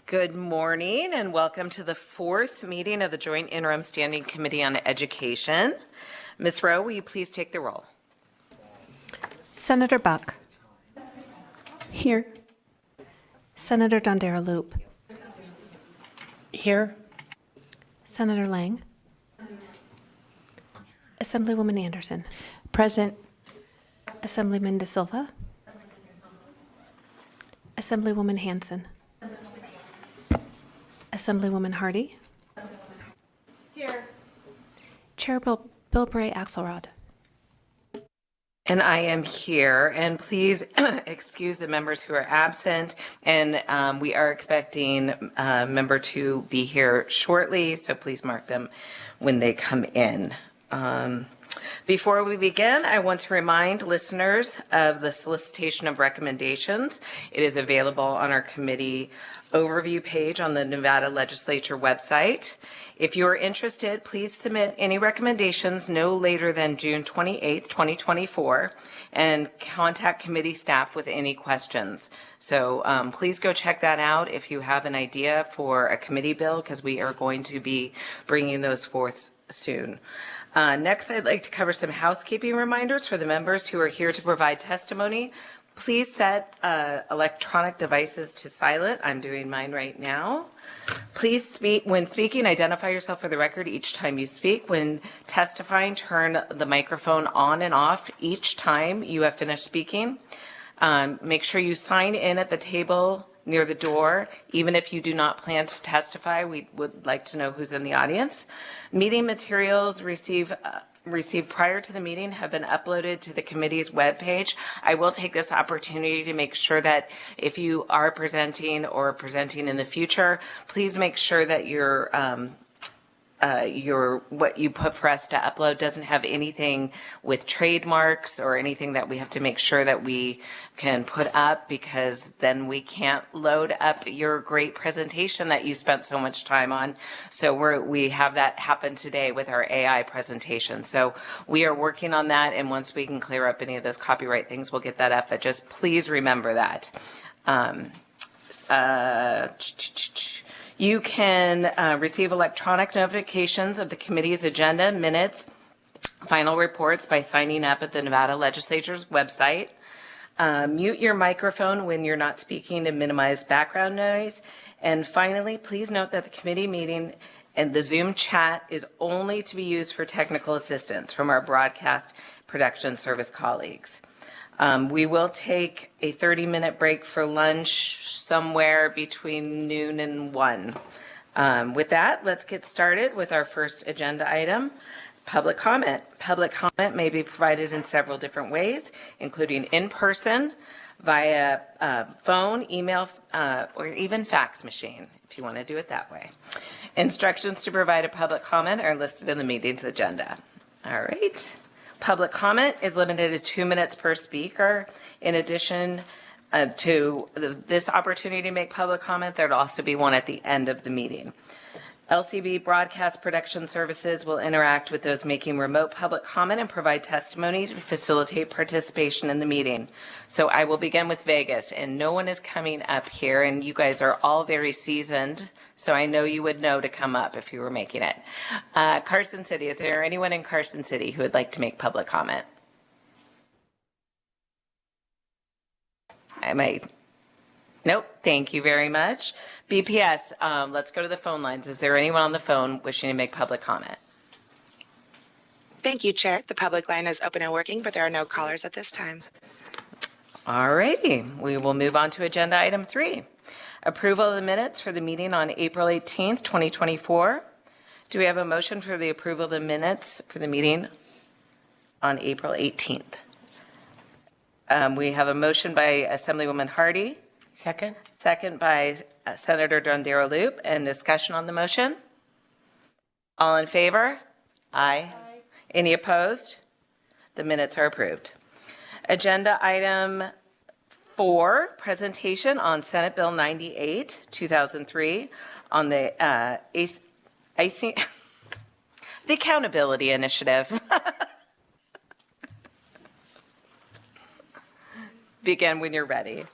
Good morning and welcome to the fourth meeting of the Joint Interim Standing Committee on Education. Ms. Rowe, will you please take the roll? Senator Buck. Here. Senator Dondera-Loop. Here. Senator Lang. Assemblywoman Anderson. Present. Assemblyman De Silva. Assemblywoman Hanson. Assemblywoman Hardy. Here. Chair Bill Bray Axelrod. And I am here, and please excuse the members who are absent, and we are expecting a member to be here shortly, so please mark them when they come in. Before we begin, I want to remind listeners of the solicitation of recommendations. It is available on our committee overview page on the Nevada Legislature website. If you are interested, please submit any recommendations no later than June 28th, 2024, and contact committee staff with any questions. So please go check that out if you have an idea for a committee bill, because we are going to be bringing those forth soon. Next, I'd like to cover some housekeeping reminders for the members who are here to provide testimony. Please set electronic devices to silent. I'm doing mine right now. Please speak when speaking. Identify yourself for the record each time you speak. When testifying, turn the microphone on and off each time you have finished speaking. Make sure you sign in at the table near the door. Even if you do not plan to testify, we would like to know who's in the audience. Meeting materials received prior to the meeting have been uploaded to the committee's webpage. I will take this opportunity to make sure that if you are presenting or presenting in the future, please make sure that your what you put for us to upload doesn't have anything with trademarks or anything that we have to make sure that we can put up, because then we can't load up your great presentation that you spent so much time on. So we have that happen today with our AI presentation. So we are working on that, and once we can clear up any of those copyright things, we'll get that up. But just please remember that. You can receive electronic notifications of the committee's agenda, minutes, final reports by signing up at the Nevada Legislature's website. Mute your microphone when you're not speaking to minimize background noise. And finally, please note that the committee meeting and the Zoom chat is only to be used for technical assistance from our broadcast production service colleagues. We will take a 30-minute break for lunch somewhere between noon and 1. With that, let's get started with our first agenda item, public comment. Public comment may be provided in several different ways, including in person, via phone, email, or even fax machine, if you want to do it that way. Instructions to provide a public comment are listed in the meeting's agenda. All right. Public comment is limited to 2 minutes per speaker. In addition to this opportunity to make public comment, there'd also be one at the end of the meeting. LCB Broadcast Production Services will interact with those making remote public comment and provide testimony to facilitate participation in the meeting. So I will begin with Vegas, and no one is coming up here, and you guys are all very seasoned, so I know you would know to come up if you were making it. Carson City, is there anyone in Carson City who would like to make public comment? Nope, thank you very much. BPS, let's go to the phone lines. Is there anyone on the phone wishing to make public comment? Thank you, Chair. The public line is open and working, but there are no callers at this time. All righty, we will move on to agenda item 3. Approval of the minutes for the meeting on April 18th, 2024. Do we have a motion for the approval of the minutes for the meeting on April 18th? We have a motion by Assemblywoman Hardy. Second. Second by Senator Dondera-Loop. And discussion on the motion? All in favor? Aye. Any opposed? The minutes are approved. Agenda item 4, presentation on Senate Bill 98, 2003, on the the Accountability Initiative. Begin when you're ready.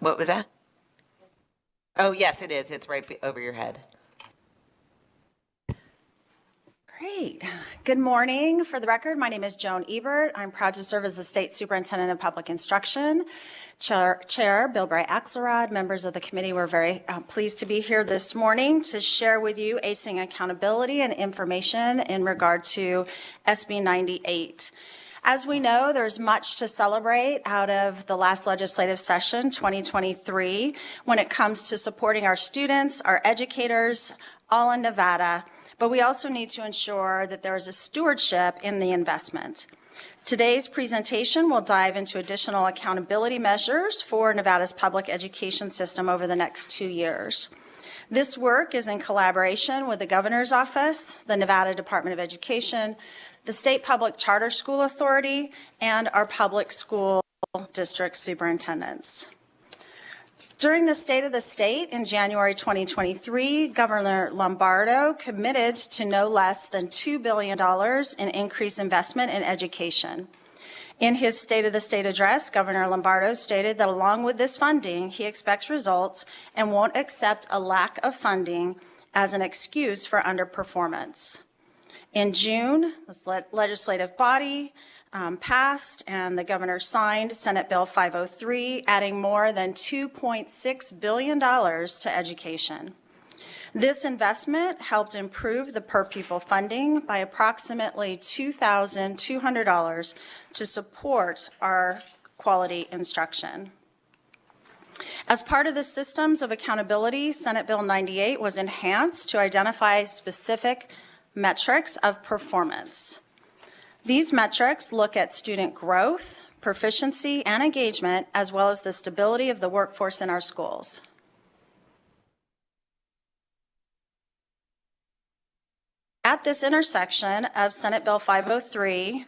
What was that? Oh, yes, it is. It's right over your head. Great. Good morning. For the record, my name is Joan Ebert. I'm proud to serve as the State Superintendent of Public Instruction. Chair Bill Bray-Axelrod, members of the committee, we're very pleased to be here this morning to share with you ACING accountability and information in regard to SB 98. As we know, there's much to celebrate out of the last legislative session, 2023, when it comes to supporting our students, our educators, all in Nevada. But we also need to ensure that there is a stewardship in the investment. Today's presentation will dive into additional accountability measures for Nevada's public education system over the next 2 years. This work is in collaboration with the Governor's Office, the Nevada Department of Education, the State Public Charter School Authority, and our public school district superintendents. During the State of the State in January 2023, Governor Lombardo committed to no less than $2 billion in increased investment in education. In his State of the State address, Governor Lombardo stated that along with this funding, he expects results and won't accept a lack of funding as an excuse for underperformance. In June, the legislative body passed and the governor signed Senate Bill 503, adding more than $2.6 billion to education. This investment helped improve the per-pupil funding by approximately $2,200 to support our quality instruction. As part of the systems of accountability, Senate Bill 98 was enhanced to identify specific metrics of performance. These metrics look at student growth, proficiency, and engagement, as well as the stability of the workforce in our schools. At this intersection of Senate Bill 503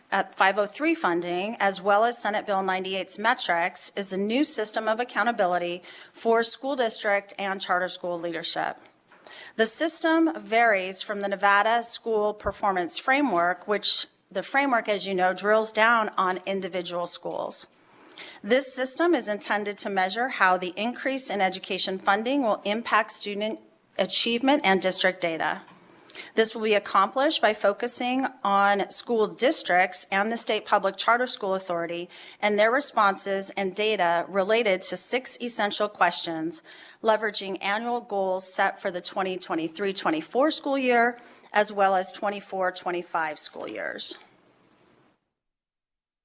funding, as well as Senate Bill 98's metrics, is the new system of accountability for school district and charter school leadership. The system varies from the Nevada School Performance Framework, which the framework, as you know, drills down on individual schools. This system is intended to measure how the increase in education funding will impact student achievement and district data. This will be accomplished by focusing on school districts and the State Public Charter School Authority and their responses and data related to 6 essential questions, leveraging annual goals set for the 2023-24 school year, as well as 24-25 school years.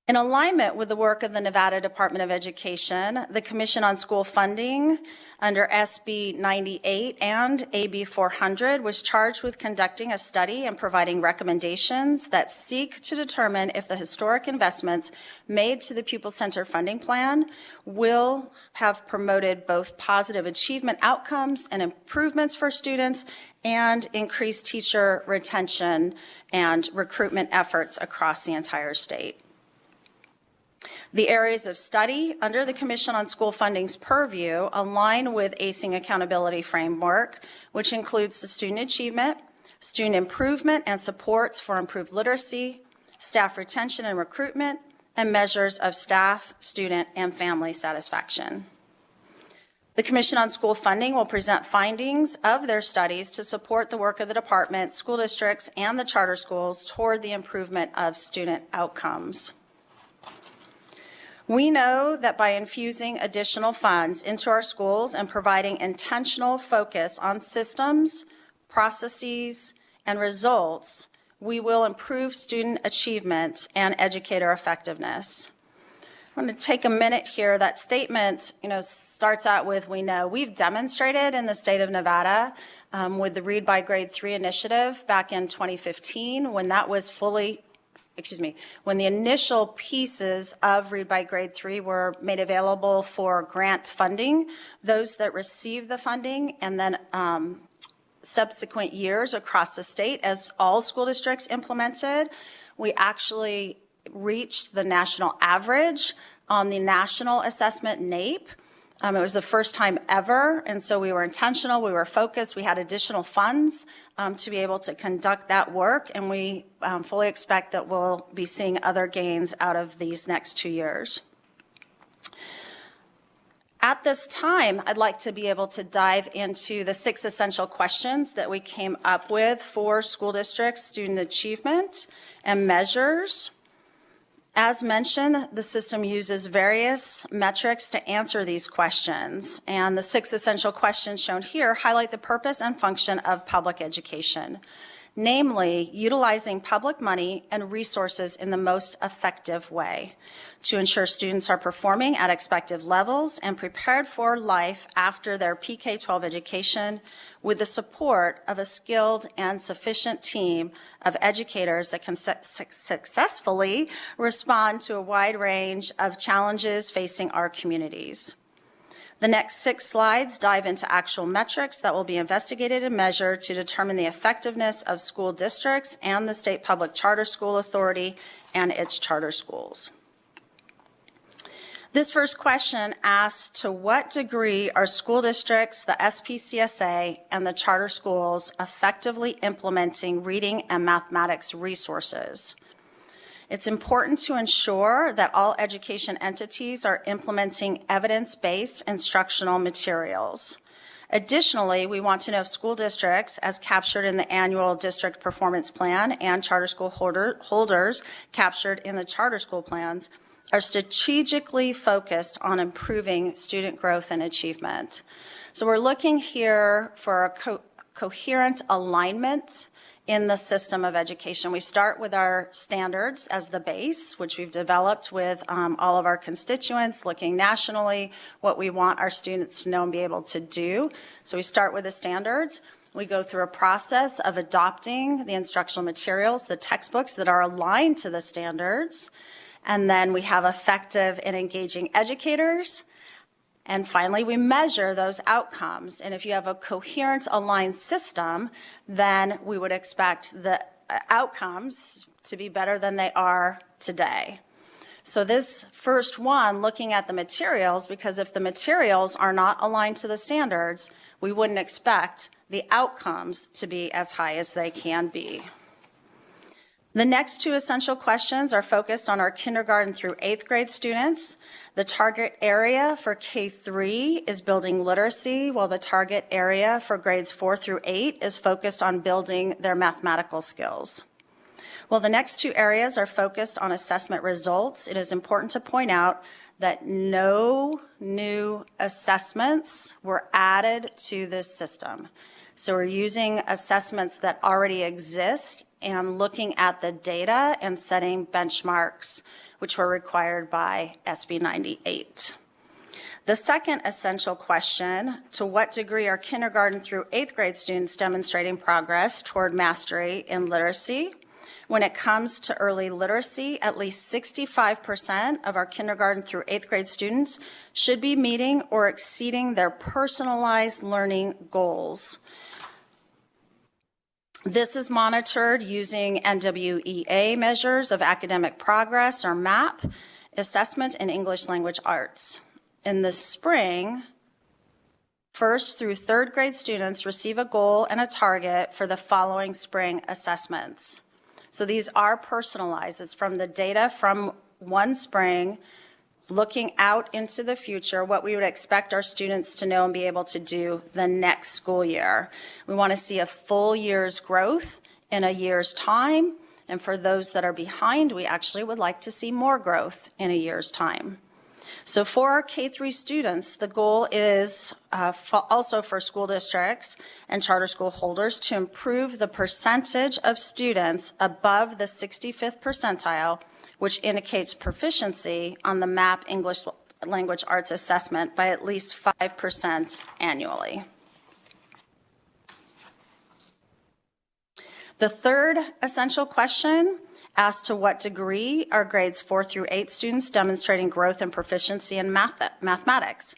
In alignment with the work of the Nevada Department of Education, the Commission on School Funding under SB 98 and AB 400 was charged with conducting a study and providing recommendations that seek to determine if the historic investments made to the Pupil Center Funding Plan will have promoted both positive achievement outcomes and improvements for students and increased teacher retention and recruitment efforts across the entire state. The areas of study under the Commission on School Funding's purview align with ACING accountability framework, which includes the student achievement, student improvement and supports for improved literacy, staff retention and recruitment, and measures of staff, student, and family satisfaction. The Commission on School Funding will present findings of their studies to support the work of the department, school districts, and the charter schools toward the improvement of student outcomes. We know that by infusing additional funds into our schools and providing intentional focus on systems, processes, and results, we will improve student achievement and educator effectiveness. I'm going to take a minute here. That statement, starts out with, we know. We've demonstrated in the state of Nevada with the Read by Grade 3 initiative back in 2015 when that was when the initial pieces of Read by Grade 3 were made available for grant funding, those that received the funding, and then subsequent years across the state as all school districts implemented, we actually reached the national average on the national assessment NAEP. It was the first time ever, and so we were intentional, we were focused, we had additional funds to be able to conduct that work, and we fully expect that we'll be seeing other gains out of these next 2 years. At this time, I'd like to be able to dive into the 6 essential questions that we came up with for school districts' student achievement and measures. As mentioned, the system uses various metrics to answer these questions, and the 6 essential questions shown here highlight the purpose and function of public education, namely utilizing public money and resources in the most effective way to ensure students are performing at expected levels and prepared for life after their PK-12 education with the support of a skilled and sufficient team of educators that can successfully respond to a wide range of challenges facing our communities. The next 6 slides dive into actual metrics that will be investigated and measured to determine the effectiveness of school districts and the State Public Charter School Authority and its charter schools. This first question asks, to what degree are school districts, the SPCSA, and the charter schools effectively implementing reading and mathematics resources? It's important to ensure that all education entities are implementing evidence-based instructional materials. Additionally, we want to know if school districts, as captured in the annual district performance plan, and charter school holders captured in the charter school plans, are strategically focused on improving student growth and achievement. So we're looking here for a coherent alignment in the system of education. We start with our standards as the base, which we've developed with all of our constituents, looking nationally what we want our students to know and be able to do. So we start with the standards. We go through a process of adopting the instructional materials, the textbooks that are aligned to the standards. And then we have effective and engaging educators. And finally, we measure those outcomes. And if you have a coherent, aligned system, then we would expect the outcomes to be better than they are today. So this first one, looking at the materials, because if the materials are not aligned to the standards, we wouldn't expect the outcomes to be as high as they can be. The next 2 essential questions are focused on our kindergarten through 8th grade students. The target area for K-3 is building literacy, while the target area for grades 4 through 8 is focused on building their mathematical skills. While the next 2 areas are focused on assessment results, it is important to point out that no new assessments were added to this system. So we're using assessments that already exist and looking at the data and setting benchmarks, which were required by SB 98. The second essential question, to what degree are kindergarten through 8th grade students demonstrating progress toward mastery in literacy? When it comes to early literacy, at least 65% of our kindergarten through 8th grade students should be meeting or exceeding their personalized learning goals. This is monitored using NWEA measures of academic progress, or MAP, assessment in English language arts. In the spring, 1st through 3rd grade students receive a goal and a target for the following spring assessments. So these are personalized. It's from the data from one spring, looking out into the future, what we would expect our students to know and be able to do the next school year. We want to see a full year's growth in a year's time, and for those that are behind, we actually would like to see more growth in a year's time. So for our K-3 students, the goal is also for school districts and charter school holders to improve the percentage of students above the 65th percentile, which indicates proficiency on the MAP English language arts assessment by at least 5% annually. The third essential question asks, to what degree are grades 4 through 8 students demonstrating growth and proficiency in mathematics?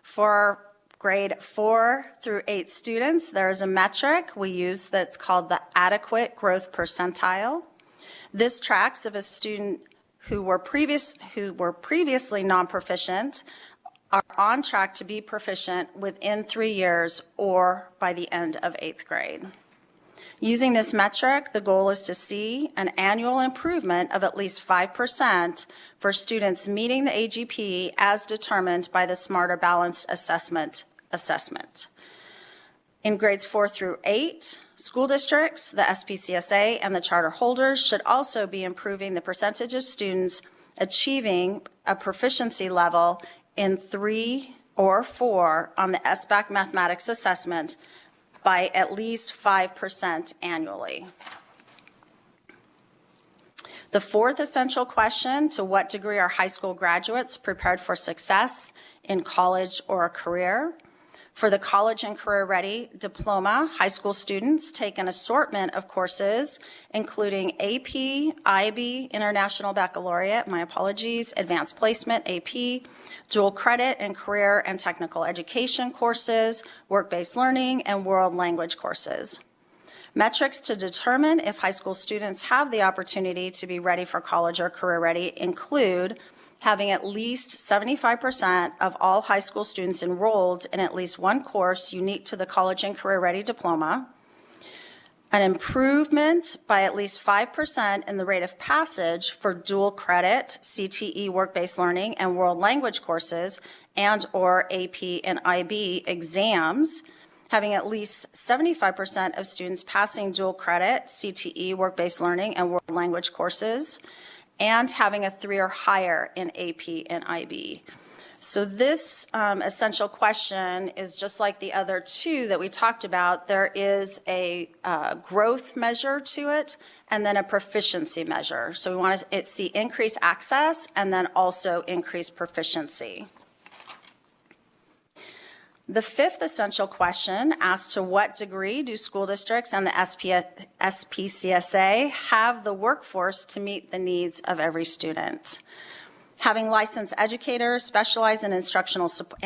For grade 4 through 8 students, there is a metric we use that's called the adequate growth percentile. This tracks if a student who were previously non-proficient are on track to be proficient within 3 years or by the end of 8th grade. Using this metric, the goal is to see an annual improvement of at least 5% for students meeting the AGP as determined by the Smarter Balanced Assessment. In grades 4 through 8, school districts, the SPCSA, and the charter holders should also be improving the percentage of students achieving a proficiency level in 3 or 4 on the SBAC mathematics assessment by at least 5% annually. The fourth essential question: to what degree are high school graduates prepared for success in college or a career? For the College and Career Ready diploma, high school students take an assortment of courses, including AP, IB, International Baccalaureate, Advanced Placement, AP, dual credit and career and technical education courses, work-based learning, and world language courses. Metrics to determine if high school students have the opportunity to be ready for college or career ready include having at least 75% of all high school students enrolled in at least one course unique to the College and Career Ready diploma, an improvement by at least 5% in the rate of passage for dual credit, CTE, work-based learning, and world language courses, and or AP and IB exams, having at least 75% of students passing dual credit, CTE, work-based learning, and world language courses, and having a 3 or higher in AP and IB. So this essential question is just like the other two that we talked about. There is a growth measure to it and then a proficiency measure. So we want to see increased access and then also increased proficiency. The fifth essential question asks to what degree do school districts and the SPCSA have the workforce to meet the needs of every student? Having licensed educators specialize in instructional support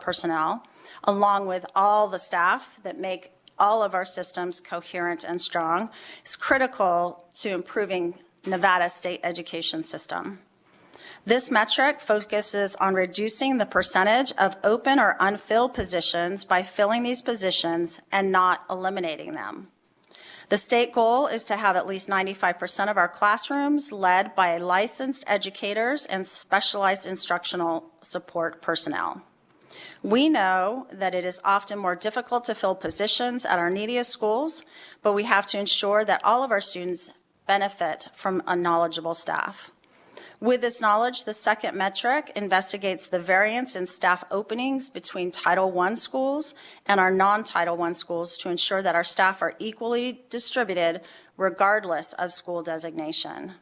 personnel, along with all the staff that make all of our systems coherent and strong, is critical to improving Nevada state education system. This metric focuses on reducing the percentage of open or unfilled positions by filling these positions and not eliminating them. The state goal is to have at least 95% of our classrooms led by licensed educators and specialized instructional support personnel. We know that it is often more difficult to fill positions at our neediest schools, but we have to ensure that all of our students benefit from a knowledgeable staff. With this knowledge, the second metric investigates the variance in staff openings between Title I schools and our non-Title I schools to ensure that our staff are equally distributed regardless of school designation.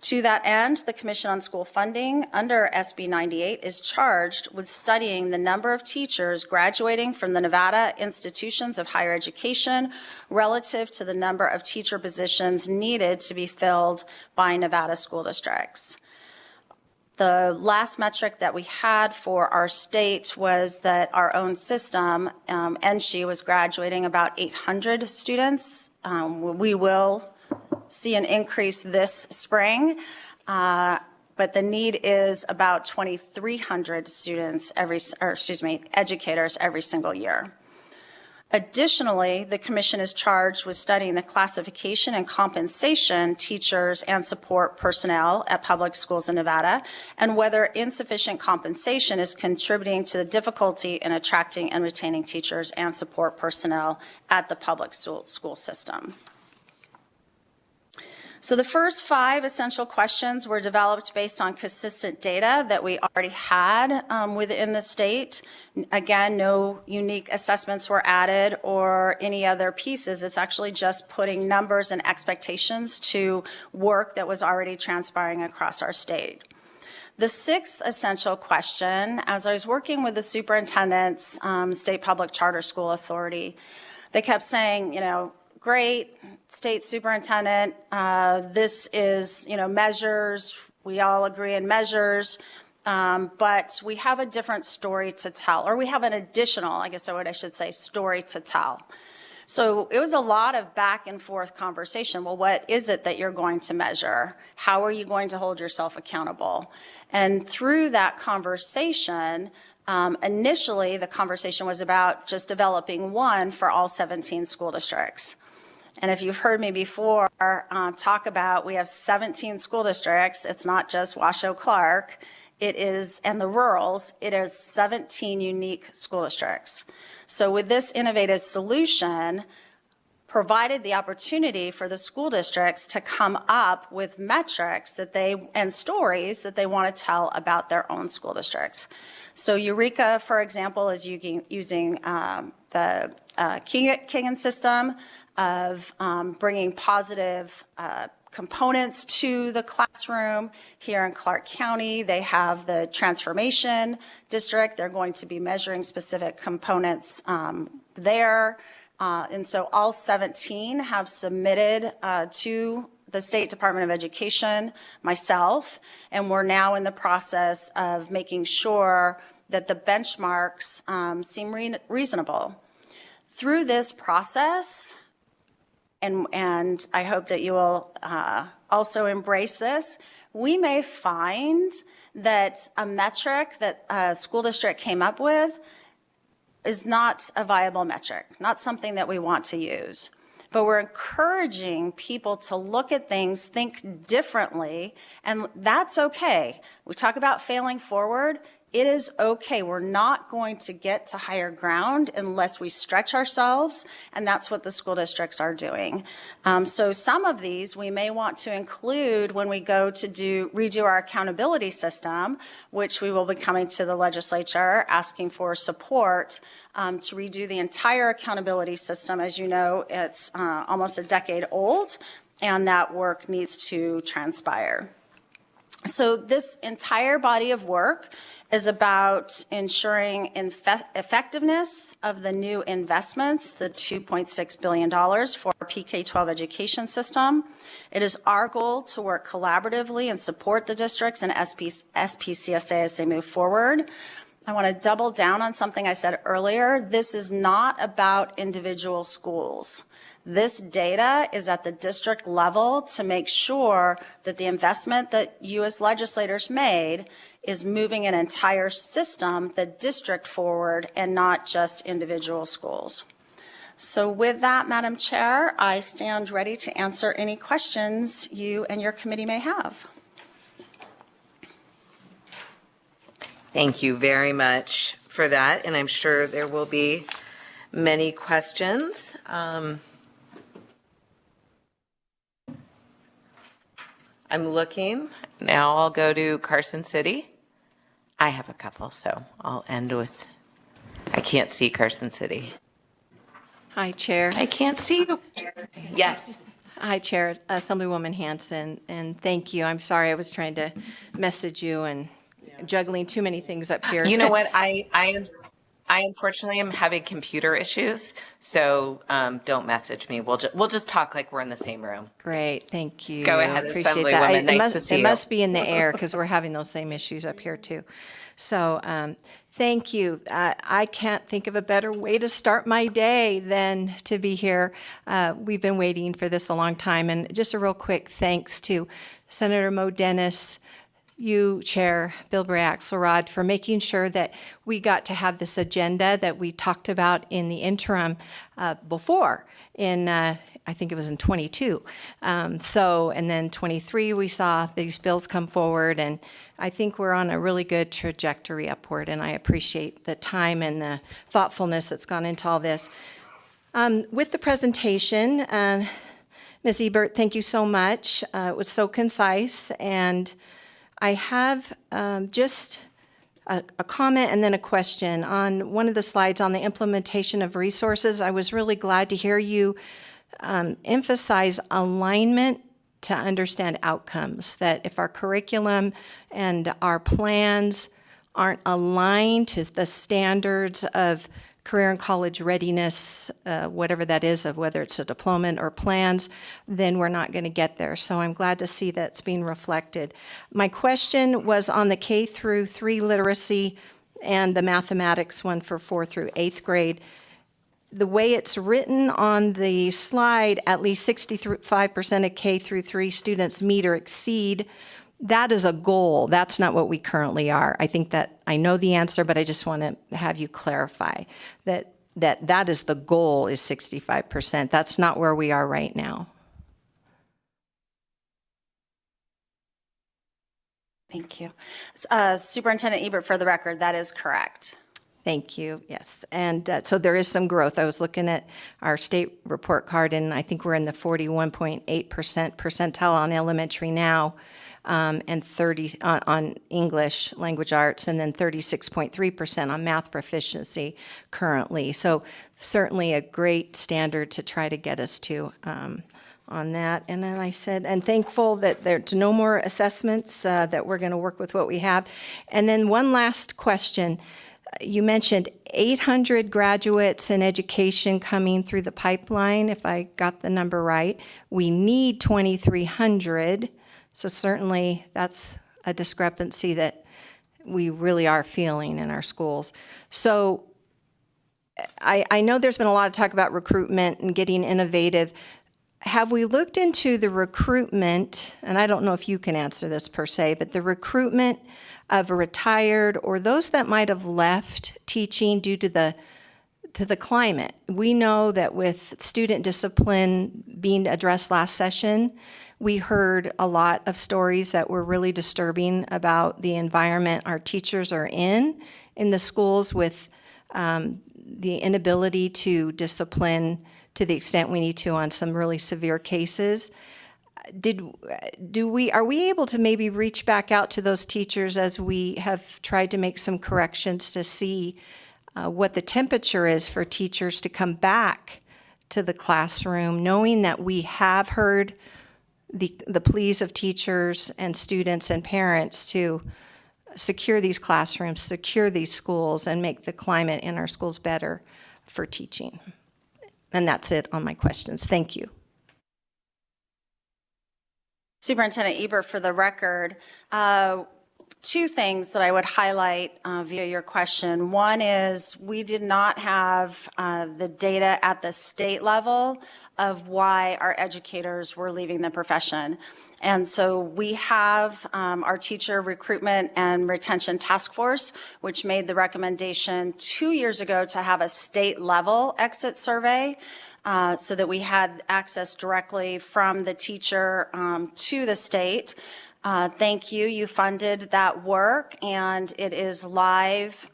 To that end, the Commission on School Funding under SB 98 is charged with studying the number of teachers graduating from the Nevada institutions of higher education relative to the number of teacher positions needed to be filled by Nevada school districts. The last metric that we had for our state was that our own system, NSHE, was graduating about 800 students. We will see an increase this spring, but the need is about 2,300 students educators every single year. Additionally, the Commission is charged with studying the classification and compensation teachers and support personnel at public schools in Nevada and whether insufficient compensation is contributing to the difficulty in attracting and retaining teachers and support personnel at the public school system. So the first 5 essential questions were developed based on consistent data that we already had within the state. Again, no unique assessments were added or any other pieces. It's actually just putting numbers and expectations to work that was already transpiring across our state. The 6th essential question, as I was working with the superintendent's state public charter school authority, they kept saying, great, state superintendent, this is, measures, we all agree in measures, but we have a different story to tell, or we have an additional, story to tell. So it was a lot of back and forth conversation. Well, what is it that you're going to measure? How are you going to hold yourself accountable? And through that conversation, initially the conversation was about just developing one for all 17 school districts. And if you've heard me before talk about, we have 17 school districts. It's not just Washoe Clark. It is, and the rurals, it is 17 unique school districts. So with this innovative solution, provided the opportunity for the school districts to come up with metrics and stories that they want to tell about their own school districts. So Eureka, for example, is using the Kingan system of bringing positive components to the classroom. Here in Clark County, they have the transformation district. They're going to be measuring specific components there. And so all 17 have submitted to the State Department of Education, myself, and we're now in the process of making sure that the benchmarks seem reasonable. Through this process, and I hope that you will also embrace this, we may find that a metric that a school district came up with is not a viable metric, not something that we want to use. But we're encouraging people to look at things, think differently, and that's okay. We talk about failing forward. It is okay. We're not going to get to higher ground unless we stretch ourselves, and that's what the school districts are doing. So some of these we may want to include when we go to redo our accountability system, which we will be coming to the legislature asking for support to redo the entire accountability system. As you know, it's almost a decade old, and that work needs to transpire. So this entire body of work is about ensuring effectiveness of the new investments, the $2.6 billion for our PK-12 education system. It is our goal to work collaboratively and support the districts and SPCSA as they move forward. I want to double down on something I said earlier. This is not about individual schools. This data is at the district level to make sure that the investment that you as legislators made is moving an entire system, the district forward, and not just individual schools. So with that, Madam Chair, I stand ready to answer any questions you and your committee may have. Thank you very much for that, and I'm sure there will be many questions. I'm looking. Now I'll go to Carson City. I have a couple, so I'll end with, I can't see Carson City. Hi, Chair. I can't see you. Yes. Hi, Chair. Assemblywoman Hanson, and thank you. I'm sorry I was trying to message you and juggling too many things up here. You know what? I unfortunately am having computer issues, so don't message me. We'll just talk like we're in the same room. Great, thank you. Go ahead, Appreciate that. Assemblywoman. Nice to see you. It must be in the air because we're having those same issues up here too. So thank you. I can't think of a better way to start my day than to be here. We've been waiting for this a long time. And just a real quick thanks to Senator Mo Dennis, you, Chair Bilberry Axelrod, for making sure that we got to have this agenda that we talked about in the interim before in, I think it was in 22. And then 23, we saw these bills come forward, and I think we're on a really good trajectory upward, and I appreciate the time and the thoughtfulness that's gone into all this. With the presentation, Ms. Ebert, thank you so much. It was so concise, and I have just a comment and then a question. On one of the slides on the implementation of resources, I was really glad to hear you emphasize alignment to understand outcomes, that if our curriculum and our plans aren't aligned to the standards of career and college readiness, whatever that is, of whether it's a diploma or plans, then we're not going to get there. So I'm glad to see that's being reflected. My question was on the K through 3 literacy and the mathematics one for 4th through 8th grade. the way it's written on the slide, at least 65% of K through 3 students meet or exceed. That is a goal. That's not what we currently are. I think that I know the answer, but I just want to have you clarify that is the goal, is 65%. That's not where we are right now. Thank you. Superintendent Ebert, for the record, that is correct. Thank you. Yes. And so there is some growth. I was looking at our state report card, and I think we're in the 41.8% percentile on elementary now, and 30 on English language arts, and then 36.3% on math proficiency currently. So certainly a great standard to try to get us to on that. And then I said, and thankful that there's no more assessments, that we're going to work with what we have. And then one last question. You mentioned 800 graduates in education coming through the pipeline, if I got the number right. We need 2,300, so certainly that's a discrepancy that we really are feeling in our schools. So I know there's been a lot of talk about recruitment and getting innovative. Have we looked into the recruitment, and I don't know if you can answer this per se, but the recruitment of a retired or those that might have left teaching due to the climate? We know that with student discipline being addressed last session, we heard a lot of stories that were really disturbing about the environment our teachers are in the schools, with the inability to discipline to the extent we need to on some really severe cases. Are we able to maybe reach back out to those teachers as we have tried to make some corrections to see what the temperature is for teachers to come back to the classroom, knowing that we have heard the pleas of teachers and students and parents to secure these classrooms, secure these schools, and make the climate in our schools better for teaching? And that's it on my questions. Thank you. Superintendent Ebert, for the record, two things that I would highlight via your question. One is we did not have the data at the state level of why our educators were leaving the profession. And so we have our teacher recruitment and retention task force, which made the recommendation 2 years ago to have a state level exit survey, so that we had access directly from the teacher to the state. Thank you. You funded that work, and it is live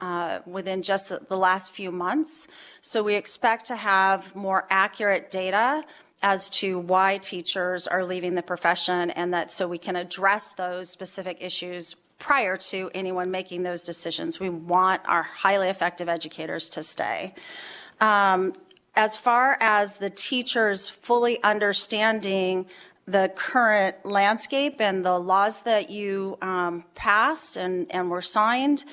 within just the last few months. So we expect to have more accurate data as to why teachers are leaving the profession, and that so we can address those specific issues prior to anyone making those decisions. We want our highly effective educators to stay. As far as the teachers fully understanding the current landscape and the laws that you passed and were signed,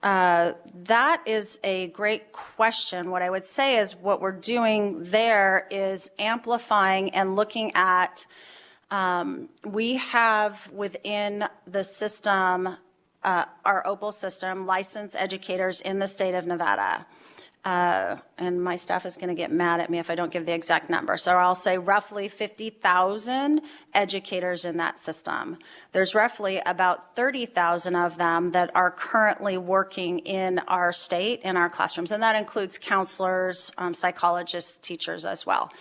that is a great question. What I would say is what we're doing there is amplifying and looking at, we have within the system, our OPAL system, licensed educators in the state of Nevada. And my staff is going to get mad at me if I don't give the exact number. So I'll say roughly 50,000 educators in that system. There's roughly about 30,000 of them that are currently working in our state, in our classrooms. And that includes counselors, psychologists, teachers as well.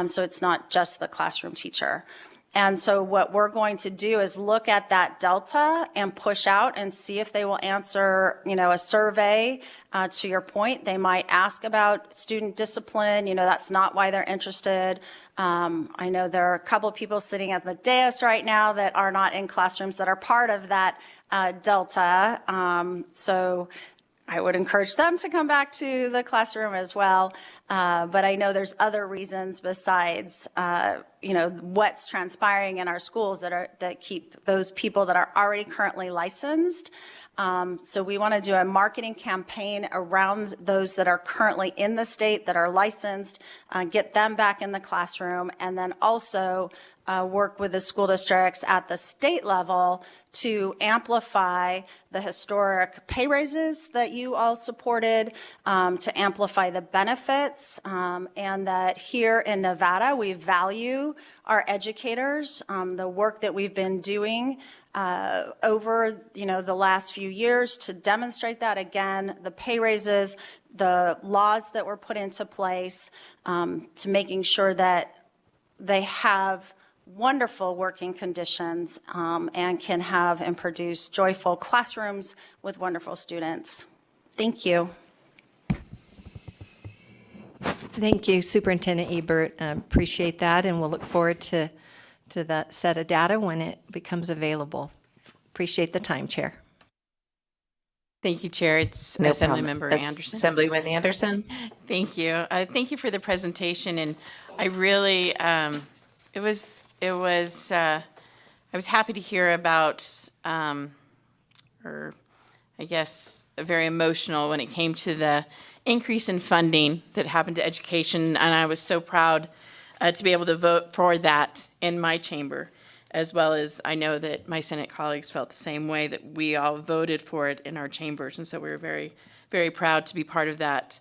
So it's not just the classroom teacher. And so what we're going to do is look at that delta and push out and see if they will answer, a survey. To your point, they might ask about student discipline. That's not why they're interested. I know there are a couple of people sitting at the dais right now that are not in classrooms that are part of that delta. So I would encourage them to come back to the classroom as well. But I know there's other reasons besides what's transpiring in our schools that keep those people that are already currently licensed. So we want to do a marketing campaign around those that are currently in the state that are licensed, get them back in the classroom, and then also work with the school districts at the state level to amplify the historic pay raises that you all supported, to amplify the benefits, and that here in Nevada, we value our educators, the work that we've been doing over, the last few years to demonstrate that. Again, the pay raises, the laws that were put into place, to making sure that they have wonderful working conditions and can have and produce joyful classrooms with wonderful students. Thank you. Thank you, Superintendent Ebert. Appreciate that, and we'll look forward to that set of data when it becomes available. Appreciate the time, Chair. Thank you, Chair. It's No Assembly problem. Member Anderson. Assemblyman Anderson. Thank you. Thank you for the presentation, and I really, I was happy to hear about, or I guess, very emotional when it came to the increase in funding that happened to education, and I was so proud to be able to vote for that in my chamber, as well as I know that my Senate colleagues felt the same way, that we all voted for it in our chambers, and so we were very, very proud to be part of that.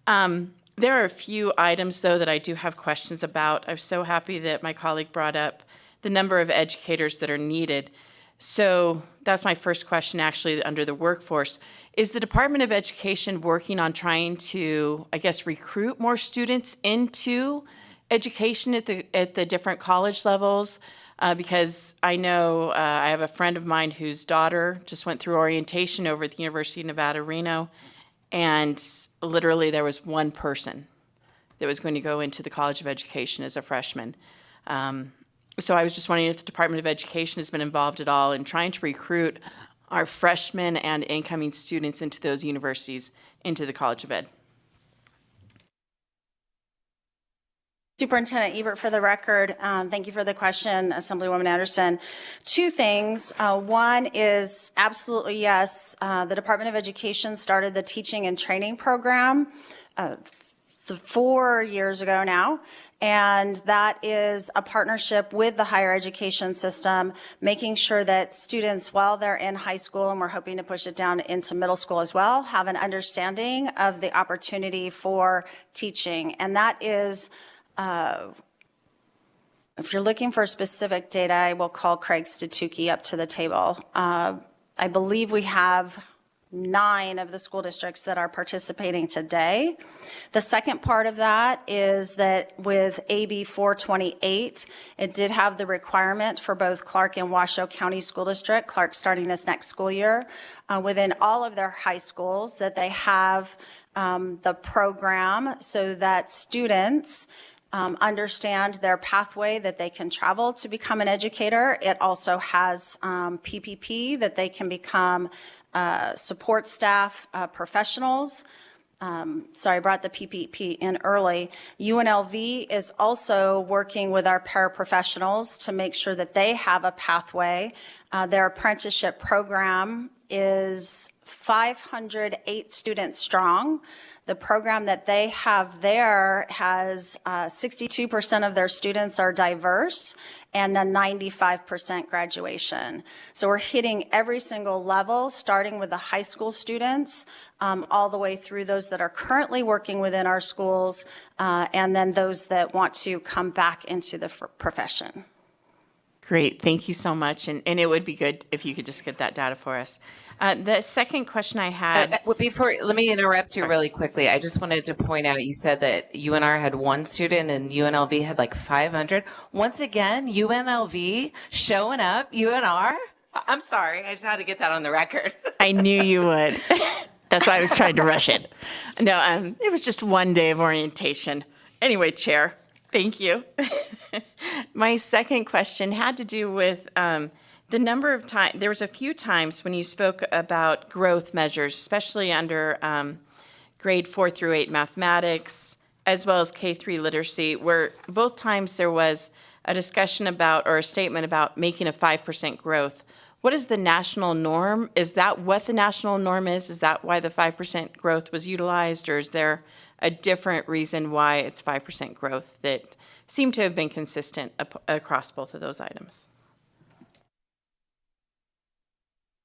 There are a few items, though, that I do have questions about. I'm so happy that my colleague brought up the number of educators that are needed. So that's my first question, actually, under the workforce. Is the Department of Education working on trying to, I guess, recruit more students into education at the different college levels? Because I know I have a friend of mine whose daughter just went through orientation over at the University of Nevada, Reno, and literally there was one person that was going to go into the College of Education as a freshman. So I was just wondering if the Department of Education has been involved at all in trying to recruit our freshmen and incoming students into those universities, into the College of Ed. Superintendent Ebert, for the record, thank you for the question, Assemblywoman Anderson. Two things. One is absolutely yes, the Department of Education started the teaching and training program 4 years ago now, and that is a partnership with the higher education system, making sure that students, while they're in high school, and we're hoping to push it down into middle school as well, have an understanding of the opportunity for teaching. And that is, if you're looking for specific data, I will call Craig Statuki up to the table. I believe we have 9 of the school districts that are participating today. The second part of that is that with AB 428, it did have the requirement for both Clark and Washoe County School District, Clark starting this next school year, within all of their high schools, that they have the program so that students understand their pathway that they can travel to become an educator. It also has PPP, that they can become support staff professionals. Sorry, I brought the PPP in early. UNLV is also working with our paraprofessionals to make sure that they have a pathway. Their apprenticeship program is 508 students strong. The program that they have there has 62% of their students are diverse and a 95% graduation. So we're hitting every single level, starting with the high school students, all the way through those that are currently working within our schools, and then those that want to come back into the profession. Great, thank you so much. And it would be good if you could just get that data for us. The second question I had. Let me interrupt you really quickly. I just wanted to point out, you said that UNR had 1 student and UNLV had like 500. Once again, UNLV showing up, UNR. I'm sorry, I just had to get that on the record. I knew you would. That's why I was trying to rush it. No, it was just 1 day of orientation. Anyway, Chair, thank you. My second question had to do with the number of times. There was a few times when you spoke about growth measures, especially under grade 4 through 8 mathematics, as well as K-3 literacy, where both times there was a discussion about, or a statement about making a 5% growth. What is the national norm? Is that what the national norm is? Is that why the 5% growth was utilized, or is there a different reason why it's 5% growth that seemed to have been consistent across both of those items?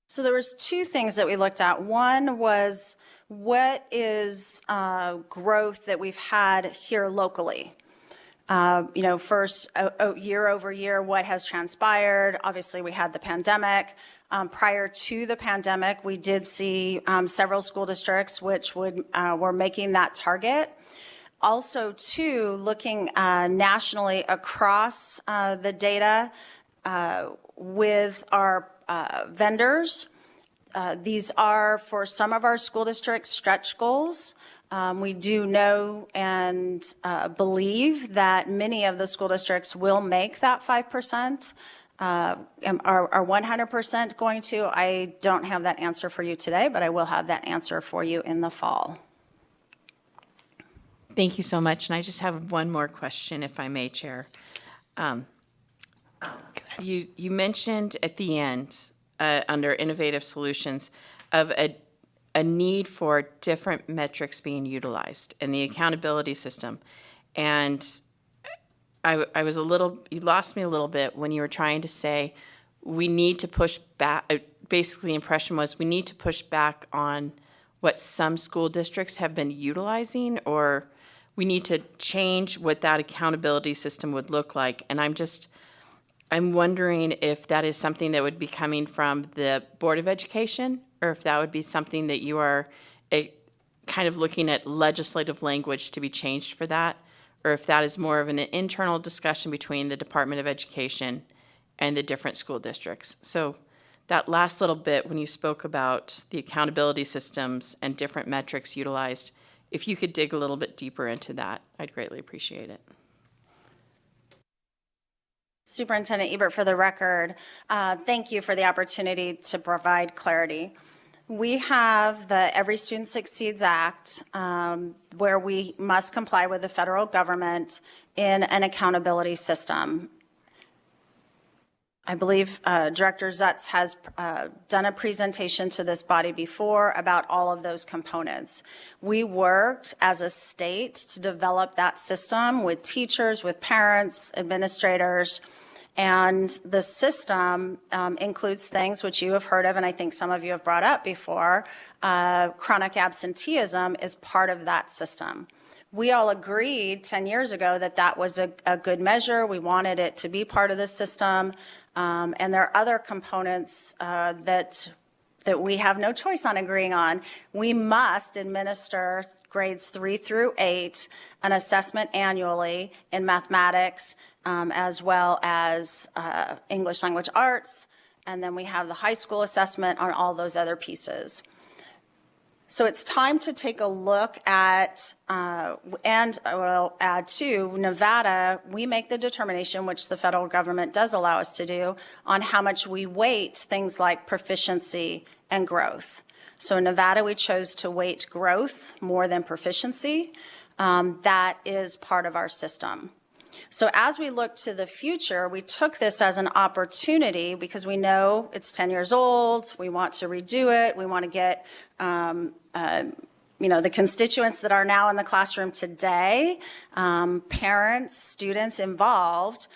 So there was two things that we looked at. One was what is growth that we've had here locally? First, year over year, what has transpired? Obviously, we had the pandemic. Prior to the pandemic, we did see several school districts which were making that target. Also, too, looking nationally across the data with our vendors. These are, for some of our school districts, stretch goals. We do know and believe that many of the school districts will make that 5%. Are 100% going to? I don't have that answer for you today, but I will have that answer for you in the fall. Thank you so much. And I just have one more question, if I may, Chair. You mentioned at the end, under innovative solutions, of a need for different metrics being utilized in the accountability system. And I was you lost me a little bit when you were trying to say we need to push back. Basically, the impression was we need to push back on what some school districts have been utilizing, or we need to change what that accountability system would look like. And I'm wondering if that is something that would be coming from the Board of Education, or if that would be something that you are kind of looking at legislative language to be changed for that, or if that is more of an internal discussion between the Department of Education and the different school districts. So that last little bit, when you spoke about the accountability systems and different metrics utilized, if you could dig a little bit deeper into that, I'd greatly appreciate it. Superintendent Ebert, for the record, thank you for the opportunity to provide clarity. We have the Every Student Succeeds Act, where we must comply with the federal government in an accountability system. I believe Director Zutz has done a presentation to this body before about all of those components. We worked as a state to develop that system with teachers, with parents, administrators, and the system includes things which you have heard of, and I think some of you have brought up before. Chronic absenteeism is part of that system. We all agreed 10 years ago that that was a good measure. We wanted it to be part of the system. And there are other components that we have no choice on agreeing on. We must administer grades 3 through 8, an assessment annually in mathematics, as well as English language arts, and then we have the high school assessment on all those other pieces. So it's time to take a look at, and I will add too, Nevada, we make the determination, which the federal government does allow us to do, on how much we weight things like proficiency and growth. So in Nevada, we chose to weight growth more than proficiency. That is part of our system. So as we look to the future, we took this as an opportunity because we know it's 10 years old. We want to redo it. We want to get, the constituents that are now in the classroom today, parents, students involved.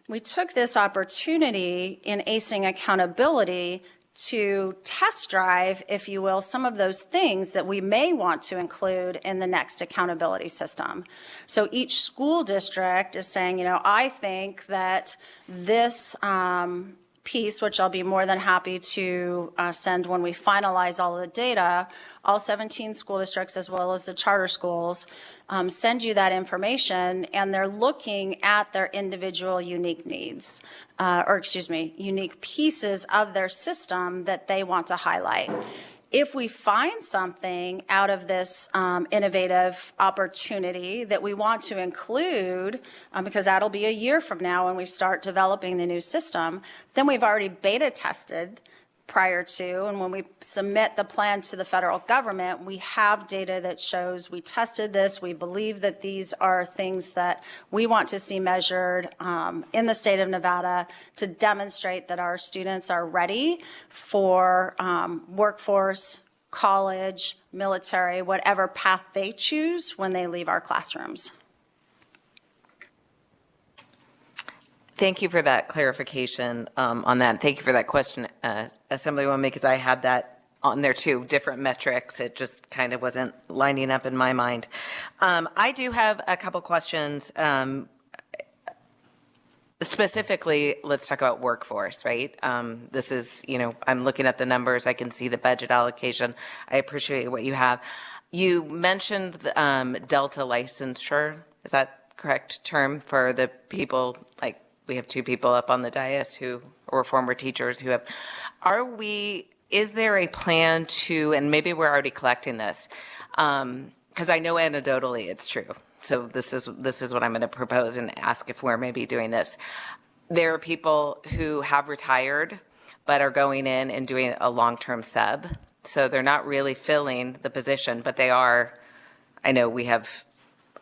We took this opportunity in acing accountability to test drive, if you will, some of those things that we may want to include in the next accountability system. So each school district is saying, I think that this piece, which I'll be more than happy to send when we finalize all the data, all 17 school districts as well as the charter schools send you that information, and they're looking at their individual unique needs, unique pieces of their system that they want to highlight. If we find something out of this innovative opportunity that we want to include, because that'll be a year from now when we start developing the new system, then we've already beta tested prior to, and when we submit the plan to the federal government, we have data that shows we tested this, we believe that these are things that we want to see measured in the state of Nevada to demonstrate that our students are ready for workforce, college, military, whatever path they choose when they leave our classrooms. Thank you for that clarification on that. Thank you for that question, Assemblywoman, because I had that on there too, different metrics. It just kind of wasn't lining up in my mind. I do have a couple questions. Specifically, let's talk about workforce, right? This is, I'm looking at the numbers. I can see the budget allocation. I appreciate what you have. You mentioned Delta licensure. Is that correct term for the people, like we have two people up on the dais who were former teachers who have, is there a plan to, and maybe we're already collecting this, because I know anecdotally it's true. So this is what I'm going to propose and ask if we're maybe doing this. There are people who have retired but are going in and doing a long-term sub. So they're not really filling the position, but they are, I know we have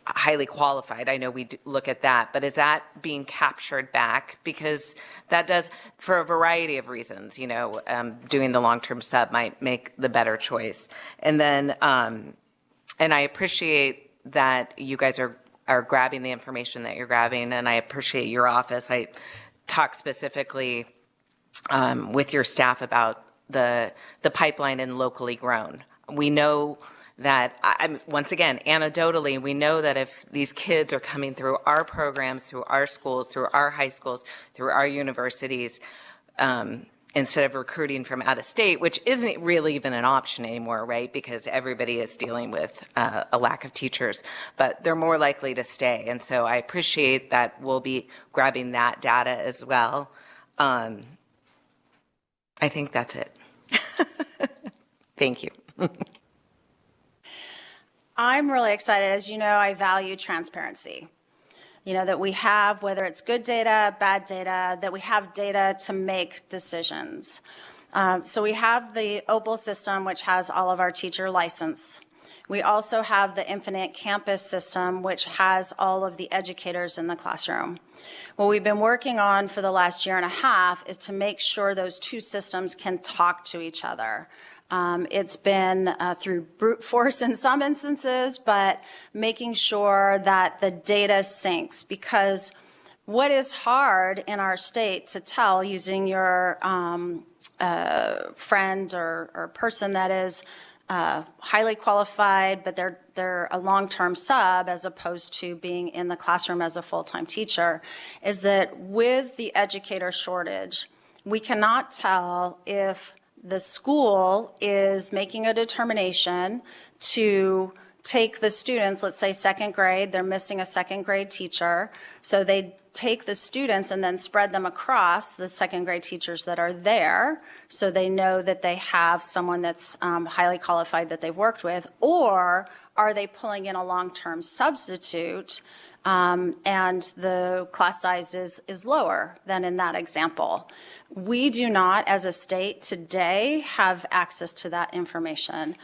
highly qualified. I know we look at that, but is that being captured back? Because that does, for a variety of reasons, doing the long-term sub might make the better choice. And then, and I appreciate that you guys are grabbing the information that you're grabbing, and I appreciate your office. I talked specifically with your staff about the pipeline and locally grown. We know that, once again, anecdotally, we know that if these kids are coming through our programs, through our schools, through our high schools, through our universities, instead of recruiting from out of state, which isn't really even an option anymore, right? Because everybody is dealing with a lack of teachers, but they're more likely to stay. And so I appreciate that we'll be grabbing that data as well. I think that's it. Thank you. I'm really excited. As you know, I value transparency. That we have, whether it's good data, bad data, that we have data to make decisions. So we have the OPAL system, which has all of our teacher license. We also have the Infinite Campus system, which has all of the educators in the classroom. What we've been working on for the last year and a half is to make sure those two systems can talk to each other. It's been through brute force in some instances, but making sure that the data syncs, because what is hard in our state to tell using your friend or person that is highly qualified, but they're a long-term sub as opposed to being in the classroom as a full-time teacher, is that with the educator shortage, we cannot tell if the school is making a determination to take the students, let's say second grade, they're missing a second grade teacher, so they take the students and then spread them across the second grade teachers that are there, so they know that they have someone that's highly qualified that they've worked with, or are they pulling in a long-term substitute and the class size is lower than in that example. We do not, as a state today, have access to that information.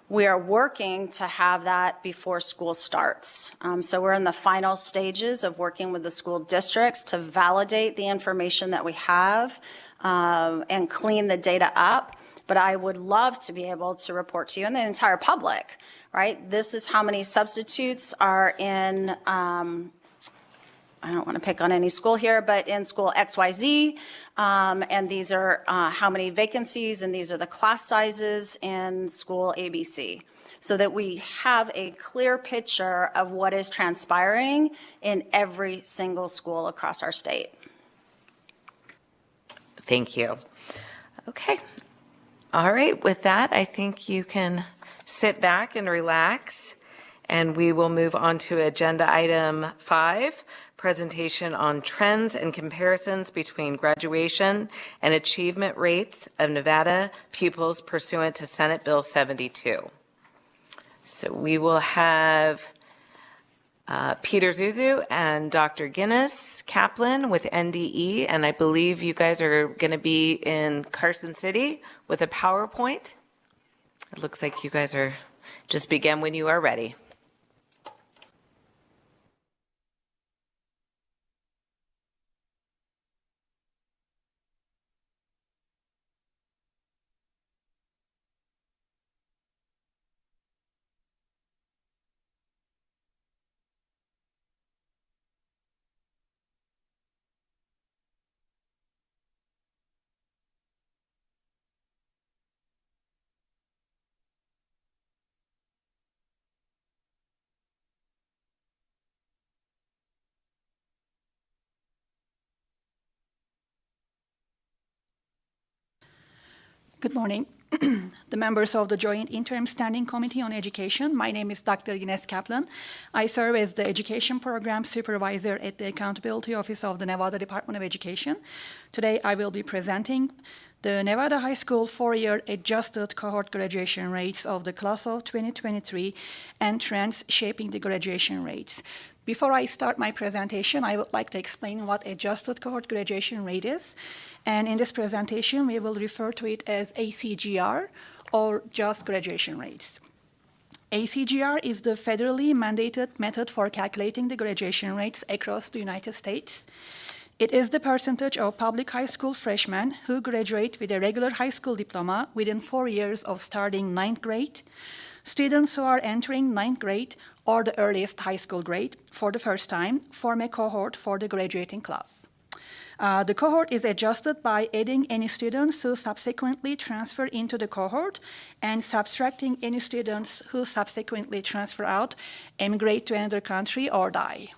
We are working to have that before school starts. So we're in the final stages of working with the school districts to validate the information that we have and clean the data up. But I would love to be able to report to you and the entire public, right? This is how many substitutes are in, I don't want to pick on any school here, but in school XYZ, and these are how many vacancies, and these are the class sizes in school ABC, so that we have a clear picture of what is transpiring in every single school across our state. Thank you. Okay. All right. With that, I think you can sit back and relax, and we will move on to agenda item 5, presentation on trends and comparisons between graduation and achievement rates of Nevada pupils pursuant to Senate Bill 72. So we will have Peter Zuzu and Dr. Guinness Kaplan with NDE, and I believe you guys are going to be in Carson City with a PowerPoint. It looks like you guys are just begin when you are ready. Good morning. The members of the Joint Interim Standing Committee on Education. My name is Dr. Guinness Kaplan. I serve as the Education Program Supervisor at the Accountability Office of the Nevada Department of Education. Today, I will be presenting the Nevada High School four-year adjusted cohort graduation rates of the class of 2023 and trends shaping the graduation rates. Before I start my presentation, I would like to explain what adjusted cohort graduation rate is. And in this presentation, we will refer to it as ACGR, or just graduation rates. ACGR is the federally mandated method for calculating the graduation rates across the United States. It is the percentage of public high school freshmen who graduate with a regular high school diploma within 4 years of starting ninth grade, students who are entering ninth grade or the earliest high school grade for the first time form a cohort for the graduating class. The cohort is adjusted by adding any students who subsequently transfer into the cohort and subtracting any students who subsequently transfer out, emigrate to another country, or die.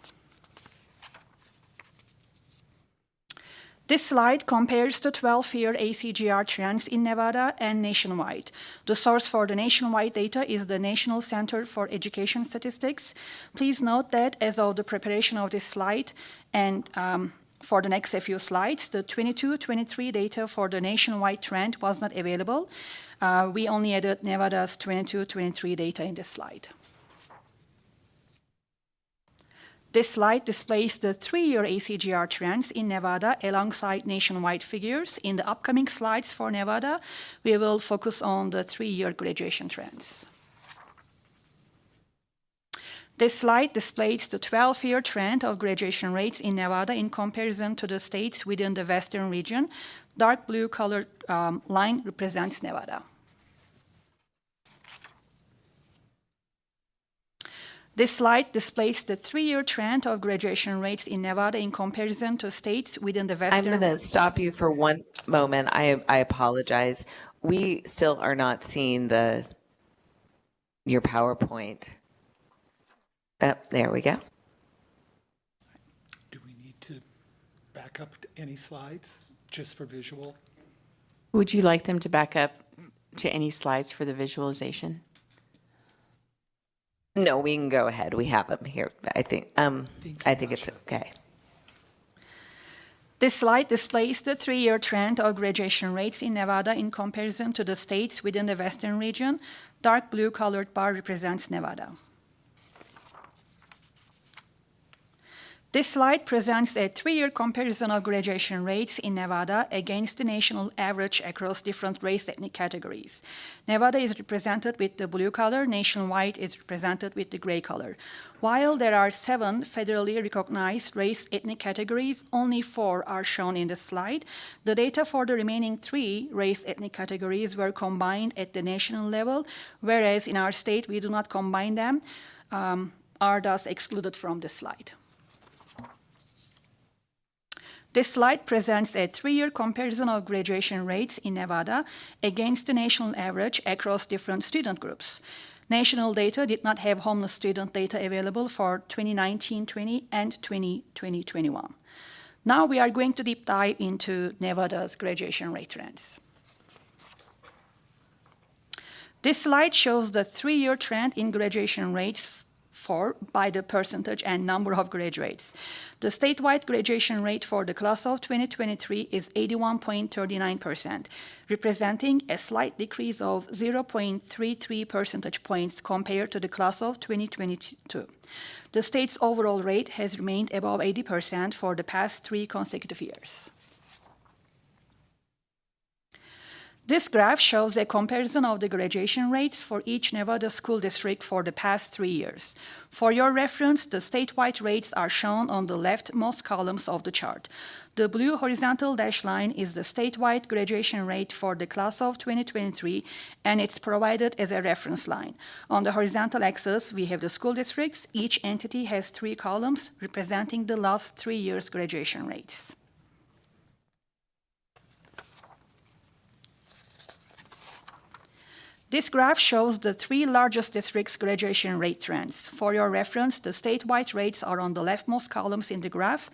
This slide compares the 12-year ACGR trends in Nevada and nationwide. The source for the nationwide data is the National Center for Education Statistics. Please note that as of the preparation of this slide and for the next few slides, the 22-23 data for the nationwide trend was not available. We only added Nevada's 22-23 data in this slide. This slide displays the 3-year ACGR trends in Nevada alongside nationwide figures. In the upcoming slides for Nevada, we will focus on the 3-year graduation trends. This slide displays the 12-year trend of graduation rates in Nevada in comparison to the states within the western region. Dark blue colored line represents Nevada. This slide displays the 3-year trend of graduation rates in Nevada in comparison to states within the western. I'm going to stop you for one moment. I apologize. We still are not seeing your PowerPoint. There we go. Do we need to back up to any slides just for visual? Would you like them to back up to any slides for the visualization? No, we can go ahead. We have them here. I think it's okay. This slide displays the 3-year trend of graduation rates in Nevada in comparison to the states within the western region. Dark blue colored bar represents Nevada. This slide presents a 3-year comparison of graduation rates in Nevada against the national average across different race ethnic categories. Nevada is represented with the blue color, nationwide is represented with the gray color. While there are 7 federally recognized race ethnic categories, only 4 are shown in the slide. The data for the remaining 3 race ethnic categories were combined at the national level, whereas in our state we do not combine them, are thus excluded from this slide. This slide presents a 3-year comparison of graduation rates in Nevada against the national average across different student groups. National data did not have homeless student data available for 2019-20 and 2020-21. Now we are going to deep dive into Nevada's graduation rate trends. This slide shows the 3-year trend in graduation rates for by the percentage and number of graduates. The statewide graduation rate for the class of 2023 is 81.39%, representing a slight decrease of 0.33 percentage points compared to the class of 2022. The state's overall rate has remained above 80% for the past 3 consecutive years. This graph shows a comparison of the graduation rates for each Nevada school district for the past 3 years. For your reference, the statewide rates are shown on the leftmost columns of the chart. The blue horizontal dashed line is the statewide graduation rate for the class of 2023, and it's provided as a reference line. On the horizontal axis, we have the school districts. Each entity has 3 columns representing the last 3 years' graduation rates. This graph shows the 3 largest districts' graduation rate trends. For your reference, the statewide rates are on the leftmost columns in the graph.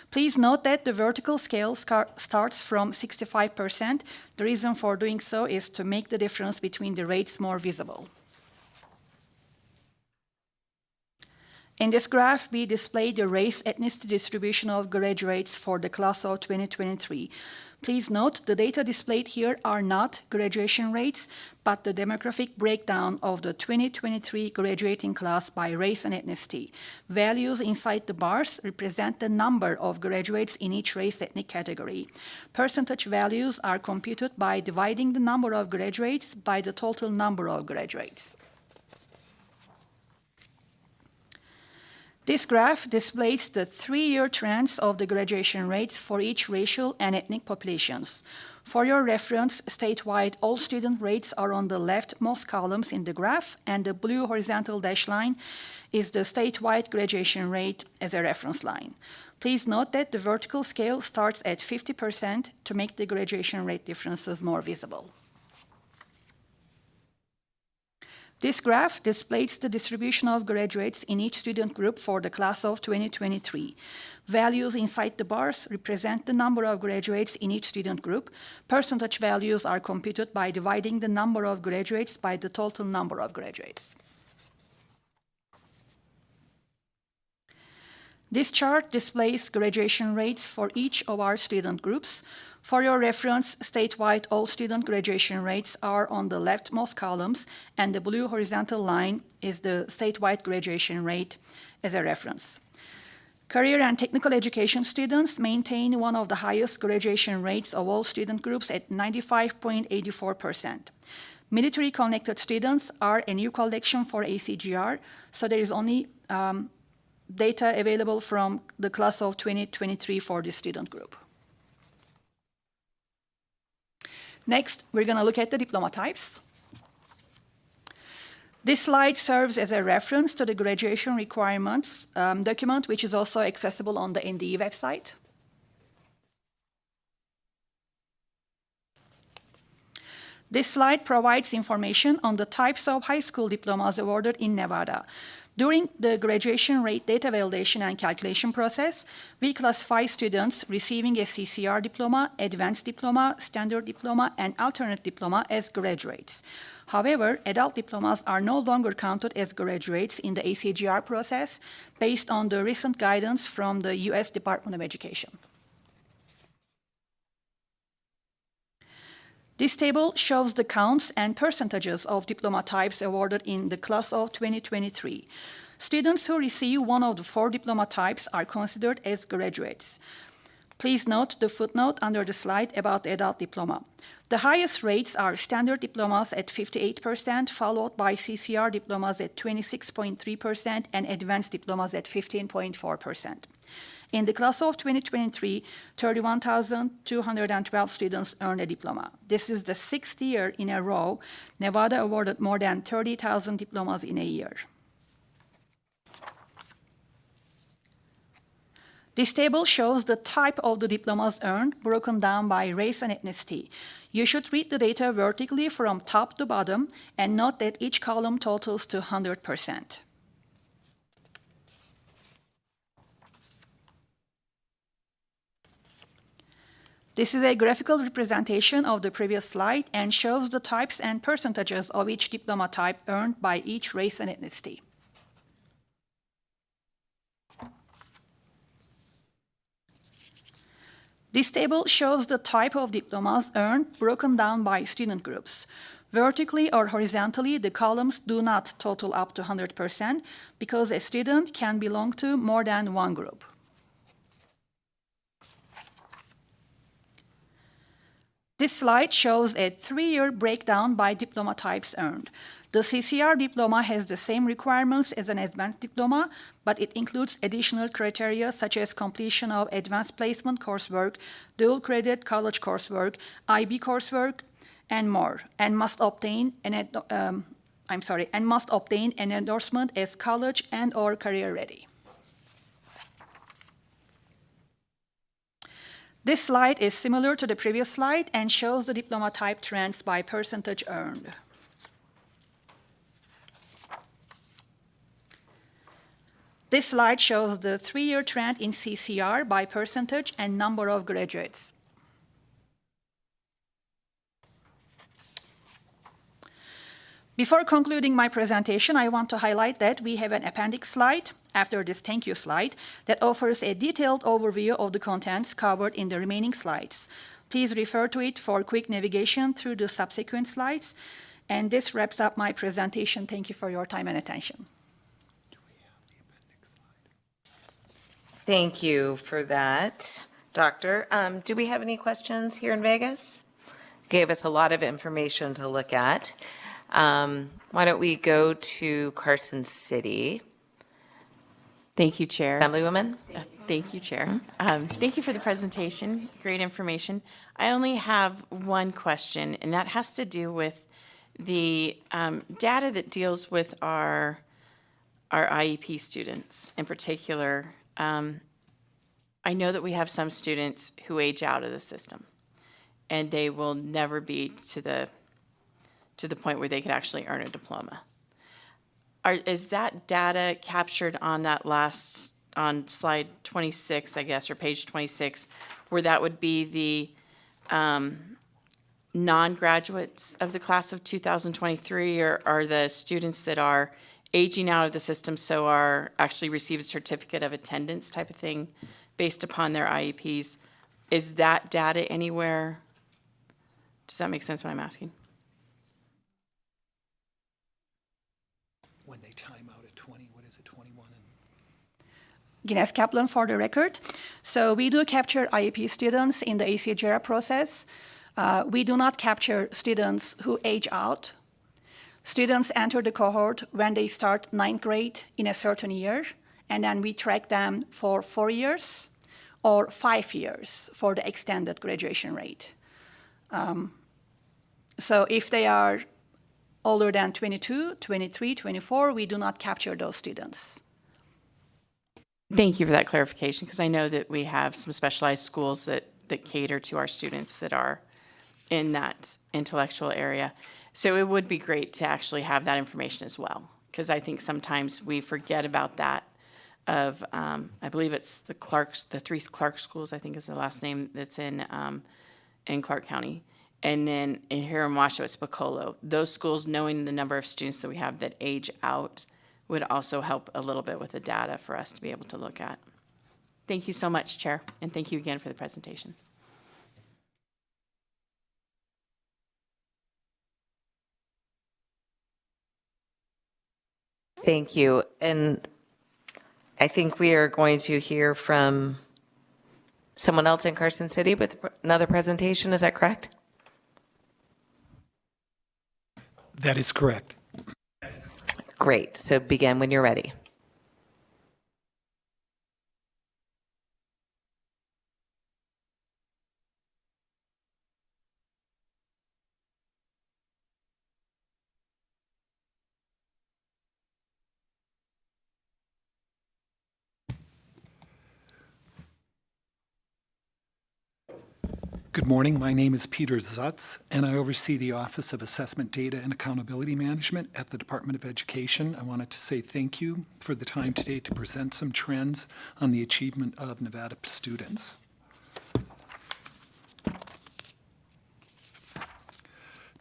Please note that the vertical scale starts from 65%. The reason for doing so is to make the difference between the rates more visible. In this graph, we display the race ethnicity distribution of graduates for the class of 2023. Please note the data displayed here are not graduation rates, but the demographic breakdown of the 2023 graduating class by race and ethnicity. Values inside the bars represent the number of graduates in each race ethnic category. Percentage values are computed by dividing the number of graduates by the total number of graduates. This graph displays the 3-year trends of the graduation rates for each racial and ethnic populations. For your reference, statewide all student rates are on the leftmost columns in the graph, and the blue horizontal dashed line is the statewide graduation rate as a reference line. Please note that the vertical scale starts at 50% to make the graduation rate differences more visible. This graph displays the distribution of graduates in each student group for the class of 2023. Values inside the bars represent the number of graduates in each student group. Percentage values are computed by dividing the number of graduates by the total number of graduates. This chart displays graduation rates for each of our student groups. For your reference, statewide all student graduation rates are on the leftmost columns, and the blue horizontal line is the statewide graduation rate as a reference. Career and technical education students maintain one of the highest graduation rates of all student groups at 95.84%. Military-connected students are a new collection for ACGR, so there is only data available from the class of 2023 for this student group. Next, we're going to look at the diploma types. This slide serves as a reference to the graduation requirements document, which is also accessible on the NDE website. This slide provides information on the types of high school diplomas awarded in Nevada. During the graduation rate data validation and calculation process, we classify students receiving a CCR diploma, advanced diploma, standard diploma, and alternate diploma as graduates. However, adult diplomas are no longer counted as graduates in the ACGR process based on the recent guidance from the U.S. Department of Education. This table shows the counts and percentages of diploma types awarded in the class of 2023. Students who receive one of the 4 diploma types are considered as graduates. Please note the footnote under the slide about the adult diploma. The highest rates are standard diplomas at 58%, followed by CCR diplomas at 26.3% and advanced diplomas at 15.4%. In the class of 2023, 31,212 students earned a diploma. This is the 6th year in a row Nevada awarded more than 30,000 diplomas in a year. This table shows the type of the diplomas earned, broken down by race and ethnicity. You should read the data vertically from top to bottom and note that each column totals to 100%. This is a graphical representation of the previous slide and shows the types and percentages of each diploma type earned by each race and ethnicity. This table shows the type of diplomas earned broken down by student groups. Vertically or horizontally, the columns do not total up to 100% because a student can belong to more than one group. This slide shows a 3-year breakdown by diploma types earned. The CCR diploma has the same requirements as an advanced diploma, but it includes additional criteria such as completion of advanced placement coursework, dual credit college coursework, IB coursework, and more, and must obtain an endorsement as college and/or career ready. This slide is similar to the previous slide and shows the diploma type trends by percentage earned. This slide shows the 3-year trend in CCR by percentage and number of graduates. Before concluding my presentation, I want to highlight that we have an appendix slide after this thank you slide that offers a detailed overview of the contents covered in the remaining slides. Please refer to it for quick navigation through the subsequent slides. And this wraps up my presentation. Thank you for your time and attention. Thank you for that, Doctor. Do we have any questions here in Vegas? Gave us a lot of information to look at. Why don't we go to Carson City? Thank you, Chair. Assemblywoman? Thank you, Chair. Thank you for the presentation. Great information. I only have one question, and that has to do with the data that deals with our IEP students in particular. I know that we have some students who age out of the system, and they will never be to the point where they could actually earn a diploma. Is that data captured on that on slide 26, I guess, or page 26, where that would be the non-graduates of the class of 2023, or are the students that are aging out of the system so are actually receive a certificate of attendance type of thing based upon their IEPs? Is that data anywhere? Does that make sense what I'm asking? When they time out at 20, what is it, 21? Ines Kaplan for the record. So we do capture IEP students in the ACJRA process. We do not capture students who age out. Students enter the cohort when they start 9th grade in a certain year, and then we track them for 4 years or 5 years for the extended graduation rate. So if they are older than 22, 23, 24, we do not capture those students. Thank you for that clarification, because I know that we have some specialized schools that cater to our students that are in that intellectual area. So it would be great to actually have that information as well, because I think sometimes we forget about that of, I believe it's the 3 Clark schools, I think is the last name, that's in Clark County. And then here in Washoe, it's Spicolo. Those schools, knowing the number of students that we have that age out, would also help a little bit with the data for us to be able to look at. Thank you so much, Chair, and thank you again for the presentation. Thank you. And I think we are going to hear from someone else in Carson City with another presentation. Is that correct? That is correct. Great. So begin when you're ready. Good morning. My name is Peter Zutz, and I oversee the Office of Assessment Data and Accountability Management at the Department of Education. I wanted to say thank you for the time today to present some trends on the achievement of Nevada students.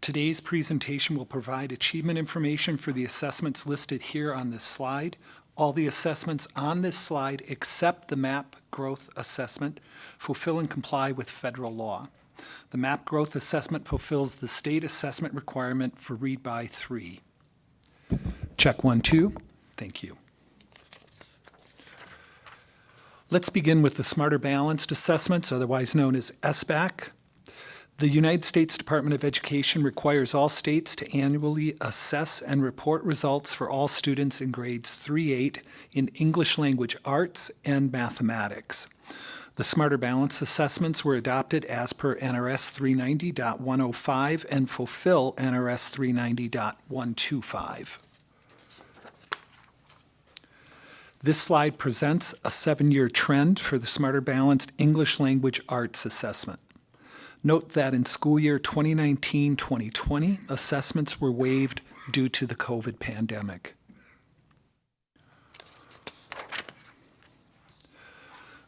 Today's presentation will provide achievement information for the assessments listed here on this slide. All the assessments on this slide, except the MAP growth assessment, fulfill and comply with federal law. The MAP growth assessment fulfills the state assessment requirement for read by 3. Check 1, 2. Thank you. Let's begin with the Smarter Balanced Assessments, otherwise known as SBAC. The United States Department of Education requires all states to annually assess and report results for all students in grades 3-8 in English language arts and mathematics. The Smarter Balanced Assessments were adopted as per NRS 390.105 and fulfill NRS 390.125. This slide presents a 7-year trend for the Smarter Balanced English Language Arts Assessment. Note that in school year 2019-2020, assessments were waived due to the COVID pandemic.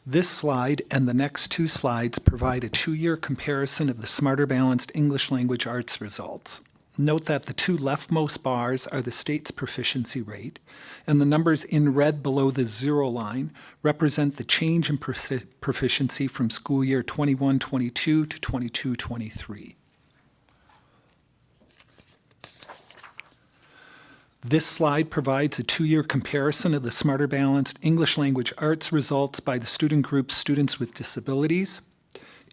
This slide and the next 2 slides provide a 2-year comparison of the Smarter Balanced English Language Arts results. Note that the 2 leftmost bars are the state's proficiency rate, and the numbers in red below the 0 line represent the change in proficiency from school year 21-22 to 22-23. This slide provides a 2-year comparison of the Smarter Balanced English Language Arts results by the student groups students with disabilities,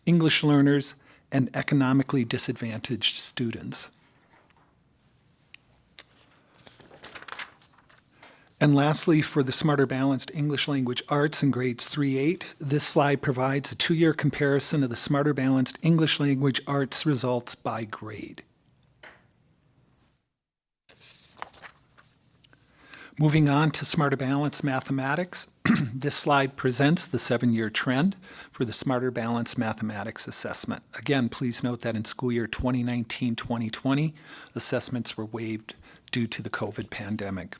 English learners, and economically disadvantaged students. And lastly, for the Smarter Balanced English Language Arts in grades 3-8, this slide provides a 2-year comparison of the Smarter Balanced English Language Arts results by grade. Moving on to Smarter Balanced Mathematics, this slide presents the 7-year trend for the Smarter Balanced Mathematics assessment. Again, please note that in school year 2019-2020, assessments were waived due to the COVID pandemic.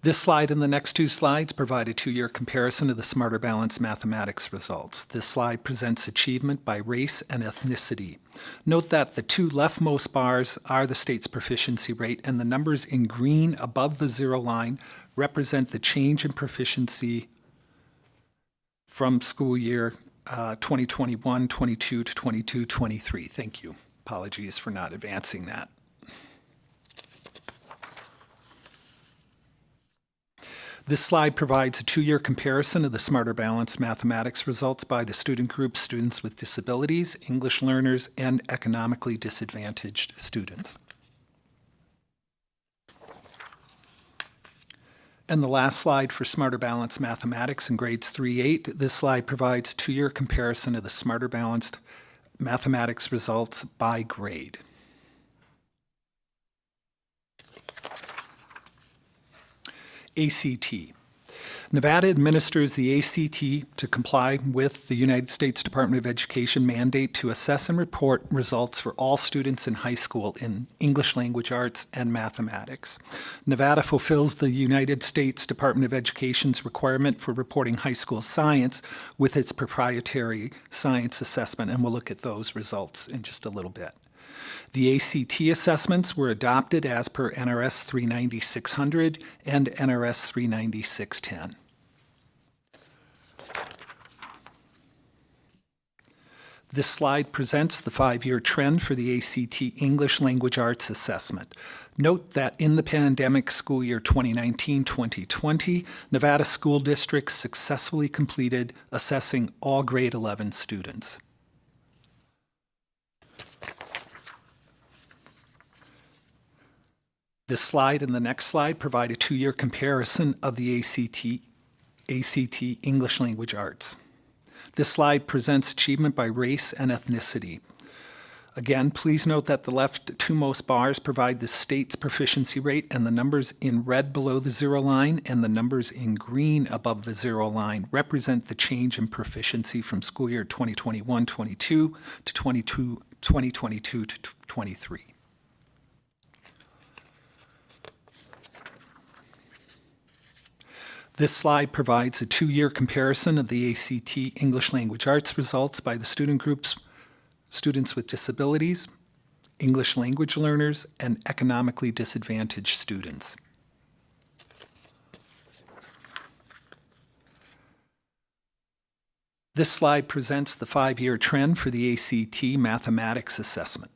This slide and the next 2 slides provide a 2-year comparison of the Smarter Balanced Mathematics results. This slide presents achievement by race and ethnicity. Note that the 2 leftmost bars are the state's proficiency rate, and the numbers in green above the 0 line represent the change in proficiency from school year 2021-22 to 22-23. Thank you. Apologies for not advancing that. This slide provides a 2-year comparison of the Smarter Balanced Mathematics results by the student groups students with disabilities, English learners, and economically disadvantaged students. And the last slide for Smarter Balanced Mathematics in grades 3-8, this slide provides a 2-year comparison of the Smarter Balanced Mathematics results by grade. ACT. Nevada administers the ACT to comply with the United States Department of Education mandate to assess and report results for all students in high school in English language arts and mathematics. Nevada fulfills the United States Department of Education's requirement for reporting high school science with its proprietary science assessment, and we'll look at those results in just a little bit. The ACT assessments were adopted as per NRS 390-600 and NRS 390-610. This slide presents the 5-year trend for the ACT English Language Arts Assessment. Note that in the pandemic school year 2019-2020, Nevada school districts successfully completed assessing all grade 11 students. This slide and the next slide provide a 2-year comparison of the ACT English Language Arts. This slide presents achievement by race and ethnicity. Again, please note that the left 2-most bars provide the state's proficiency rate, and the numbers in red below the 0 line and the numbers in green above the 0 line represent the change in proficiency from school year 2021-22 to 2022 to 23. This slide provides a 2-year comparison of the ACT English Language Arts results by the student groups students with disabilities, English language learners, and economically disadvantaged students. This slide presents the 5-year trend for the ACT mathematics assessment.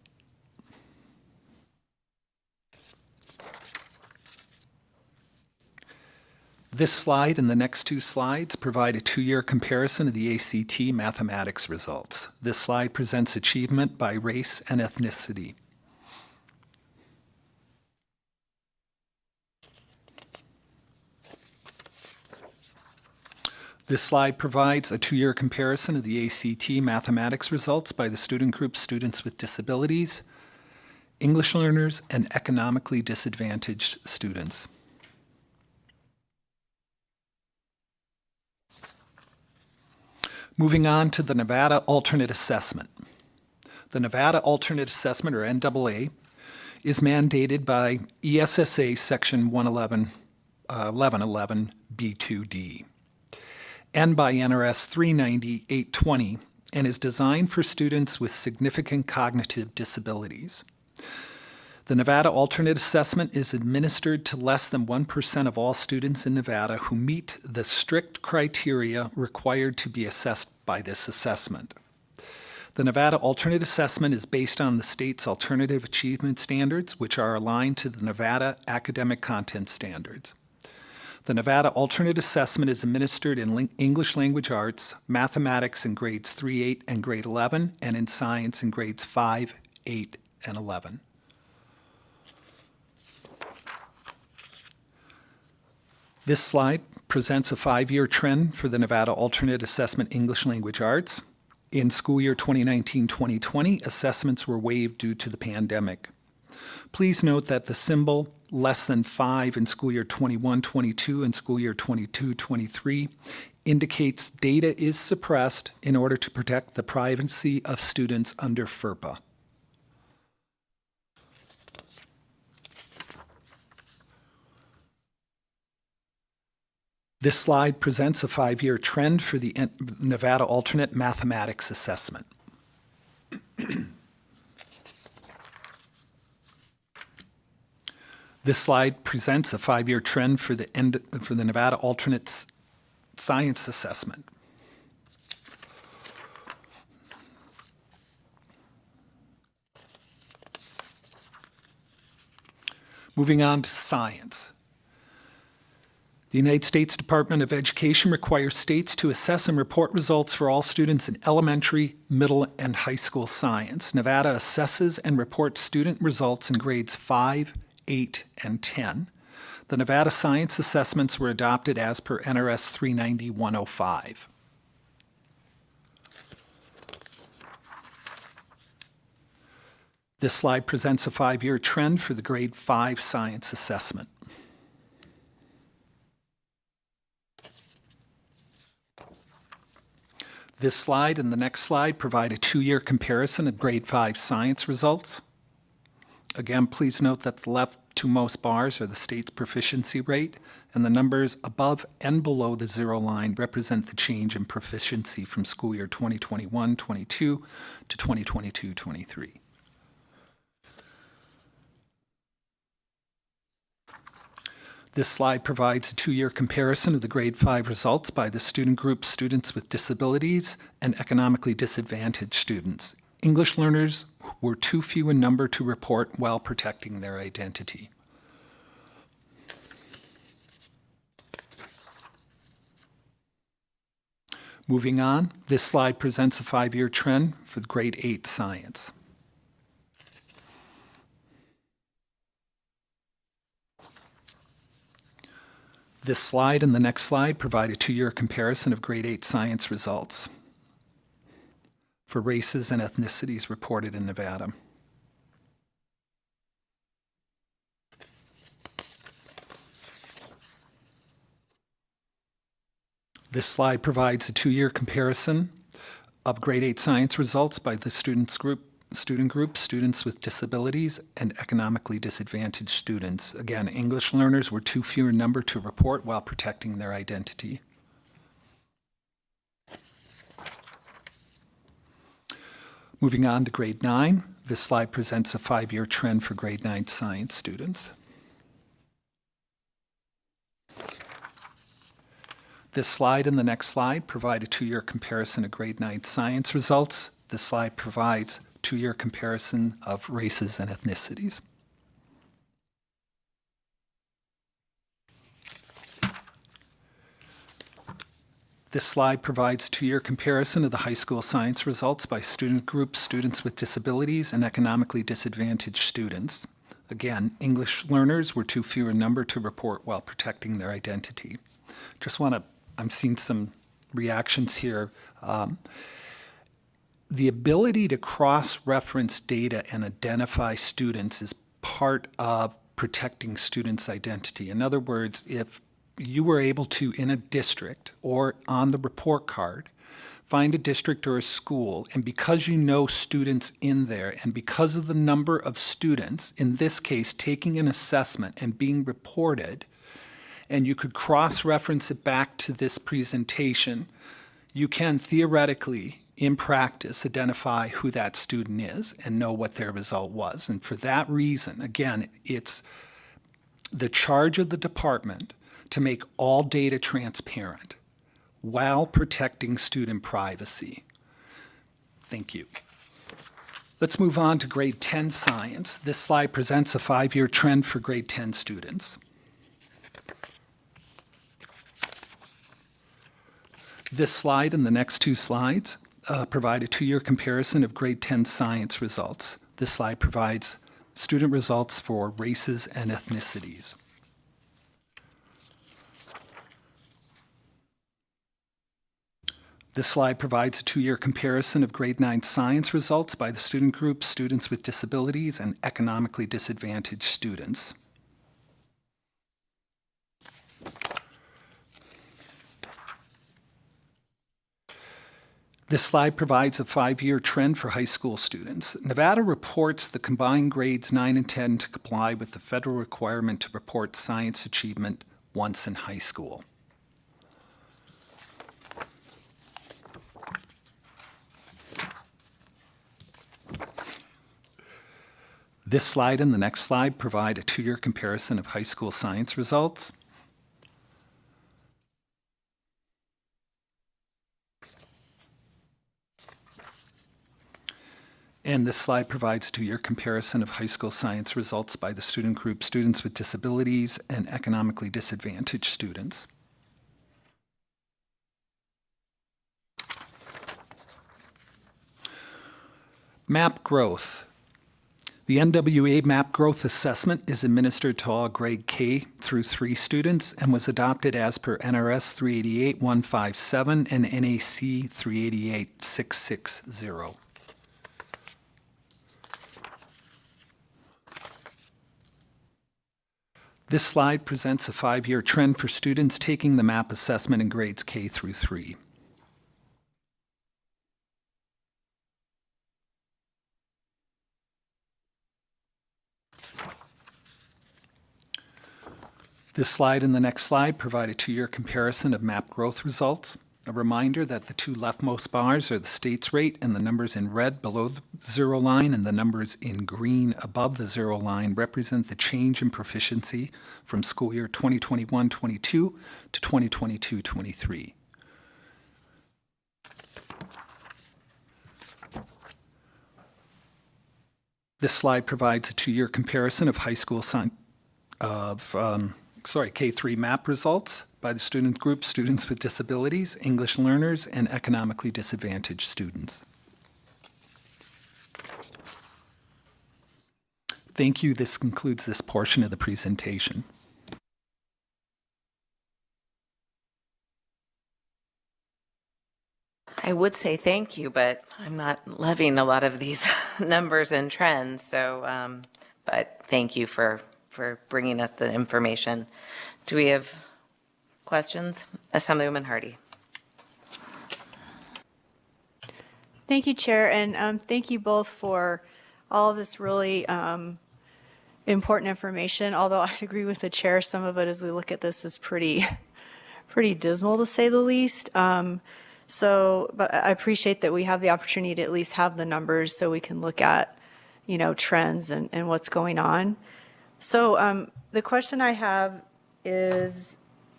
This slide and the next 2 slides provide a 2-year comparison of the ACT mathematics results. This slide presents achievement by race and ethnicity. This slide provides a 2-year comparison of the ACT mathematics results by the student group students with disabilities, English learners, and economically disadvantaged students. Moving on to the Nevada Alternate Assessment. The Nevada Alternate Assessment, or NAA, is mandated by ESSA Section 1111 B2D and by NRS 390-820, and is designed for students with significant cognitive disabilities. The Nevada Alternate Assessment is administered to less than 1% of all students in Nevada who meet the strict criteria required to be assessed by this assessment. The Nevada Alternate Assessment is based on the state's Alternative Achievement Standards, which are aligned to the Nevada Academic Content Standards. The Nevada Alternate Assessment is administered in English Language Arts, Mathematics in grades 3, 8, and grade 11, and in Science in grades 5, 8, and 11. This slide presents a 5-year trend for the Nevada Alternate Assessment English Language Arts. In school year 2019-2020, assessments were waived due to the pandemic. Please note that the symbol less than 5 in school year 21-22 and school year 22-23 indicates data is suppressed in order to protect the privacy of students under FERPA. This slide presents a 5-year trend for the Nevada Alternate Mathematics Assessment. This slide presents a 5-year trend for the Nevada Alternate Science Assessment. Moving on to science. The United States Department of Education requires states to assess and report results for all students in elementary, middle, and high school science. Nevada assesses and reports student results in grades 5, 8, and 10. The Nevada Science Assessments were adopted as per NRS 390-105. This slide presents a 5-year trend for the grade 5 science assessment. This slide and the next slide provide a 2-year comparison of grade 5 science results. Again, please note that the leftmost bars are the state's proficiency rate, and the numbers above and below the 0 line represent the change in proficiency from school year 2021-22 to 2022-23. This slide provides a 2-year comparison of the grade 5 results by the student group students with disabilities and economically disadvantaged students. English learners were too few in number to report while protecting their identity. Moving on, this slide presents a 5-year trend for grade 8 science. This slide and the next slide provide a 2-year comparison of grade 8 science results for races and ethnicities reported in Nevada. This slide provides a 2-year comparison of grade 8 science results by the student group, students with disabilities, and economically disadvantaged students. Again, English learners were too few in number to report while protecting their identity. Moving on to grade 9, This slide presents a 5-year trend for grade 9 science students. This slide and the next slide provide a 2-year comparison of grade 9 science results. This slide provides 2-year comparison of races and ethnicities. This slide provides 2-year comparison of the high school science results by student groups, students with disabilities, and economically disadvantaged students. Again, English learners were too few in number to report while protecting their identity. I'm seeing some reactions here. The ability to cross-reference data and identify students is part of protecting students' identity. In other words, if you were able to, in a district or on the report card, find a district or a school, and because you know students in there, and because of the number of students, in this case, taking an assessment and being reported, and you could cross-reference it back to this presentation, you can theoretically, in practice, identify who that student is and know what their result was. And for that reason, again, it's the charge of the department to make all data transparent while protecting student privacy. Thank you. Let's move on to grade 10 science. This slide presents a 5-year trend for grade 10 students. This slide and the next 2 slides provide a 2-year comparison of grade 10 science results. This slide provides student results for races and ethnicities. This slide provides a 2-year comparison of grade 9 science results by the student groups, students with disabilities, and economically disadvantaged students. This slide provides a 5-year trend for high school students. Nevada reports the combined grades 9 and 10 to comply with the federal requirement to report science achievement once in high school. This slide and the next slide provide a 2-year comparison of high school science results. And this slide provides a 2-year comparison of high school science results by the student group, students with disabilities, and economically disadvantaged students. MAP growth. The NWA MAP growth assessment is administered to all grade K through 3 students and was adopted as per NRS 388-157 and NAC 388-660. This slide presents a 5-year trend for students taking the MAP assessment in grades K through 3. This slide and the next slide provide a 2-year comparison of MAP growth results. A reminder that the 2 leftmost bars are the state's rate and the numbers in red below the 0 line and the numbers in green above the 0 line represent the change in proficiency from school year 2021-22 to 2022-23. This slide provides a 2-year comparison of high school K-3 MAP results by the student group, students with disabilities, English learners, and economically disadvantaged students. Thank you. This concludes this portion of the presentation. I would say thank you, but I'm not loving a lot of these numbers and trends. So, but thank you for bringing us the information. Do we have questions? Assemblywoman Hardy. Thank you, Chair, and thank you both for all of this really important information. Although I agree with the Chair, some of it as we look at this is pretty dismal to say the least. But I appreciate that we have the opportunity to at least have the numbers so we can look at, trends and what's going on. So the question I have is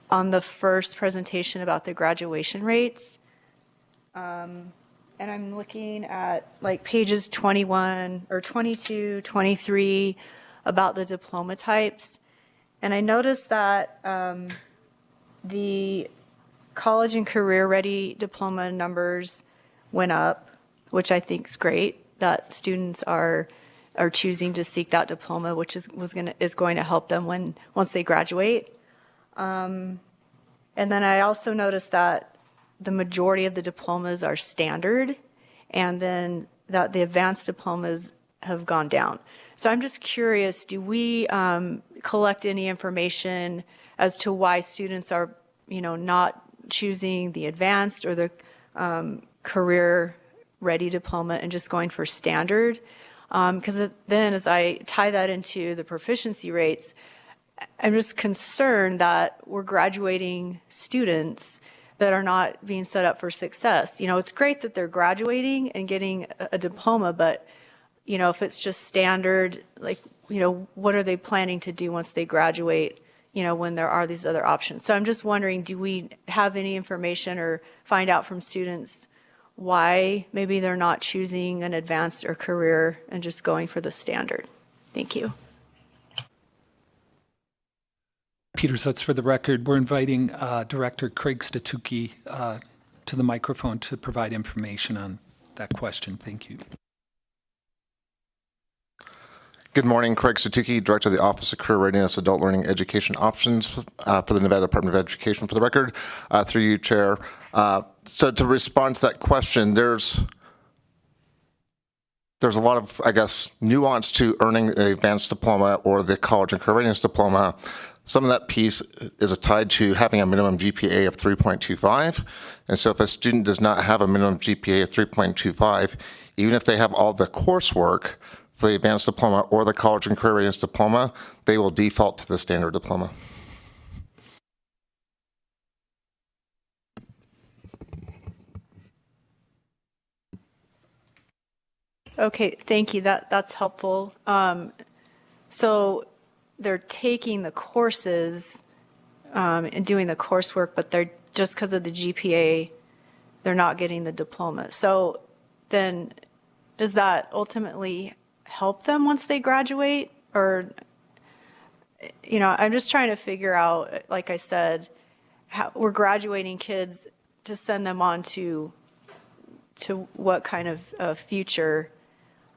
on the first presentation about the graduation rates. And I'm looking at like pages 21 or 22, 23 about the diploma types. And I noticed that the college and career ready diploma numbers went up, which I think is great, that students are choosing to seek that diploma, which is going to help them once they graduate. And then I also noticed that the majority of the diplomas are standard, and then that the advanced diplomas have gone down. So I'm just curious, do we collect any information as to why students are, not choosing the advanced or the career-ready diploma and just going for standard? Because then as I tie that into the proficiency rates, I'm just concerned that we're graduating students that are not being set up for success. It's great that they're graduating and getting a diploma, but, if it's just standard, like, what are they planning to do once they graduate, when there are these other options? So I'm just wondering, do we have any information or find out from students why maybe they're not choosing an advanced or career and just going for the standard? Thank you. Peter Zutz, for the record, we're inviting Director Craig Statuki to the microphone to provide information on that question. Thank you. Good morning, Craig Statuki, Director of the Office of Career Readiness, Adult Learning Education Options for the Nevada Department of Education. For the record, through you, Chair. So to respond to that question, there's a lot of, I guess, nuance to earning an advanced diploma or the college and career readiness diploma. Some of that piece is tied to having a minimum GPA of 3.25. And so if a student does not have a minimum GPA of 3.25, even if they have all the coursework for the advanced diploma or the college and career readiness diploma, they will default to the standard diploma. Okay, thank you. That's helpful. So they're taking the courses and doing the coursework, but they're just because of the GPA, they're not getting the diploma. So then does that ultimately help them once they graduate? Or, I'm just trying to figure out, like I said, how we're graduating kids to send them on to what kind of future,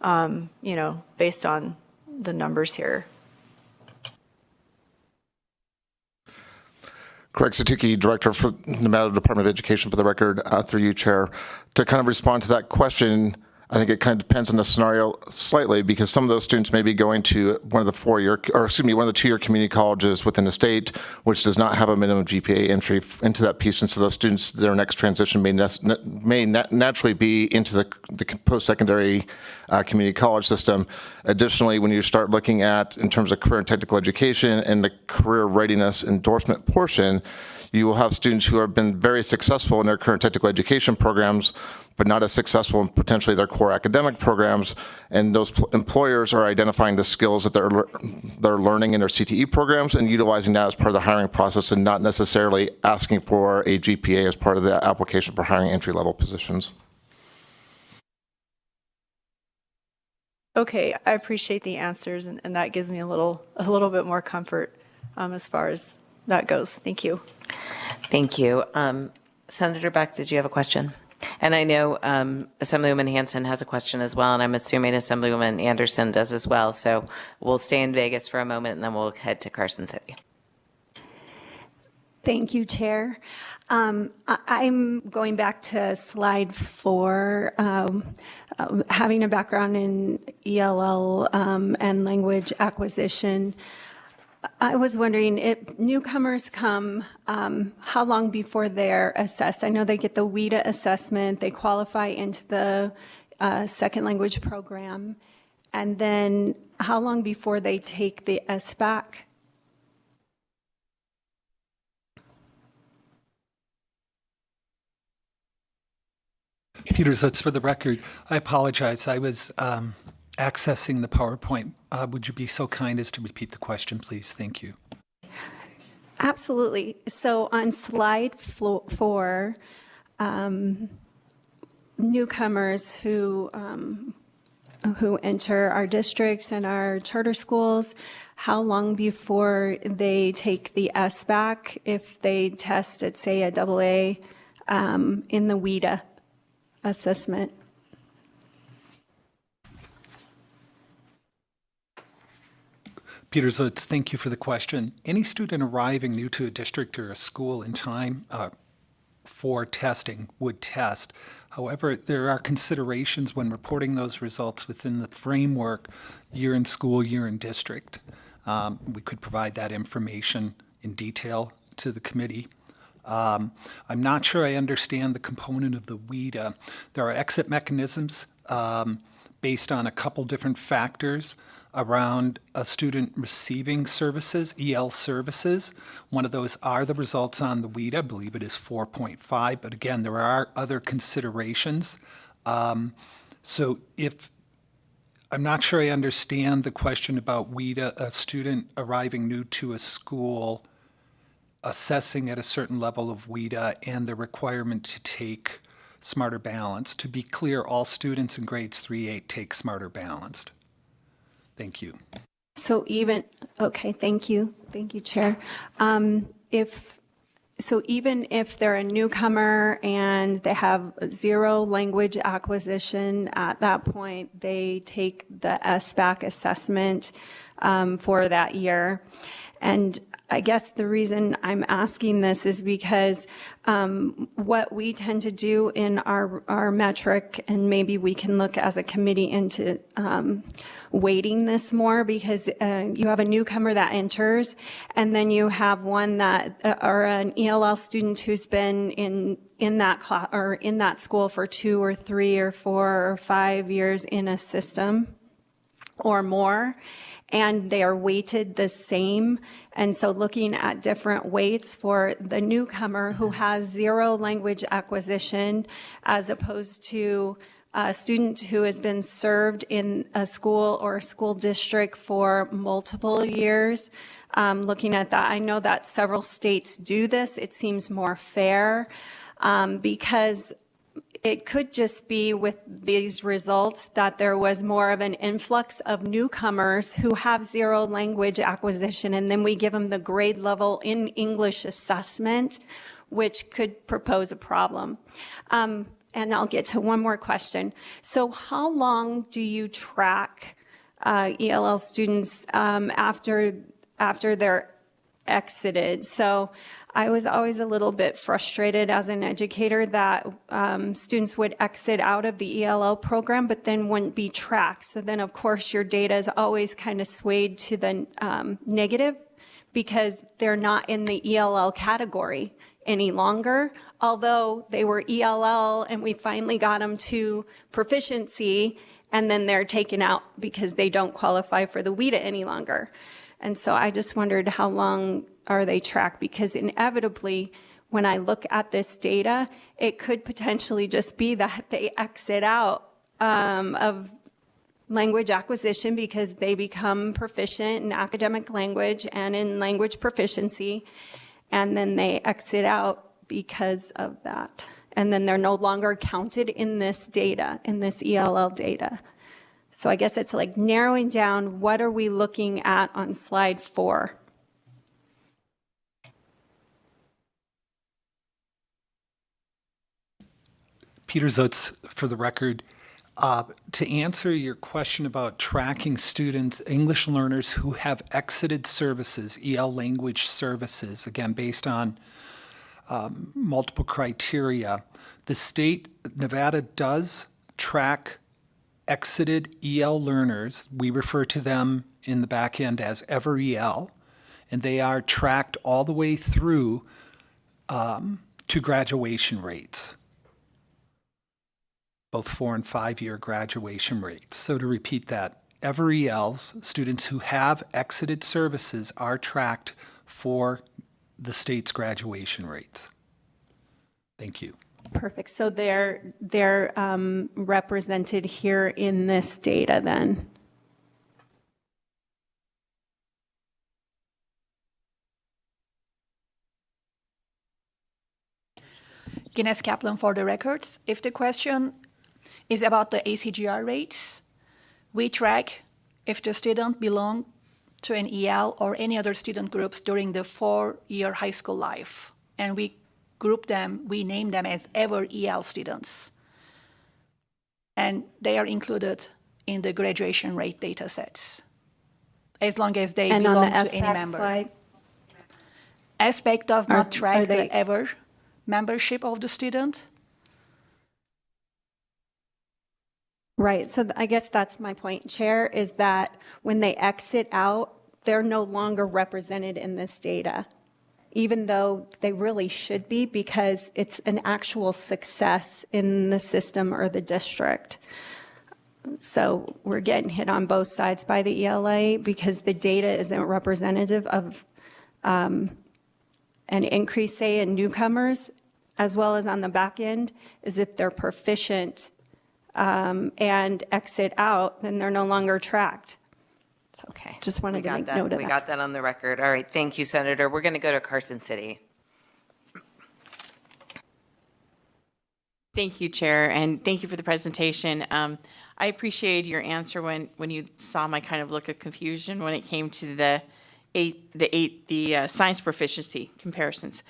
based on the numbers here. Craig Statuki, Director for Nevada Department of Education, for the record, through you, Chair. To kind of respond to that question, I think it kind of depends on the scenario slightly, because some of those students may be going to one of the one of the two-year community colleges within the state, which does not have a minimum GPA entry into that piece. And so those students, their next transition may naturally be into the post-secondary community college system. Additionally, when you start looking at, in terms of career and technical education and the career readiness endorsement portion, you will have students who have been very successful in their current technical education programs, but not as successful in potentially their core academic programs. And those employers are identifying the skills that they're learning in their CTE programs and utilizing that as part of the hiring process, and not necessarily asking for a GPA as part of the application for hiring entry-level positions. Okay, I appreciate the answers, and that gives me a little bit more comfort as far as that goes. Thank you. Thank you. Senator Beck, did you have a question? And I know Assemblywoman Hansen has a question as well, and I'm assuming Assemblywoman Anderson does as well. So we'll stay in Vegas for a moment, and then we'll head to Carson City. Thank you, Chair. I'm going back to slide 4, having a background in ELL and language acquisition. I was wondering, if newcomers come, how long before they're assessed? I know they get the WIDA assessment, they qualify into the second language program, and then how long before they take the SBAC? Peter Zutz, for the record, I apologize. I was accessing the PowerPoint. Would you be so kind as to repeat the question, please? Thank you. Absolutely. So on slide 4, newcomers who enter our districts and our charter schools, how long before they take the SBAC if they test at, say, a AA in the WIDA assessment? Peter Zutz, thank you for the question. Any student arriving new to a district or a school in time for testing would test. However, there are considerations when reporting those results within the framework, year in school, year in district. We could provide that information in detail to the committee. I'm not sure I understand the component of the WIDA. There are exit mechanisms based on a couple different factors around a student receiving services, EL services. One of those are the results on the WIDA. I believe it is 4.5, but again, there are other considerations. So if I'm not sure I understand the question about WIDA, a student arriving new to a school, assessing at a certain level of WIDA, and the requirement to take Smarter Balanced. To be clear, all students in grades 3-8 take Smarter Balanced. Thank you. So even, okay, thank you. Thank you, Chair. Even if they're a newcomer and they have zero language acquisition, at that point, they take the SBAC assessment for that year. And I guess the reason I'm asking this is because what we tend to do in our metric, and maybe we can look as a committee into weighting this more, because you have a newcomer that enters, and then you have one that, or an ELL student who's been in that class or in that school for 2 or 3 or 4 or 5 years in a system or more, and they are weighted the same. And so looking at different weights for the newcomer who has zero language acquisition as opposed to a student who has been served in a school or a school district for multiple years, looking at that, I know that several states do this. It seems more fair because it could just be with these results that there was more of an influx of newcomers who have zero language acquisition, and then we give them the grade level in English assessment, which could propose a problem. And I'll get to one more question. So how long do you track ELL students after they're exited? So I was always a little bit frustrated as an educator that students would exit out of the ELL program, but then wouldn't be tracked. So then, of course, your data is always kind of swayed to the negative because they're not in the ELL category any longer, although they were ELL and we finally got them to proficiency, and then they're taken out because they don't qualify for the WIDA any longer. And so I just wondered how long are they tracked? Because inevitably, when I look at this data, it could potentially just be that they exit out of language acquisition because they become proficient in academic language and in language proficiency, and then they exit out because of that. And then they're no longer counted in this data, in this ELL data. So I guess it's like narrowing down, what are we looking at on slide 4? Peter Zutz, for the record. To answer your question about tracking students, English learners who have exited services, EL language services, again, based on multiple criteria, the state, Nevada, does track exited EL learners. We refer to them in the back end as EverEL, and they are tracked all the way through to graduation rates, both 4- and 5-year graduation rates. So to repeat that, EverELs, students who have exited services, are tracked for the state's graduation rates. Thank you. Perfect. So they're represented here in this data then. Guinness Kaplan for the records. If the question is about the ACGR rates, we track if the student belonged to an EL or any other student groups during the 4-year high school life. And we group them, we name them as ever EL students. And they are included in the graduation rate data sets, as long as they And on belong the to any SPAC member. slide, SPAC does Are- not track are they- the ever membership of the student. right, so I guess that's my point, Chair, is that when they exit out, they're no longer represented in this data, even though they really should be, because it's an actual success in the system or the district. So we're getting hit on both sides by the ELA because the data isn't representative of an increase, say, in newcomers, as well as on the back end, is if they're proficient and exit out, then they're no longer tracked. It's okay. Just wanted We to got make that. note of We that. got that on the record. All right, thank you, Senator. We're going to go to Carson City. Thank you, Chair, and thank you for the presentation. I appreciated your answer when you saw my kind of look of confusion when it came to the science proficiency comparisons.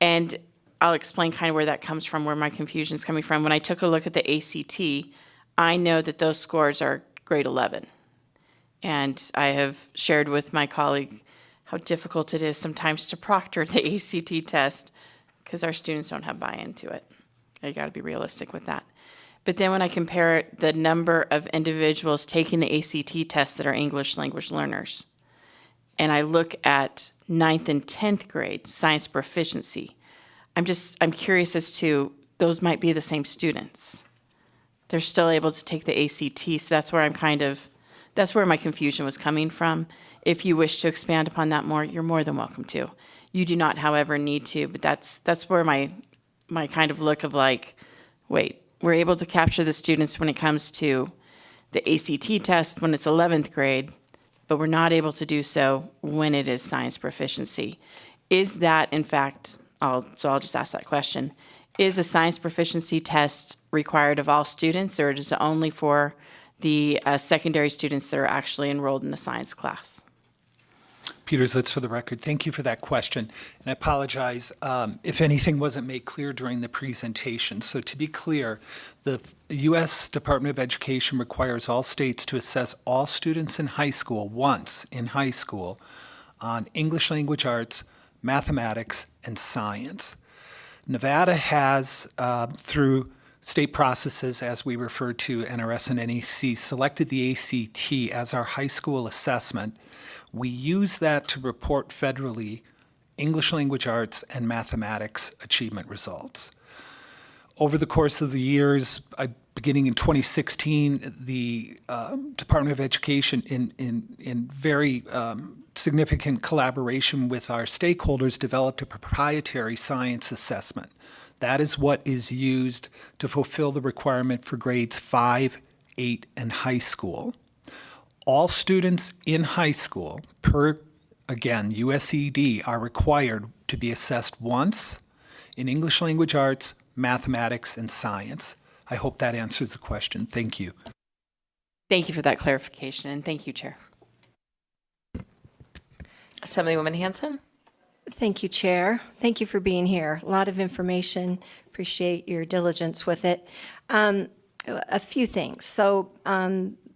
And I'll explain kind of where that comes from, where my confusion is coming from. When I took a look at the ACT, I know that those scores are grade 11. And I have shared with my colleague how difficult it is sometimes to proctor the ACT test because our students don't have buy-in to it. I got to be realistic with that. But then when I compare the number of individuals taking the ACT test that are English language learners, and I look at 9th and 10th grade science proficiency, I'm curious as to, those might be the same students. They're still able to take the ACT, so that's where that's where my confusion was coming from. If you wish to expand upon that more, you're more than welcome to. You do not, however, need to, but that's where my kind of look of like, wait, we're able to capture the students when it comes to the ACT test when it's 11th grade, but we're not able to do so when it is science proficiency. Is that, in fact, I'll just ask that question. Is a science proficiency test required of all students, or is it only for the secondary students that are actually enrolled in the science class? Peter Zitz for the record. Thank you for that question. And I apologize if anything wasn't made clear during the presentation. So to be clear, the U.S. Department of Education requires all states to assess all students in high school once in high school on English language arts, mathematics, and science. Nevada has, through state processes, as we refer to NRS and NEC, selected the ACT as our high school assessment. We use that to report federally English language arts and mathematics achievement results. Over the course of the years, beginning in 2016, the Department of Education, in very significant collaboration with our stakeholders, developed a proprietary science assessment. That is what is used to fulfill the requirement for grades 5, 8, and high school. All students in high school, per, again, USED, are required to be assessed once in English language arts, mathematics, and science. I hope that answers the question. Thank you. Thank you for that clarification, and thank you, Chair. Assemblywoman Hanson? Thank you, Chair. Thank you for being here. A lot of information. Appreciate your diligence with it. A few things. So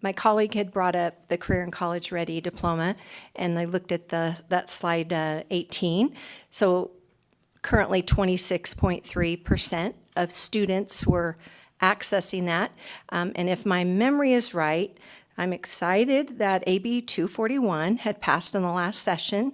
my colleague had brought up the Career and College Ready diploma, and I looked at that slide 18. So currently 26.3% of students were accessing that. And if my memory is right, I'm excited that AB 241 had passed in the last session.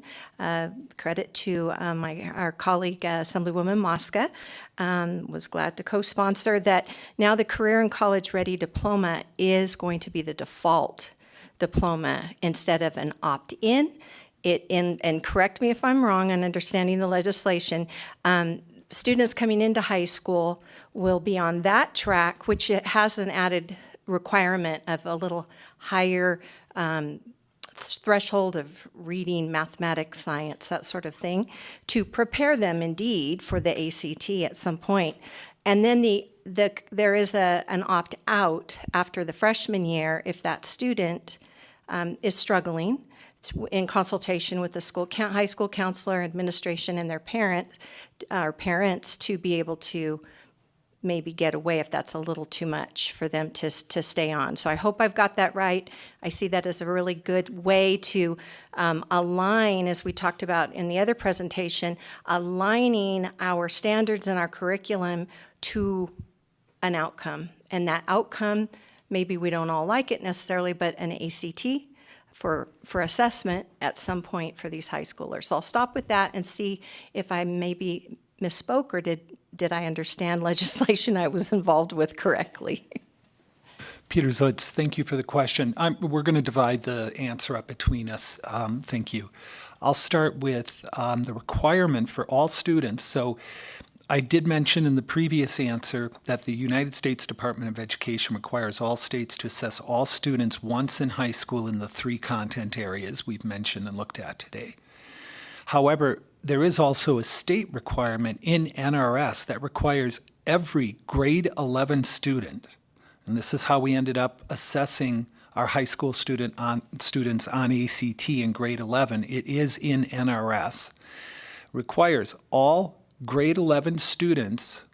Credit to our colleague, Assemblywoman Mosca, was glad to co-sponsor that. Now the Career and College Ready diploma is going to be the default diploma instead of an opt-in. And correct me if I'm wrong on understanding the legislation, students coming into high school will be on that track, which it has an added requirement of a little higher threshold of reading, mathematics, science, that sort of thing, to prepare them indeed for the ACT at some point. And then there is an opt-out after the freshman year if that student is struggling in consultation with the high school counselor, administration, and their parents to be able to maybe get away if that's a little too much for them to stay on. So I hope I've got that right. I see that as a really good way to align, as we talked about in the other presentation, aligning our standards and our curriculum to an outcome. And that outcome, maybe we don't all like it necessarily, but an ACT for assessment at some point for these high schoolers. So I'll stop with that and see if I maybe misspoke or did I understand legislation I was involved with correctly? Peter Zutz, thank you for the question. We're going to divide the answer up between us. Thank you. I'll start with the requirement for all students. So I did mention in the previous answer that the United States Department of Education requires all states to assess all students once in high school in the 3 content areas we've mentioned and looked at today. However, there is also a state requirement in NRS that requires every grade 11 student, and this is how we ended up assessing our high school students on ACT in grade 11. It is in NRS. Requires all grade 11 students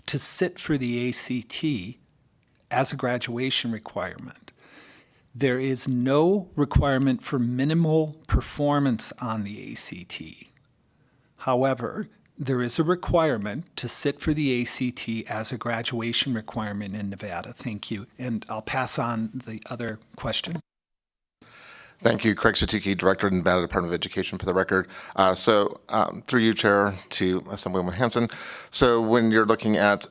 to sit for the ACT as a graduation requirement. There is no requirement for minimal performance on the ACT. However, there is a requirement to sit for the ACT as a graduation requirement in Nevada. Thank you. And I'll pass on the other question. Thank you, Craig Satuki, Director of the Nevada Department of Education, for the record. Through you, Chair, to Assemblywoman Hanson. So when you're looking at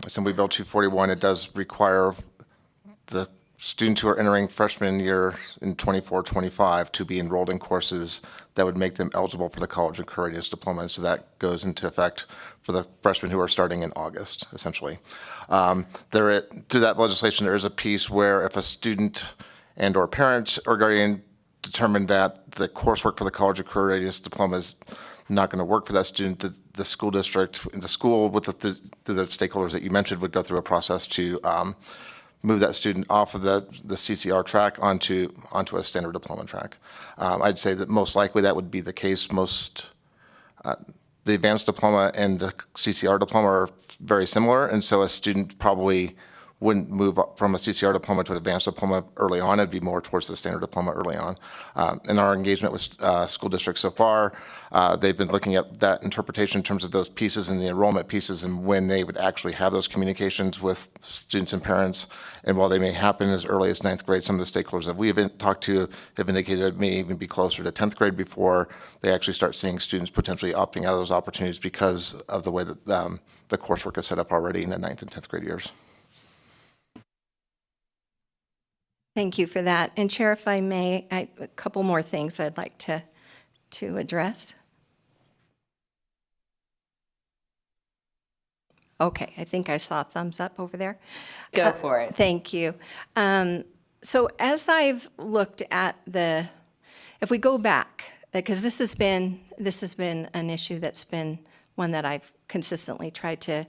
Assembly Bill 241, it does require the students who are entering freshman year in 24-25 to be enrolled in courses that would make them eligible for the college and career readiness diploma. So that goes into effect for the freshmen who are starting in August, essentially. Through that legislation, there is a piece where if a student and or parent or guardian determine that the coursework for the college and career readiness diploma is not going to work for that student, the school district, the school with the stakeholders that you mentioned would go through a process to move that student off of the CCR track onto a standard diploma track. I'd say that most likely that would be the case. The advanced diploma and the CCR diploma are very similar, and so a student probably wouldn't move up from a CCR diploma to an advanced diploma early on. It'd be more towards the standard diploma early on. In our engagement with school districts so far, they've been looking at that interpretation in terms of those pieces and the enrollment pieces and when they would actually have those communications with students and parents. And while they may happen as early as 9th grade, some of the stakeholders that we have talked to have indicated it may even be closer to 10th grade before they actually start seeing students potentially opting out of those opportunities because of the way that the coursework is set up already in the 9th and 10th grade years. Thank you for that. And Chair, if I may, a couple more things I'd like to address. Okay, I think I saw a thumbs up over there. Go for it. Thank you. So as I've looked at if we go back, because this has been an issue that's been one that I've consistently tried to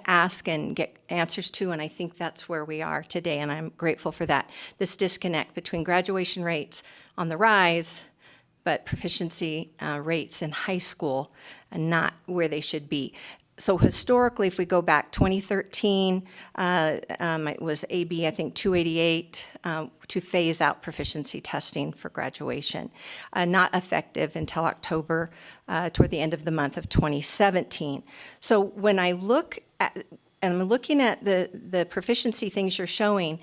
ask and get answers to, and I think that's where we are today, and I'm grateful for that. This disconnect between graduation rates on the rise, but proficiency rates in high school and not where they should be. So historically, if we go back 2013, it was AB, I think 288, to phase out proficiency testing for graduation. Not effective until October, toward the end of the month of 2017. So when I look at, and I'm looking at the proficiency things you're showing,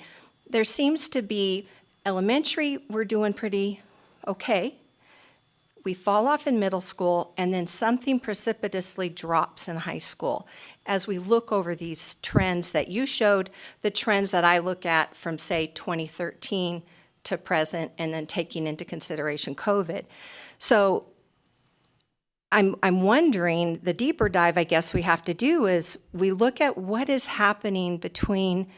there seems to be elementary, we're doing pretty okay. We fall off in middle school, and then something precipitously drops in high school. As we look over these trends that you showed, the trends that I look at from, say, 2013 to present, and then taking into consideration COVID. So I'm wondering, the deeper dive I guess we have to do is we look at what is happening between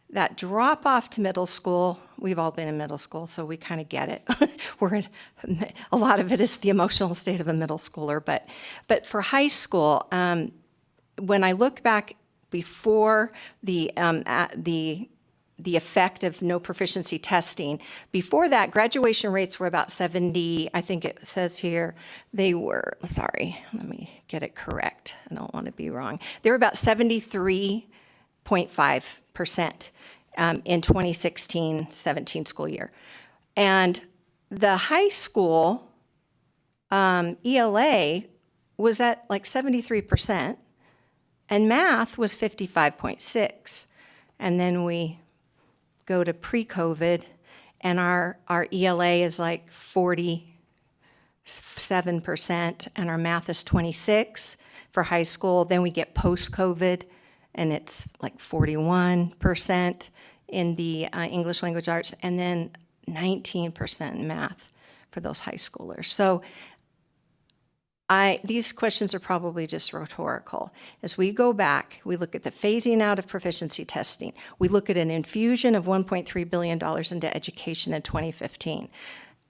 that drop off to middle school. We've all been in middle school, so we kind of get it. A lot of it is the emotional state of a middle schooler, but for high school, when I look back before the effect of no proficiency testing, before that, graduation rates were about 70. I think it says here they were. Sorry, let me get it correct. I don't want to be wrong. They were about 73.5%. In 2016-17 school year. And the high school ELA was at like 73%, and math was 55.6. And then we go to pre-COVID, and our ELA is like 47%, and our math is 26 for high school. Then we get post-COVID, and it's like 41% in the English language arts, and then 19% in math for those high schoolers. So these questions are probably just rhetorical. As we go back, we look at the phasing out of proficiency testing. We look at an infusion of $1.3 billion into education in 2015.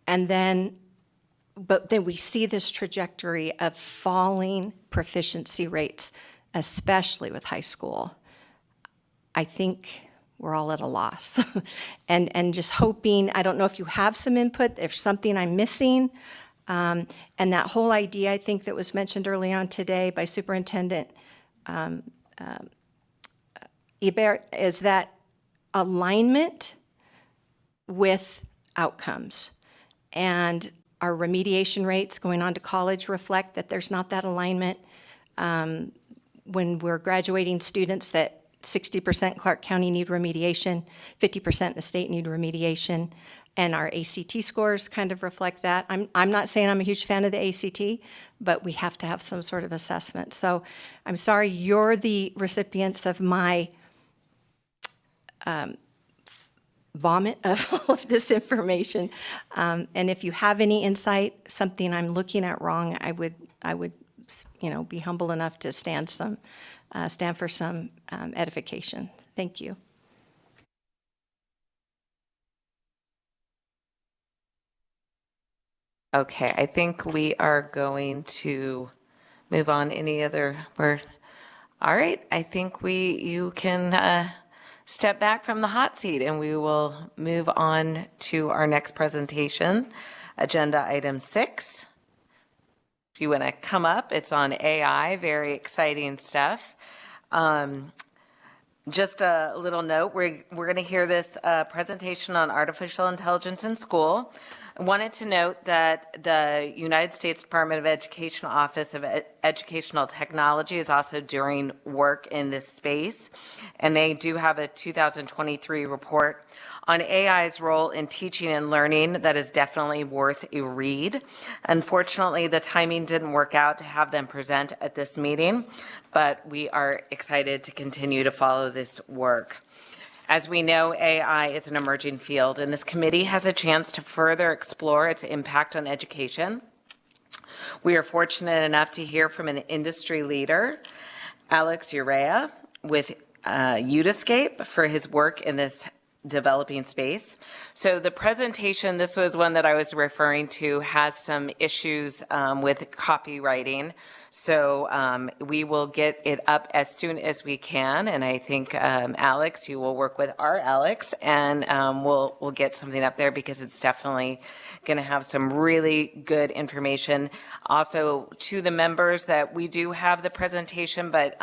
But then we see this trajectory of falling proficiency rates, especially with high school. I think we're all at a loss. and just hoping, I don't know if you have some input, if there's something I'm missing. And that whole idea, I think, that was mentioned early on today by Superintendent Ebert, is that alignment with outcomes. And our remediation rates going on to college reflect that there's not that alignment. When we're graduating students, that 60% Clark County need remediation, 50% the state need remediation, and our ACT scores kind of reflect that. I'm not saying I'm a huge fan of the ACT, but we have to have some sort of assessment. So I'm sorry you're the recipients of my vomit of all of this information. And if you have any insight, something I'm looking at wrong, I would be humble enough to stand for some edification. Thank you. Okay, I think we are going to move on. Any other word? All right, I think you can step back from the hot seat, and we will move on to our next presentation, agenda item 6. If you want to come up, it's on AI, very exciting stuff. Just a little note, we're going to hear this presentation on artificial intelligence in school. I wanted to note that the United States Department of Education Office of Educational Technology is also doing work in this space, and they do have a 2023 report on AI's role in teaching and learning that is definitely worth a read. Unfortunately, the timing didn't work out to have them present at this meeting, but we are excited to continue to follow this work. As we know, AI is an emerging field, and this committee has a chance to further explore its impact on education. We are fortunate enough to hear from an industry leader, Alex Urea, with Udascape for his work in this developing space. So the presentation, this was one that I was referring to, has some issues with copywriting. So we will get it up as soon as we can. And I think Alex, you will work with our Alex, and we'll get something up there because it's definitely going to have some really good information. Also to the members that we do have the presentation, but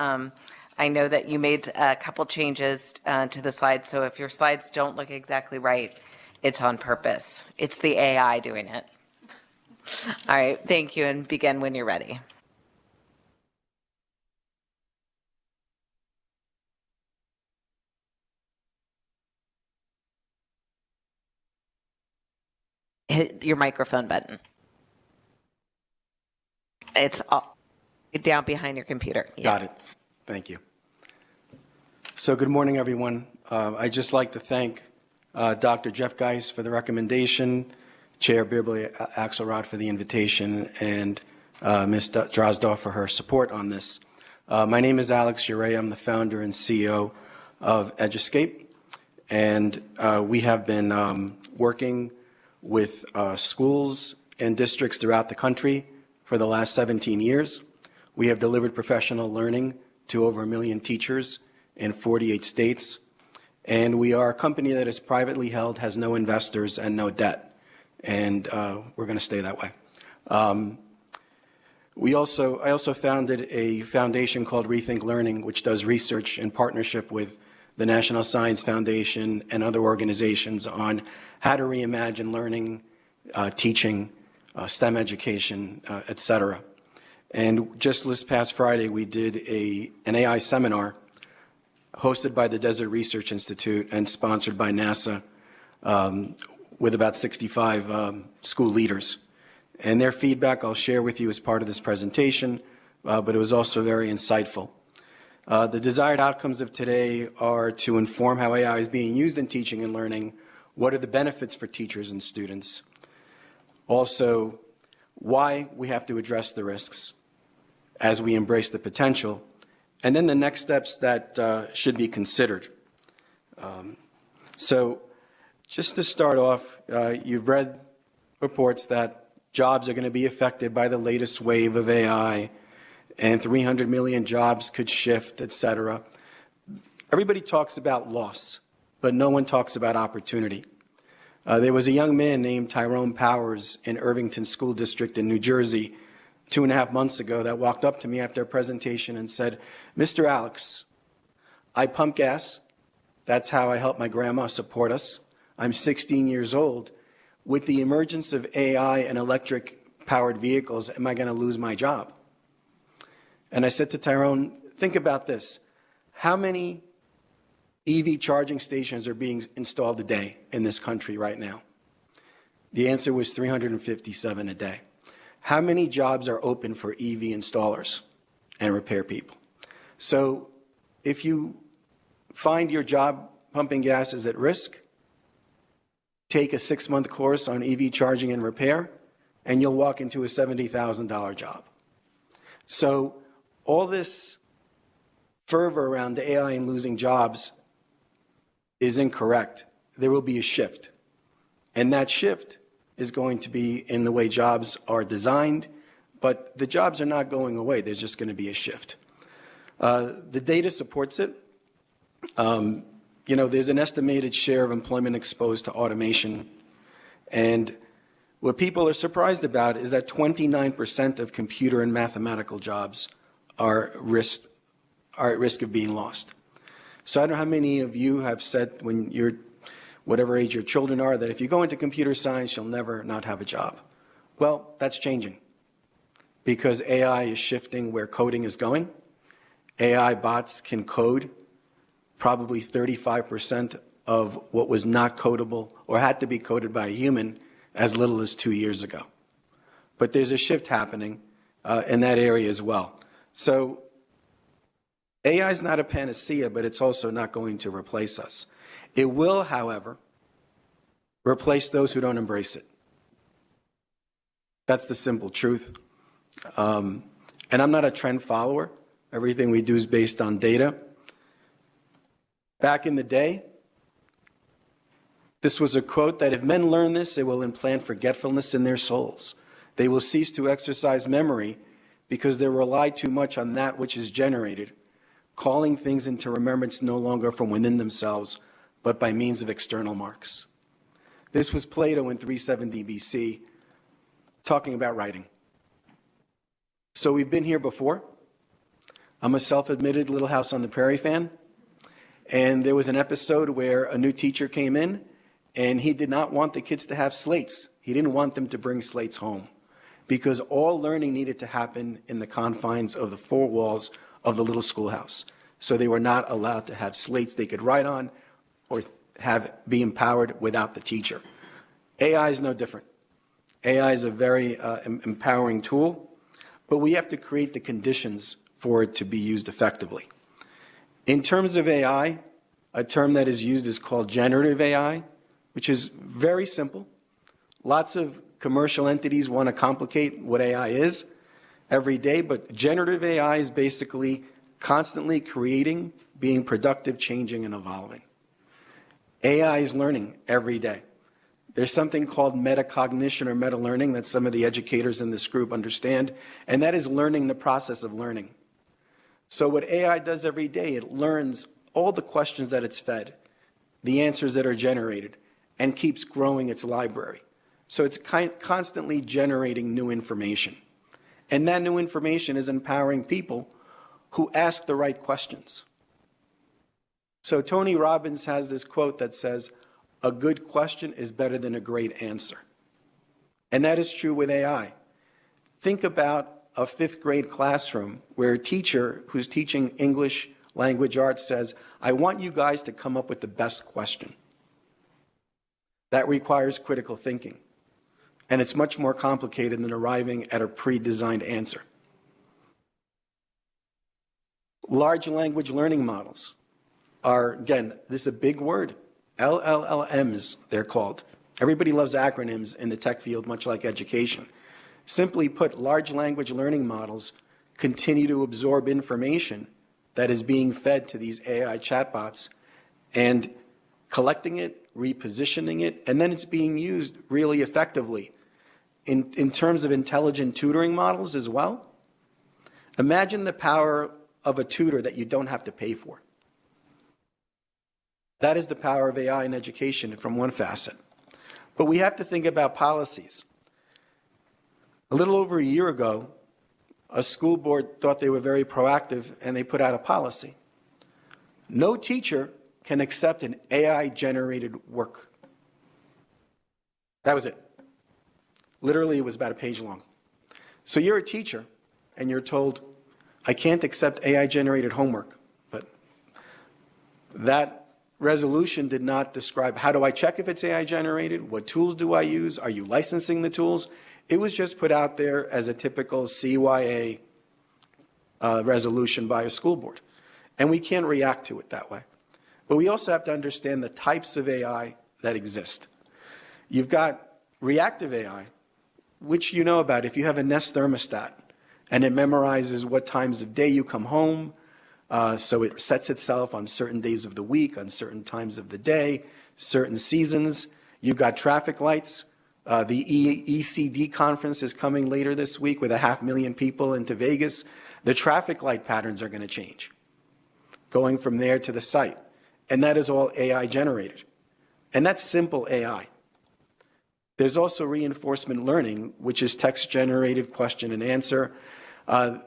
I know that you made a couple changes to the slides, so if your slides don't look exactly right, it's on purpose. It's the AI doing it. All right, thank you, and begin when you're ready. Hit your microphone button. It's down behind your computer. Yeah. Got it. Thank you. So good morning, everyone. I'd just like to thank Dr. Jeff Geis for the recommendation, Chair Birbley Axelrod for the invitation, and Ms. Drozdoff for her support on this. My name is Alex Uray. I'm the founder and CEO of Eduscape, and we have been working with schools and districts throughout the country for the last 17 years. We have delivered professional learning to over 1 million teachers in 48 states, and we are a company that is privately held, has no investors, and no debt, and we're going to stay that way. I also founded a foundation called Rethink Learning, which does research in partnership with the National Science Foundation and other organizations on how to reimagine learning, teaching, STEM education, et cetera. And just this past Friday, we did an AI seminar hosted by the Desert Research Institute and sponsored by NASA with about 65 school leaders. And their feedback I'll share with you as part of this presentation, but it was also very insightful. The desired outcomes of today are to inform how AI is being used in teaching and learning, what are the benefits for teachers and students, also why we have to address the risks as we embrace the potential, and then the next steps that should be considered. So just to start off, you've read reports that jobs are going to be affected by the latest wave of AI, and 300 million jobs could shift, et cetera. Everybody talks about loss, but no one talks about opportunity. There was a young man named Tyrone Powers in Irvington School District in New Jersey 2.5 months ago that walked up to me after a presentation and said, "Mr. Alex, I pump gas. That's how I help my grandma support us. I'm 16 years old. With the emergence of AI and electric-powered vehicles, am I going to lose my job?" And I said to Tyrone, think about this. How many EV charging stations are being installed a day in this country right now? The answer was 357 a day. How many jobs are open for EV installers and repair people? So if you find your job pumping gas is at risk, take a 6-month course on EV charging and repair, and you'll walk into a $70,000 job. So all this fervor around AI and losing jobs is incorrect. There will be a shift. And that shift is going to be in the way jobs are designed, but the jobs are not going away. There's just going to be a shift. The data supports it. There's an estimated share of employment exposed to automation. And what people are surprised about is that 29% of computer and mathematical jobs are at risk of being lost. So I don't know how many of you have said when you're whatever age your children are, that if you go into computer science, you'll never not have a job. Well, that's changing because AI is shifting where coding is going. AI bots can code probably 35% of what was not codable or had to be coded by a human as little as 2 years ago. But there's a shift happening in that area as well. So AI is not a panacea, but it's also not going to replace us. It will, however, replace those who don't embrace it. That's the simple truth. And I'm not a trend follower. Everything we do is based on data. Back in the day, this was a quote that if men learn this, it will implant forgetfulness in their souls. They will cease to exercise memory because they rely too much on that which is generated, calling things into remembrance no longer from within themselves, but by means of external marks. This was Plato in 370 BC, talking about writing. So we've been here before. I'm a self-admitted Little House on the Prairie fan. And there was an episode where a new teacher came in, and he did not want the kids to have slates. He didn't want them to bring slates home because all learning needed to happen in the confines of the four walls of the little schoolhouse. So they were not allowed to have slates they could write on or be empowered without the teacher. AI is no different. AI is a very empowering tool, but we have to create the conditions for it to be used effectively. In terms of AI, a term that is used is called generative AI, which is very simple. Lots of commercial entities want to complicate what AI is. every day, but generative AI is basically constantly creating, being productive, changing, and evolving. AI is learning every day. There's something called metacognition or meta-learning that some of the educators in this group understand, and that is learning the process of learning. So what AI does every day, it learns all the questions that it's fed, the answers that are generated, and keeps growing its library. So it's constantly generating new information. And that new information is empowering people who ask the right questions. So Tony Robbins has this quote that says, "A good question is better than a great answer." And that is true with AI. Think about a 5th grade classroom where a teacher who's teaching English language arts says, "I want you guys to come up with the best question." That requires critical thinking. And it's much more complicated than arriving at a pre-designed answer. Large language learning models are, again, this is a big word, LLMs, they're called. Everybody loves acronyms in the tech field, much like education. Simply put, large language learning models continue to absorb information that is being fed to these AI chatbots and collecting it, repositioning it, and then it's being used really effectively in terms of intelligent tutoring models as well. Imagine the power of a tutor that you don't have to pay for. That is the power of AI in education from one facet. But we have to think about policies. A little over a year ago, a school board thought they were very proactive and they put out a policy. No teacher can accept an AI-generated work. That was it. Literally, it was about a page long. So you're a teacher and you're told, "I can't accept AI-generated homework." But that resolution did not describe, how do I check if it's AI-generated? What tools do I use? Are you licensing the tools? It was just put out there as a typical CYA resolution by a school board. And we can't react to it that way. But we also have to understand the types of AI that exist. You've got reactive AI, which you know about. If you have a Nest thermostat and it memorizes what times of day you come home, so it sets itself on certain days of the week, on certain times of the day, certain seasons. You've got traffic lights. The ECD conference is coming later this week with 500,000 people into Vegas. The traffic light patterns are going to change, going from there to the site. And that is all AI generated. And that's simple AI. There's also reinforcement learning, which is text-generated question and answer.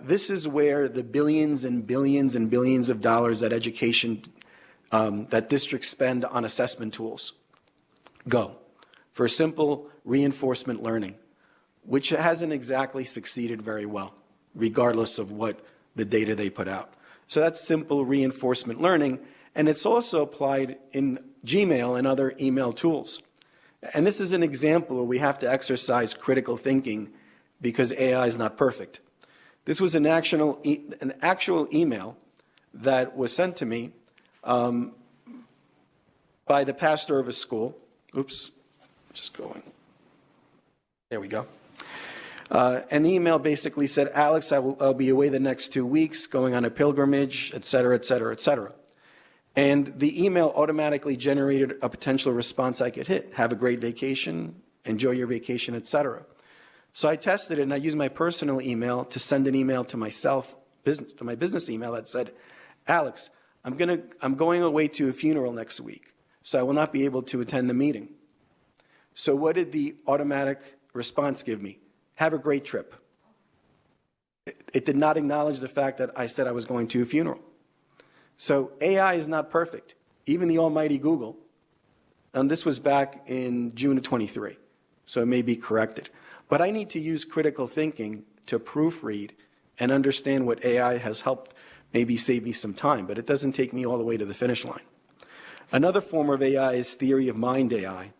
This is where the billions and billions and billions of dollars that education, that districts spend on assessment tools go for simple reinforcement learning, which hasn't exactly succeeded very well, regardless of what the data they put out. So that's simple reinforcement learning, and it's also applied in Gmail and other email tools. And this is an example where we have to exercise critical thinking because AI is not perfect. This was an actual email that was sent to me by the pastor of a school. Oops, just going. There we go. And the email basically said, "Alex, I'll be away the next 2 weeks, going on a pilgrimage, et cetera, et cetera, et cetera." And the email automatically generated a potential response I could hit. "Have a great vacation, enjoy your vacation, et cetera." So I tested it, and I used my personal email to send an email to myself, to my business email that said, "Alex, I'm going away to a funeral next week, so I will not be able to attend the meeting." So what did the automatic response give me? "Have a great trip." It did not acknowledge the fact that I said I was going to a funeral. So AI is not perfect. Even the almighty Google, and this was back in June of 23, so it may be corrected. But I need to use critical thinking to proofread and understand what AI has helped maybe save me some time, but it doesn't take me all the way to the finish line. Another form of AI is theory of mind AI,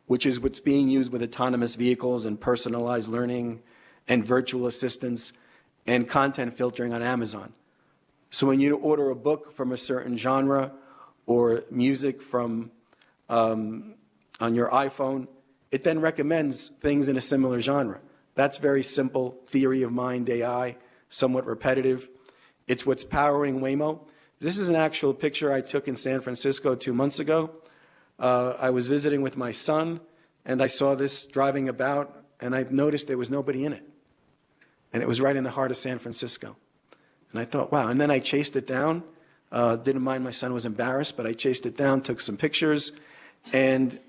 which is what's being used with autonomous vehicles and personalized learning and virtual assistants and content filtering on Amazon. So when you order a book from a certain genre or music from on your iPhone, it then recommends things in a similar genre. That's very simple theory of mind AI, somewhat repetitive. It's what's powering Waymo. This is an actual picture I took in San Francisco 2 months ago. I was visiting with my son, and I saw this driving about, and I noticed there was nobody in it. And it was right in the heart of San Francisco. And I thought, wow. And then I chased it down. Didn't mind my son was embarrassed, but I chased it down, took some pictures. And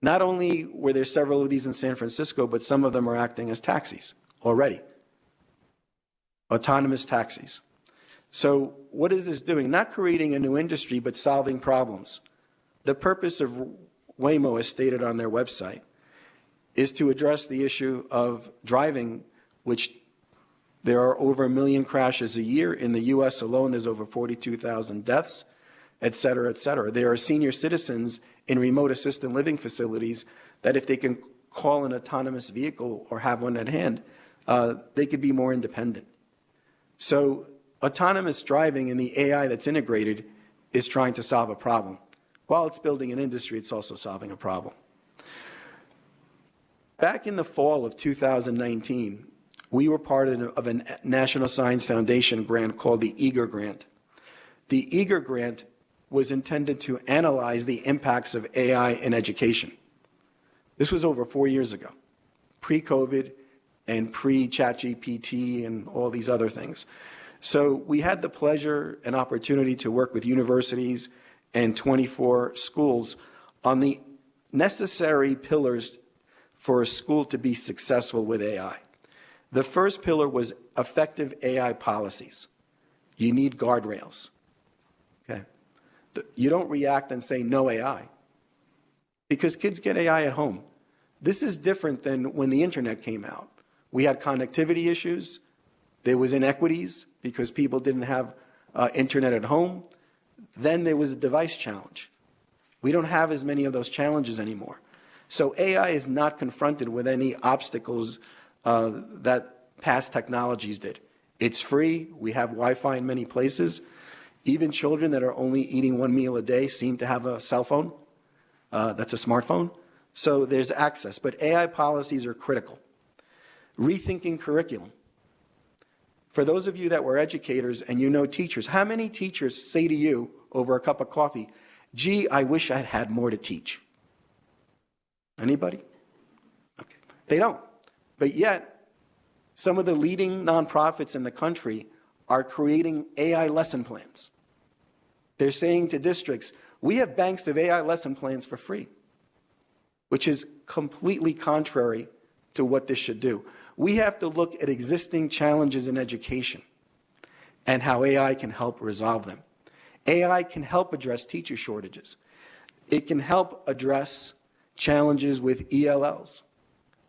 not only were there several of these in San Francisco, but some of them are acting as taxis already. Autonomous taxis. So what is this doing? Not creating a new industry, but solving problems. The purpose of Waymo, as stated on their website, is to address the issue of driving, which there are over 1 million crashes a year. In the U.S. alone, there's over 42,000 deaths, et cetera, et cetera. There are senior citizens in remote assisted living facilities that if they can call an autonomous vehicle or have one at hand, they could be more independent. So autonomous driving and the AI that's integrated is trying to solve a problem. While it's building an industry, it's also solving a problem. Back in the fall of 2019, we were part of a National Science Foundation grant called the EAGER grant. The EAGER grant was intended to analyze the impacts of AI in education. This was over 4 years ago, pre-COVID and pre-ChatGPT and all these other things. So we had the pleasure and opportunity to work with universities and 24 schools on the necessary pillars for a school to be successful with AI. The first pillar was effective AI policies. You need guardrails. Okay? You don't react and say no AI, because kids get AI at home. This is different than when the internet came out. We had connectivity issues. There was inequities because people didn't have internet at home. Then there was a device challenge. We don't have as many of those challenges anymore. So AI is not confronted with any obstacles that past technologies did. It's free. We have Wi-Fi in many places. Even children that are only eating 1 meal a day seem to have a cell phone. That's a smartphone. So there's access. But AI policies are critical. Rethinking curriculum. For those of you that were educators and you know teachers, how many teachers say to you over a cup of coffee, gee, I wish I had more to teach? Anybody? Okay. They don't. But yet, some of the leading nonprofits in the country are creating AI lesson plans. They're saying to districts, we have banks of AI lesson plans for free, which is completely contrary to what this should do. We have to look at existing challenges in education and how AI can help resolve them. AI can help address teacher shortages. It can help address challenges with ELLs.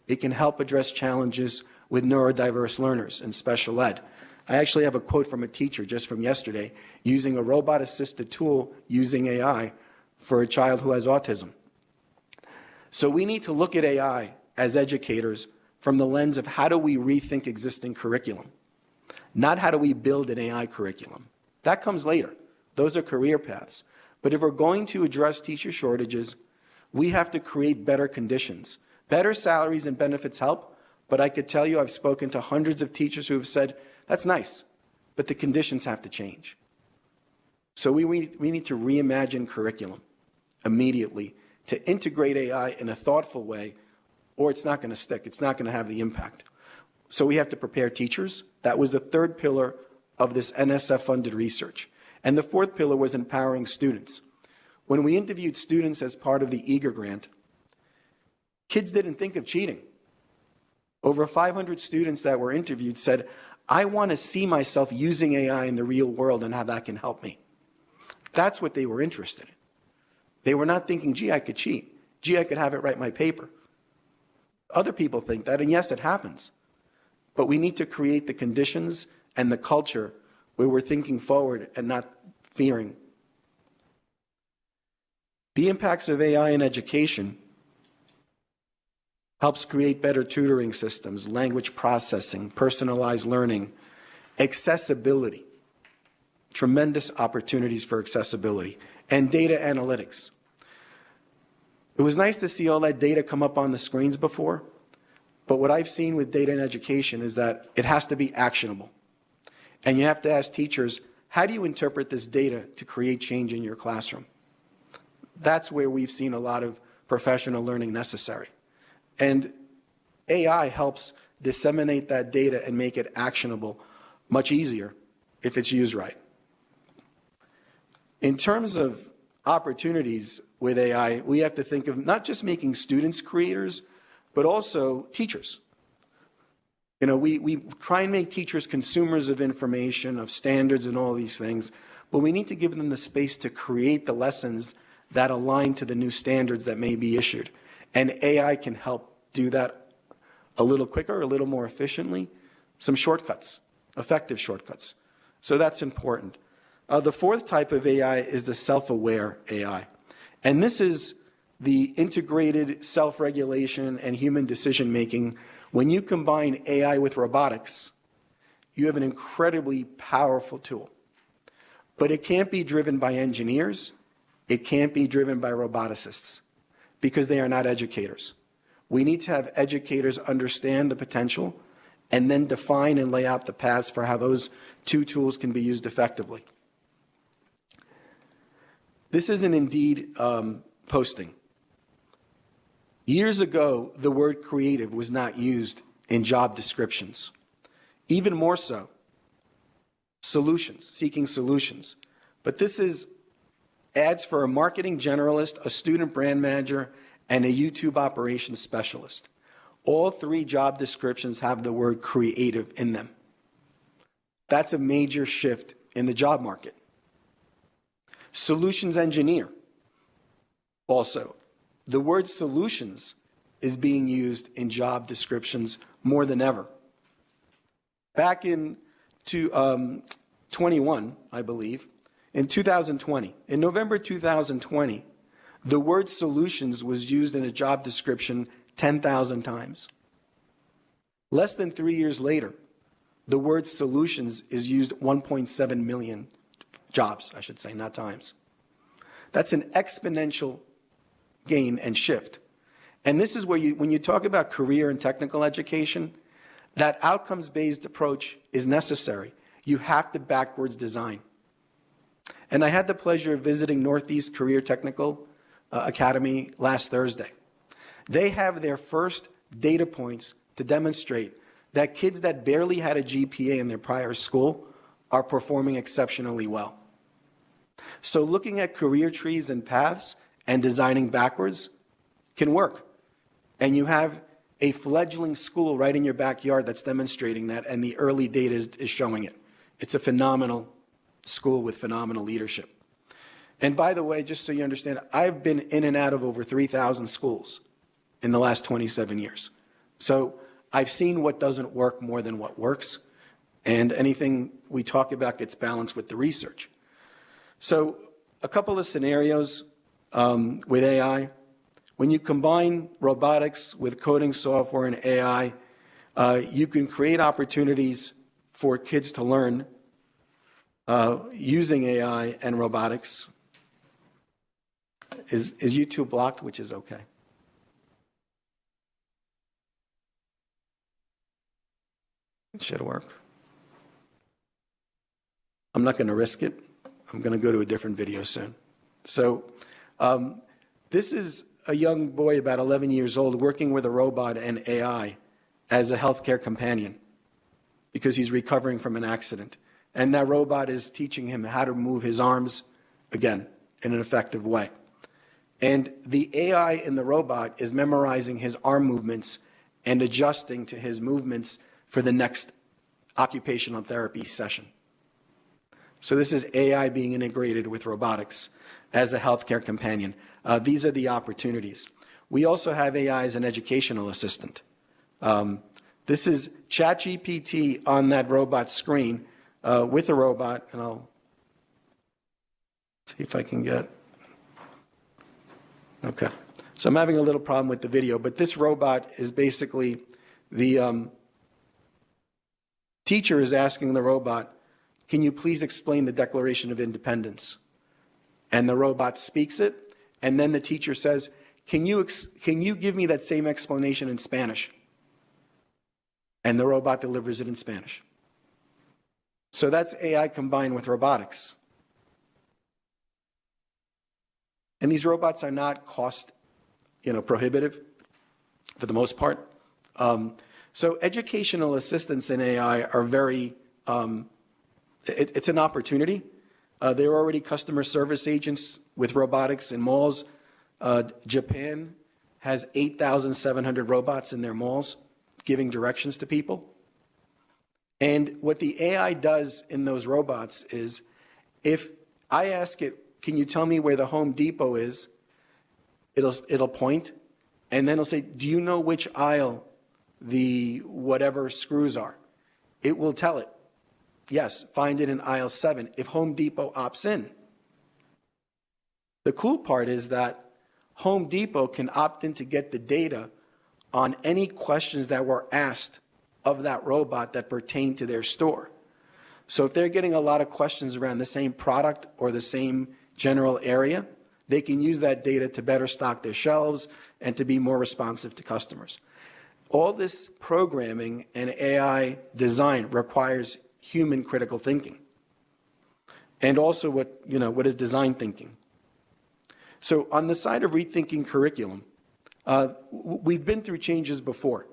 It can help address challenges with neurodiverse learners and special ed. I actually have a quote from a teacher just from yesterday using a robot-assisted tool using AI for a child who has autism. So we need to look at AI as educators from the lens of how do we rethink existing curriculum, not how do we build an AI curriculum. That comes later. Those are career paths. But if we're going to address teacher shortages, we have to create better conditions. Better salaries and benefits help, but I could tell you I've spoken to hundreds of teachers who have said, that's nice, but the conditions have to change. So we need to reimagine curriculum immediately to integrate AI in a thoughtful way, or it's not going to stick. It's not going to have the impact. So we have to prepare teachers. That was the third pillar of this NSF-funded research. And the fourth pillar was empowering students. When we interviewed students as part of the EAGER grant, kids didn't think of cheating. Over 500 students that were interviewed said, I want to see myself using AI in the real world and how that can help me. That's what they were interested in. They were not thinking, gee, I could cheat. Gee, I could have it write my paper. Other people think that, and yes, it happens. But we need to create the conditions and the culture where we're thinking forward and not fearing. The impacts of AI in education helps create better tutoring systems, language processing, personalized learning, accessibility, tremendous opportunities for accessibility, and data analytics. It was nice to see all that data come up on the screens before, But what I've seen with data in education is that it has to be actionable. And you have to ask teachers, how do you interpret this data to create change in your classroom? That's where we've seen a lot of professional learning necessary. And AI helps disseminate that data and make it actionable much easier if it's used right. In terms of opportunities with AI, we have to think of not just making students creators, but also teachers. You know, we try and make teachers consumers of information, of standards and all these things, but we need to give them the space to create the lessons that align to the new standards that may be issued. And AI can help do that a little quicker, a little more efficiently, some shortcuts, effective shortcuts. So that's important. The fourth type of AI is the self-aware AI. And this is the integrated self-regulation and human decision-making. When you combine AI with robotics, you have an incredibly powerful tool. But it can't be driven by engineers. It can't be driven by roboticists because they are not educators. We need to have educators understand the potential and then define and lay out the paths for how those two tools can be used effectively. This is an Indeed posting. Years ago, the word creative was not used in job descriptions. Even more so, solutions, seeking solutions. But this is ads for a marketing generalist, a student brand manager, and a YouTube operations specialist. All three job descriptions have the word creative in them. That's a major shift in the job market. Solutions engineer. Also, the word solutions is being used in job descriptions more than ever. Back in 21, I believe, in 2020, in November 2020, the word solutions was used in a job description 10,000 times. Less than 3 years later, the word solutions is used 1.7 million jobs, I should say, not times. That's an exponential gain and shift. And this is where when you talk about career and technical education, that outcomes-based approach is necessary. You have to backwards design. And I had the pleasure of visiting Northeast Career Technical Academy last Thursday. They have their first data points to demonstrate that kids that barely had a GPA in their prior school are performing exceptionally well. So looking at career trees and paths and designing backwards can work. And you have a fledgling school right in your backyard that's demonstrating that, and the early data is showing it. It's a phenomenal school with phenomenal leadership. And by the way, just so you understand, I've been in and out of over 3,000 schools in the last 27 years. So I've seen what doesn't work more than what works, and anything we talk about gets balanced with the research. So a couple of scenarios with AI. When you combine robotics with coding software and AI, you can create opportunities for kids to learn using AI and robotics. Is YouTube blocked, which is okay? It should work. I'm not going to risk it. I'm going to go to a different video soon. So this is a young boy about 11 years old working with a robot and AI as a healthcare companion because he's recovering from an accident. And that robot is teaching him how to move his arms, again, in an effective way. And the AI in the robot is memorizing his arm movements and adjusting to his movements for the next occupational therapy session. So this is AI being integrated with robotics as a healthcare companion. These are the opportunities. We also have AI as an educational assistant. This is ChatGPT on that robot screen with a robot, and I'll see if I can get, okay. So I'm having a little problem with the video, but this robot is basically the teacher is asking the robot, can you please explain the Declaration of Independence? And the robot speaks it, and then the teacher says, can you give me that same explanation in Spanish? and the robot delivers it in Spanish. So that's AI combined with robotics. And these robots are not cost, prohibitive for the most part. So educational assistants in AI are very, it's an opportunity. There are already customer service agents with robotics in malls. Japan has 8,700 robots in their malls giving directions to people. And what the AI does in those robots is, if I ask it, can you tell me where the Home Depot is? It'll point, and then it'll say, do you know which aisle the whatever screws are? It will tell it, yes, find it in aisle 7 if Home Depot opts in. The cool part is that Home Depot can opt in to get the data on any questions that were asked of that robot that pertain to their store. So if they're getting a lot of questions around the same product or the same general area, they can use that data to better stock their shelves and to be more responsive to customers. All this programming and AI design requires human critical thinking. And also what is design thinking? So on the side of rethinking curriculum, we've been through changes before.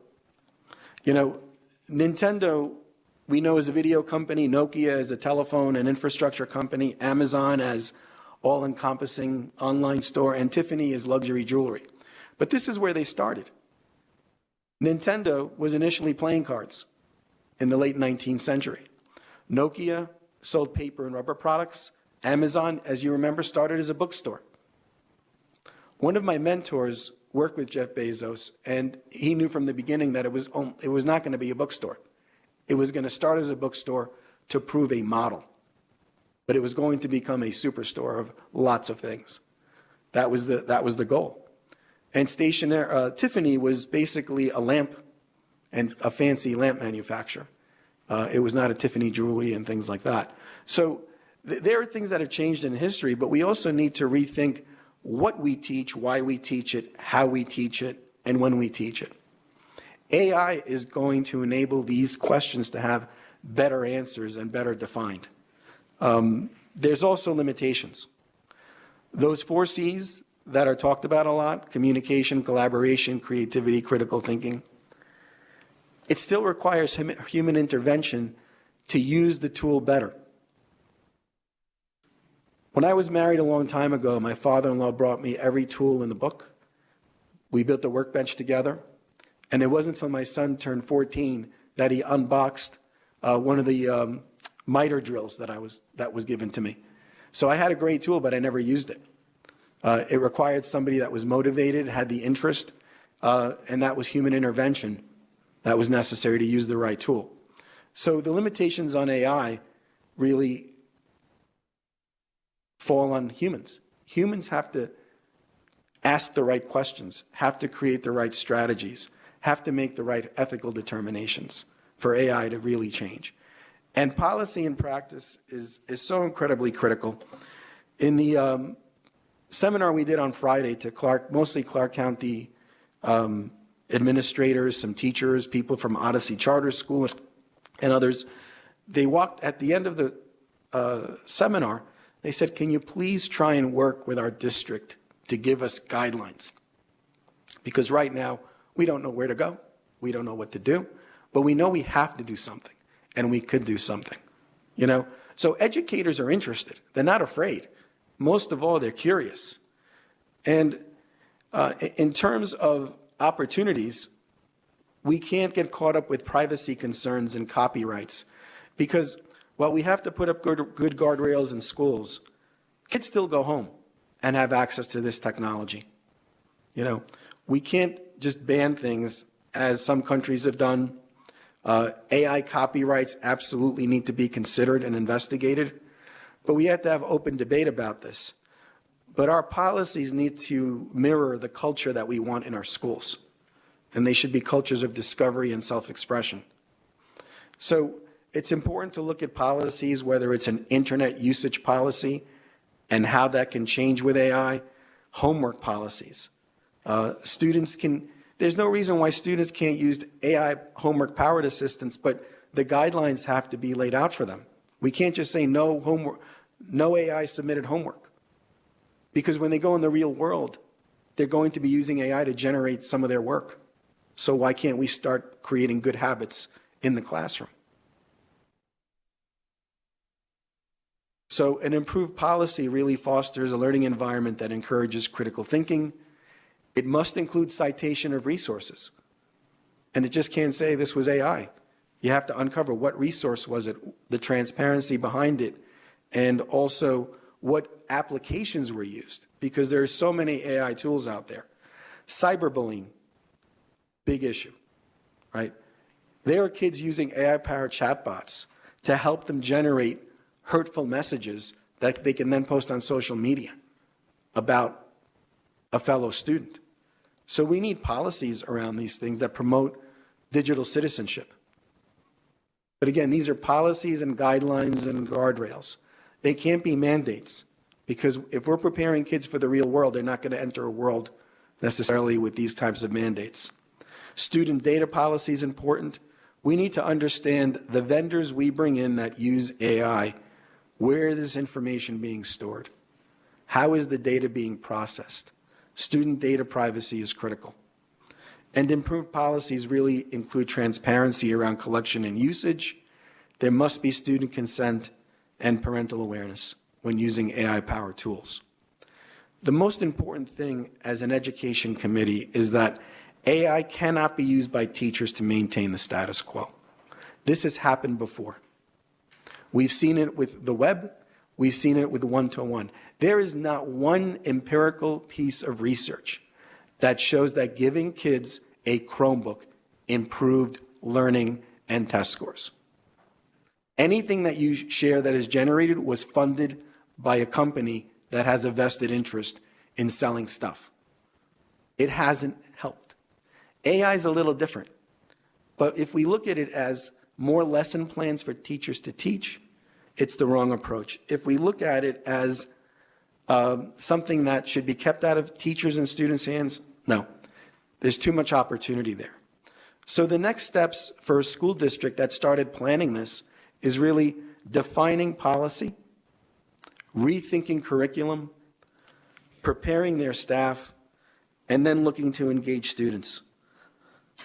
Nintendo, we know, as a video company, Nokia as a telephone and infrastructure company, Amazon as all-encompassing online store, and Tiffany as luxury jewelry. But this is where they started. Nintendo was initially playing cards in the late 19th century. Nokia sold paper and rubber products. Amazon, as you remember, started as a bookstore. One of my mentors worked with Jeff Bezos, and he knew from the beginning that it was not going to be a bookstore. It was going to start as a bookstore to prove a model, but it was going to become a superstore of lots of things. That was the goal. And Tiffany was basically a lamp and a fancy lamp manufacturer. It was not a Tiffany jewelry and things like that. So there are things that have changed in history, but we also need to rethink what we teach, why we teach it, how we teach it, and when we teach it. AI is going to enable these questions to have better answers and better defined. There's also limitations. Those 4 C's that are talked about a lot, communication, collaboration, creativity, critical thinking, it still requires human intervention to use the tool better. When I was married a long time ago, my father-in-law brought me every tool in the book. We built a workbench together, and it wasn't until my son turned 14 that he unboxed one of the miter drills that was given to me. So I had a great tool, but I never used it. It required somebody that was motivated, had the interest, and that was human intervention that was necessary to use the right tool. So the limitations on AI really fall on humans. Humans have to ask the right questions, have to create the right strategies, have to make the right ethical determinations for AI to really change. And policy and practice is so incredibly critical. In the seminar we did on Friday to mostly Clark County administrators, some teachers, people from Odyssey Charter School and others, they walked at the end of the seminar. They said, can you please try and work with our district to give us guidelines? Because right now, we don't know where to go. We don't know what to do. But we know we have to do something, and we could do something. So educators are interested. They're not afraid. Most of all, they're curious. And in terms of opportunities, we can't get caught up with privacy concerns and copyrights, because while we have to put up good guardrails in schools, kids still go home and have access to this technology. We can't just ban things as some countries have done. AI copyrights absolutely need to be considered and investigated, but we have to have open debate about this. But our policies need to mirror the culture that we want in our schools, and they should be cultures of discovery and self-expression. So it's important to look at policies, whether it's an internet usage policy and how that can change with AI, homework policies. Students can There's no reason why students can't use AI homework powered assistance, but the guidelines have to be laid out for them. We can't just say no homework, no AI submitted homework. Because when they go in the real world, they're going to be using AI to generate some of their work. So why can't we start creating good habits in the classroom? So an improved policy really fosters a learning environment that encourages critical thinking. It must include citation of resources. And it just can't say this was AI. You have to uncover what resource was it, the transparency behind it, and also what applications were used, because there are so many AI tools out there. Cyberbullying, big issue, right? There are kids using AI-powered chatbots to help them generate hurtful messages that they can then post on social media about a fellow student. So we need policies around these things that promote digital citizenship. But again, these are policies and guidelines and guardrails. They can't be mandates, because if we're preparing kids for the real world, they're not going to enter a world necessarily with these types of mandates. Student data policy is important. We need to understand the vendors we bring in that use AI. Where is this information being stored? How is the data being processed? Student data privacy is critical. And improved policies really include transparency around collection and usage. There must be student consent and parental awareness when using AI-powered tools. The most important thing as an education committee is that AI cannot be used by teachers to maintain the status quo. This has happened before. We've seen it with the web. We've seen it with one-to-one. There is not one empirical piece of research that shows that giving kids a Chromebook improved learning and test scores. Anything that you share that is generated was funded by a company that has a vested interest in selling stuff. It hasn't helped. AI is a little different. But if we look at it as more lesson plans for teachers to teach, it's the wrong approach. If we look at it as something that should be kept out of teachers' and students' hands, no. There's too much opportunity there. So the next steps for a school district that started planning this is really defining policy, rethinking curriculum, preparing their staff, and then looking to engage students.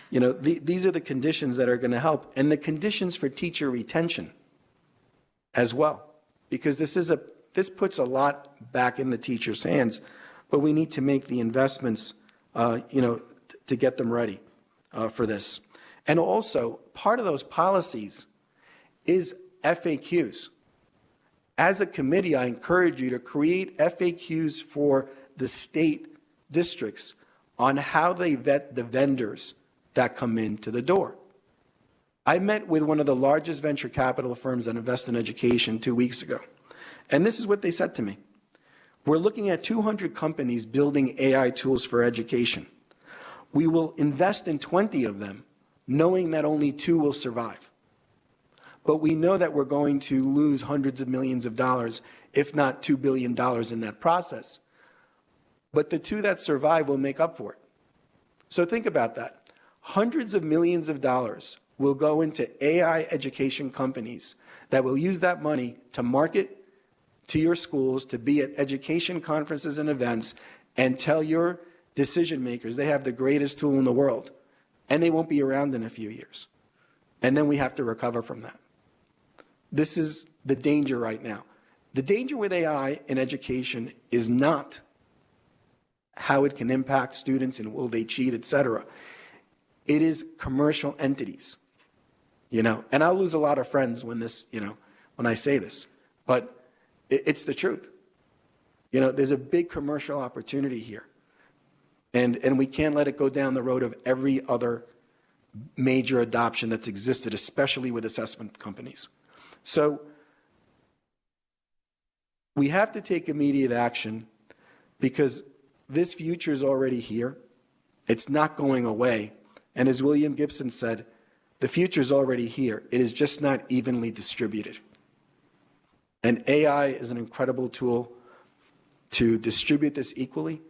You know, these are the conditions that are going to help, and the conditions for teacher retention as well, because this puts a lot back in the teacher's hands, but we need to make the investments, to get them ready for this. And also, part of those policies is FAQs. As a committee, I encourage you to create FAQs for the state districts on how they vet the vendors that come into the door. I met with one of the largest venture capital firms that invest in education 2 weeks ago, and this is what they said to me. We're looking at 200 companies building AI tools for education. We will invest in 20 of them, knowing that only 2 will survive. But we know that we're going to lose hundreds of millions of dollars, if not $2 billion in that process. But the 2 that survive will make up for it. So think about that. Hundreds of millions of dollars will go into AI education companies that will use that money to market to your schools, to be at education conferences and events, and tell your decision makers they have the greatest tool in the world, and they won't be around in a few years. And then we have to recover from that. This is the danger right now. The danger with AI in education is not how it can impact students and will they cheat, et cetera. It is commercial entities, and I'll lose a lot of friends when when I say this, but it's the truth. There's a big commercial opportunity here. And we can't let it go down the road of every other major adoption that's existed, especially with assessment companies. So we have to take immediate action because this future is already here. It's not going away. And as William Gibson said, the future is already here. It is just not evenly distributed. And AI is an incredible tool to distribute this equally,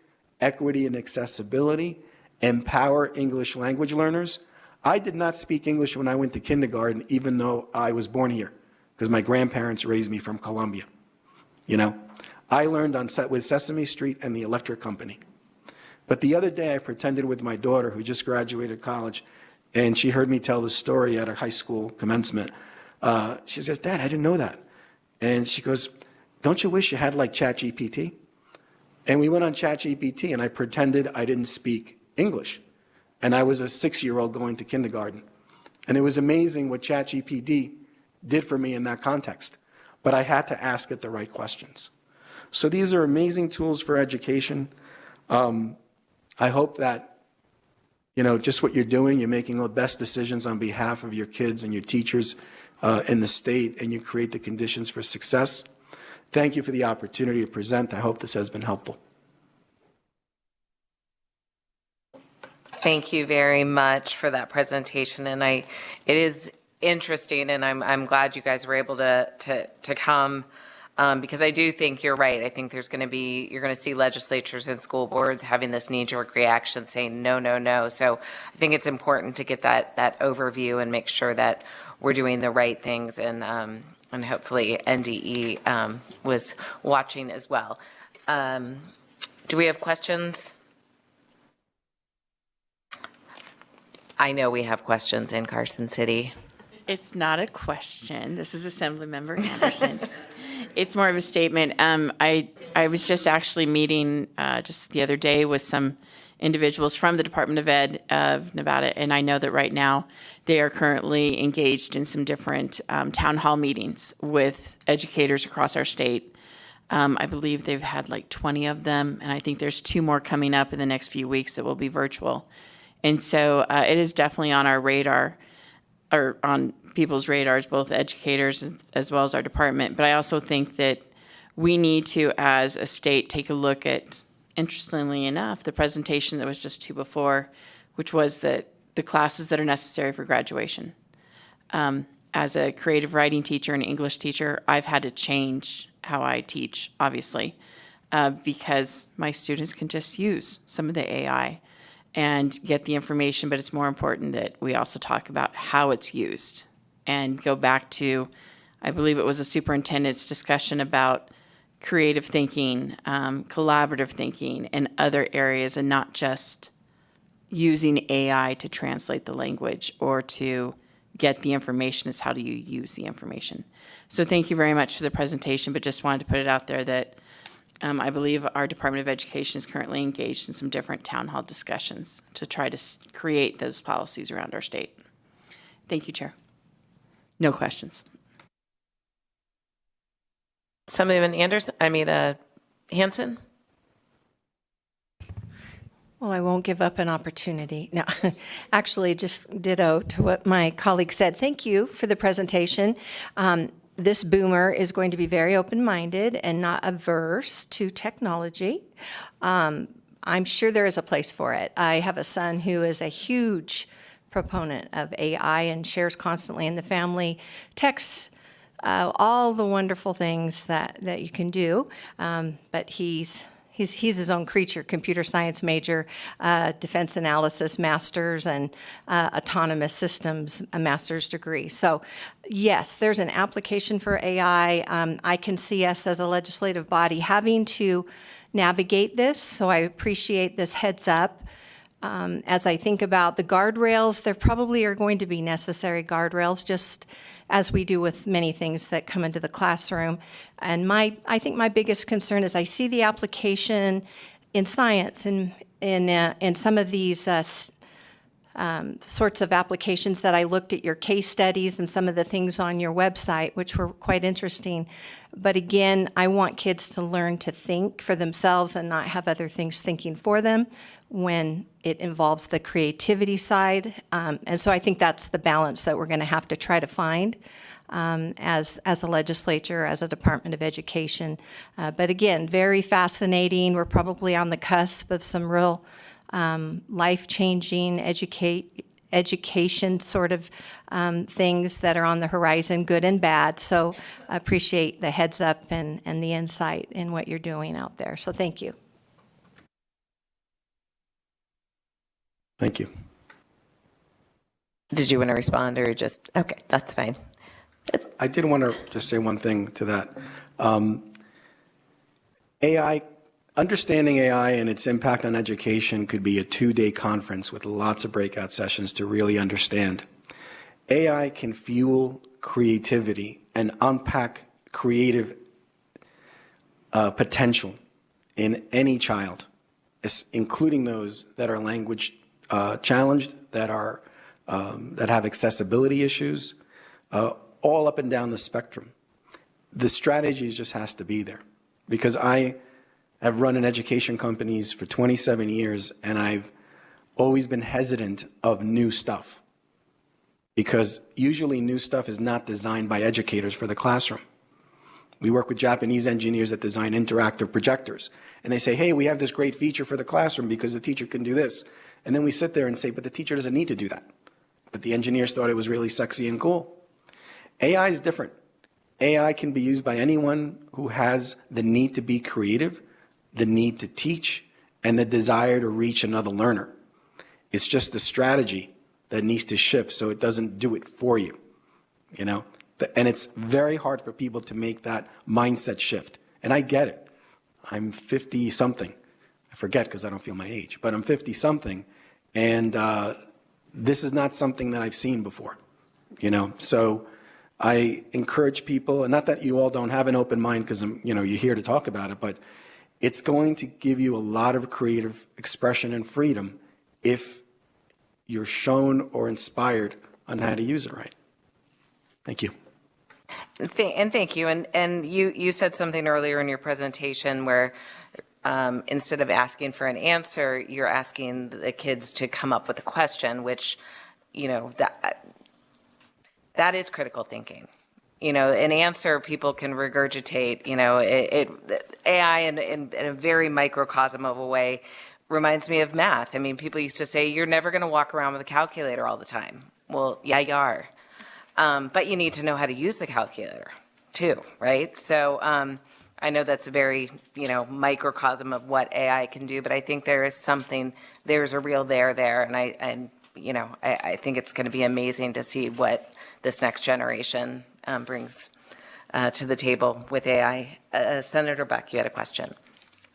equity and accessibility, empower English language learners. I did not speak English when I went to kindergarten, even though I was born here, because my grandparents raised me from Colombia. You know, I learned with Sesame Street and the Electric Company. But the other day I pretended with my daughter, who just graduated college, and she heard me tell the story at her high school commencement. She says, "Dad, I didn't know that." And she goes, "Don't you wish you had like ChatGPT?" And we went on ChatGPT, and I pretended I didn't speak English. And I was a 6-year-old going to kindergarten. And it was amazing what ChatGPT did for me in that context. But I had to ask it the right questions. So these are amazing tools for education. I hope that, you know, just what you're doing, you're making the best decisions on behalf of your kids and your teachers in the state, and you create the conditions for success. Thank you for the opportunity to present. I hope this has been helpful. Thank you very much for that presentation, and it is interesting, and I'm glad you guys were able to come, because I do think you're right. I think you're going to see legislatures and school boards having this knee-jerk reaction saying no, no, no. So I think it's important to get that overview and make sure that we're doing the right things, and hopefully NDE was watching as well. Do we have questions? I know we have questions in Carson City. It's not a question. This is Assemblymember Anderson. It's more of a statement. I was just actually meeting just the other day with some individuals from the Department of Ed of Nevada, and I know that right now they are currently engaged in some different town hall meetings with educators across our state. I believe they've had like 20 of them, and I think there's 2 more coming up in the next few weeks that will be virtual. And so it is definitely on our radar, or on people's radars, both educators as well as our department. But I also think that we need to, as a state, take a look at, interestingly enough, the presentation that was just to before, which was the classes that are necessary for graduation. As a creative writing teacher and English teacher, I've had to change how I teach, obviously, because my students can just use some of the AI and get the information, but it's more important that we also talk about how it's used and go back to, I believe it was a superintendent's discussion about creative thinking, collaborative thinking, and other areas, and not just using AI to translate the language or to get the information. It's how do you use the information. So thank you very much for the presentation, but just wanted to put it out there that I believe our Department of Education is currently engaged in some different town hall discussions to try to create those policies around our state. Thank you, Chair. No questions. Assemblyman Hanson? Well, I won't give up an opportunity. No, actually, just ditto to what my colleague said. Thank you for the presentation. This boomer is going to be very open-minded and not averse to technology. I'm sure there is a place for it. I have a son who is a huge proponent of AI and shares constantly in the family texts all the wonderful things that you can do, but he's his own creature, computer science major, defense analysis master's, and autonomous systems a master's degree. So yes, there's an application for AI. I can see us as a legislative body having to navigate this, so I appreciate this heads up. As I think about the guardrails, there probably are going to be necessary guardrails, just as we do with many things that come into the classroom. And I think my biggest concern is I see the application in science and in some of these sorts of applications that I looked at your case studies and some of the things on your website, which were quite interesting. But again, I want kids to learn to think for themselves and not have other things thinking for them when it involves the creativity side. And so I think that's the balance that we're going to have to try to find as a legislature, as a Department of Education. But again, very fascinating. We're probably on the cusp of some real life-changing education sort of things that are on the horizon, good and bad. So I appreciate the heads up and the insight in what you're doing out there. So thank you. Thank you. Did you want to respond or just, okay, that's fine. I did want to just say one thing to that. AI, understanding AI and its impact on education could be a 2-day conference with lots of breakout sessions to really understand. AI can fuel creativity and unpack creative potential in any child, including those that are language challenged, that have accessibility issues, all up and down the spectrum. The strategy just has to be there, because I have run in education companies for 27 years, and I've always been hesitant of new stuff, because usually new stuff is not designed by educators for the classroom. We work with Japanese engineers that design interactive projectors, and they say, hey, we have this great feature for the classroom because the teacher can do this. And then we sit there and say, but the teacher doesn't need to do that. But the engineers thought it was really sexy and cool. AI is different. AI can be used by anyone who has the need to be creative, the need to teach, and the desire to reach another learner. It's just the strategy that needs to shift so it doesn't do it for you, you know? And it's very hard for people to make that mindset shift. And I get it. I'm 50-something. I forget because I don't feel my age, but I'm 50-something. And this is not something that I've seen before, you know? So I encourage people, and not that you all don't have an open mind because you're here to talk about it, but it's going to give you a lot of creative expression and freedom if you're shown or inspired on how to use it right. Thank you. And thank you. And you said something earlier in your presentation where instead of asking for an answer, you're asking the kids to come up with a question, which, that is critical thinking. An answer people can regurgitate, AI in a very microcosm of a way reminds me of math. I mean, people used to say, you're never going to walk around with a calculator all the time. Well, yeah, you are. But you need to know how to use the calculator too, right? So I know that's a very, microcosm of what AI can do, but I think there's a real there, and I think it's going to be amazing to see what this next generation brings to the table with AI. Senator Buck, you had a question.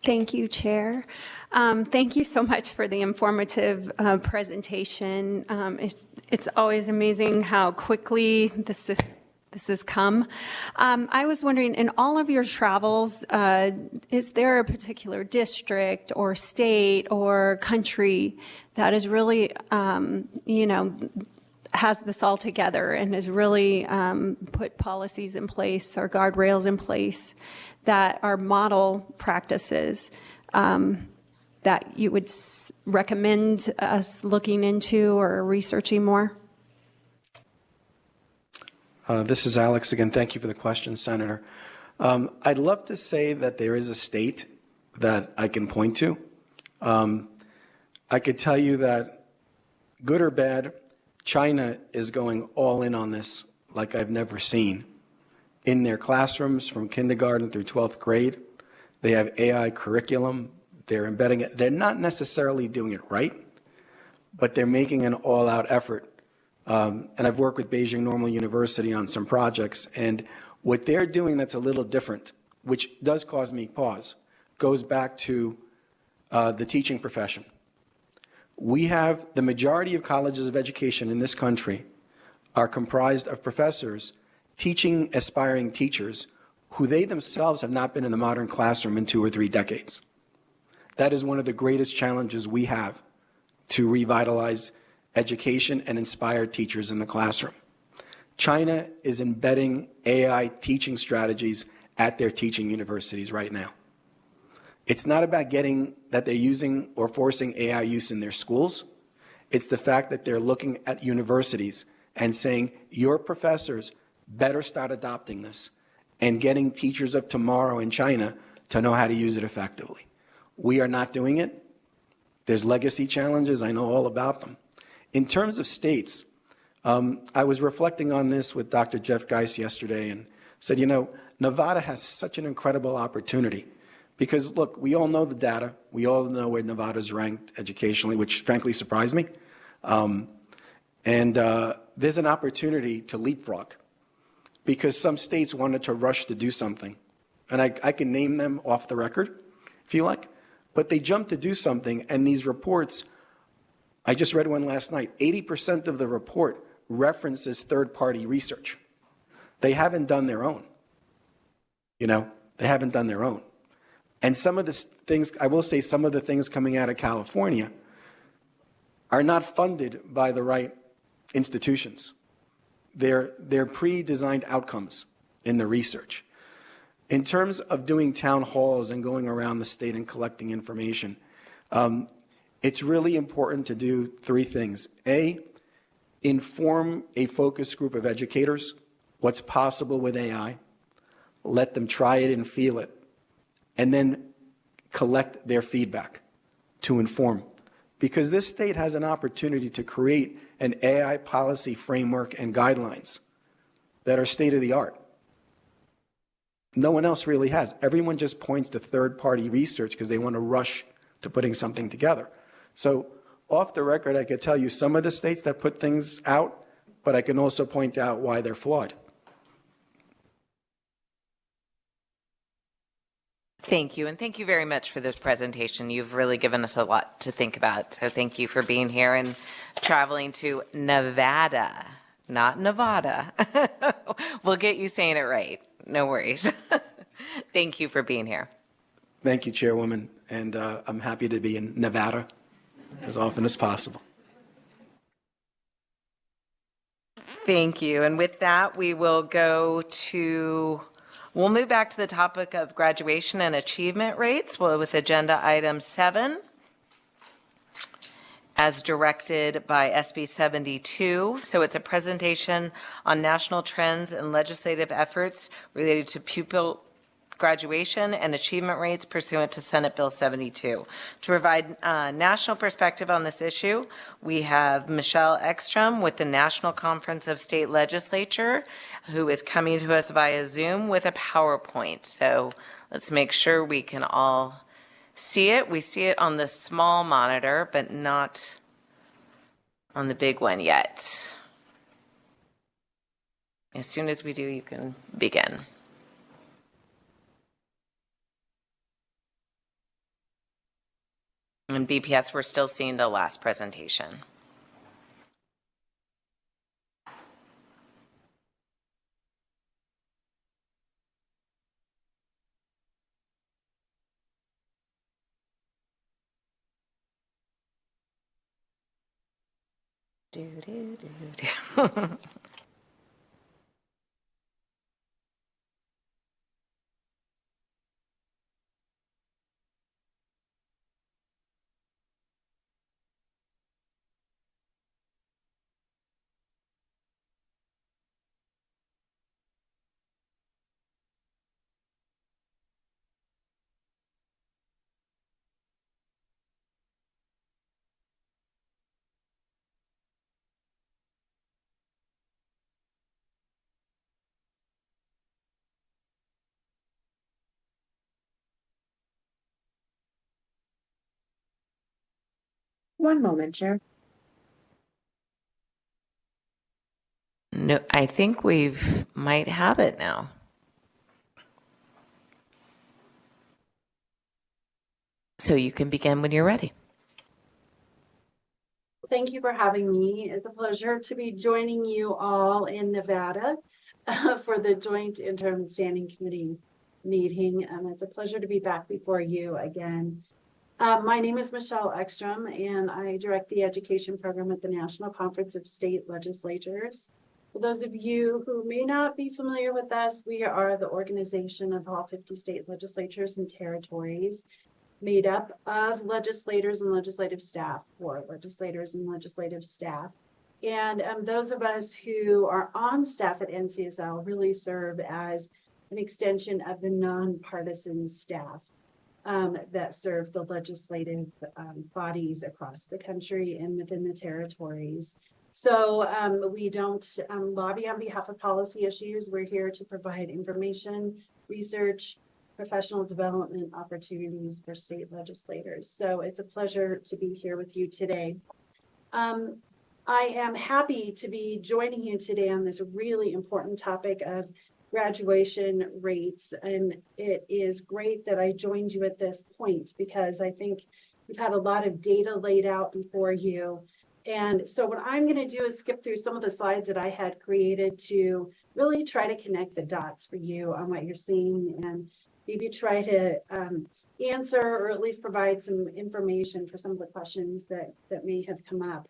Thank you, Chair. Thank you so much for the informative presentation. It's always amazing how quickly this has come. I was wondering, in all of your travels, is there a particular district or state or country that is really, has this all together and has really put policies in place or guardrails in place that are model practices that you would recommend us looking into or researching more? This is Alex again. Thank you for the question, Senator. I'd love to say that there is a state that I can point to. I could tell you that, good or bad, China is going all in on this like I've never seen. In their classrooms from kindergarten through 12th grade, they have AI curriculum. They're embedding it. They're not necessarily doing it right, but they're making an all-out effort. And I've worked with Beijing Normal University on some projects, and what they're doing that's a little different, which does cause me pause, goes back to the teaching profession. We have the majority of colleges of education in this country are comprised of professors teaching aspiring teachers who they themselves have not been in the modern classroom in 2 or 3 decades. That is one of the greatest challenges we have to revitalize education and inspire teachers in the classroom. China is embedding AI teaching strategies at their teaching universities right now. It's not about getting that they're using or forcing AI use in their schools. It's the fact that they're looking at universities and saying, your professors better start adopting this and getting teachers of tomorrow in China to know how to use it effectively. We are not doing it. There's legacy challenges. I know all about them. In terms of states, I was reflecting on this with Dr. Jeff Geis yesterday and said, Nevada has such an incredible opportunity Because, look, we all know the data. We all know where Nevada's ranked educationally, which frankly surprised me. There's an opportunity to leapfrog because some states wanted to rush to do something. And I can name them off the record, if you like. But they jumped to do something, and these reports, I just read one last night, 80% of the report references third-party research. They haven't done their own. They haven't done their own. And some of the things, I will say some of the things coming out of California are not funded by the right institutions. They're pre-designed outcomes in the research. In terms of doing town halls and going around the state and collecting information, it's really important to do three things. A, inform a focus group of educators what's possible with AI, let them try it and feel it, and then collect their feedback to inform. Because this state has an opportunity to create an AI policy framework and guidelines that are state of the art. No one else really has. Everyone just points to third-party research because they want to rush to putting something together. So off the record, I could tell you some of the states that put things out, but I can also point out why they're flawed. Thank you, and thank you very much for this presentation. You've really given us a lot to think about, so thank you for being here and traveling to Nevada, not Nevada. We'll get you saying it right. No worries. Thank you for being here. Thank you, Chairwoman, and I'm happy to be in Nevada as often as possible. Thank you, and with that, we'll move back to the topic of graduation and achievement rates with agenda item 7, as directed by SB 72. So it's a presentation on national trends and legislative efforts related to pupil graduation and achievement rates pursuant to Senate Bill 72. To provide national perspective on this issue, we have Michelle Ekstrom with the National Conference of State Legislature, who is coming to us via Zoom with a PowerPoint. So let's make sure we can all see it. We see it on the small monitor, but not on the big one yet. As soon as we do, you can begin. And BPS, we're still seeing the last presentation. One moment, Chair. No, I think might have it now. So you can begin when you're ready. Thank you for having me. It's a pleasure to be joining you all in Nevada for the Joint Interim Standing Committee meeting. It's a pleasure to be back before you again. My name is Michelle Ekstrom, and I direct the education program at the National Conference of State Legislatures. For those of you who may not be familiar with us, we are the organization of all 50 state legislatures and territories, made up of legislators and legislative staff, or legislators and legislative staff. And those of us who are on staff at NCSL really serve as an extension of the nonpartisan staff that serve the legislative bodies across the country and within the territories. So we don't lobby on behalf of policy issues. We're here to provide information, research, professional development opportunities for state legislators. So it's a pleasure to be here with you today. I am happy to be joining you today on this really important topic of graduation rates. And it is great that I joined you at this point because I think we've had a lot of data laid out before you. And so what I'm going to do is skip through some of the slides that I had created to really try to connect the dots for you on what you're seeing and maybe try to answer or at least provide some information for some of the questions that may have come up.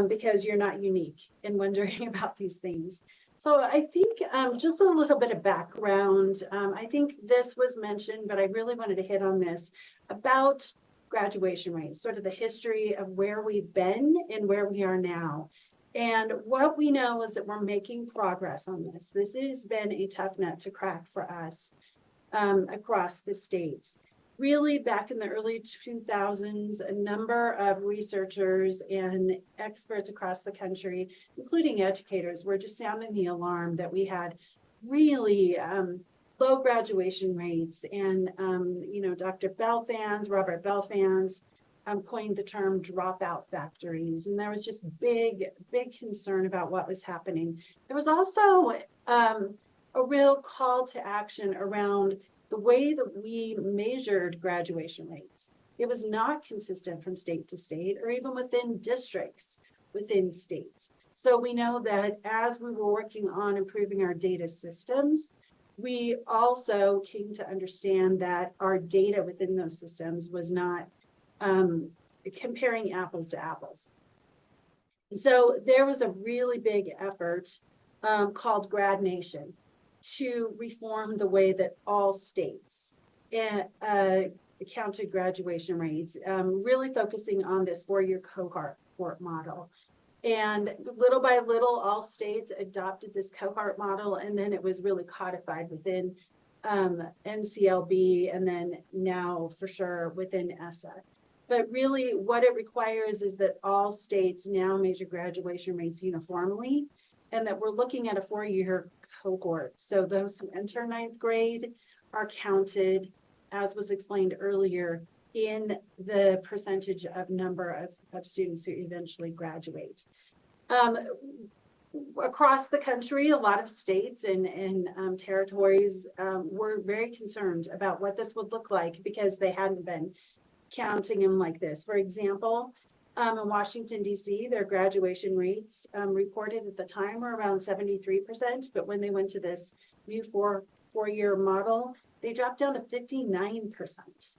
Because you're not unique in wondering about these things. So I think just a little bit of background. I think this was mentioned, but I really wanted to hit on this about graduation rates, sort of the history of where we've been and where we are now. And what we know is that we're making progress on this. This has been a tough nut to crack for us across the states. Really, back in the early 2000s, a number of researchers and experts across the country, including educators, were just sounding the alarm that we had really low graduation rates. And, Dr. Robert Belfans, coined the term dropout factories. And there was just big concern about what was happening. There was also a real call to action around the way that we measured graduation rates. It was not consistent from state to state or even within districts within states. So we know that as we were working on improving our data systems, we also came to understand that our data within those systems was not comparing apples to apples. So there was a really big effort called Grad Nation to reform the way that all states counted graduation rates, really focusing on this four-year cohort model. And little by little, all states adopted this cohort model, and then it was really codified within NCLB, and then now for sure within ESSA. But really what it requires is that all states now measure graduation rates uniformly, and that we're looking at a four-year cohort. So those who enter ninth grade are counted, as was explained earlier, in the percentage of number of students who eventually graduate. Across the country, a lot of states and territories were very concerned about what this would look like because they hadn't been counting them like this. For example, in Washington, D.C., their graduation rates reported at the time were around 73%, but when they went to this new four-year model, they dropped down to 59%.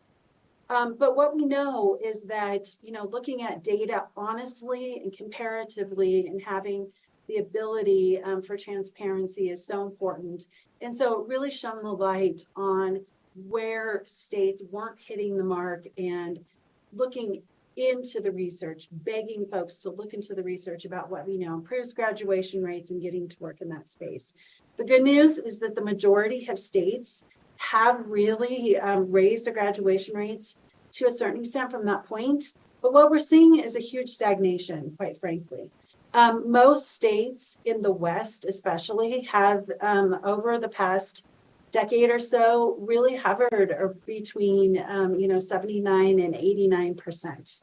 But what we know is that, looking at data honestly and comparatively and having the ability for transparency is so important. And so it really shone the light on where states weren't hitting the mark and looking into the research, begging folks to look into the research about what we know improves graduation rates and getting to work in that space. The good news is that the majority of states have really raised their graduation rates to a certain extent from that point. But what we're seeing is a huge stagnation, quite frankly. Most states in the West especially have over the past decade or so really hovered between 79 and 89%.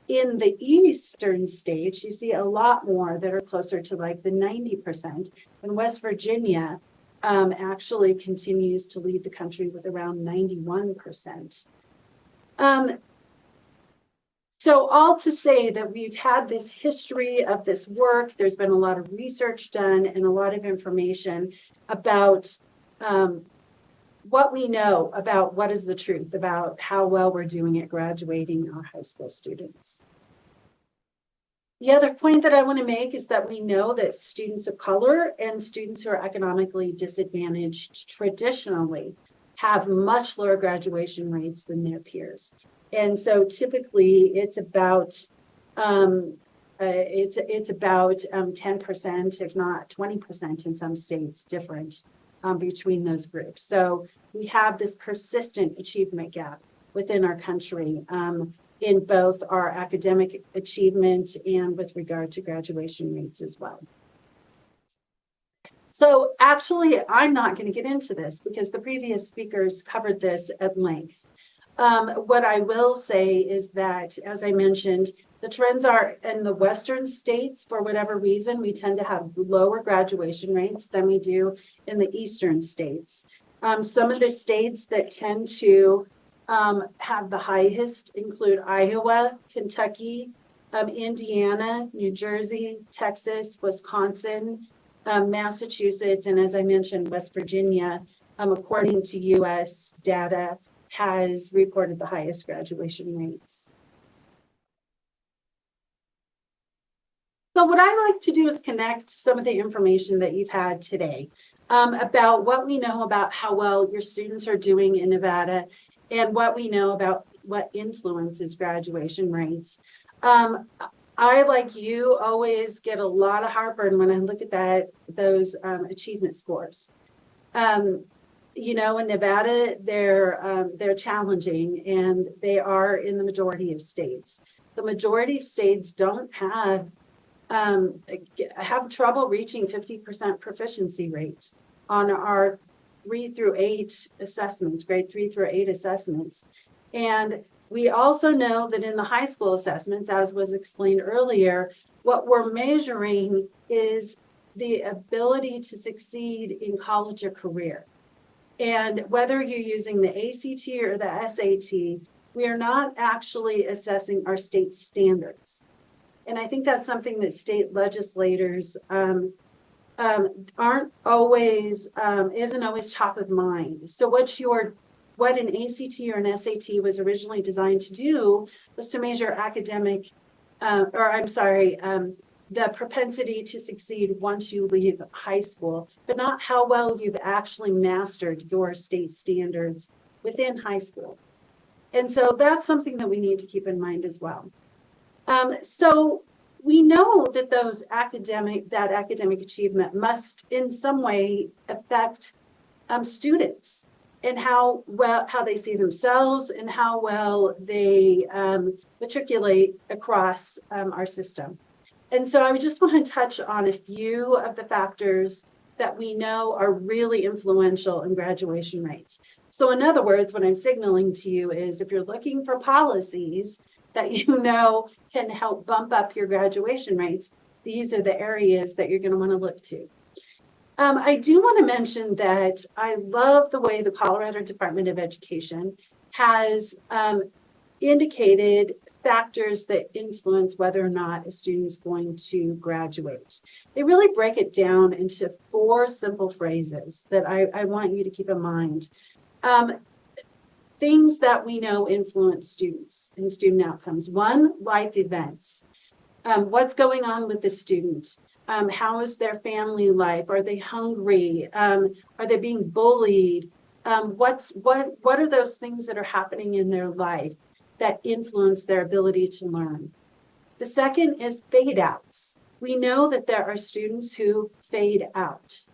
In the eastern states, you see a lot more that are closer to like the 90%. And West Virginia actually continues to lead the country with around 91%. So all to say that we've had this history of this work. There's been a lot of research done and a lot of information about what we know about what is the truth about how well we're doing at graduating our high school students. The other point that I want to make is that we know that students of color and students who are economically disadvantaged traditionally have much lower graduation rates than their peers. And so typically it's about 10%, if not 20% in some states different between those groups. So we have this persistent achievement gap within our country in both our academic achievement and with regard to graduation rates as well. So actually, I'm not going to get into this because the previous speakers covered this at length. What I will say is that, as I mentioned, the trends are in the Western states, for whatever reason, we tend to have lower graduation rates than we do in the Eastern states. Some of the states that tend to have the highest include Iowa, Kentucky, Indiana, New Jersey, Texas, Wisconsin, Massachusetts, and as I mentioned, West Virginia, according to US data, has reported the highest graduation rates. So what I like to do is connect some of the information that you've had today about what we know about how well your students are doing in Nevada and what we know about what influences graduation rates. I, like you, always get a lot of heartburn when I look at those achievement scores. You know, in Nevada, they're challenging, and they are in the majority of states. The majority of states don't have trouble reaching 50% proficiency rates on our 3 through 8 assessments, grade 3 through 8 assessments. And we also know that in the high school assessments, as was explained earlier, what we're measuring is the ability to succeed in college or career. And whether you're using the ACT or the SAT, we are not actually assessing our state standards. And I think that's something that state legislators aren't always, isn't always top of mind. So what an ACT or an SAT was originally designed to do was to measure the propensity to succeed once you leave high school, but not how well you've actually mastered your state standards within high school. And so that's something that we need to keep in mind as well. So we know that that academic achievement must in some way affect students and how they see themselves and how well they matriculate across our system. And so I just want to touch on a few of the factors that we know are really influential in graduation rates. So in other words, what I'm signaling to you is if you're looking for policies that you know can help bump up your graduation rates, these are the areas that you're going to want to look to. I do want to mention that I love the way the Colorado Department of Education has indicated factors that influence whether or not a student is going to graduate. They really break it down into 4 simple phrases that I want you to keep in mind. Things that we know influence students and student outcomes. 1, life events. What's going on with the student? How is their family life? Are they hungry? Are they being bullied? What are those things that are happening in their life that influence their ability to learn? The second is fade outs. We know that there are students who fade out.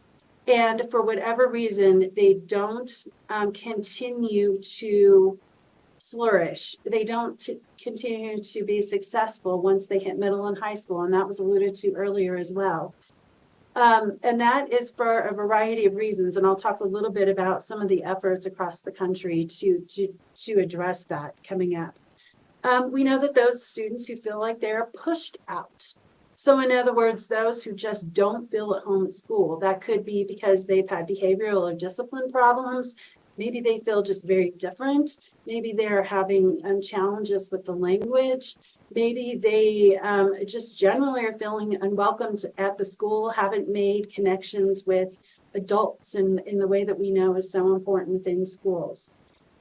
And for whatever reason, they don't continue to flourish. They don't continue to be successful once they hit middle and high school. And that was alluded to earlier as well. And that is for a variety of reasons. And I'll talk a little bit about some of the efforts across the country to address that coming up. We know that those students who feel like they're pushed out. So in other words, those who just don't feel at home at school, that could be because they've had behavioral or discipline problems. Maybe they feel just very different. Maybe they're having challenges with the language. Maybe they just generally are feeling unwelcomed at the school, haven't made connections with adults in the way that we know is so important within schools.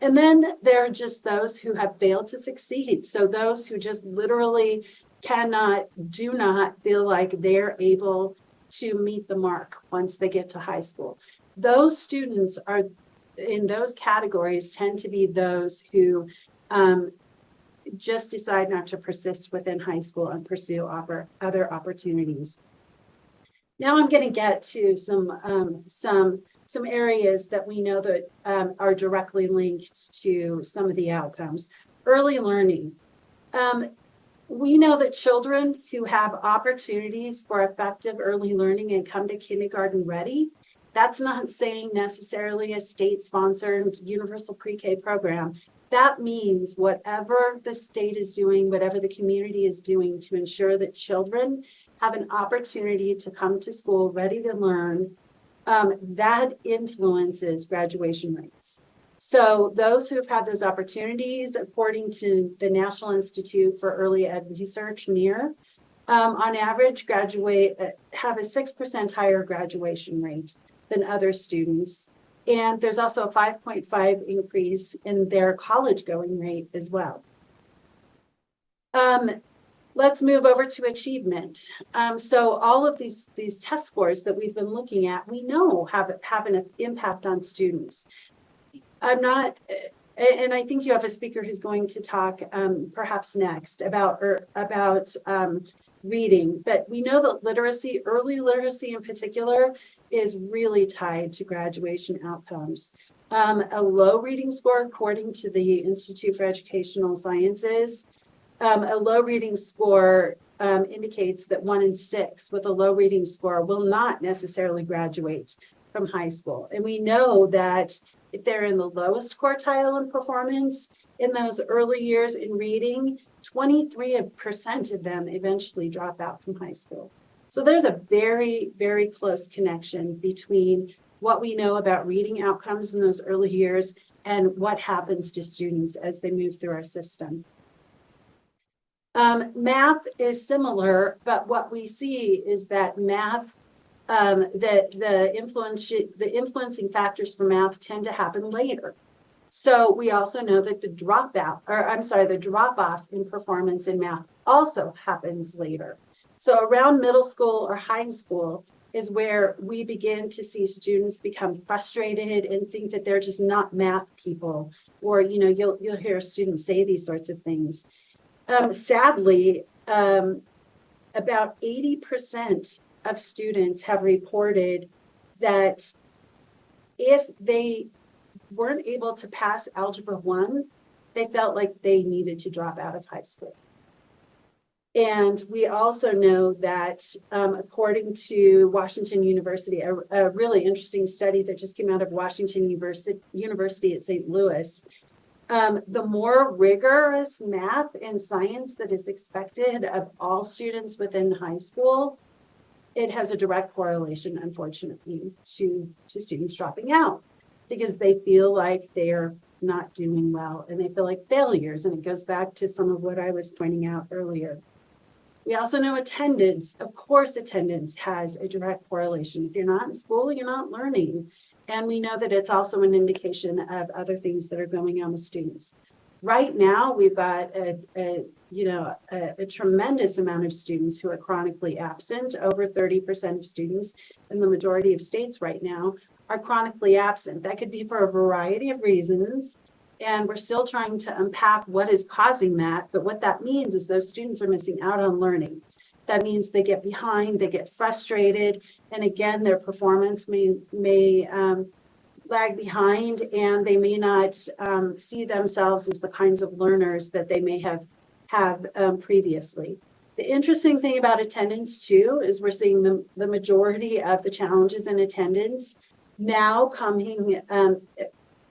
And then there are just those who have failed to succeed. So those who just literally do not feel like they're able to meet the mark once they get to high school. Those students are in those categories tend to be those who just decide not to persist within high school and pursue other opportunities. Now I'm going to get to some areas that we know that are directly linked to some of the outcomes. Early learning. We know that children who have opportunities for effective early learning and come to kindergarten ready, that's not saying necessarily a state-sponsored universal pre-K program. That means whatever the state is doing, whatever the community is doing to ensure that children have an opportunity to come to school ready to learn, that influences graduation rates. So those who have had those opportunities, according to the National Institute for Early Ed Research, NEAR, on average have a 6% higher graduation rate than other students. And there's also a 5.5 increase in their college going rate as well. Let's move over to achievement. So all of these test scores that we've been looking at, we know have an impact on students. I'm not, and I think you have a speaker who's going to talk perhaps next about reading, but we know that literacy, early literacy in particular, is really tied to graduation outcomes. A low reading score, according to the Institute for Educational Sciences, a low reading score indicates that 1 in 6 with a low reading score will not necessarily graduate from high school. And we know that if they're in the lowest quartile in performance in those early years in reading, 23% of them eventually drop out from high school. So there's a very, very close connection between what we know about reading outcomes in those early years and what happens to students as they move through our system. Math is similar, but what we see is that math, the influencing factors for math tend to happen later. So we also know that the drop off in performance in math also happens later. So around middle school or high school is where we begin to see students become frustrated and think that they're just not math people, or you'll hear students say these sorts of things. Sadly, about 80% of students have reported that if they weren't able to pass Algebra 1, they felt like they needed to drop out of high school. And we also know that according to Washington University, a really interesting study that just came out of Washington University at St. Louis, the more rigorous math and science that is expected of all students within high school, it has a direct correlation, unfortunately, to students dropping out because they feel like they're not doing well and they feel like failures. And it goes back to some of what I was pointing out earlier. We also know attendance. Of course, attendance has a direct correlation. If you're not in school, you're not learning. And we know that it's also an indication of other things that are going on with students. Right now, we've got a tremendous amount of students who are chronically absent. Over 30% of students in the majority of states right now are chronically absent. That could be for a variety of reasons. And we're still trying to unpack what is causing that. But what that means is those students are missing out on learning. That means they get behind, they get frustrated, and again, their performance may lag behind, and they may not see themselves as the kinds of learners that they may have previously. The interesting thing about attendance too is we're seeing the majority of the challenges in attendance now coming.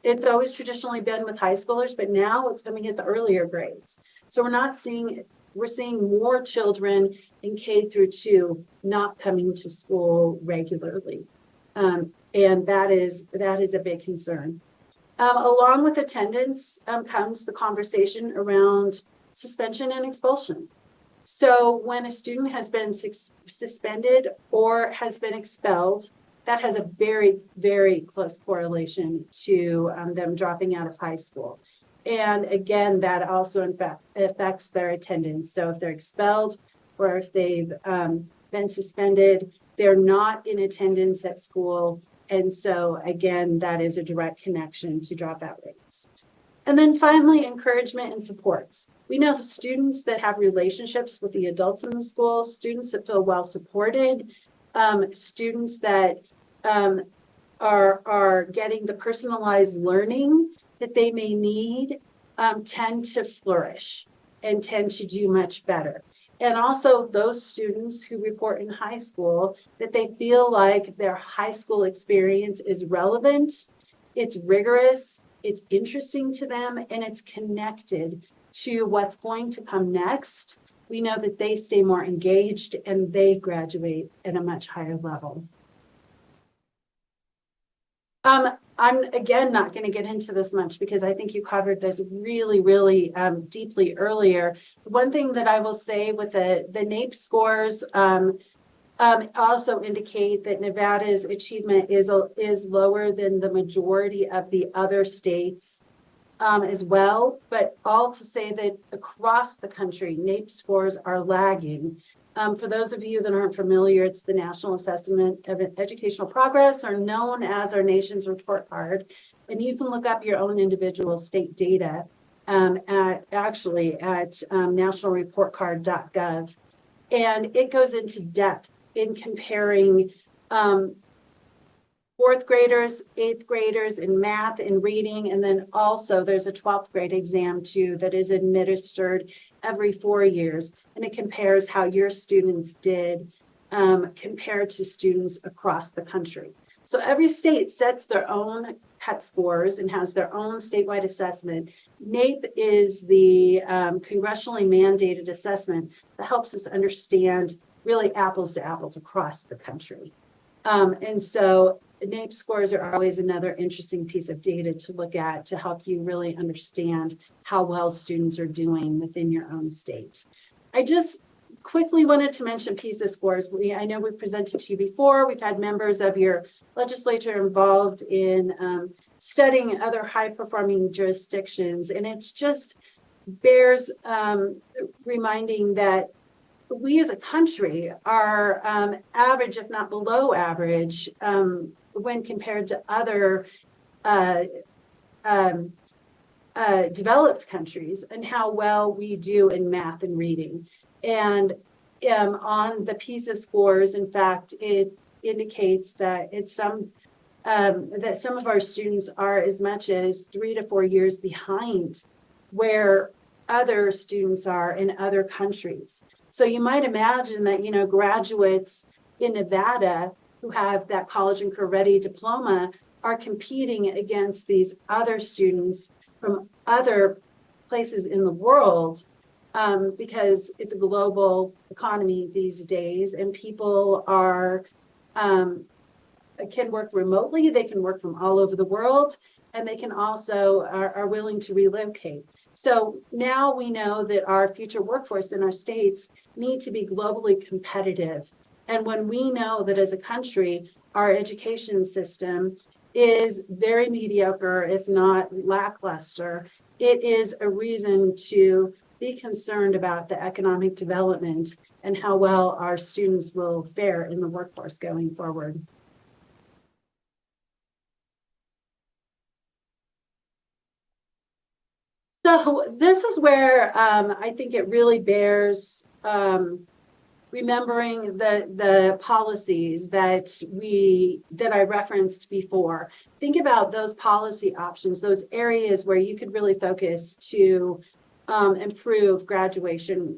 It's always traditionally been with high schoolers, but now it's coming at the earlier grades. So we're seeing more children in K through 2 not coming to school regularly. And that is a big concern. Along with attendance comes the conversation around suspension and expulsion. So when a student has been suspended or has been expelled, that has a very, very close correlation to them dropping out of high school. And again, that also in fact affects their attendance. So if they're expelled or if they've been suspended, they're not in attendance at school. And so again, that is a direct connection to dropout rates. And then finally, encouragement and supports. We know students that have relationships with the adults in the school, students that feel well supported, students that are getting the personalized learning that they may need tend to flourish. and tend to do much better. And also those students who report in high school that they feel like their high school experience is relevant, it's rigorous, it's interesting to them, and it's connected to what's going to come next. We know that they stay more engaged and they graduate at a much higher level. I'm again not going to get into this much because I think you covered this really, really deeply earlier. One thing that I will say with the NAEP scores also indicate that Nevada's achievement is lower than the majority of the other states as well. But all to say that across the country, NAEP scores are lagging. For those of you that aren't familiar, it's the National Assessment of Educational Progress, or known as our nation's report card. And you can look up your own individual state data at nationalreportcard.gov. And it goes into depth in comparing fourth graders, eighth graders in math and reading. And then also there's a 12th grade exam too that is administered every 4 years. And it compares how your students did compared to students across the country. So every state sets their own cut scores and has their own statewide assessment. NAEP is the congressionally mandated assessment that helps us understand really apples to apples across the country. And so NAEP scores are always another interesting piece of data to look at to help you really understand how well students are doing within your own state. I just quickly wanted to mention PISA scores. I know we've presented to you before. We've had members of your legislature involved in studying other high-performing jurisdictions, and it just bears reminding that we as a country are average, if not below average, when compared to other developed countries, and how well we do in math and reading. And on the PISA scores, in fact, it indicates that some of our students are as much as 3 to 4 years behind where other students are in other countries. So you might imagine that, graduates in Nevada who have that college and career ready diploma are competing against these other students from other places in the world because it's a global economy these days, and people can work remotely, they can work from all over the world, and they can also are willing to relocate. So now we know that our future workforce in our states need to be globally competitive. And when we know that as a country, our education system is very mediocre, if not lackluster, it is a reason to be concerned about the economic development and how well our students will fare in the workforce going forward. So this is where I think it really bears remembering the policies that I referenced before. Think about those policy options, those areas where you could really focus to improve graduation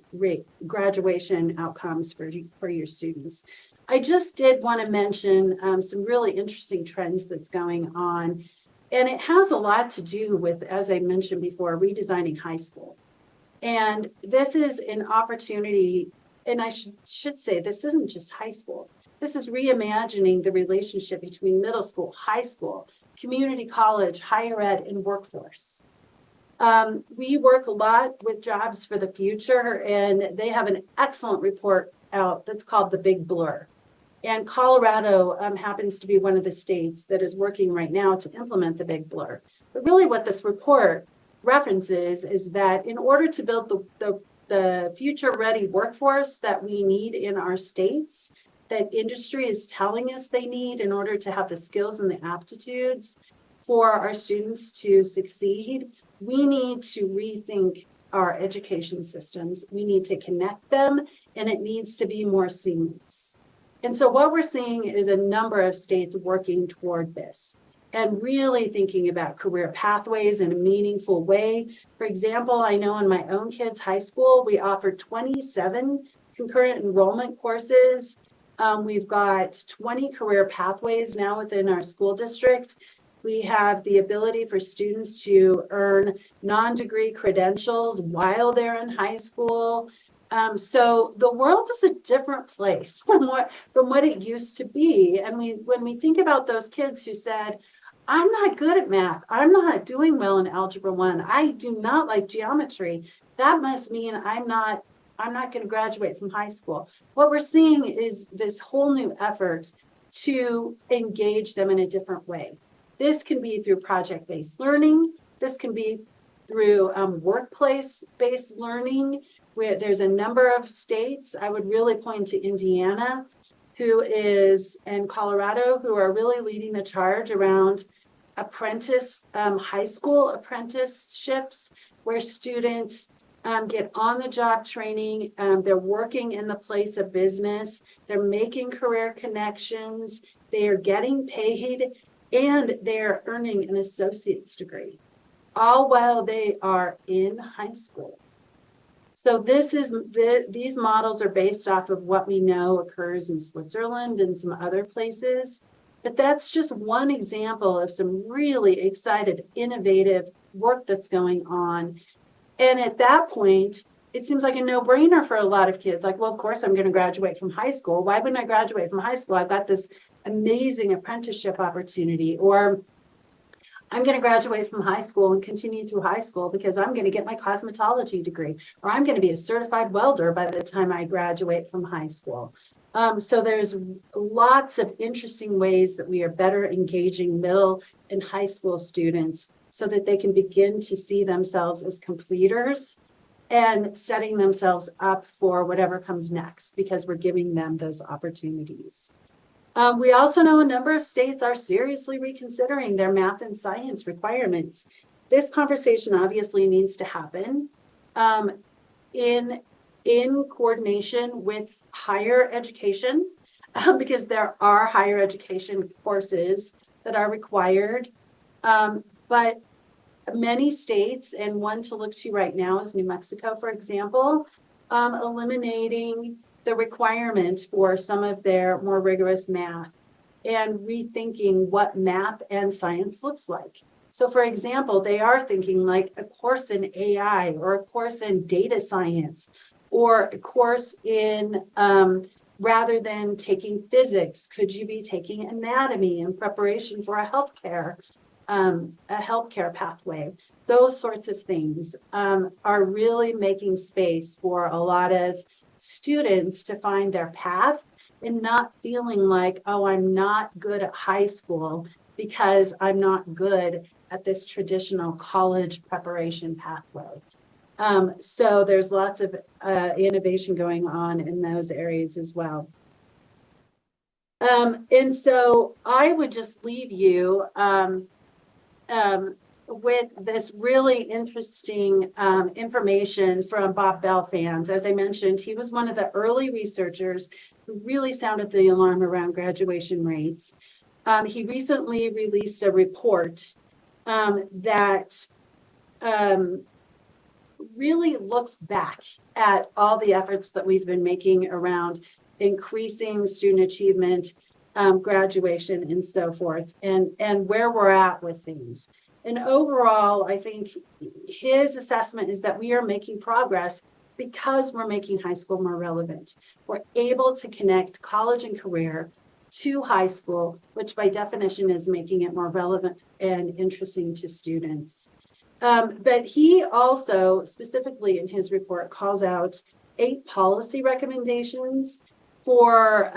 outcomes for your students. I just did want to mention some really interesting trends that's going on. And it has a lot to do with, as I mentioned before, redesigning high school. And this is an opportunity, and I should say this isn't just high school. This is reimagining the relationship between middle school, high school, community college, higher ed, and workforce. We work a lot with Jobs for the Future, and they have an excellent report out that's called The Big Blur. And Colorado happens to be one of the states that is working right now to implement the Big Blur. But really what this report references is that in order to build the future-ready workforce that we need in our states, that industry is telling us they need in order to have the skills and the aptitudes for our students to succeed, we need to rethink our education systems. We need to connect them, and it needs to be more seamless. And so what we're seeing is a number of states working toward this. and really thinking about career pathways in a meaningful way. For example, I know in my own kids' high school, we offer 27 concurrent enrollment courses. We've got 20 career pathways now within our school district. We have the ability for students to earn non-degree credentials while they're in high school. So the world is a different place from what it used to be. And when we think about those kids who said, I'm not good at math, I'm not doing well in Algebra 1, I do not like geometry, that must mean I'm not going to graduate from high school. What we're seeing is this whole new effort to engage them in a different way. This can be through project-based learning. This can be through workplace-based learning, where there's a number of states. I would really point to Indiana, and Colorado, who are really leading the charge around high school apprenticeships, where students get on-the-job training. They're working in the place of business. They're making career connections. They are getting paid, and they're earning an associate's degree, all while they are in high school. So these models are based off of what we know occurs in Switzerland and some other places. But that's just one example of some really excited, innovative work that's going on. And at that point, it seems like a no-brainer for a lot of kids. Like, well, of course, I'm going to graduate from high school. Why wouldn't I graduate from high school? I've got this amazing apprenticeship opportunity. Or I'm going to graduate from high school and continue through high school because I'm going to get my cosmetology degree. Or I'm going to be a certified welder by the time I graduate from high school. So there's lots of interesting ways that we are better engaging middle and high school students so that they can begin to see themselves as completers and setting themselves up for whatever comes next, because we're giving them those opportunities. We also know a number of states are seriously reconsidering their math and science requirements. This conversation obviously needs to happen in coordination with higher education, because there are higher education courses that are required. But many states, and one to look to right now is New Mexico, for example, eliminating the requirement for some of their more rigorous math and rethinking what math and science looks like. So for example, they are thinking like a course in AI or a course in data science or a course in, rather than taking physics, could you be taking anatomy in preparation for a healthcare pathway? Those sorts of things are really making space for a lot of students to find their path and not feeling like, oh, I'm not good at high school because I'm not good at this traditional college preparation pathway. So there's lots of innovation going on in those areas as well. And so I would just leave you with this really interesting information from Bob Belfans. As I mentioned, he was one of the early researchers who really sounded the alarm around graduation rates. He recently released a report that really looks back at all the efforts that we've been making around increasing student achievement, graduation, and so forth, and where we're at with things. And overall, I think his assessment is that we are making progress because we're making high school more relevant. We're able to connect college and career to high school, which by definition is making it more relevant and interesting to students. But he also, specifically in his report, calls out 8 policy recommendations for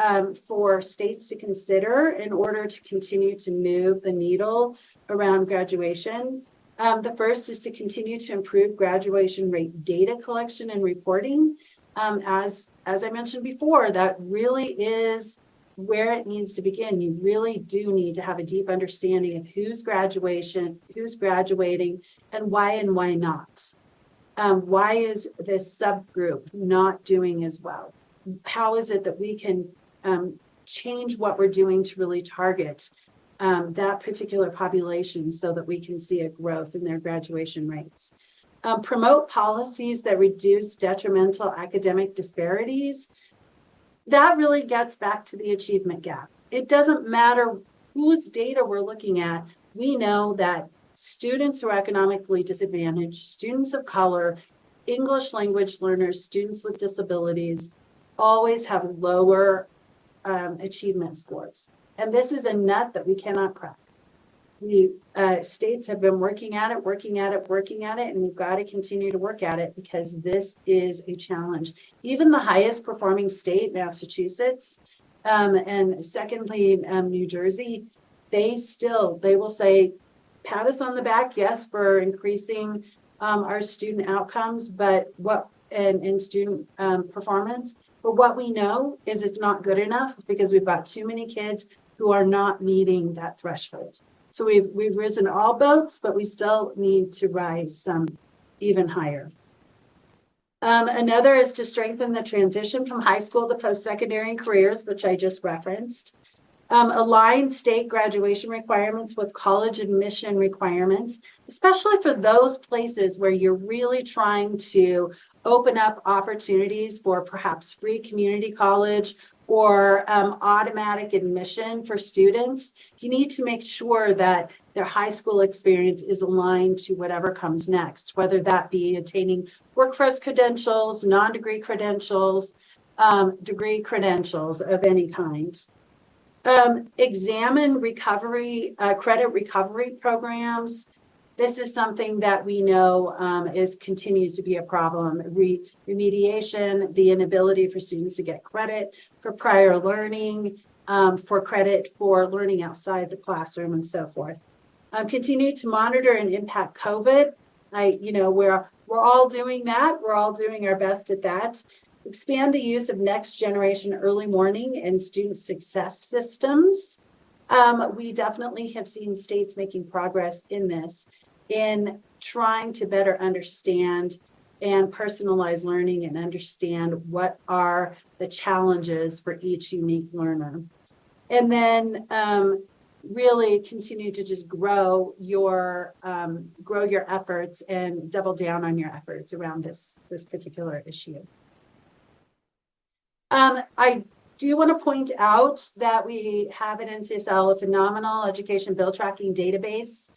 states to consider in order to continue to move the needle around graduation. The first is to continue to improve graduation rate data collection and reporting. As I mentioned before, that really is where it needs to begin. You really do need to have a deep understanding of who's graduating, and why not. Why is this subgroup not doing as well? How is it that we can change what we're doing to really target that particular population so that we can see a growth in their graduation rates. Promote policies that reduce detrimental academic disparities. That really gets back to the achievement gap. It doesn't matter whose data we're looking at. We know that students who are economically disadvantaged, students of color, English language learners, students with disabilities always have lower achievement scores. And this is a nut that we cannot crack. States have been working at it, and we've got to continue to work at it because this is a challenge. Even the highest performing state, Massachusetts, and secondly, New Jersey, they will say, pat us on the back, yes, for increasing our student outcomes, but and student performance. But what we know is it's not good enough because we've got too many kids who are not meeting that threshold. So we've risen all boats, but we still need to rise some even higher. Another is to strengthen the transition from high school to post-secondary careers, which I just referenced. Align state graduation requirements with college admission requirements, especially for those places where you're really trying to open up opportunities for perhaps free community college or automatic admission for students. You need to make sure that their high school experience is aligned to whatever comes next, whether that be attaining workforce credentials, non-degree credentials, degree credentials of any kind. Examine recovery, credit recovery programs. This is something that we know continues to be a problem. Remediation, the inability for students to get credit for prior learning, for credit for learning outside the classroom, and so forth. Continue to monitor and impact COVID. We're all doing that. We're all doing our best at that. Expand the use of next generation early morning and student success systems. We definitely have seen states making progress in this, in trying to better understand and personalize learning and understand what are the challenges for each unique learner. And then really continue to just grow your efforts and double down on your efforts around this particular issue. I do want to point out that we have at NCSL a phenomenal education bill tracking database.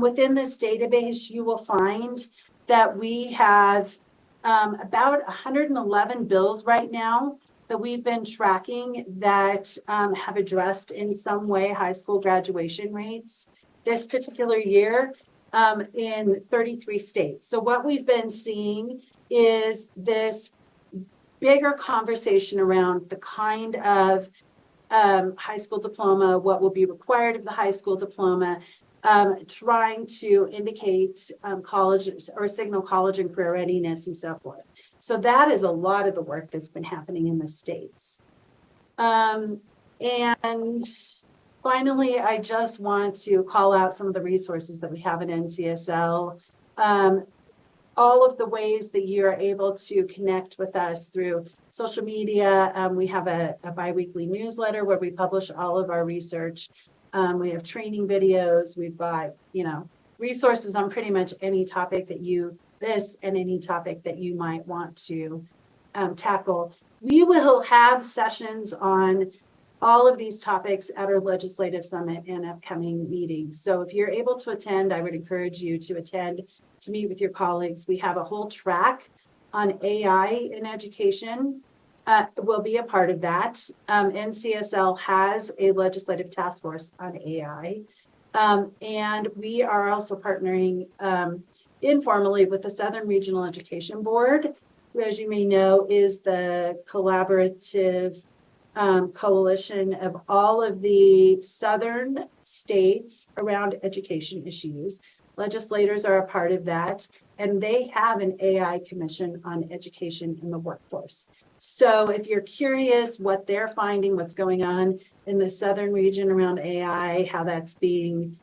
Within this database, you will find that we have about 111 bills right now that we've been tracking that have addressed in some way high school graduation rates this particular year in 33 states. So what we've been seeing is this bigger conversation around the kind of high school diploma, what will be required of the high school diploma, trying to indicate college or signal college and career readiness and so forth. So that is a lot of the work that's been happening in the states. And finally, I just want to call out some of the resources that we have at NCSL. All of the ways that you're able to connect with us through social media. We have a biweekly newsletter where we publish all of our research. We have training videos. We've got, resources on pretty much any topic that any topic that you might want to tackle. We will have sessions on all of these topics at our legislative summit and upcoming meetings. So if you're able to attend, I would encourage you to attend, to meet with your colleagues. We have a whole track on AI in education. Will be a part of that. NCSL has a legislative task force on AI. And we are also partnering informally with the Southern Regional Education Board, who, as you may know, is the collaborative coalition of all of the Southern states around education issues. Legislators are a part of that, and they have an AI commission on education in the workforce. So if you're curious what they're finding, what's going on in the Southern region around AI, how that's being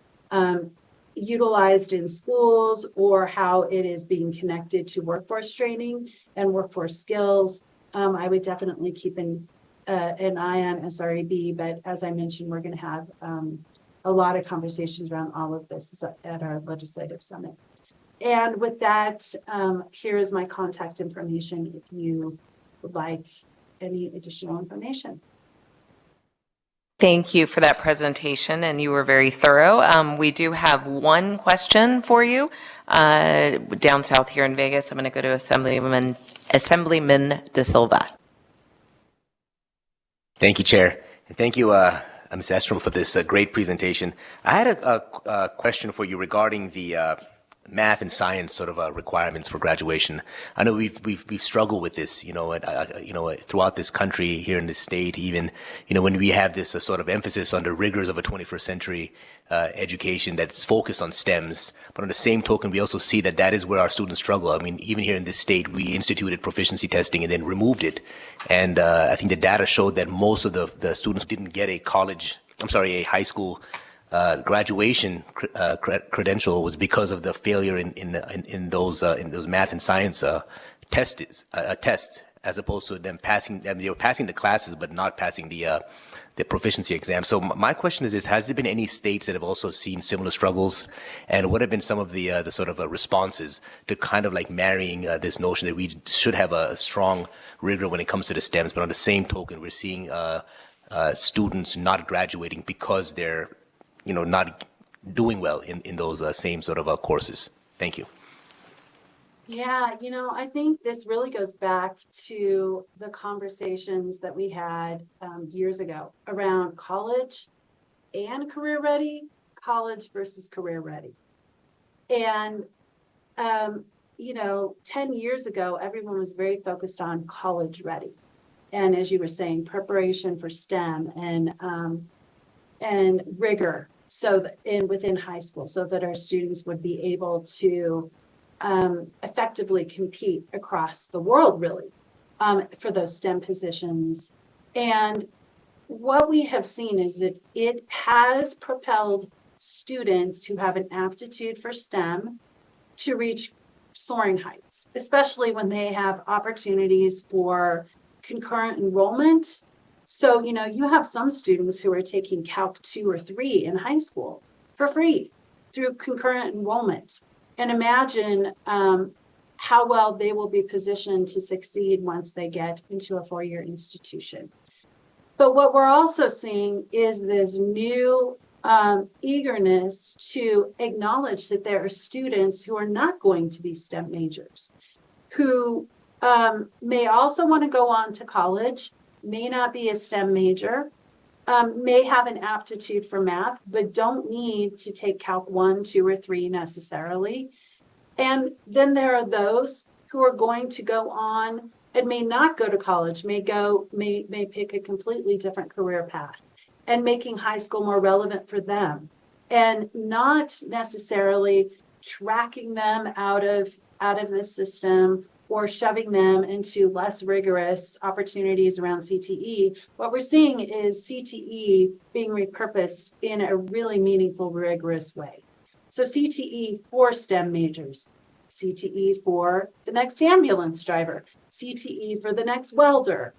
utilized in schools, or how it is being connected to workforce training and workforce skills, I would definitely keep an eye on SRAB. But as I mentioned, we're going to have a lot of conversations around all of this at our legislative summit. And with that, here is my contact information if you would like any additional information. Thank you for that presentation, and you were very thorough. We do have one question for you down south here in Vegas. I'm going to go to Assemblyman De Silva. Thank you, Chair. And thank you, Ms. Estrom, for this great presentation. I had a question for you regarding the math and science sort of requirements for graduation. I know we've struggled with this, throughout this country, here in this state, even, when we have this sort of emphasis on the rigors of a 21st century education that's focused on STEMs. But on the same token, we also see that is where our students struggle. I mean, even here in this state, we instituted proficiency testing and then removed it. And I think the data showed that most of the students didn't get a high school graduation credential was because of the failure in those math and science tests, as opposed to them passing. They were passing the classes but not passing the proficiency exam. So my question is: has there been any states that have also seen similar struggles, and what have been some of the sort of responses to kind of like marrying this notion that we should have a strong rigor when it comes to the STEMs, but on the same token, we're seeing students not graduating because they're not doing well in those same sort of courses. Thank you. Yeah, I think this really goes back to the conversations that we had years ago around college and career ready, college versus career ready. And, 10 years ago, everyone was very focused on college ready. And as you were saying, preparation for STEM and rigor within high school, so that our students would be able to effectively compete across the world, really, for those STEM positions. And what we have seen is that it has propelled students who have an aptitude for STEM to reach soaring heights, especially when they have opportunities for concurrent enrollment. So, you have some students who are taking Calc 2 or 3 in high school for free through concurrent enrollment. And imagine how well they will be positioned to succeed once they get into a 4-year institution. But what we're also seeing is this new eagerness to acknowledge that there are students who are not going to be STEM majors, who may also want to go on to college, may not be a STEM major, may have an aptitude for math, but don't need to take Calc 1, 2, or 3 necessarily. And then there are those who are going to go on and may not go to college, may pick a completely different career path, and making high school more relevant for them, and not necessarily tracking them out of the system or shoving them into less rigorous opportunities around CTE. What we're seeing is CTE being repurposed in a really meaningful, rigorous way. So CTE for STEM majors, CTE for the next ambulance driver, CTE for the next welder.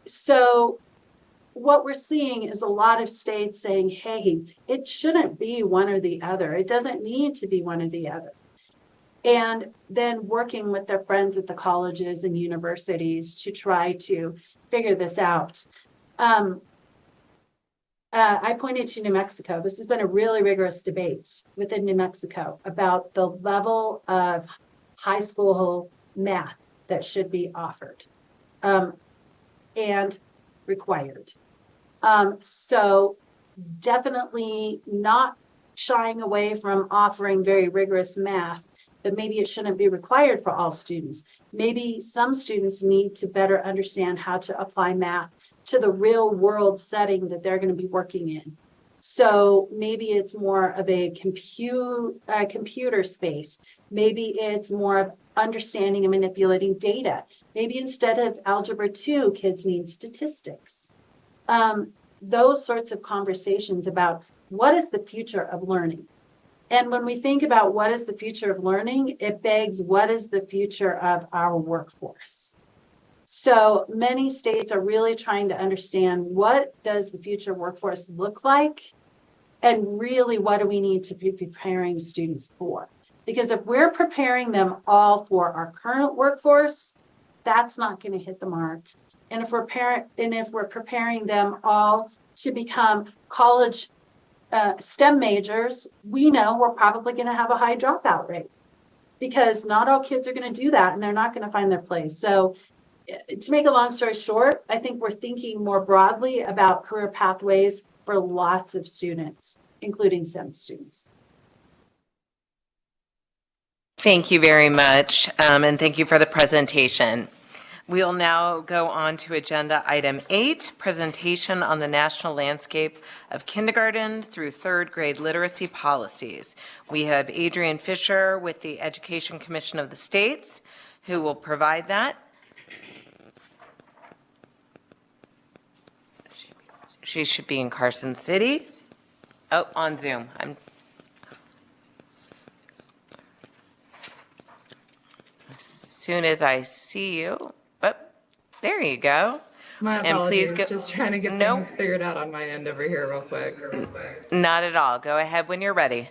So what we're seeing is a lot of states saying, hey, it shouldn't be one or the other. It doesn't need to be one or the other. And then working with their friends at the colleges and universities to try to figure this out. I pointed to New Mexico. This has been a really rigorous debate within New Mexico about the level of high school math that should be offered and required. So definitely not shying away from offering very rigorous math, but maybe it shouldn't be required for all students. Maybe some students need to better understand how to apply math to the real world setting that they're going to be working in. So maybe it's more of a computer space. Maybe it's more of understanding and manipulating data. Maybe instead of Algebra 2, kids need statistics. Those sorts of conversations about what is the future of learning. And when we think about what is the future of learning, it begs, what is the future of our workforce? So many states are really trying to understand, what does the future workforce look like? And really, what do we need to be preparing students for? Because if we're preparing them all for our current workforce, that's not going to hit the mark. And if we're preparing them all to become college STEM majors, we know we're probably going to have a high dropout rate because not all kids are going to do that and they're not going to find their place. So to make a long story short, I think we're thinking more broadly about career pathways for lots of students, including STEM students. Thank you very much, and thank you for the presentation. We'll now go on to agenda item 8, presentation on the national landscape of kindergarten through 3rd grade literacy policies. We have Adrienne Fisher with the Education Commission of the States, who will provide that. She should be in Carson City. Oh, on Zoom. As soon as I see you, there you go. My apologies, And please just trying to get things figured out on my end over here real quick. Not at all. Go ahead when you're ready.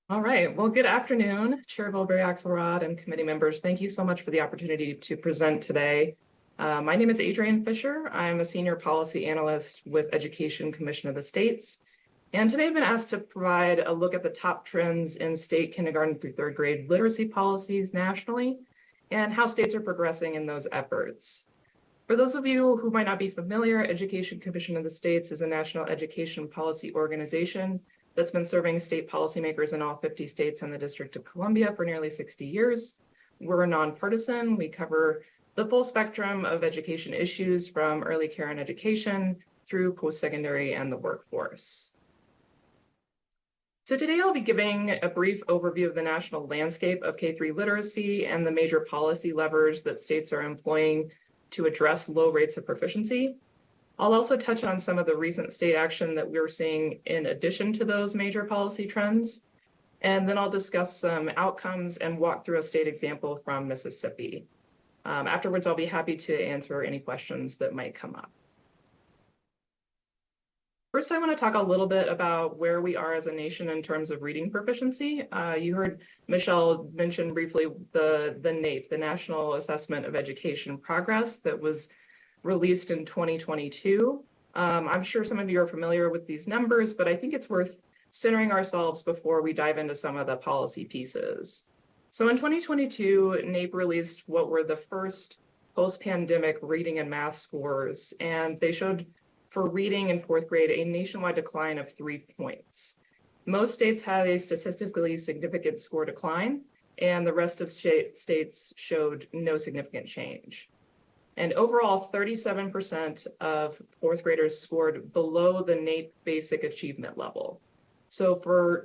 All right, well, good afternoon, Chair Bilbray-Axelrod and committee members. Thank you so much for the opportunity to present today. My name is Adrienne Fisher. I'm a senior policy analyst with Education Commission of the States. And today I've been asked to provide a look at the top trends in state kindergarten through 3rd grade literacy policies nationally and how states are progressing in those efforts. For those of you who might not be familiar, Education Commission of the States is a national education policy organization that's been serving state policymakers in all 50 states and the District of Columbia for nearly 60 years. We're nonpartisan. We cover the full spectrum of education issues from early care and education through post-secondary and the workforce. So today I'll be giving a brief overview of the national landscape of K-3 literacy and the major policy levers that states are employing to address low rates of proficiency. I'll also touch on some of the recent state action that we're seeing in addition to those major policy trends. And then I'll discuss some outcomes and walk through a state example from Mississippi. Afterwards, I'll be happy to answer any questions that might come up. First, I want to talk a little bit about where we are as a nation in terms of reading proficiency. You heard Michelle mention briefly the NAEP, the National Assessment of Education Progress, that was released in 2022. I'm sure some of you are familiar with these numbers, but I think it's worth centering ourselves before we dive into some of the policy pieces. So in 2022, NAEP released what were the first post-pandemic reading and math scores, and they showed for reading in 4th grade a nationwide decline of 3 points. Most states had a statistically significant score decline, and the rest of states showed no significant change. And overall, 37% of 4th graders scored below the NAEP basic achievement level. So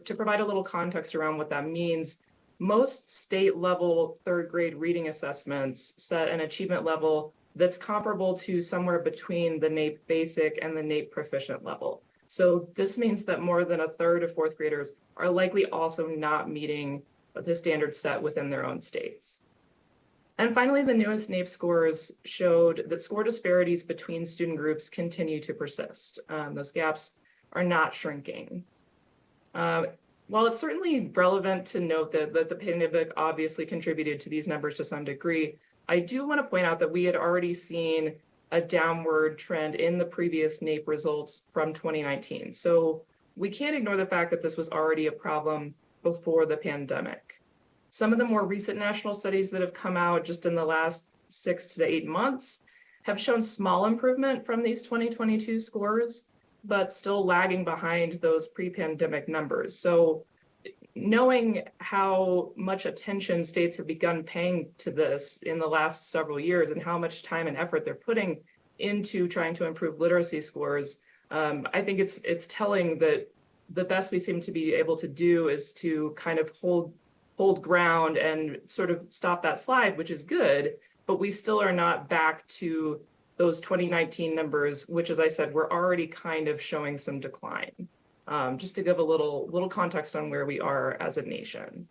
to provide a little context around what that means, most state level 3rd grade reading assessments set an achievement level that's comparable to somewhere between the NAEP basic and the NAEP proficient level. So this means that more than a third of 4th graders are likely also not meeting the standards set within their own states. And finally, the newest NAEP scores showed that score disparities between student groups continue to persist. Those gaps are not shrinking. While it's certainly relevant to note that the pandemic obviously contributed to these numbers to some degree, I do want to point out that we had already seen a downward trend in the previous NAEP results from 2019. So we can't ignore the fact that this was already a problem before the pandemic. Some of the more recent national studies that have come out just in the last 6 to 8 months have shown small improvement from these 2022 scores, but still lagging behind those pre-pandemic numbers. So knowing how much attention states have begun paying to this in the last several years and how much time and effort they're putting into trying to improve literacy scores, I think it's telling that the best we seem to be able to do is to kind of hold ground and sort of stop that slide, which is good, but we still are not back to those 2019 numbers, which, as I said, we're already kind of showing some decline. Just to give a little context on where we are as a nation.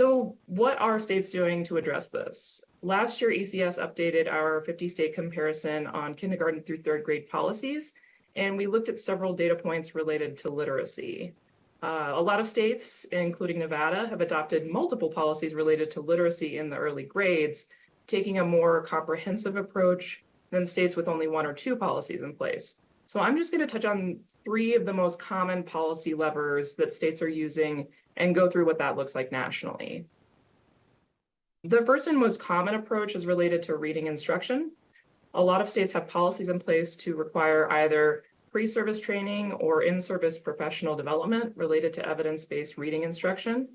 So what are states doing to address this? Last year, ECS updated our 50-state comparison on kindergarten through third grade policies, and we looked at several data points related to literacy. A lot of states, including Nevada, have adopted multiple policies related to literacy in the early grades, taking a more comprehensive approach than states with only one or two policies in place. So I'm just going to touch on 3 of the most common policy levers that states are using and go through what that looks like nationally. The first and most common approach is related to reading instruction. A lot of states have policies in place to require either pre-service training or in-service professional development related to evidence-based reading instruction.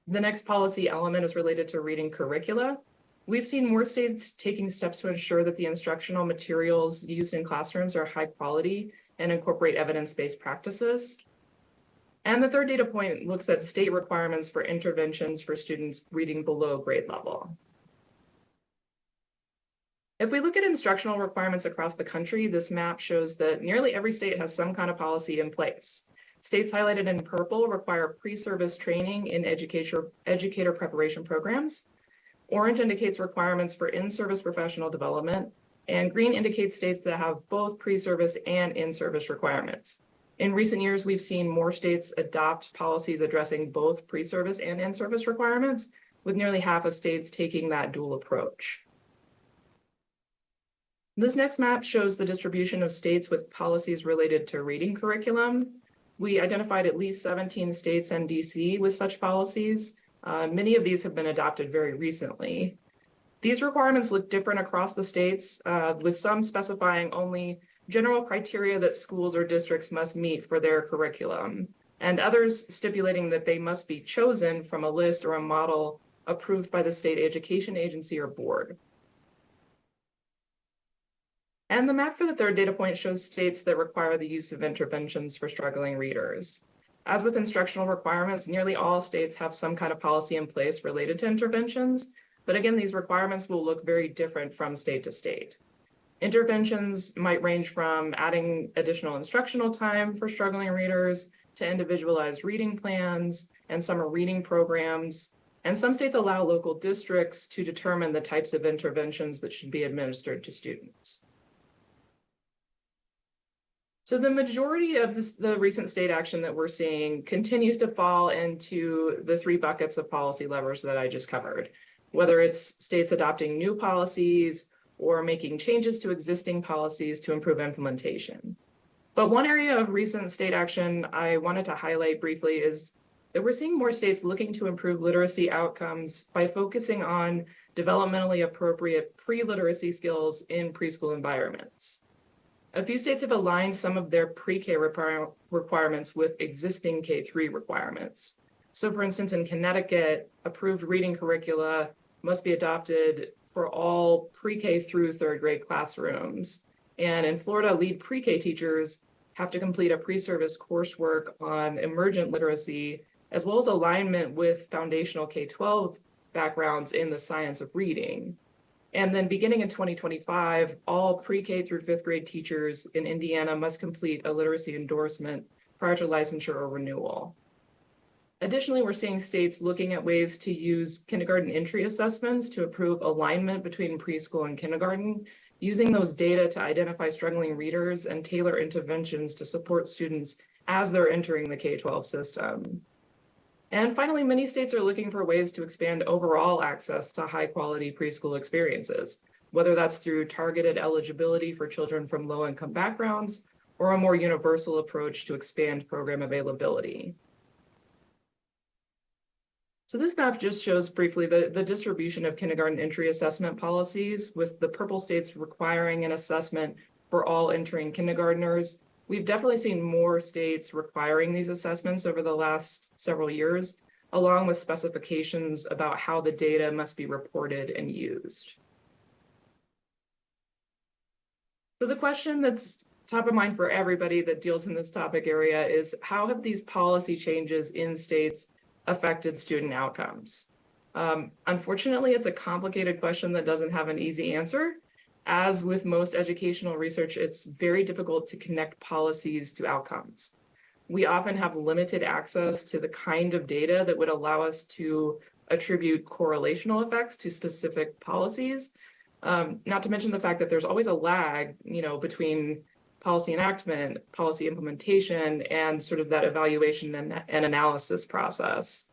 The next policy element is related to reading curricula. We've seen more states taking steps to ensure that the instructional materials used in classrooms are high quality and incorporate evidence-based practices. And the third data point looks at state requirements for interventions for students reading below grade level. If we look at instructional requirements across the country, this map shows that nearly every state has some kind of policy in place. States highlighted in purple require pre-service training in educator preparation programs. Orange indicates requirements for in-service professional development, and green indicates states that have both pre-service and in-service requirements. In recent years, we've seen more states adopt policies addressing both pre-service and in-service requirements, with nearly half of states taking that dual approach. This next map shows the distribution of states with policies related to reading curriculum. We identified at least 17 states and DC with such policies. Many of these have been adopted very recently. These requirements look different across the states, with some specifying only general criteria that schools or districts must meet for their curriculum, and others stipulating that they must be chosen from a list or a model approved by the state education agency or board. And the map for the third data point shows states that require the use of interventions for struggling readers. As with instructional requirements, nearly all states have some kind of policy in place related to interventions, but again, these requirements will look very different from state to state. Interventions might range from adding additional instructional time for struggling readers to individualized reading plans and summer reading programs. And some states allow local districts to determine the types of interventions that should be administered to students. So the majority of the recent state action that we're seeing continues to fall into the 3 buckets of policy levers that I just covered, whether it's states adopting new policies or making changes to existing policies to improve implementation. But one area of recent state action I wanted to highlight briefly is that we're seeing more states looking to improve literacy outcomes by focusing on developmentally appropriate pre-literacy skills in preschool environments. A few states have aligned some of their pre-K requirements with existing K-3 requirements. So for instance, in Connecticut, approved reading curricula must be adopted for all pre-K through third grade classrooms. And in Florida, lead pre-K teachers have to complete a pre-service coursework on emergent literacy, as well as alignment with foundational K-12 backgrounds in the science of reading. And then beginning in 2025, all pre-K through 5th grade teachers in Indiana must complete a literacy endorsement prior to licensure or renewal. Additionally, we're seeing states looking at ways to use kindergarten entry assessments to improve alignment between preschool and kindergarten, using those data to identify struggling readers and tailor interventions to support students as they're entering the K-12 system. And finally, many states are looking for ways to expand overall access to high-quality preschool experiences, whether that's through targeted eligibility for children from low-income backgrounds or a more universal approach to expand program availability. So this map just shows briefly the distribution of kindergarten entry assessment policies, with the purple states requiring an assessment for all entering kindergartners. We've definitely seen more states requiring these assessments over the last several years, along with specifications about how the data must be reported and used. So the question that's top of mind for everybody that deals in this topic area is, how have these policy changes in states affected student outcomes? Unfortunately, it's a complicated question that doesn't have an easy answer. As with most educational research, it's very difficult to connect policies to outcomes. we often have limited access to the kind of data that would allow us to attribute correlational effects to specific policies. Not to mention the fact that there's always a lag, between policy enactment, policy implementation, and sort of that evaluation and analysis process.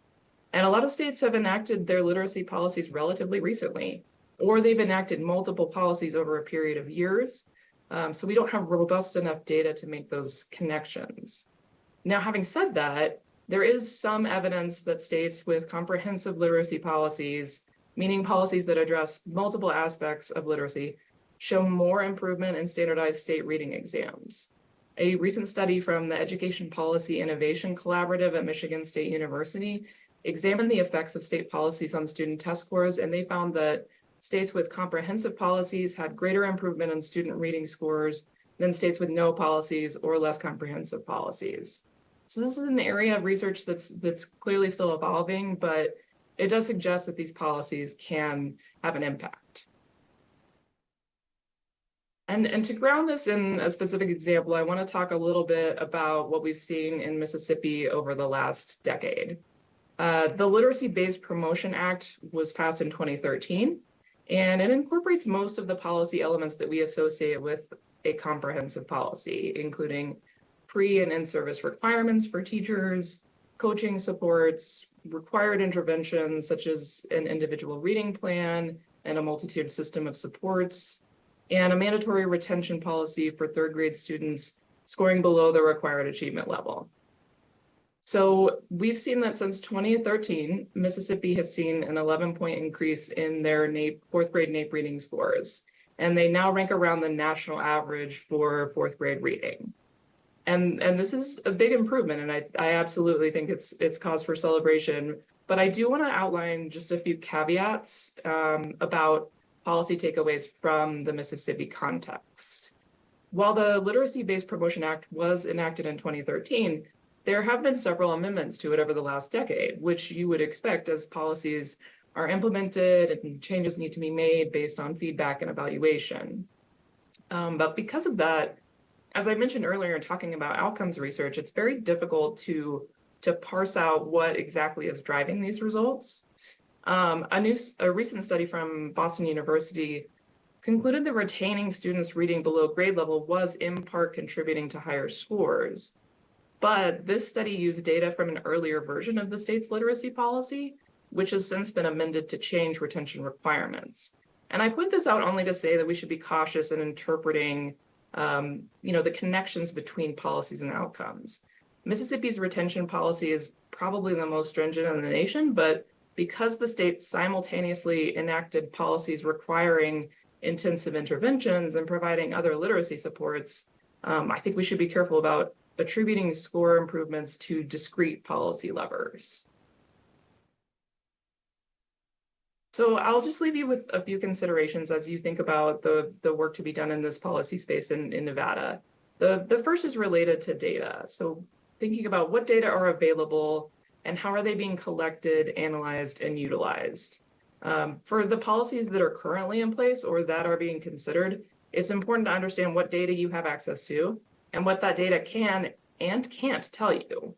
And a lot of states have enacted their literacy policies relatively recently, or they've enacted multiple policies over a period of years. So we don't have robust enough data to make those connections. Now, having said that, there is some evidence that states with comprehensive literacy policies, meaning policies that address multiple aspects of literacy, show more improvement in standardized state reading exams. A recent study from the Education Policy Innovation Collaborative at Michigan State University examined the effects of state policies on student test scores, and they found that states with comprehensive policies had greater improvement in student reading scores than states with no policies or less comprehensive policies. So this is an area of research that's clearly still evolving, but it does suggest that these policies can have an impact. And to ground this in a specific example, I want to talk a little bit about what we've seen in Mississippi over the last decade. The Literacy-Based Promotion Act was passed in 2013, and it incorporates most of the policy elements that we associate with a comprehensive policy, including pre and in-service requirements for teachers, coaching supports, required interventions such as an individual reading plan and a multitude system of supports, and a mandatory retention policy for third grade students scoring below the required achievement level. So we've seen that since 2013, Mississippi has seen an 11-point increase in their fourth grade NAEP reading scores, and they now rank around the national average for fourth grade reading. And this is a big improvement, and I absolutely think it's cause for celebration. But I do want to outline just a few caveats about policy takeaways from the Mississippi context. While the Literacy-Based Promotion Act was enacted in 2013, there have been several amendments to it over the last decade, which you would expect as policies are implemented and changes need to be made based on feedback and evaluation. But because of that, as I mentioned earlier in talking about outcomes research, it's very difficult to parse out what exactly is driving these results. A recent study from Boston University concluded that retaining students reading below grade level was in part contributing to higher scores. But this study used data from an earlier version of the state's literacy policy, which has since been amended to change retention requirements. And I point this out only to say that we should be cautious in interpreting the connections between policies and outcomes. Mississippi's retention policy is probably the most stringent in the nation, but because the state simultaneously enacted policies requiring intensive interventions and providing other literacy supports, I think we should be careful about attributing score improvements to discrete policy levers. So I'll just leave you with a few considerations as you think about the work to be done in this policy space in Nevada. The first is related to data. So thinking about what data are available and how are they being collected, analyzed, and utilized. For the policies that are currently in place or that are being considered, it's important to understand what data you have access to and what that data can and can't tell you.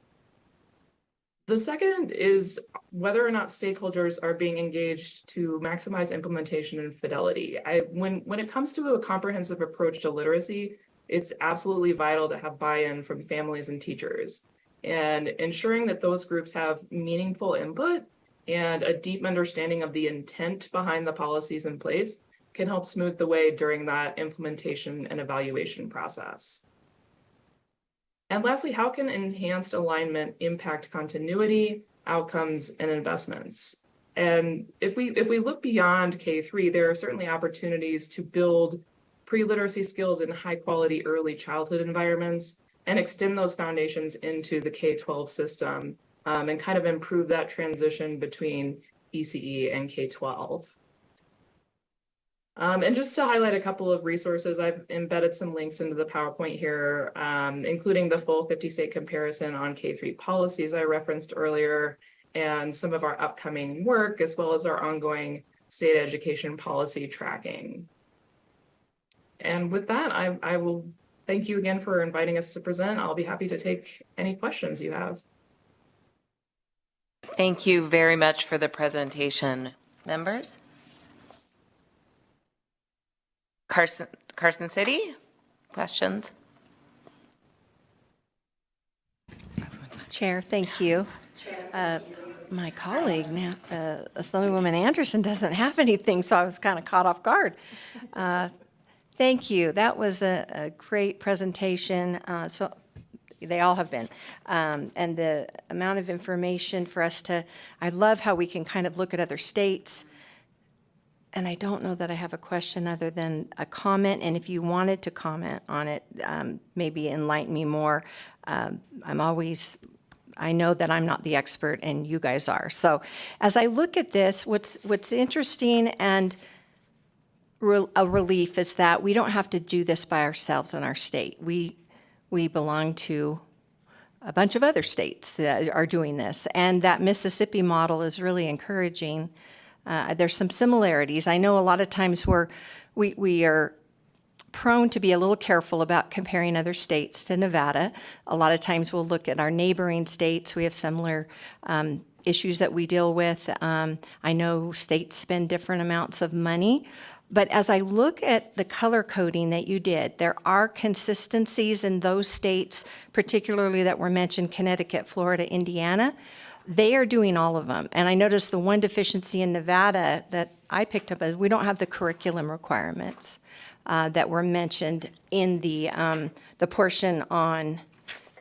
The second is whether or not stakeholders are being engaged to maximize implementation and fidelity. When it comes to a comprehensive approach to literacy, it's absolutely vital to have buy-in from families and teachers. And ensuring that those groups have meaningful input and a deep understanding of the intent behind the policies in place can help smooth the way during that implementation and evaluation process. And lastly, how can enhanced alignment impact continuity, outcomes, and investments? And if we look beyond K-3, there are certainly opportunities to build pre-literacy skills in high-quality early childhood environments and extend those foundations into the K-12 system and kind of improve that transition between ECE and K-12. And just to highlight a couple of resources, I've embedded some links into the PowerPoint here, including the full 50-state comparison on K-3 policies I referenced earlier, and some of our upcoming work, as well as our ongoing state education policy tracking. And with that, I will thank you again for inviting us to present. I'll be happy to take any questions you have. Thank you very much for the presentation. Members? Carson City, questions? Chair, thank you. My colleague, now, Assemblywoman Anderson, doesn't have anything, so I was kind of caught off guard. Thank you. That was a great presentation. So they all have been. And the amount of information for us to, I love how we can kind of look at other states. And I don't know that I have a question other than a comment. And if you wanted to comment on it, maybe enlighten me more. I know that I'm not the expert and you guys are. So as I look at this, what's interesting and a relief is that we don't have to do this by ourselves in our state. We belong to a bunch of other states that are doing this. And that Mississippi model is really encouraging. There's some similarities. I know a lot of times we are prone to be a little careful about comparing other states to Nevada. A lot of times we'll look at our neighboring states. We have similar issues that we deal with. I know states spend different amounts of money. But as I look at the color coding that you did, there are consistencies in those states, particularly that were mentioned, Connecticut, Florida, Indiana. They are doing all of them. And I noticed the one deficiency in Nevada that I picked up is we don't have the curriculum requirements that were mentioned in the portion on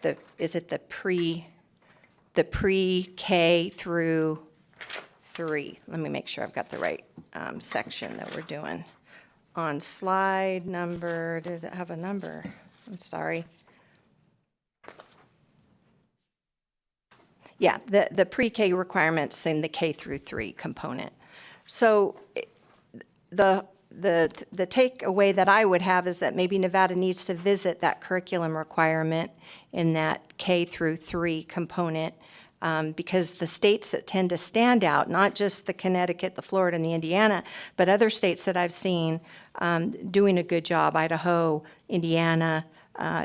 the pre-K through 3. Let me make sure I've got the right section that we're doing. On slide number, did it have a number? I'm sorry. Yeah, the pre-K requirements in the K through 3 component. So the takeaway that I would have is that maybe Nevada needs to visit that curriculum requirement in that K through 3 component, because the states that tend to stand out, not just the Connecticut, the Florida, and the Indiana, but other states that I've seen doing a good job, Idaho, Indiana,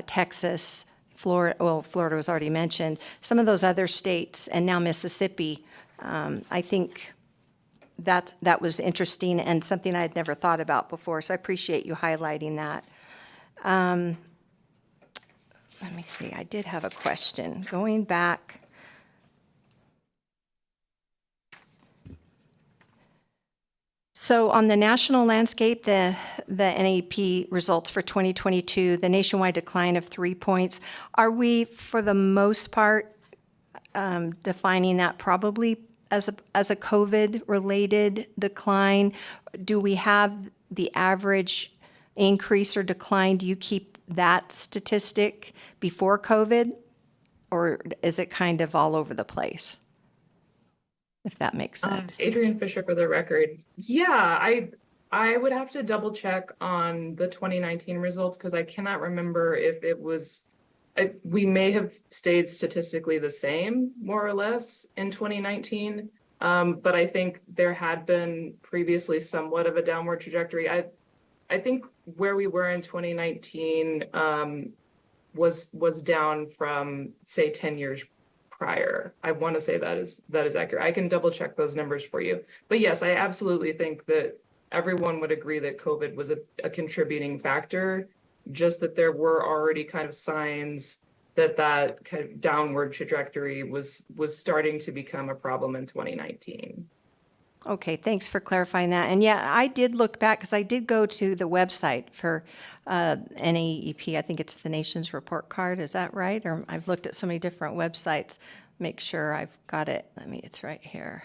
Texas, Florida was already mentioned, some of those other states, and now Mississippi, I think that was interesting and something I had never thought about before, so I appreciate you highlighting that. Let me see, I did have a question. Going back, so on the national landscape, the NAP results for 2022, the nationwide decline of 3 points, are we, for the most part, defining that probably as a COVID-related decline? Do we have the average increase or decline? Do you keep that statistic before COVID, or is it kind of all over the place? If that makes sense. Adrienne Fisher for the record. Yeah, I would have to double check on the 2019 results because I cannot remember if it was, we may have stayed statistically the same, more or less, in 2019. But I think there had been previously somewhat of a downward trajectory. I think where we were in 2019 was down from, say, 10 years prior. I want to say that is accurate. I can double check those numbers for you. But yes, I absolutely think that everyone would agree that COVID was a contributing factor, just that there were already kind of signs that kind of downward trajectory was starting to become a problem in 2019. Okay, thanks for clarifying that. And yeah, I did look back because I did go to the website for NAEP. I think it's the Nation's Report Card. Is that right? Or I've looked at so many different websites. Make sure I've got it. It's right here.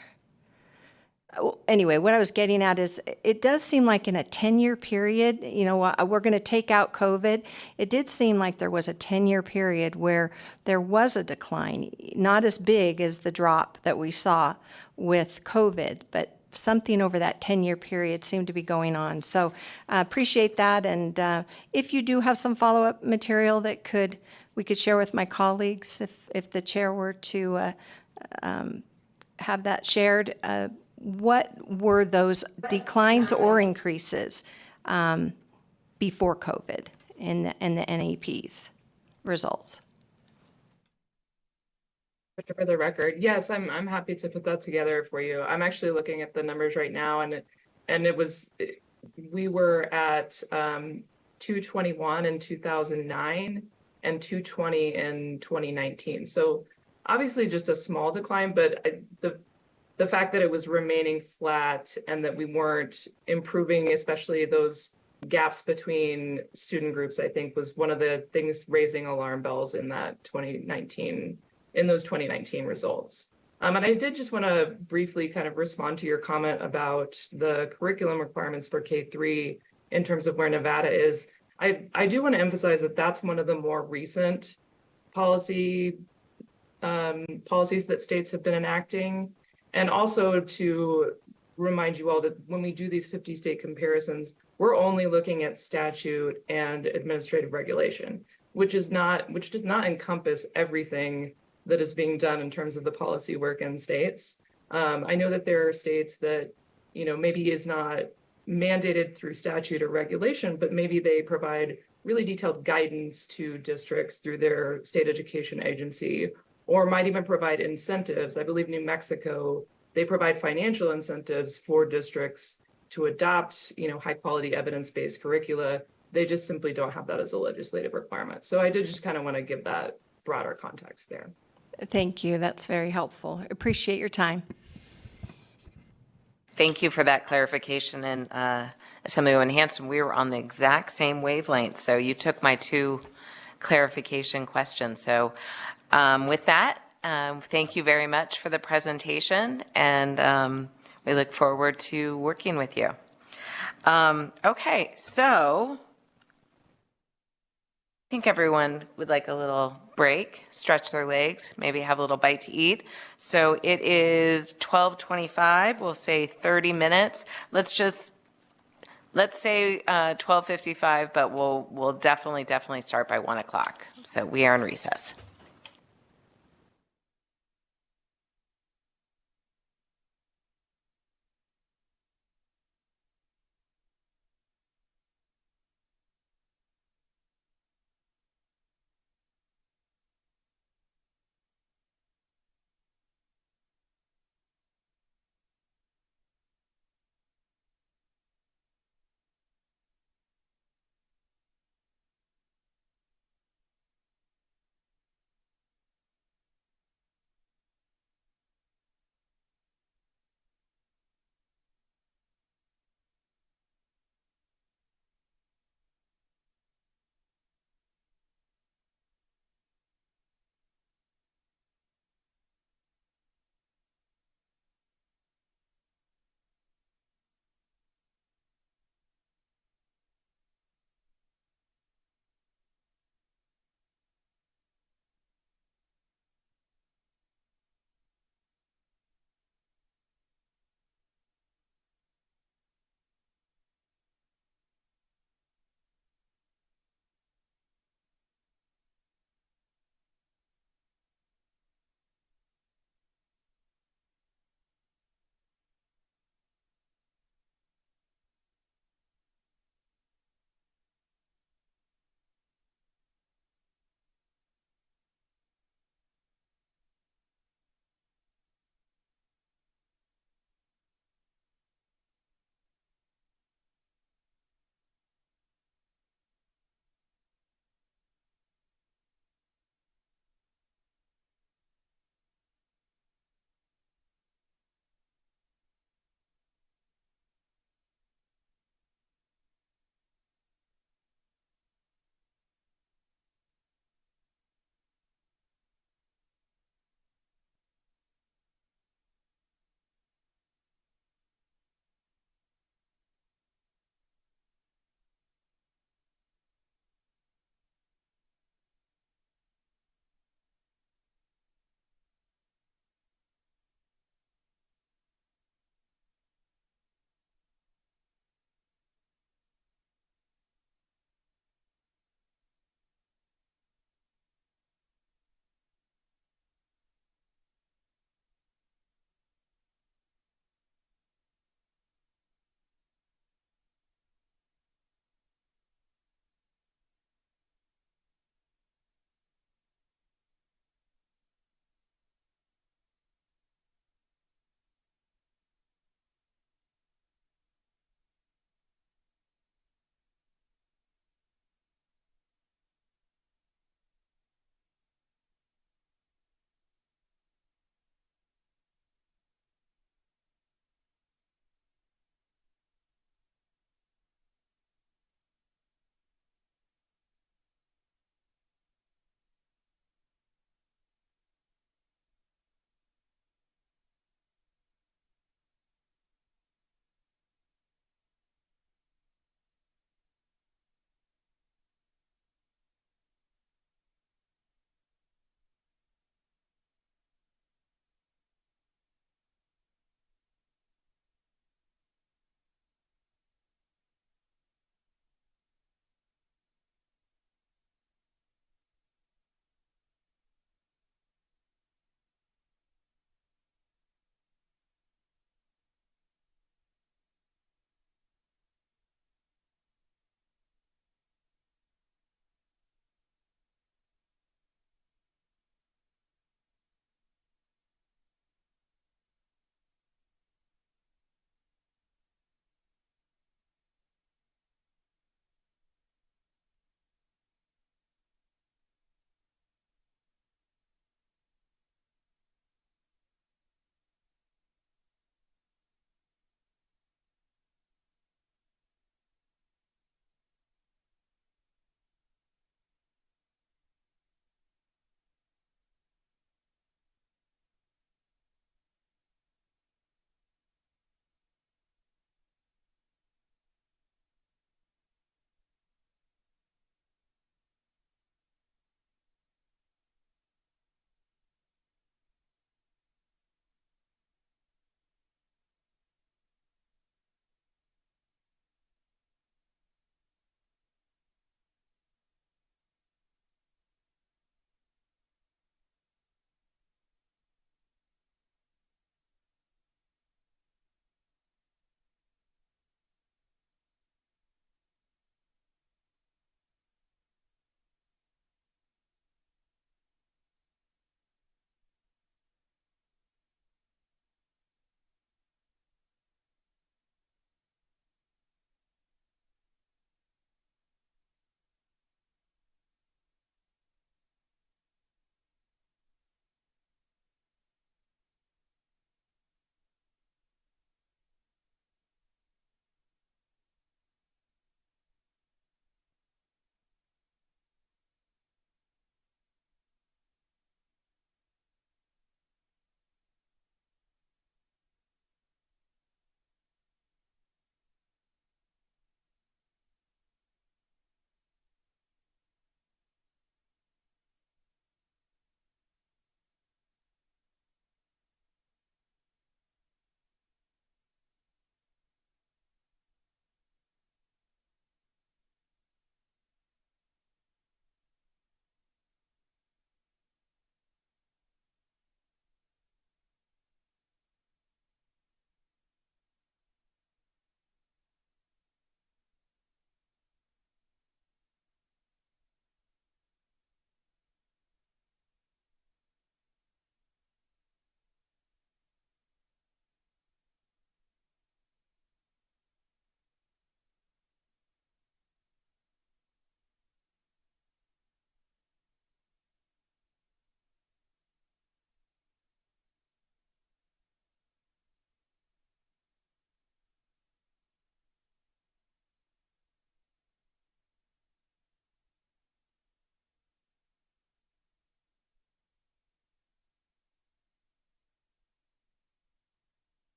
Anyway, what I was getting at is it does seem like in a 10-year period, we're going to take out COVID. It did seem like there was a 10-year period where there was a decline, not as big as the drop that we saw with COVID, but something over that 10-year period seemed to be going on. So I appreciate that. And if you do have some follow-up material that we could share with my colleagues, if the chair were to have that shared, what were those declines or increases before COVID? in the NAP's results. For the record, yes, I'm happy to put that together for you. I'm actually looking at the numbers right now, and we were at 221 in 2009 and 220 in 2019. So obviously just a small decline, but the fact that it was remaining flat and that we weren't improving, especially those gaps between student groups, I think was one of the things raising alarm bells in those 2019 results. And I did just want to briefly kind of respond to your comment about the curriculum requirements for K-3 in terms of where Nevada is. I do want to emphasize that that's one of the more recent policies that states have been enacting. And also to remind you all that when we do these 50 state comparisons, we're only looking at statute and administrative regulation, which does not encompass everything that is being done in terms of the policy work in states. I know that there are states that, maybe is not mandated through statute or regulation, but maybe they provide really detailed guidance to districts through their state education agency, or might even provide incentives. I believe New Mexico, they provide financial incentives for districts to adopt, high quality evidence-based curricula. They just simply don't have that as a legislative requirement. So I did just kind of want to give that broader context there. Thank you. That's very helpful. Appreciate your time. Thank you for that clarification. And Assemblywoman Hanson, we were on the exact same wavelength. So you took my two clarification questions. So with that, thank you very much for the presentation. And we look forward to working with you. Okay, so I think everyone would like a little break, stretch their legs, maybe have a little bite to eat. So it is 12:25. We'll say 30 minutes. Let's say 12:55, but we'll definitely start by 1 o'clock. So we are in recess.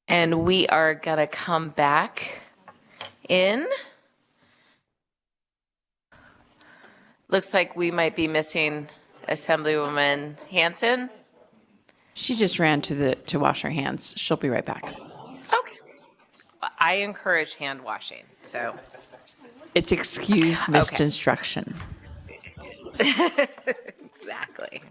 And we are going to come back in. Looks like we might be missing Assemblywoman Hanson. She just ran to wash her hands. She'll be right back. Okay. I encourage hand washing, so. It's excused missed instruction. Exactly.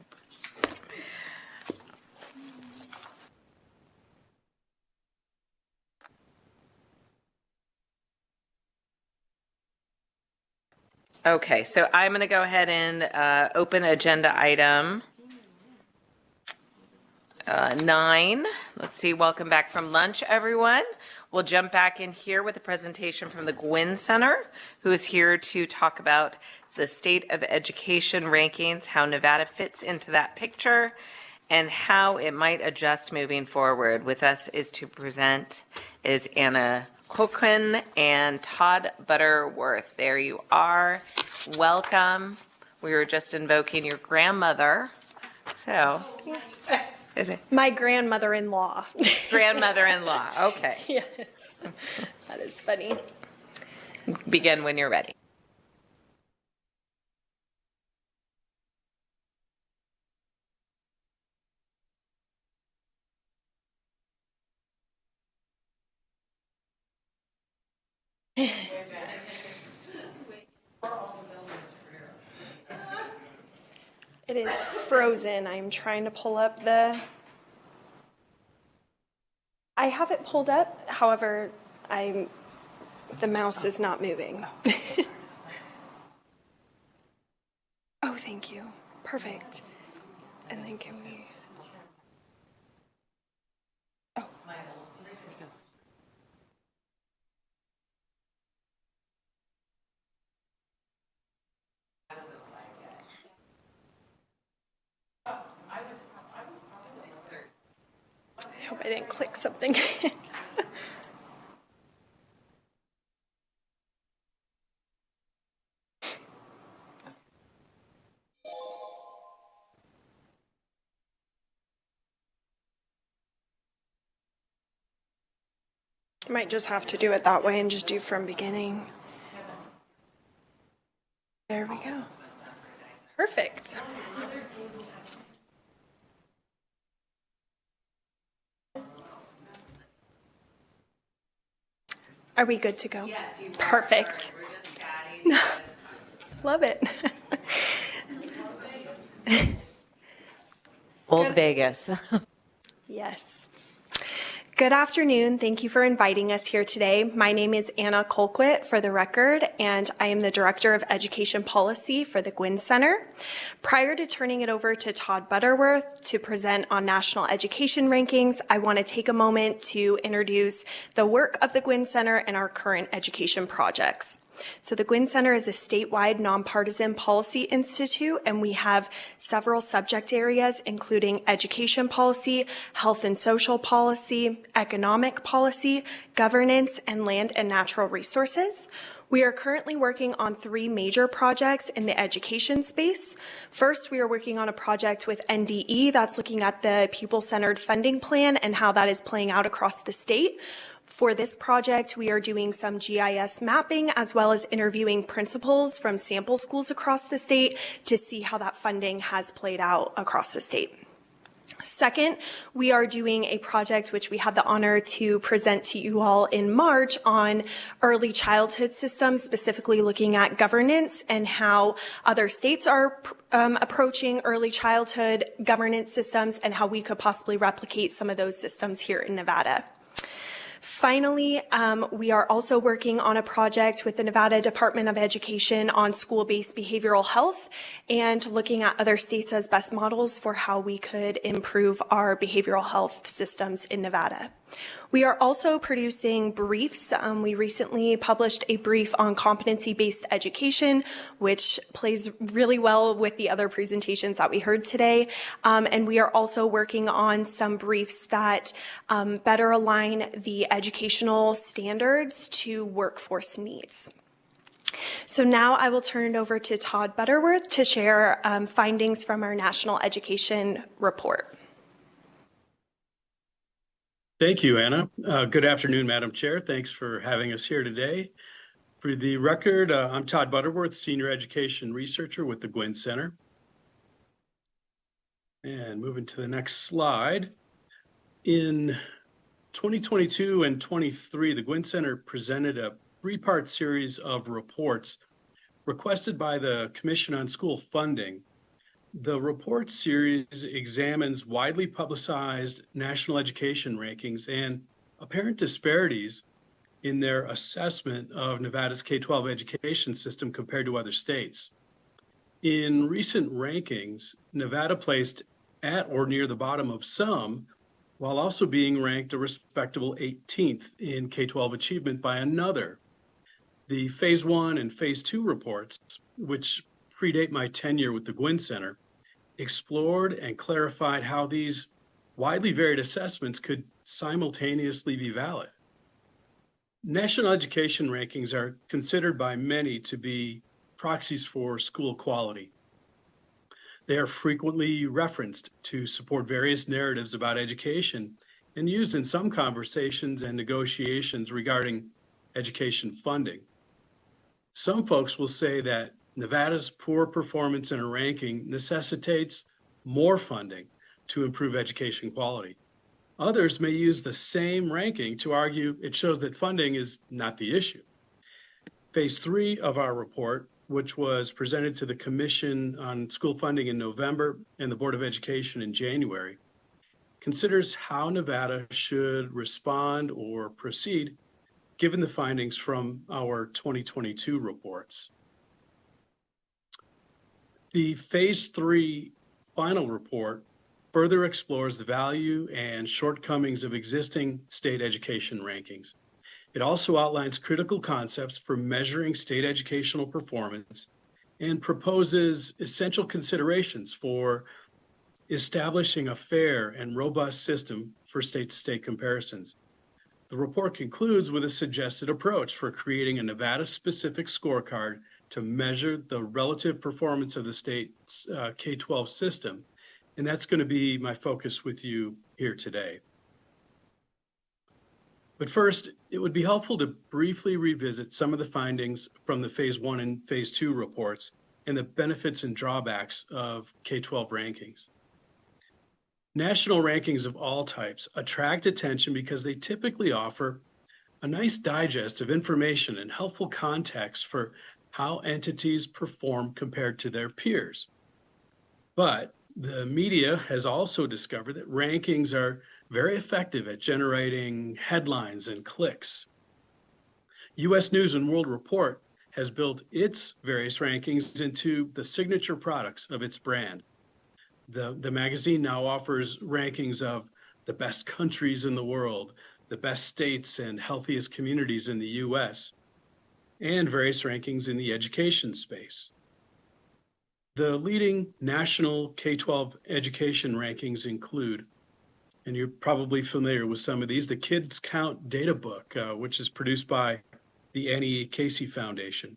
Okay, so I'm going to go ahead and open agenda item 9. Let's see, welcome back from lunch, everyone. We'll jump back in here with a presentation from the Gwynn Center, who is here to talk about the state of education rankings, how Nevada fits into that picture, and how it might adjust moving forward. With us is to present is Anna Colquhoun and Todd Butterworth. There you are. Welcome. We were just invoking your grandmother. So, is it? My grandmother-in-law. Grandmother-in-law, okay. Yes, that is funny. Begin when you're ready. It is frozen. I'm trying to pull up the... I have it pulled up, however, the mouse is not moving. Oh, thank you. Perfect. And then can we... Oh. I hope I didn't click something. I might just have to do it that way and just do from beginning. There we go. Perfect. Are we good to go? Yes. Perfect. Love it. Old Vegas. Yes. Good afternoon. Thank you for inviting us here today. My name is Anna Colquitt, for the record, and I am the Director of Education Policy for the Gwynn Center. Prior to turning it over to Todd Butterworth to present on national education rankings, I want to take a moment to introduce the work of the Gwynn Center and our current education projects. So the Gwynn Center is a statewide nonpartisan policy institute, and we have several subject areas, including education policy, health and social policy, economic policy, governance, and land and natural resources. We are currently working on 3 major projects in the education space. First, we are working on a project with NDE that's looking at the pupil-centered funding plan and how that is playing out across the state. For this project, we are doing some GIS mapping as well as interviewing principals from sample schools across the state to see how that funding has played out across the state. Second, we are doing a project which we had the honor to present to you all in March on early childhood systems, specifically looking at governance and how other states are approaching early childhood governance systems and how we could possibly replicate some of those systems here in Nevada. Finally, we are also working on a project with the Nevada Department of Education on school-based behavioral health and looking at other states as best models for how we could improve our behavioral health systems in Nevada. We are also producing briefs. We recently published a brief on competency-based education, which plays really well with the other presentations that we heard today. And we are also working on some briefs that better align the educational standards to workforce needs. So now I will turn it over to Todd Butterworth to share findings from our National Education Report. Thank you, Anna. Good afternoon, Madam Chair. Thanks for having us here today. For the record, I'm Todd Butterworth, Senior Education Researcher with the Gwynn Center. And moving to the next slide. In 2022 and 23, the Gwynn Center presented a three-part series of reports requested by the Commission on School Funding. The report series examines widely publicized national education rankings and apparent disparities in their assessment of Nevada's K-12 education system compared to other states. In recent rankings, Nevada placed at or near the bottom of some, while also being ranked a respectable 18th in K-12 achievement by another. The Phase 1 and Phase 2 reports, which predate my tenure with the Gwynn Center, explored and clarified how these widely varied assessments could simultaneously be valid. National education rankings are considered by many to be proxies for school quality. They are frequently referenced to support various narratives about education and used in some conversations and negotiations regarding education funding. Some folks will say that Nevada's poor performance in a ranking necessitates more funding to improve education quality. Others may use the same ranking to argue it shows that funding is not the issue. Phase 3 of our report, which was presented to the Commission on School Funding in November and the Board of Education in January, considers how Nevada should respond or proceed given the findings from our 2022 reports. The Phase 3 final report further explores the value and shortcomings of existing state education rankings. It also outlines critical concepts for measuring state educational performance and proposes essential considerations for establishing a fair and robust system for state-to-state comparisons. The report concludes with a suggested approach for creating a Nevada-specific scorecard to measure the relative performance of the state's K-12 system. And that's going to be my focus with you here today. But first, it would be helpful to briefly revisit some of the findings from the Phase 1 and Phase 2 reports and the benefits and drawbacks of K-12 rankings. National rankings of all types attract attention because they typically offer a nice digest of information and helpful context for how entities perform compared to their peers. But the media has also discovered that rankings are very effective at generating headlines and clicks. U.S. News and World Report has built its various rankings into the signature products of its brand. The magazine now offers rankings of the best countries in the world, the best states and healthiest communities in the U.S., and various rankings in the education space. The leading national K-12 education rankings include, and you're probably familiar with some of these, the Kids Count Data Book, which is produced by the Annie Casey Foundation,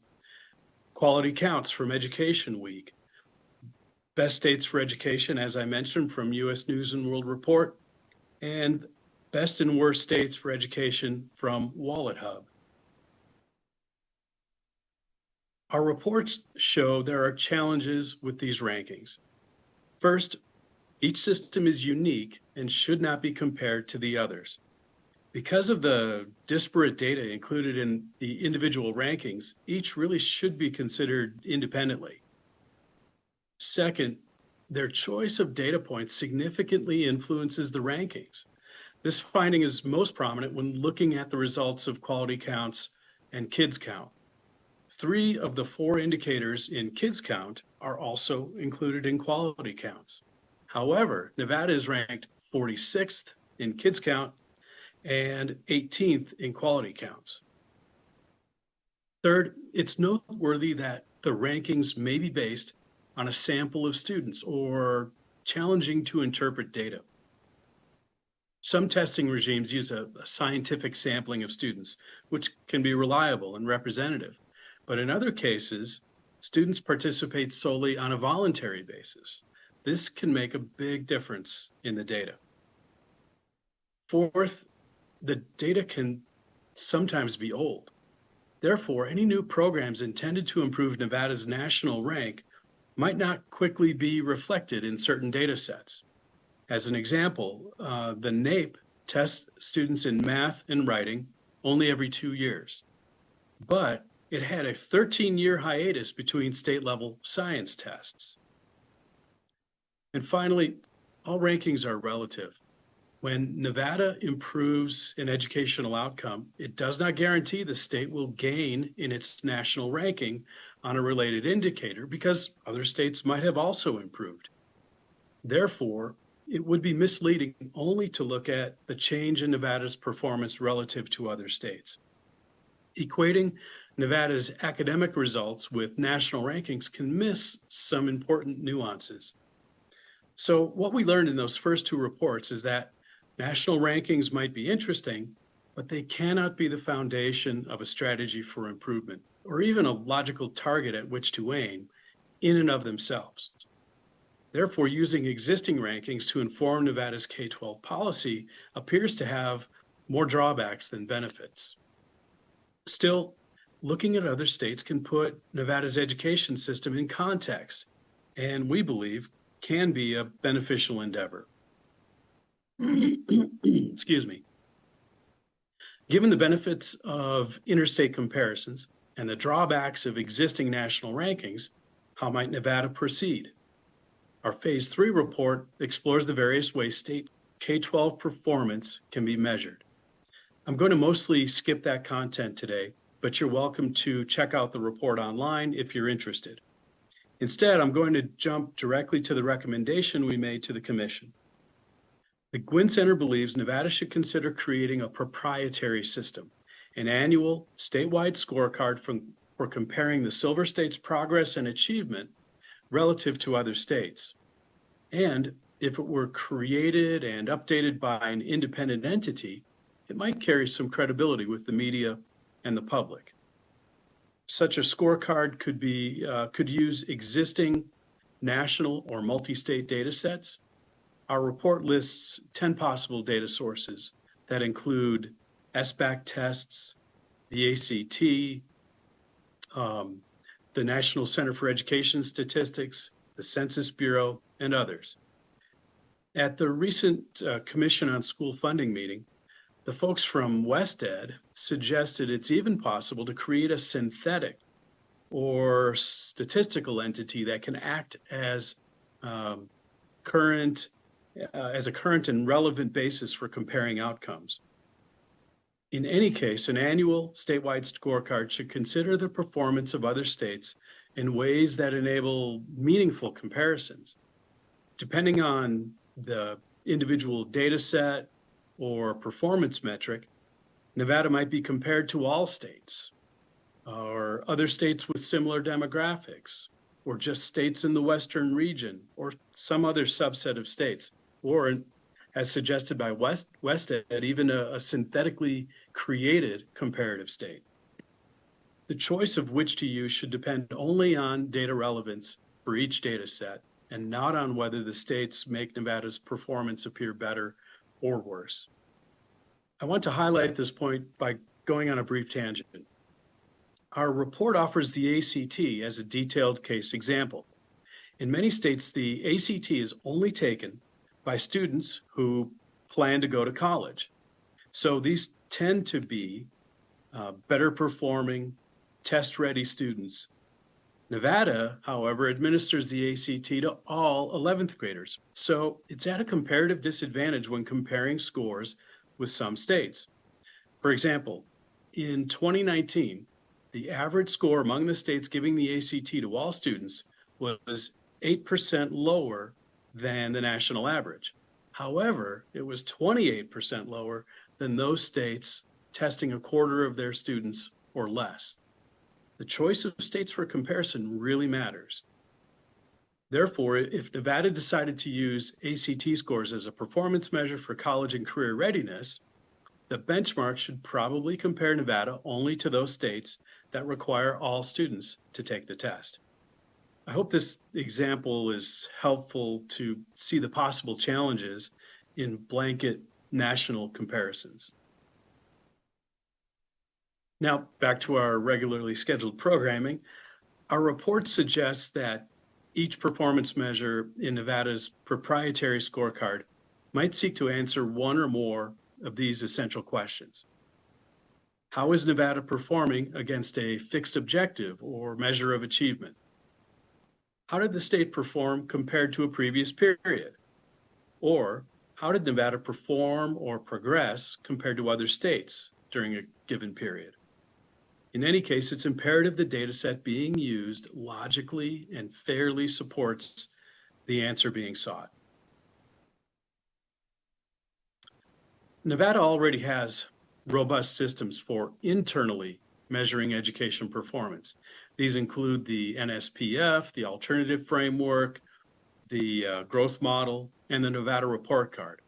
Quality Counts from Education Week, Best States for Education, as I mentioned, from U.S. News and World Report, and Best and Worst States for Education from Wallet Hub. Our reports show there are challenges with these rankings. First, each system is unique and should not be compared to the others. Because of the disparate data included in the individual rankings, each really should be considered independently. Second, their choice of data points significantly influences the rankings. This finding is most prominent when looking at the results of Quality Counts and Kids Count. 3 of the 4 indicators in Kids Count are also included in Quality Counts. However, Nevada is ranked 46th in Kids Count and 18th in Quality Counts. Third, it's noteworthy that the rankings may be based on a sample of students or challenging to interpret data. Some testing regimes use a scientific sampling of students, which can be reliable and representative. But in other cases, students participate solely on a voluntary basis. This can make a big difference in the data. Fourth, the data can sometimes be old. Therefore, any new programs intended to improve Nevada's national rank might not quickly be reflected in certain data sets. As an example, the NAEP tests students in math and writing only every 2 years, but it had a 13-year hiatus between state-level science tests. And finally, all rankings are relative. When Nevada improves an educational outcome, it does not guarantee the state will gain in its national ranking on a related indicator because other states might have also improved. Therefore, it would be misleading only to look at the change in Nevada's performance relative to other states. Equating Nevada's academic results with national rankings can miss some important nuances. So what we learned in those first two reports is that national rankings might be interesting, but they cannot be the foundation of a strategy for improvement or even a logical target at which to aim in and of themselves. Therefore, using existing rankings to inform Nevada's K-12 policy appears to have more drawbacks than benefits. Still, looking at other states can put Nevada's education system in context, and we believe can be a beneficial endeavor. Excuse me. Given the benefits of interstate comparisons and the drawbacks of existing national rankings, how might Nevada proceed? Our Phase 3 report explores the various ways state K-12 performance can be measured. I'm going to mostly skip that content today, but you're welcome to check out the report online if you're interested. Instead, I'm going to jump directly to the recommendation we made to the Commission. The Gwynn Center believes Nevada should consider creating a proprietary system, an annual statewide scorecard for comparing the Silver State's progress and achievement relative to other states. And if it were created and updated by an independent entity, it might carry some credibility with the media and the public. Such a scorecard could use existing national or multi-state data sets. Our report lists 10 possible data sources that include SBAC tests, the ACT, the National Center for Education Statistics, the Census Bureau, and others. At the recent Commission on School Funding meeting, the folks from WestEd suggested it's even possible to create a synthetic or statistical entity that can act as a current and relevant basis for comparing outcomes. In any case, an annual statewide scorecard should consider the performance of other states in ways that enable meaningful comparisons. Depending on the individual data set or performance metric, Nevada might be compared to all states or other states with similar demographics, or just states in the Western region, or some other subset of states, or as suggested by WestEd, even a synthetically created comparative state. The choice of which to use should depend only on data relevance for each data set and not on whether the states make Nevada's performance appear better or worse. I want to highlight this point by going on a brief tangent. Our report offers the ACT as a detailed case example. In many states, the ACT is only taken by students who plan to go to college. So these tend to be better performing, test-ready students. Nevada, however, administers the ACT to all 11th graders. So it's at a comparative disadvantage when comparing scores with some states. For example, in 2019, the average score among the states giving the ACT to all students was 8% lower than the national average. However, it was 28% lower than those states testing a quarter of their students or less. The choice of states for comparison really matters. Therefore, if Nevada decided to use ACT scores as a performance measure for college and career readiness, the benchmark should probably compare Nevada only to those states that require all students to take the test. I hope this example is helpful to see the possible challenges in blanket national comparisons. Now, back to our regularly scheduled programming. Our report suggests that each performance measure in Nevada's proprietary scorecard might seek to answer one or more of these essential questions. How is Nevada performing against a fixed objective or measure of achievement? How did the state perform compared to a previous period? Or how did Nevada perform or progress compared to other states during a given period? In any case, it's imperative the data set being used logically and fairly supports the answer being sought. Nevada already has robust systems for internally measuring education performance. These include the NSPF, the alternative framework, the growth model, and the Nevada report card.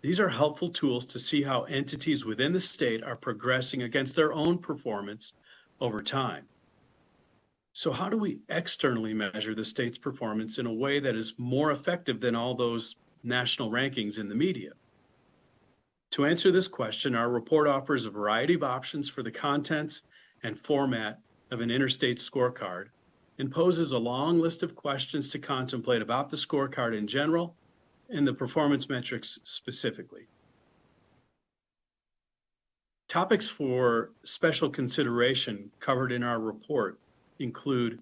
These are helpful tools to see how entities within the state are progressing against their own performance over time. So how do we externally measure the state's performance in a way that is more effective than all those national rankings in the media? To answer this question, our report offers a variety of options for the contents and format of an interstate scorecard and poses a long list of questions to contemplate about the scorecard in general and the performance metrics specifically. Topics for special consideration covered in our report include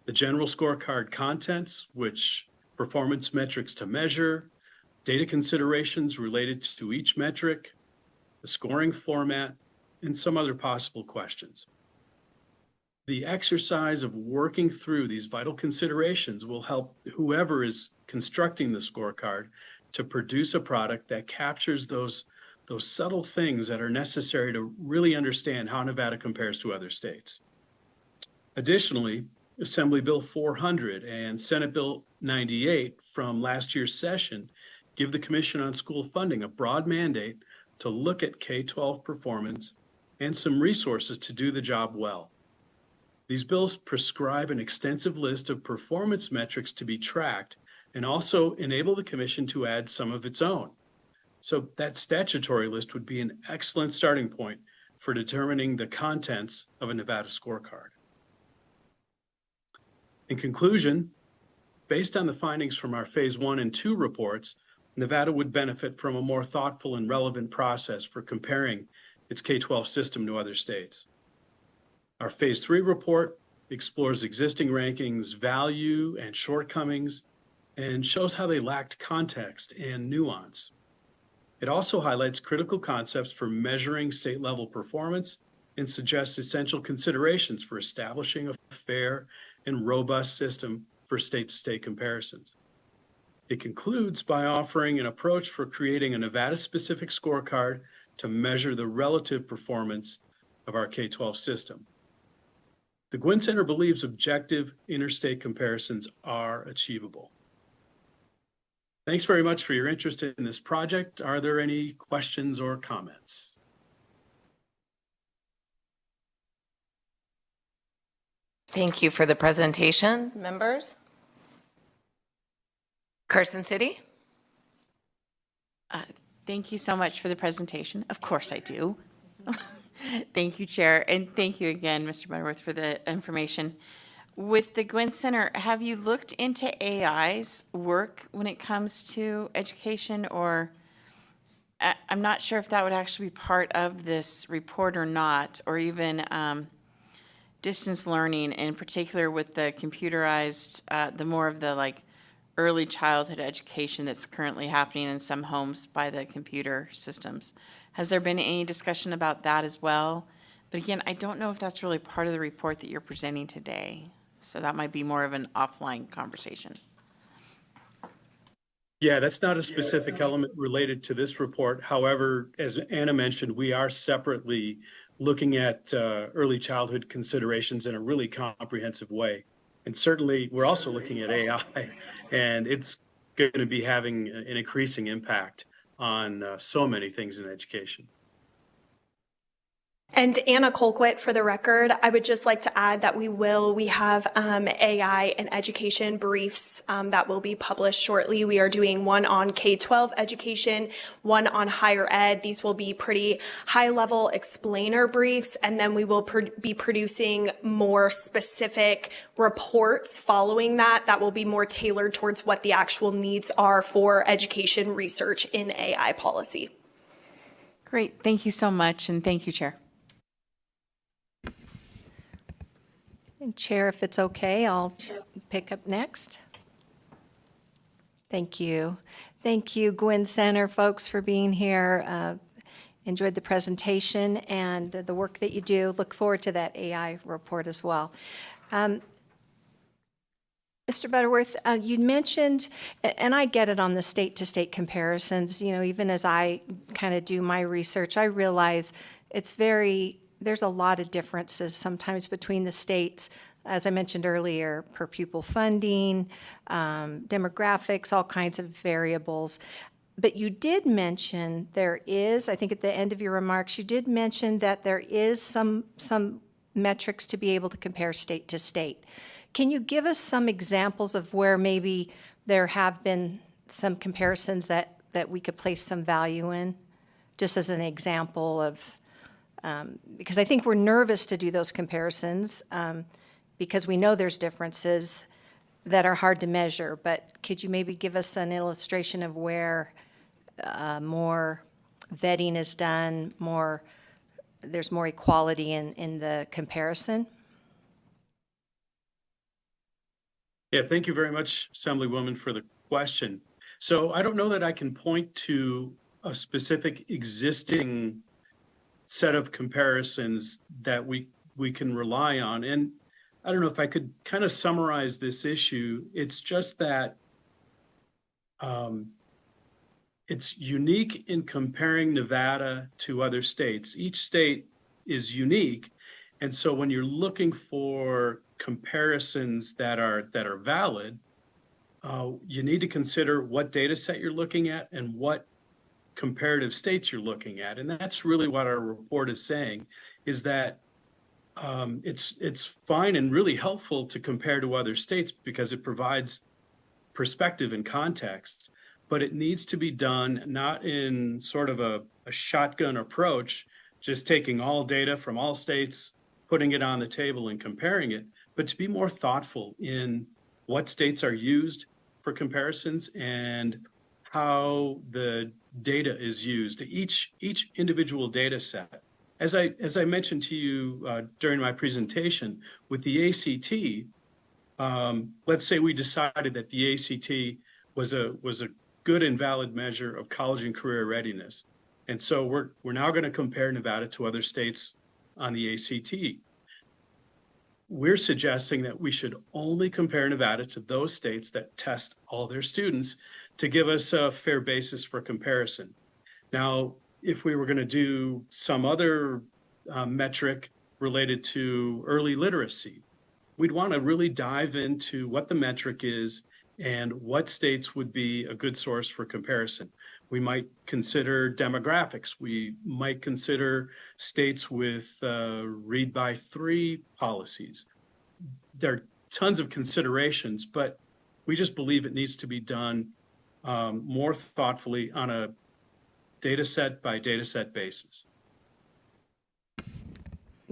the general scorecard contents, which performance metrics to measure, data considerations related to each metric, the scoring format, and some other possible questions. The exercise of working through these vital considerations will help whoever is constructing the scorecard to produce a product that captures those subtle things that are necessary to really understand how Nevada compares to other states. Additionally, Assembly Bill 400 and Senate Bill 98 from last year's session give the Commission on School Funding a broad mandate to look at K-12 performance and some resources to do the job well. These bills prescribe an extensive list of performance metrics to be tracked and also enable the Commission to add some of its own. So that statutory list would be an excellent starting point for determining the contents of a Nevada scorecard. In conclusion, based on the findings from our Phase 1 and 2 reports, Nevada would benefit from a more thoughtful and relevant process for comparing its K-12 system to other states. Our Phase 3 report explores existing rankings, value, and shortcomings, and shows how they lacked context and nuance. It also highlights critical concepts for measuring state-level performance and suggests essential considerations for establishing a fair and robust system for state-to-state comparisons. It concludes by offering an approach for creating a Nevada-specific scorecard to measure the relative performance of our K-12 system. The Gwynn Center believes objective interstate comparisons are achievable. Thanks very much for your interest in this project. Are there any questions or comments? Thank you for the presentation, members. Carson City? Thank you so much for the presentation. Of course I do. Thank you, Chair, and thank you again, Mr. Butterworth, for the information. With the Gwynn Center, have you looked into AI's work when it comes to education, or I'm not sure if that would actually be part of this report or not, or even distance learning, in particular with the computerized, the more of the like early childhood education that's currently happening in some homes by the computer systems. Has there been any discussion about that as well? But again, I don't know if that's really part of the report that you're presenting today. So that might be more of an offline conversation. Yeah, that's not a specific element related to this report. However, as Anna mentioned, we are separately looking at early childhood considerations in a really comprehensive way. And certainly, we're also looking at AI, and it's going to be having an increasing impact on so many things in education. And Anna Colquitt, for the record, I would just like to add that we have AI and education briefs that will be published shortly. We are doing one on K-12 education, one on higher ed. These will be pretty high-level explainer briefs, and then we will be producing more specific reports following that will be more tailored towards what the actual needs are for education research in AI policy. Great. Thank you so much, and thank you, Chair. And Chair, if it's okay, I'll pick up next. Thank you. Thank you, Gwynn Center folks, for being here. Enjoyed the presentation and the work that you do. Look forward to that AI report as well. Mr. Butterworth, you mentioned, and I get it on the state-to-state comparisons, even as I kind of do my research, I realize there's a lot of differences sometimes between the states, as I mentioned earlier, per pupil funding, demographics, all kinds of variables. But you did mention I think at the end of your remarks, you did mention that there is some metrics to be able to compare state to state. Can you give us some examples of where maybe there have been some comparisons that we could place some value in, just as an example of, because I think we're nervous to do those comparisons because we know there's differences that are hard to measure, but could you maybe give us an illustration of where more vetting is done, there's more equality in the comparison? Yeah, thank you very much, Assemblywoman, for the question. So I don't know that I can point to a specific existing set of comparisons that we can rely on. And I don't know if I could kind of summarize this issue. It's just that it's unique in comparing Nevada to other states. Each state is unique. And so when you're looking for comparisons that are valid, you need to consider what data set you're looking at and what comparative states you're looking at. And that's really what our report is saying, is that it's fine and really helpful to compare to other states because it provides perspective and context, but it needs to be done not in sort of a shotgun approach, just taking all data from all states, putting it on the table and comparing it, but to be more thoughtful in what states are used for comparisons and how the data is used, each individual data set. As I mentioned to you during my presentation, with the ACT, let's say we decided that the ACT was a good and valid measure of college and career readiness. And so we're now going to compare Nevada to other states on the ACT. We're suggesting that we should only compare Nevada to those states that test all their students to give us a fair basis for comparison. Now, if we were going to do some other metric related to early literacy, we'd want to really dive into what the metric is and what states would be a good source for comparison. We might consider demographics. We might consider states with read by 3 policies. There are tons of considerations, but we just believe it needs to be done more thoughtfully on a data set by data set basis.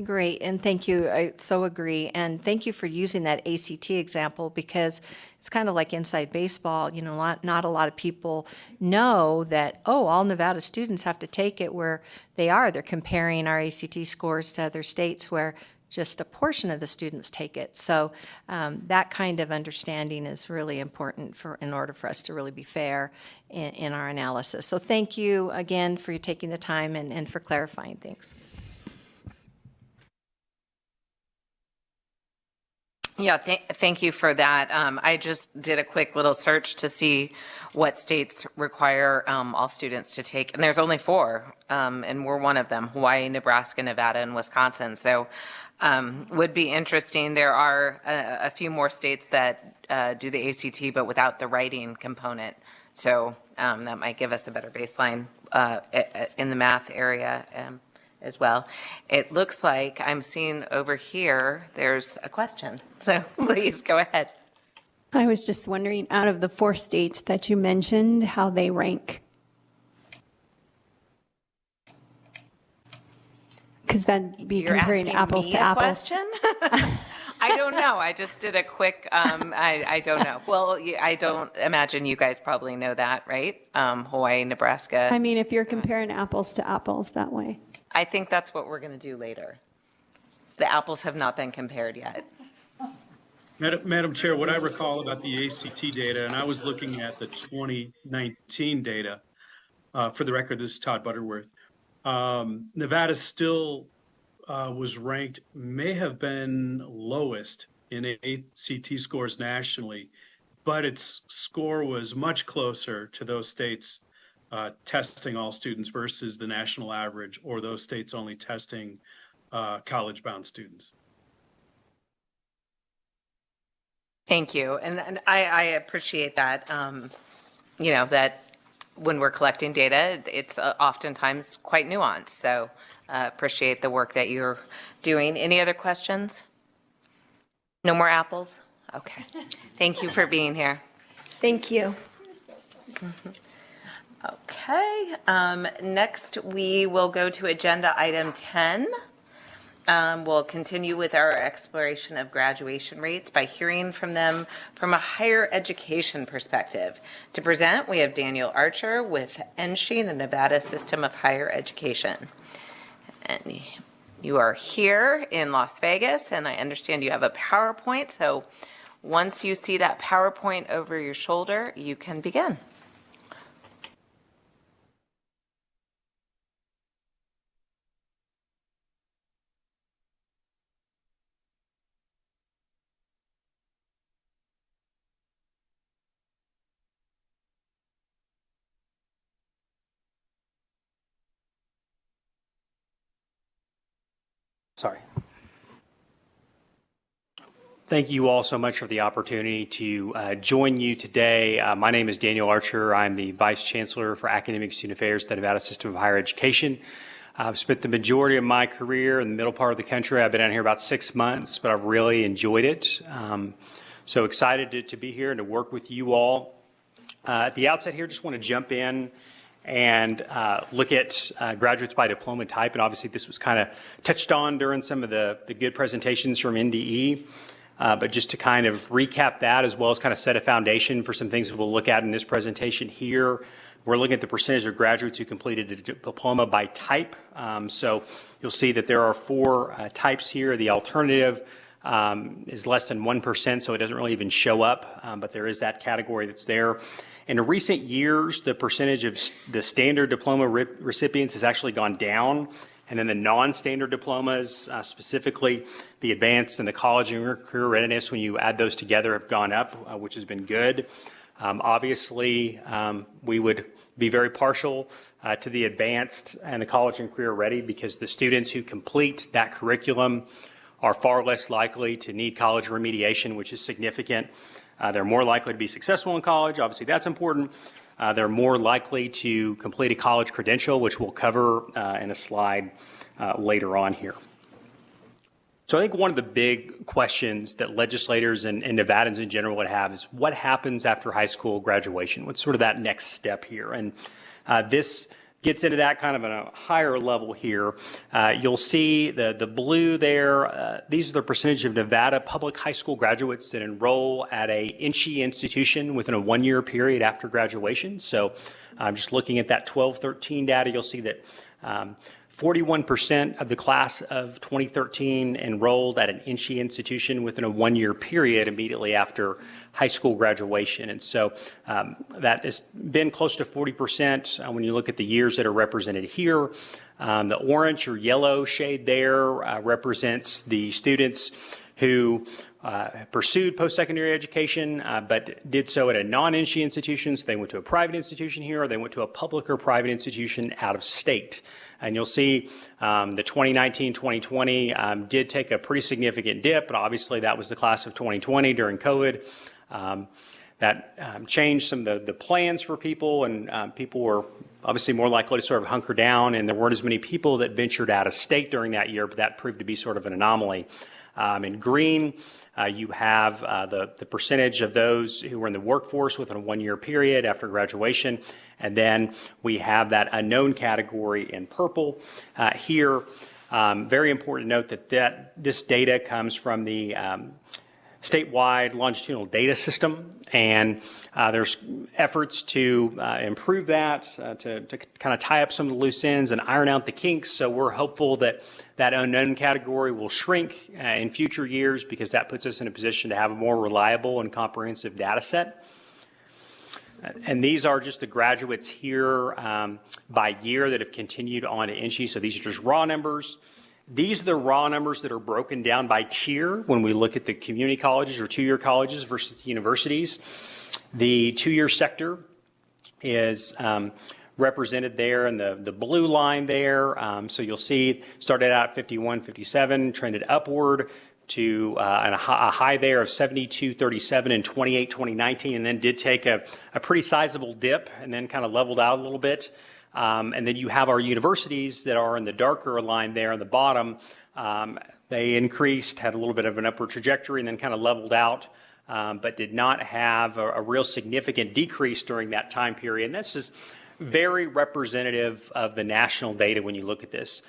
Great, and thank you. I so agree. And thank you for using that ACT example because it's kind of like inside baseball. Not a lot of people know that, all Nevada students have to take it where they are. They're comparing our ACT scores to other states where just a portion of the students take it. So that kind of understanding is really important in order for us to really be fair in our analysis. So thank you again for you taking the time and for clarifying things. Yeah, thank you for that. I just did a quick little search to see what states require all students to take, and there's only 4, and we're one of them: Hawaii, Nebraska, Nevada, and Wisconsin. So would be interesting. There are a few more states that do the ACT, but without the writing component. So that might give us a better baseline in the math area. as well. It looks like I'm seeing over here, there's a question. So please go ahead. I was just wondering, out of the 4 states that you mentioned, how they rank. Because that'd be You're comparing asking apples me to a apples. question? I don't know. I just did a quick, I don't know. Well, I don't imagine you guys probably know that, right? Hawaii, Nebraska. I mean, if you're comparing apples to apples that way. I think that's what we're going to do later. The apples have not been compared yet. Madam Chair, what I recall about the ACT data, and I was looking at the 2019 data, for the record, this is Todd Butterworth. Nevada still was ranked, may have been lowest in ACT scores nationally, but its score was much closer to those states testing all students versus the national average, or those states only testing college-bound students. Thank you. And I appreciate that, that when we're collecting data, it's oftentimes quite nuanced. So appreciate the work that you're doing. Any other questions? No more apples? Okay. Thank you for being here. Thank you. Okay. Next, we will go to agenda item 10. We'll continue with our exploration of graduation rates by hearing from them from a higher education perspective. To present, we have Daniel Archer with NSHE, the Nevada System of Higher Education. And you are here in Las Vegas, and I understand you have a PowerPoint, so once you see that PowerPoint over your shoulder, you can begin. Sorry. Thank you all so much for the opportunity to join you today. My name is Daniel Archer. I'm the Vice Chancellor for Academic Student Affairs at the Nevada System of Higher Education. I've spent the majority of my career in the middle part of the country. I've been out here about 6 months, but I've really enjoyed it. So excited to be here and to work with you all. At the outset here, just want to jump in and look at graduates by diploma type. And obviously this was kind of touched on during some of the good presentations from NDE. But just to kind of recap that, as well as kind of set a foundation for some things that we'll look at in this presentation here. We're looking at the percentage of graduates who completed a diploma by type. So you'll see that there are 4 types here. The alternative is less than 1%, so it doesn't really even show up, but there is that category that's there. In recent years, the percentage of the standard diploma recipients has actually gone down, and then the non-standard diplomas, specifically the advanced and the college and career readiness, when you add those together, have gone up, which has been good. Obviously, we would be very partial to the advanced and the college and career ready, because the students who complete that curriculum are far less likely to need college remediation, which is significant. They're more likely to be successful in college. Obviously, that's important. They're more likely to complete a college credential, which we'll cover in a slide later on here. So I think one of the big questions that legislators and Nevadans in general would have is, what happens after high school graduation? What's sort of that next step here? And this gets into that kind of at a higher level here. You'll see the blue there. These are the percentage of Nevada public high school graduates that enroll at a NSHE institution within a 1-year period after graduation. So just looking at that 12-13 data, you'll see that 41% of the class of 2013 enrolled at an NSHE institution within a 1-year period immediately after high school graduation. And so that has been close to 40% when you look at the years that are represented here. The orange or yellow shade there represents the students who pursued post-secondary education, but did so at a non-NSHE institution. So they went to a private institution here, or they went to a public or private institution out of state. And you'll see the 2019-2020 did take a pretty significant dip, but obviously that was the class of 2020 during COVID. That changed some of the plans for people, and people were obviously more likely to sort of hunker down, and there weren't as many people that ventured out of state during that year, but that proved to be sort of an anomaly. In green, you have the percentage of those who were in the workforce within a one-year period after graduation, and then we have that unknown category in purple. Here, very important to note that this data comes from the statewide longitudinal data system, and there's efforts to improve that, to kind of tie up some of the loose ends and iron out the kinks. So we're hopeful that that unknown category will shrink in future years, because that puts us in a position to have a more reliable and comprehensive data set. And these are just the graduates here by year that have continued on to NSHE. So these are just raw numbers. These are the raw numbers that are broken down by tier when we look at the community colleges or two-year colleges versus the universities. The two-year sector is represented there in the blue line there. So you'll see started out at 51, 57, trended upward to a high there of 72.37 in 2019, and then did take a pretty sizable dip and then kind of leveled out a little bit. And then you have our universities that are in the darker line there on the bottom. They increased, had a little bit of an upward trajectory, and then kind of leveled out, but did not have a real significant decrease during that time period. And this is very representative of the national data when you look at this.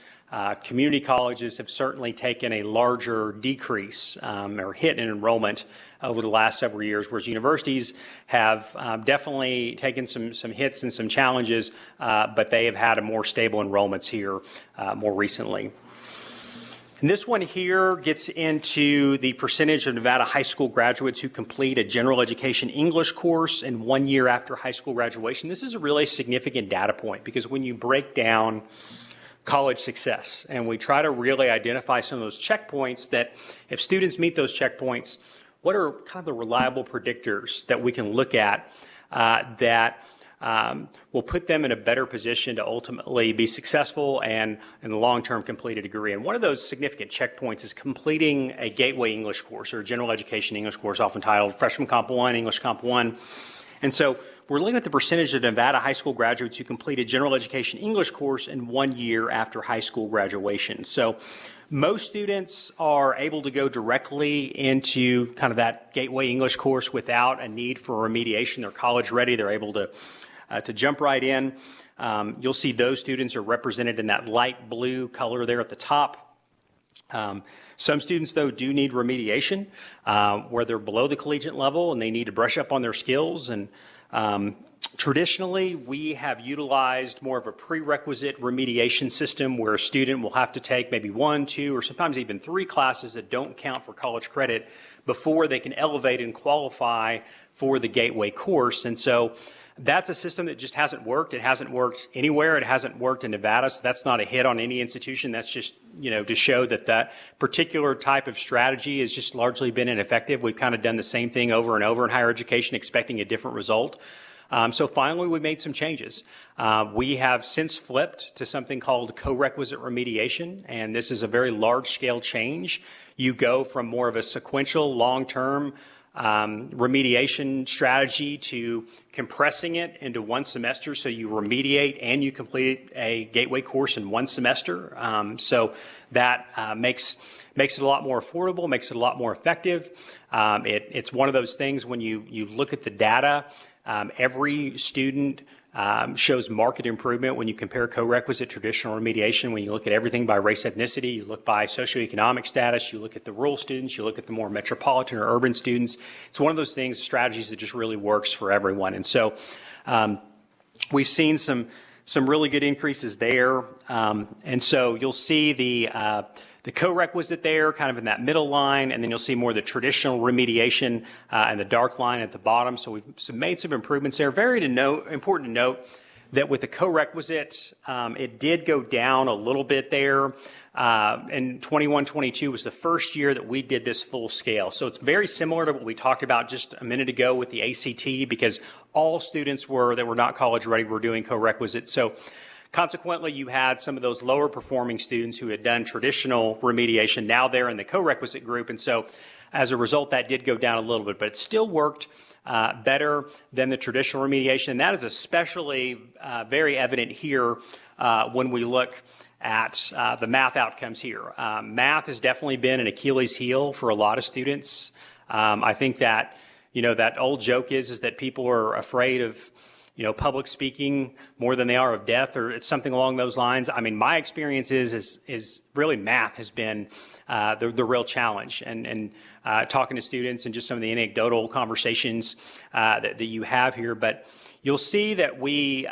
Community colleges have certainly taken a larger decrease or hit in enrollment over the last several years, whereas universities have definitely taken some hits and some challenges, but they have had a more stable enrollments here more recently. And this one here gets into the percentage of Nevada high school graduates who complete a general education English course in 1 year after high school graduation. This is a really significant data point, because when you break down college success and we try to really identify some of those checkpoints, that if students meet those checkpoints, what are kind of the reliable predictors that we can look at that will put them in a better position to ultimately be successful and in the long term complete a degree. And one of those significant checkpoints is completing a gateway English course or a general education English course, often titled Freshman Comp 1, English Comp 1. And so we're looking at the percentage of Nevada high school graduates who complete a general education English course in 1 year after high school graduation. So most students are able to go directly into kind of that gateway English course without a need for remediation. They're college ready. They're able to jump right in. You'll see those students are represented in that light blue color there at the top. Some students, though, do need remediation where they're below the collegiate level and they need to brush up on their skills. And traditionally, we have utilized more of a prerequisite remediation system where a student will have to take maybe 1, 2, or sometimes even 3 classes that don't count for college credit before they can elevate and qualify for the gateway course. And so that's a system that just hasn't worked. It hasn't worked anywhere. It hasn't worked in Nevada. So that's not a hit on any institution. That's just, to show that that particular type of strategy has just largely been ineffective. We've kind of done the same thing over and over in higher education, expecting a different result. So finally, we made some changes. We have since flipped to something called co-requisite remediation, and this is a very large-scale change. You go from more of a sequential, long-term remediation strategy to compressing it into one semester, so you remediate and you complete a gateway course in one semester. So that makes it a lot more affordable, makes it a lot more effective. It's one of those things when you look at the data, every student shows marked improvement when you compare co-requisite traditional remediation. When you look at everything by race, ethnicity, you look by socioeconomic status, you look at the rural students, you look at the more metropolitan or urban students. It's one of those things, strategies that just really works for everyone. And so we've seen some really good increases there. And so you'll see the co-requisite there kind of in that middle line, and then you'll see more of the traditional remediation and the dark line at the bottom. So we've made some improvements there. Important to note that with the co-requisite, it did go down a little bit there. And 21-22 was the first year that we did this full scale. So it's very similar to what we talked about just a minute ago with the ACT, because all students that were not college ready were doing co-requisite. So consequently, you had some of those lower performing students who had done traditional remediation. Now they're in the co-requisite group. And so as a result, that did go down a little bit, but it still worked better than the traditional remediation. And that is especially very evident here when we look at the math outcomes here. Math has definitely been an Achilles heel for a lot of students. I think that, that old joke is that people are afraid of, public speaking more than they are of death, or it's something along those lines. I mean, my experience is really math has been the real challenge. And talking to students and just some of the anecdotal conversations that you have here. But you'll see that we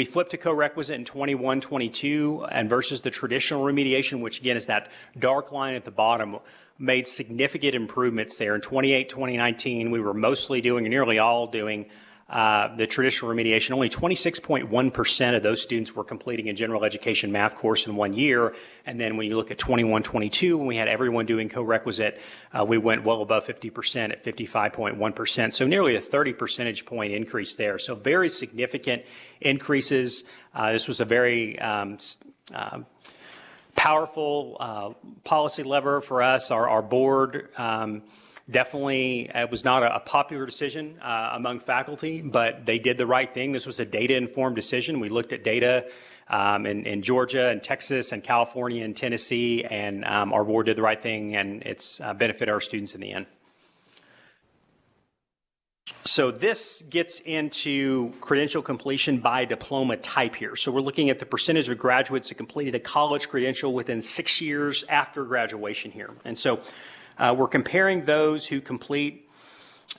flipped to co-requisite in 21-22 and versus the traditional remediation, which again is that dark line at the bottom, made significant improvements there. In 2019, we were mostly doing, and nearly all doing, the traditional remediation. Only 26.1% of those students were completing a general education math course in 1 year. And then when you look at 21-22, when we had everyone doing co-requisite, we went well above 50% at 55.1%. So nearly a 30 percentage point increase there. So very significant increases. This was a very powerful policy lever for us. Our board definitely, it was not a popular decision among faculty, but they did the right thing. This was a data-informed decision. We looked at data in Georgia and Texas and California and Tennessee, and our board did the right thing, and it's benefited our students in the end. So this gets into credential completion by diploma type here. So we're looking at the percentage of graduates that completed a college credential within 6 years after graduation here. And so we're comparing those who complete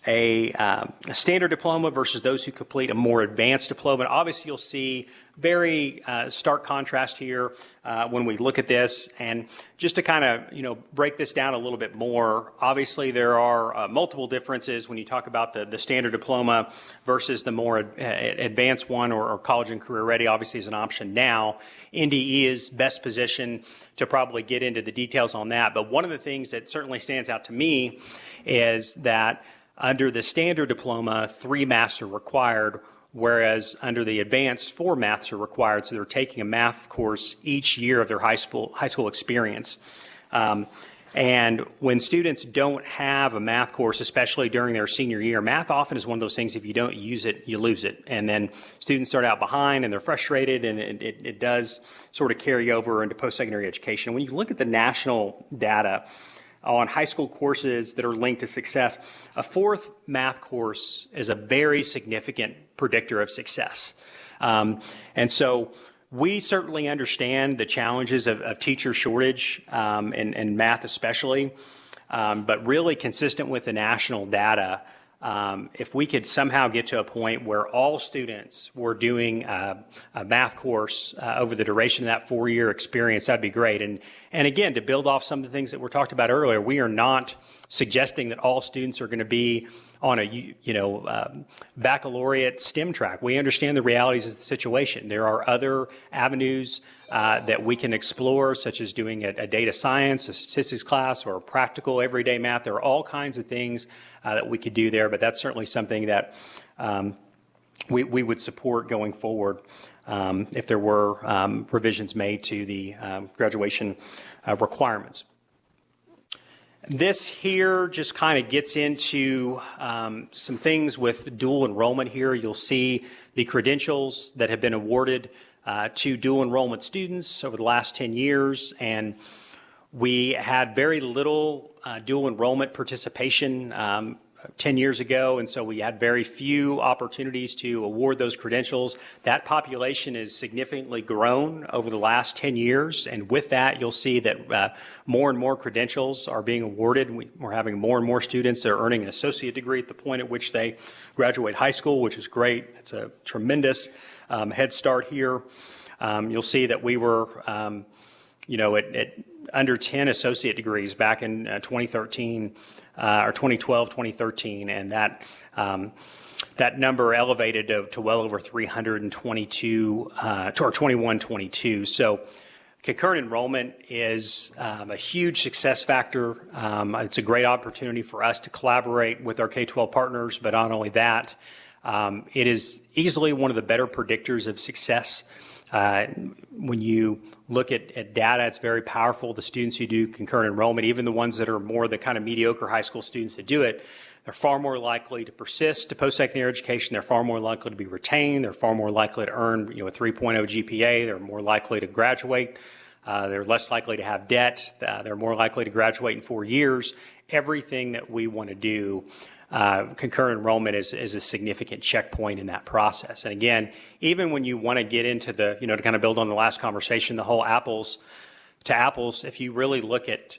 a standard diploma versus those who complete a more advanced diploma. And obviously, you'll see very stark contrast here when we look at this. And just to kind of break this down a little bit more, obviously there are multiple differences when you talk about the standard diploma versus the more advanced one, or college and career ready obviously is an option now. NDE is best positioned to probably get into the details on that. But one of the things that certainly stands out to me is that under the standard diploma, 3 maths are required, whereas under the advanced, 4 maths are required. So they're taking a math course each year of their high school experience. And when students don't have a math course, especially during their senior year, math often is one of those things, if you don't use it, you lose it. And then students start out behind and they're frustrated, and it does sort of carry over into post-secondary education. When you look at the national data on high school courses that are linked to success, a 4th math course is a very significant predictor of success. And so we certainly understand the challenges of teacher shortage and math especially, but really consistent with the national data, if we could somehow get to a point where all students were doing a math course over the duration of that 4-year experience, that'd be great. And again, to build off some of the things that were talked about earlier, we are not suggesting that all students are going to be on a baccalaureate STEM track. We understand the realities of the situation. There are other avenues that we can explore, such as doing a data science, a statistics class, or a practical everyday math. There are all kinds of things that we could do there, but that's certainly something that we would support going forward if there were revisions made to the graduation requirements. This here just kind of gets into some things with dual enrollment here. You'll see the credentials that have been awarded to dual enrollment students over the last 10 years, and we had very little dual enrollment participation 10 years ago, and so we had very few opportunities to award those credentials. That population has significantly grown over the last 10 years, and with that, you'll see that more and more credentials are being awarded. We're having more and more students that are earning an associate degree at the point at which they graduate high school, which is great. It's a tremendous head start here. You'll see that we were, at under 10 associate degrees back in 2013 or 2012, 2013, and that number elevated to well over 322 or 21, 22. So concurrent enrollment is a huge success factor. It's a great opportunity for us to collaborate with our K-12 partners, but not only that, it is easily one of the better predictors of success When you look at data, it's very powerful. The students who do concurrent enrollment, even the ones that are more the kind of mediocre high school students that do it, they're far more likely to persist to post-secondary education. They're far more likely to be retained. They're far more likely to earn, a 3.0 GPA. They're more likely to graduate. They're less likely to have debt. They're more likely to graduate in 4 years. Everything that we want to do, concurrent enrollment is a significant checkpoint in that process. And again, even when you want to get into the, to kind of build on the last conversation, the whole apples to apples, if you really look at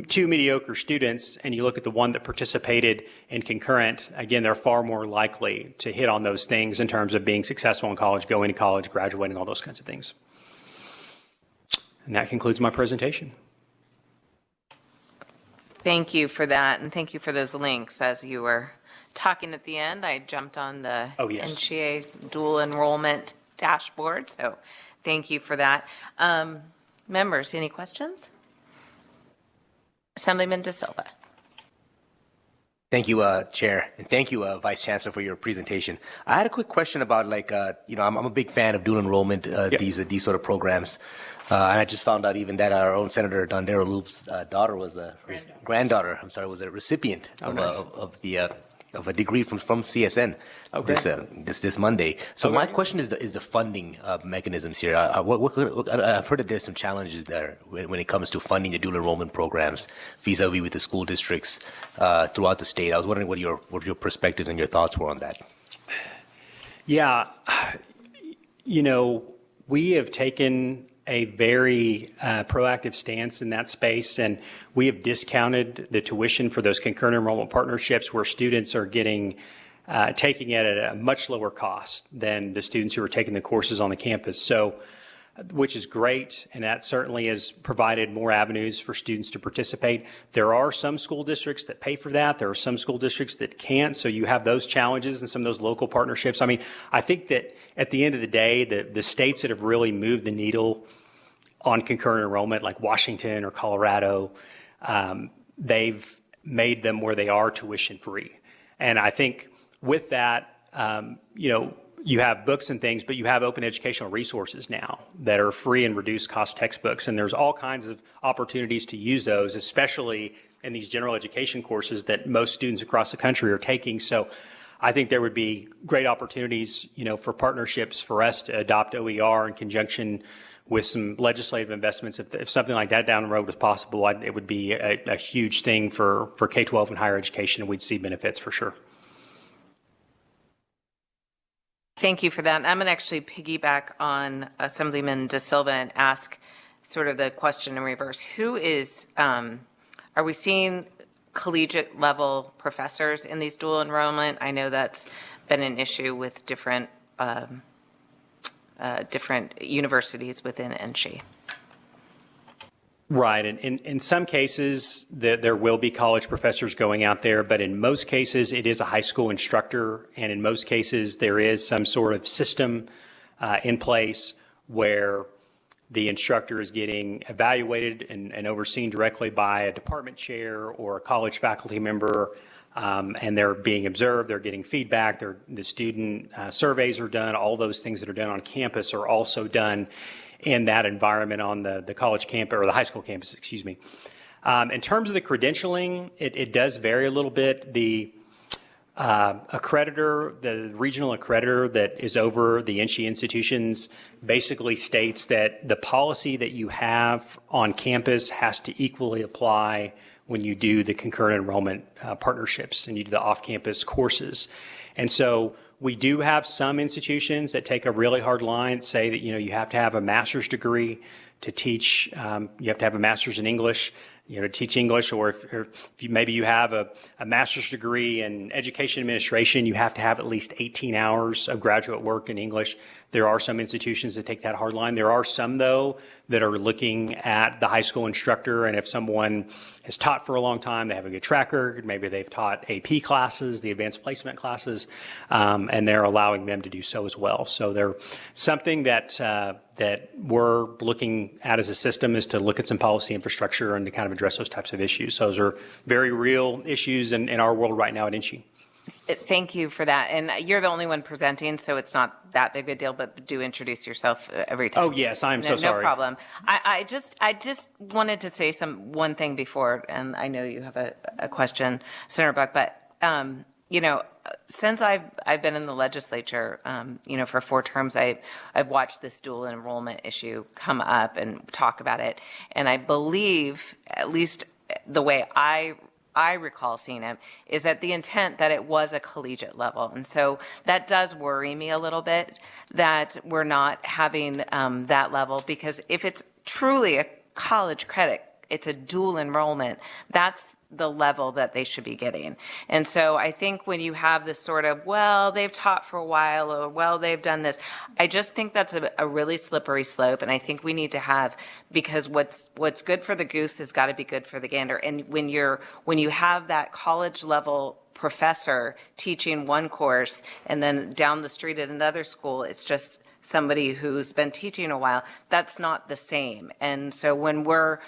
two mediocre students and you look at the one that participated in concurrent, again, they're far more likely to hit on those things in terms of being successful in college, going to college, graduating, all those kinds of things. And that concludes my presentation. Thank you for that, and thank you for those links. As you were talking at the end, I jumped on the NCA dual enrollment dashboard, so thank you for that. Members, any questions? Assemblyman De Silva. Thank you, Chair, and thank you, Vice Chancellor, for your presentation. I had a quick question about, I'm a big fan of dual enrollment, these sort of programs. And I just found out even that our own Senator Dondero Loop's daughter was granddaughter, was a recipient of a degree from CSN this Monday. So my question is the funding mechanisms here. I've heard that there's some challenges there when it comes to funding the dual enrollment programs vis-a-vis with the school districts throughout the state. I was wondering what your perspectives and your thoughts were on that. Yeah, we have taken a very proactive stance in that space, and we have discounted the tuition for those concurrent enrollment partnerships where students are taking it at a much lower cost than the students who are taking the courses on the campus. So, which is great, and that certainly has provided more avenues for students to participate. There are some school districts that pay for that. There are some school districts that can't, so you have those challenges and some of those local partnerships. I mean, I think that at the end of the day, the states that have really moved the needle on concurrent enrollment, like Washington or Colorado, they've made them where they are tuition free. And I think with that, you have books and things, but you have open educational resources now that are free and reduced cost textbooks. And there's all kinds of opportunities to use those, especially in these general education courses that most students across the country are taking. So I think there would be great opportunities, for partnerships for us to adopt OER in conjunction with some legislative investments. If something like that down the road was possible, it would be a huge thing for K-12 and higher education, and we'd see benefits for sure. Thank you for that. I'm going to actually piggyback on Assemblyman De Silva and ask sort of the question in reverse. Are we seeing collegiate level professors in these dual enrollment? I know that's been an issue with different universities within NC. Right, and in some cases, there will be college professors going out there, but in most cases, it is a high school instructor, and in most cases, there is some sort of system in place where the instructor is getting evaluated and overseen directly by a department chair or a college faculty member, and they're being observed, they're getting feedback, the student surveys are done, all those things that are done on campus are also done in that environment on the college campus, or the high school campus, excuse me. In terms of the credentialing, it does vary a little bit. The accreditor, the regional accreditor that is over the NC institutions basically states that the policy that you have on campus has to equally apply when you do the concurrent enrollment partnerships and you do the off-campus courses. And so we do have some institutions that take a really hard line, say that, you have to have a master's degree to teach, you have to have a master's in English, to teach English, or if maybe you have a master's degree in education administration, you have to have at least 18 hours of graduate work in English. There are some institutions that take that hard line. There are some, though, that are looking at the high school instructor, and if someone has taught for a long time, they have a good track record, maybe they've taught AP classes, the advanced placement classes, and they're allowing them to do so as well. So they're something that we're looking at as a system is to look at some policy infrastructure and to kind of address those types of issues. So those are very real issues in our world right now at INCHI. Thank you for that. And you're the only one presenting, so it's not that big a deal, but do introduce yourself every time. Oh, yes, I'm so No sorry. problem. I just wanted to say one thing before, and I know you have a question, Senator Buck, but, you know, since I've been in the legislature, you know, for 4 terms, I've watched this dual enrollment issue come up and talk about it. And I believe, at least the way I recall seeing it, is that the intent that it was a collegiate level. And so that does worry me a little bit that we're not having that level, because if it's truly a college credit, it's a dual enrollment, that's the level that they should be getting. And so I think when you have this sort of, well, they've taught for a while, or, well, they've done this, I just think that's a really slippery slope. And I think we need to have, because what's good for the goose has got to be good for the gander. And when you have that college level professor teaching one course and then down the street at another school, it's just somebody who's been teaching a while, that's not the same. And so when we're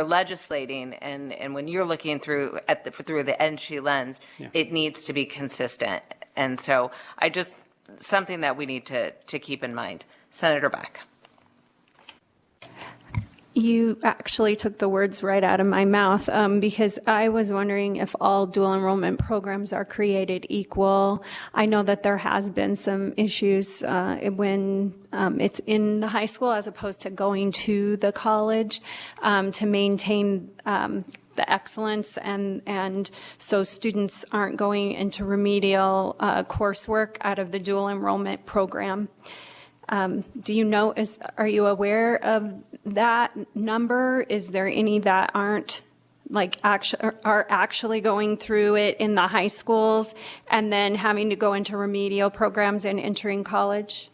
legislating and when you're looking through the NSHE lens, it needs to be consistent. And so something that we need to keep in mind. Senator Beck. You actually took the words right out of my mouth, because I was wondering if all dual enrollment programs are created equal. I know that there has been some issues when it's in the high school as opposed to going to the college to maintain the excellence, and so students aren't going into remedial coursework out of the dual enrollment program. Do you know, are you aware of that number? Is there any that aren't are actually going through it in the high schools and then having to go into remedial programs and entering college?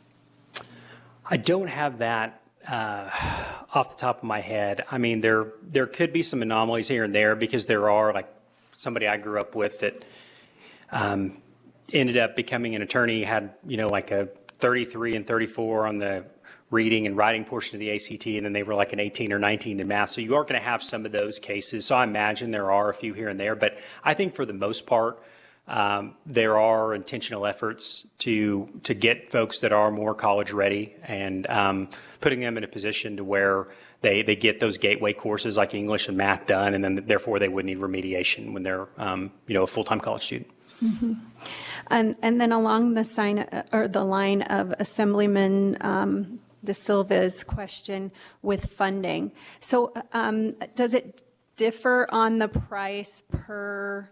I don't have that off the top of my head. I mean, there could be some anomalies here and there, because there are, like somebody I grew up with that ended up becoming an attorney, had, you know, like a 33 and 34 on the reading and writing portion of the ACT, and then they were like an 18 or 19 in math. So you are going to have some of those cases. So I imagine there are a few here and there, but I think for the most part, there are intentional efforts to get folks that are more college ready and putting them in a position to where they get those gateway courses like English and math done, and then therefore they would need remediation when they're you know, a full-time college student. Mm-hmm. And then along the line of Assemblyman De Silva's question with funding. So does it differ on the price per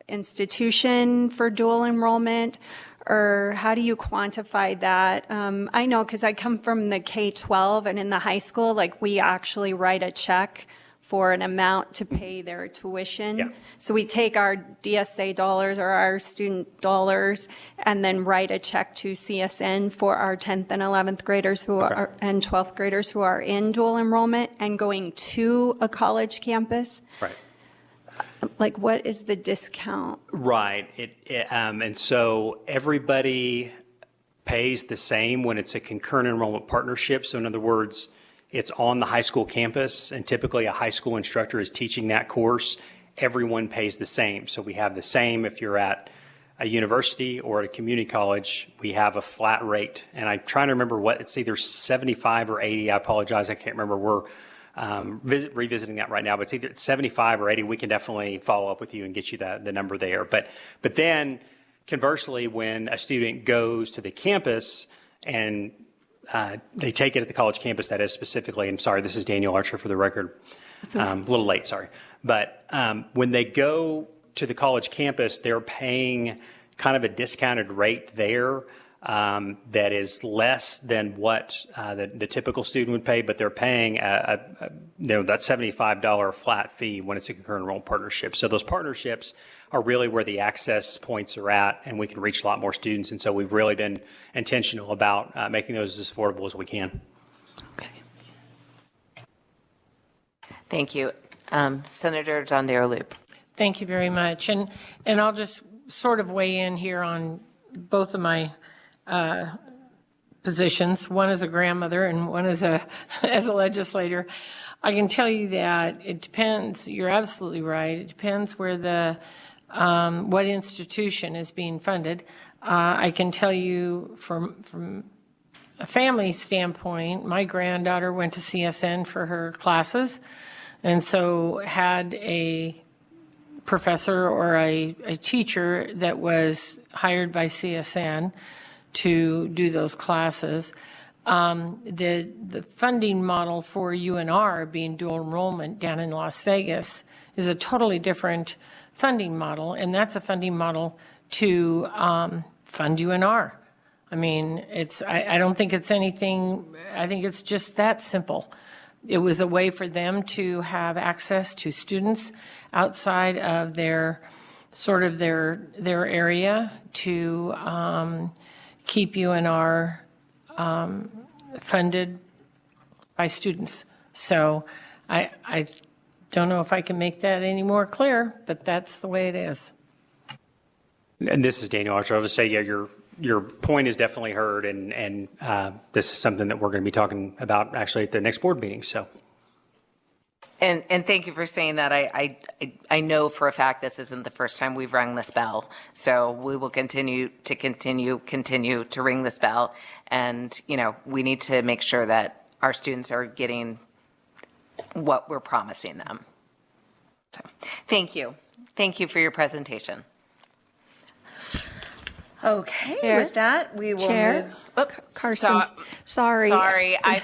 institution for dual enrollment, or how do you quantify that? I know, because I come from the K-12, and in the high school, like, we actually write a check for an amount to pay their tuition. Yeah. So we take our DSA dollars or our student dollars and then write a check to CSN for our 10th and 11th graders and 12th graders who are in dual enrollment and going to a college campus. Right. Like, what is the discount? Right. And so everybody pays the same when it's a concurrent enrollment partnership. So in other words, it's on the high school campus, and typically a high school instructor is teaching that course. Everyone pays the same. So we have the same if you're at a university or at a community college. We have a flat rate. And I'm trying to remember what, it's either 75 or 80. I apologize, I can't remember. We're revisiting that right now, but it's either 75 or 80. We can definitely follow up with you and get you the number there. But then conversely, when a student goes to the campus and they take it at the college campus, that is specifically, I'm sorry, this is Daniel Archer for the record. A little late, sorry. But when they go to the college campus, they're paying kind of a discounted rate there that is less than what the typical student would pay, but they're paying that $75 flat fee when it's a concurrent enrollment partnership. So those partnerships are really where the access points are at, and we can reach a lot more students. And so we've really been intentional about making those as affordable as we can. Okay. Thank you. Senator Zonderloop. Thank you very much. And I'll just sort of weigh in here on both of my positions, one as a grandmother and one as a legislator. I can tell you that it depends. You're absolutely right. It depends where the what institution is being funded. I can tell you from a family standpoint, my granddaughter went to CSN for her classes, and so had a professor or a teacher that was hired by CSN to do those classes. The funding model for UNR being dual enrollment down in Las Vegas is a totally different funding model, and that's a funding model to fund UNR. I mean, I don't think it's anything, I think it's just that simple. It was a way for them to have access to students outside of their area to keep UNR funded by students. So I don't know if I can make that any more clear, but that's the way it is. And this is Daniel Archer. I'll just say, yeah, your point is definitely heard, and this is something that we're going to be talking about actually at the next board meeting. So. And thank you for saying that. I know for a fact this isn't the first time we've rung this bell. So we will continue to ring this bell. And, we need to make sure that our students are getting what we're promising them. So thank you. Thank you for your presentation. Okay, Chair? with that, we will Chair? move. Carson, sorry. Sorry, I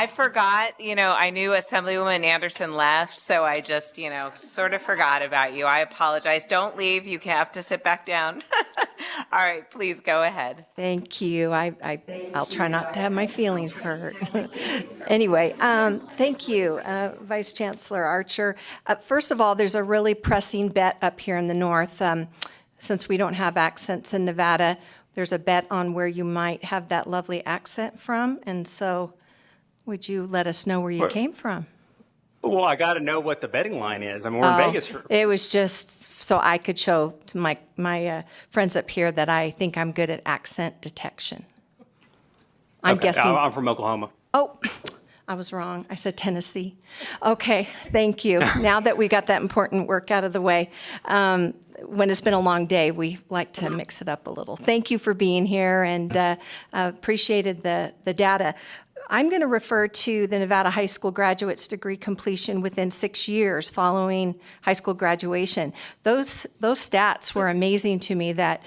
forgot, I knew Assemblywoman Anderson left, so I just, sort of forgot about you. I apologize. Don't leave. You have to sit back down. All right, please go ahead. Thank you. I'll try not to have my feelings hurt. Anyway, thank you, Vice Chancellor Archer. First of all, there's a really pressing bet up here in the north. Since we don't have accents in Nevada, there's a bet on where you might have that lovely accent from. And so would you let us know where you came from? Well, I got to know what the betting line is. I mean, we're in Vegas. It was just so I could show to my friends up here that I think I'm good at accent detection. I'm guessing. I'm from Oklahoma. Oh, I was wrong. I said Tennessee. Okay, thank you. Now that we got that important work out of the way, when it's been a long day, we like to mix it up a little. Thank you for being here, and appreciated the data. I'm going to refer to the Nevada high school graduate's degree completion within 6 years following high school graduation. Those stats were amazing to me, that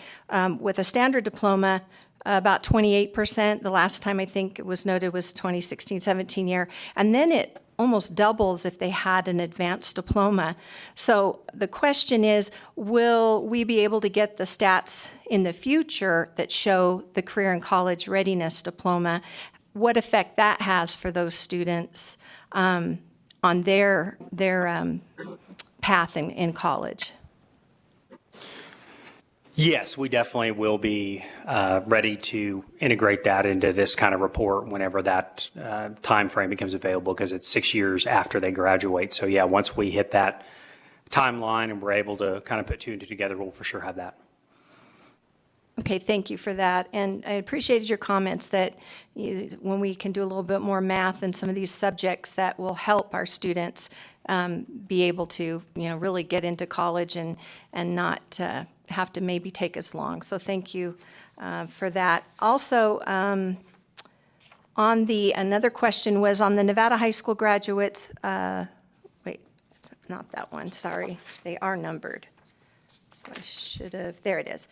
with a standard diploma, about 28%. The last time I think it was noted was 2016-17 year. And then it almost doubles if they had an advanced diploma. So the question is, will we be able to get the stats in the future that show the career and college readiness diploma? What effect that has for those students on their path in college? Yes, we definitely will be ready to integrate that into this kind of report whenever that time frame becomes available, because it's 6 years after they graduate. So yeah, once we hit that timeline and we're able to kind of put two and two together, we'll for sure have that. Okay, thank you for that. And I appreciated your comments that when we can do a little bit more math in some of these subjects, that will help our students be able to, really get into college and not have to maybe take as long. So thank you for that. Also, another question was on the Nevada high school graduates. Wait, it's not that one, sorry. They are numbered. So I should have, there it is.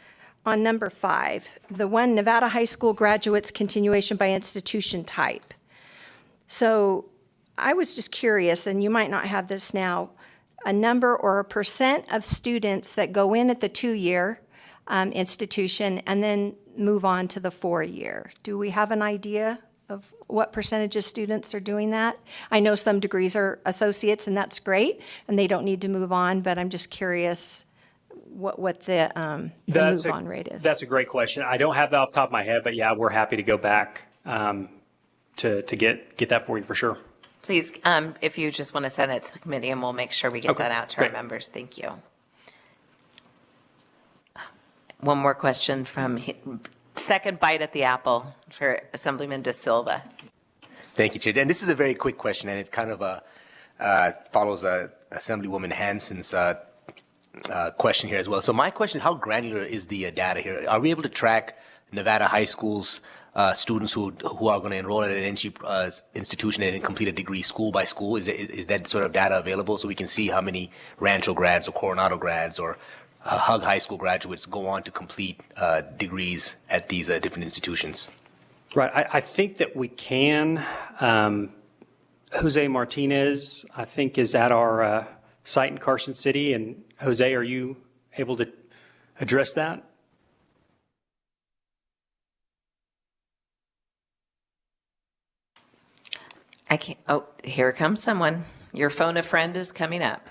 On number 5, the one Nevada high school graduates continuation by institution type. So I was just curious, and you might not have this now, a number or a percent of students that go in at the 2-year institution and then move on to the 4-year. Do we have an idea of what percentage of students are doing that? I know some degrees are associates, and that's great, and they don't need to move on, but I'm just curious what the move-on rate is. That's a great question. I don't have that off the top of my head, but yeah, we're happy to go back to get that for you for sure. Please, if you just want to send it to the committee, and we'll make sure we get that out to our members. Thank you. One more question from second bite at the apple for Assemblyman De Silva. Thank you, Chair. And this is a very quick question, and it kind of follows Assemblywoman Hanson's question here as well. So my question is, how granular is the data here? Are we able to track Nevada high schools students who are going to enroll at an institution and complete a degree school by school? Is that sort of data available so we can see how many Rancho grads or Coronado grads or Hug High School graduates go on to complete degrees at these different institutions? Right. I think that we can. Jose Martinez, I think, is at our site in Carson City. And Jose, are you able to address that? I can't. Oh, here comes someone. Your phone a friend is coming up.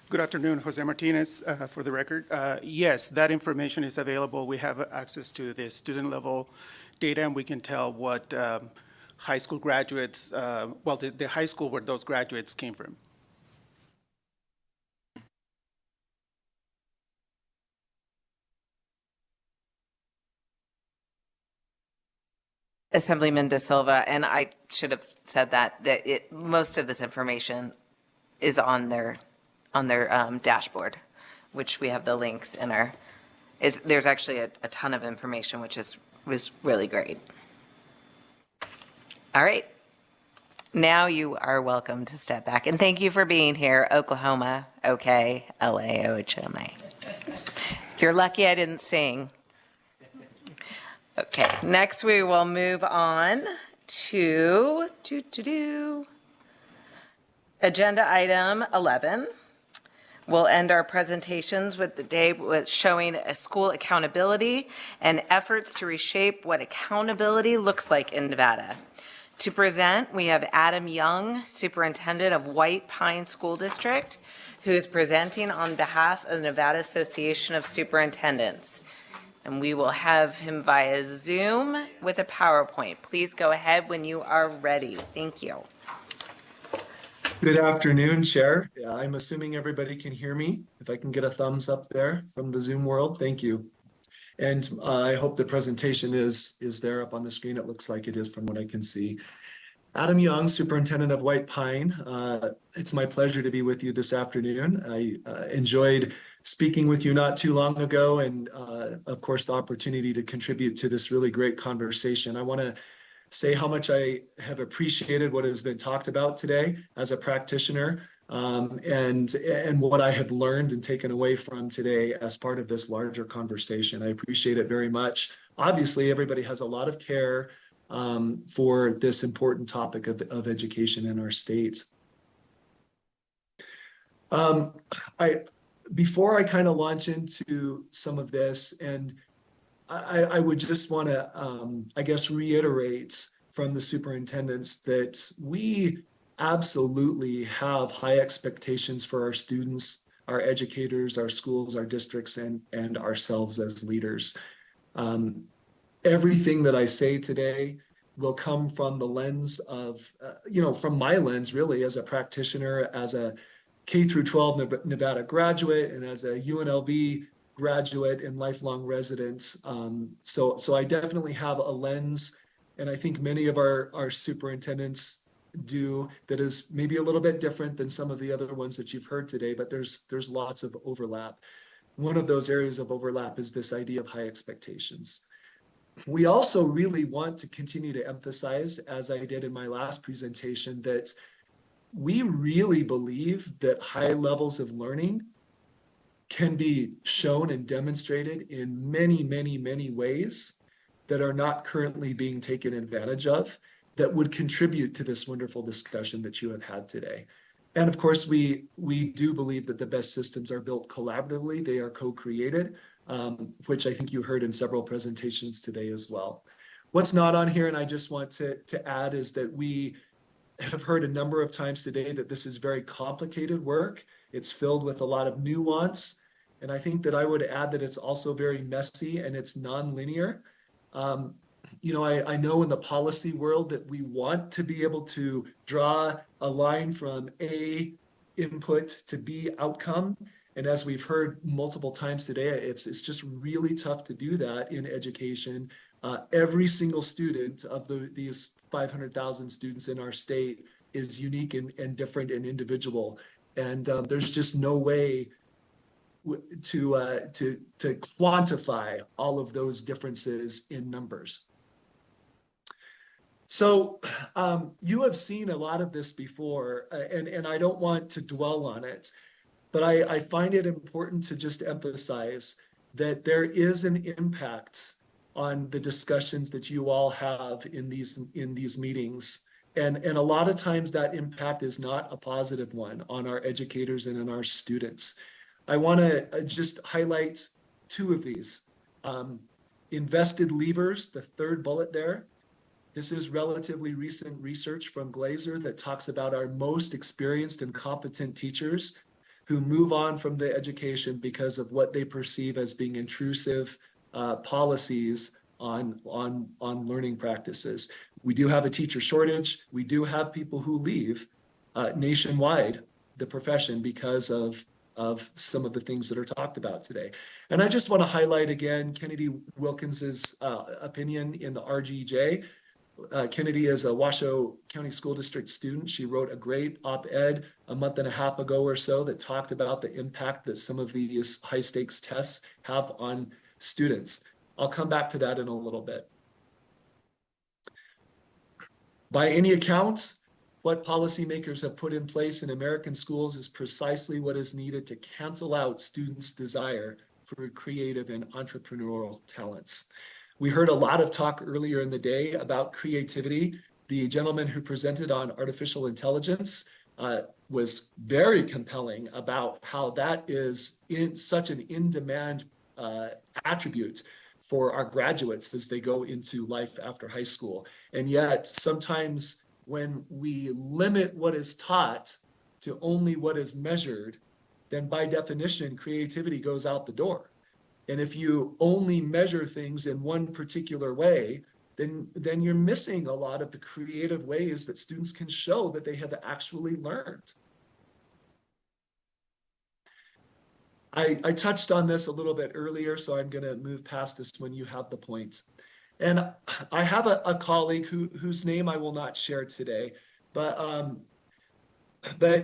Good afternoon, Jose Martinez, for the record. Yes, that information is available. We have access to the student level data, and we can tell what high school graduates, the high school where those graduates came from. Assemblyman De Silva, and I should have said that most of this information is on their dashboard, which we have the links in our. There's actually a ton of information, which was really great. All right, now you are welcome to step back, and thank you for being here, Oklahoma. Okay, LAOHMA. You're lucky I didn't sing. Okay, next we will move on to agenda item 11. We'll end our presentations with the day with showing a school accountability and efforts to reshape what accountability looks like in Nevada. To present, we have Adam Young, Superintendent of White Pine School District, who is presenting on behalf of the Nevada Association of Superintendents. And we will have him via Zoom with a PowerPoint. Please go ahead when you are ready. Thank you. Good afternoon, Chair. I'm assuming everybody can hear me. If I can get a thumbs up there from the Zoom world, thank you. And I hope the presentation is there up on the screen. It looks like it is from what I can see. Adam Young, Superintendent of White Pine. It's my pleasure to be with you this afternoon. I enjoyed speaking with you not too long ago, and of course, the opportunity to contribute to this really great conversation. I want to say how much I have appreciated what has been talked about today as a practitioner, and what I have learned and taken away from today as part of this larger conversation. I appreciate it very much. Obviously, everybody has a lot of care for this important topic of education in our states. Before I kind of launch into some of this, and I would just want to, I guess, reiterate from the superintendents that we absolutely have high expectations for our students, our educators, our schools, our districts, and ourselves as leaders. Everything that I say today will come from the lens of, from my lens really as a practitioner, as a K through 12 Nevada graduate, and as a UNLV graduate and lifelong resident. So I definitely have a lens, and I think many of our superintendents do, that is maybe a little bit different than some of the other ones that you've heard today, but there's lots of overlap. One of those areas of overlap is this idea of high expectations. We also really want to continue to emphasize, as I did in my last presentation, that we really believe that high levels of learning can be shown and demonstrated in many, many, many ways that are not currently being taken advantage of, that would contribute to this wonderful discussion that you have had today. And of course, we do believe that the best systems are built collaboratively. They are co-created, which I think you heard in several presentations today as well. What's not on here, and I just want to add, is that we have heard a number of times today that this is very complicated work. It's filled with a lot of nuance. And I think that I would add that it's also very messy and it's nonlinear. I know in the policy world that we want to be able to draw a line from A input to B outcome. And as we've heard multiple times today, it's just really tough to do that in education. Every single student of these 500,000 students in our state is unique and different and individual. And there's just no way to quantify all of those differences in numbers. So you have seen a lot of this before, and I don't want to dwell on it, but I find it important to just emphasize that there is an impact on the discussions that you all have in these meetings. And a lot of times that impact is not a positive one on our educators and on our students. I want to just highlight two of these. Invested leavers, the third bullet there. This is relatively recent research from Glaser that talks about our most experienced and competent teachers who move on from the education because of what they perceive as being intrusive policies on learning practices. We do have a teacher shortage. We do have people who leave nationwide the profession because of some of the things that are talked about today. And I just want to highlight again Kennedy Wilkins's opinion in the RGJ. Kennedy is a Washoe County School District student. She wrote a great op-ed a month and a half ago or so that talked about the impact that some of these high stakes tests have on students. I'll come back to that in a little bit. By any accounts, what policymakers have put in place in American schools is precisely what is needed to cancel out students' desire for creative and entrepreneurial talents. We heard a lot of talk earlier in the day about creativity. The gentleman who presented on artificial intelligence was very compelling about how that is such an in-demand attribute for our graduates as they go into life after high school. And yet sometimes when we limit what is taught to only what is measured, then by definition, creativity goes out the door. And if you only measure things in one particular way, then you're missing a lot of the creative ways that students can show that they have actually learned. I touched on this a little bit earlier, so I'm going to move past this when you have the points. And I have a colleague whose name I will not share today, but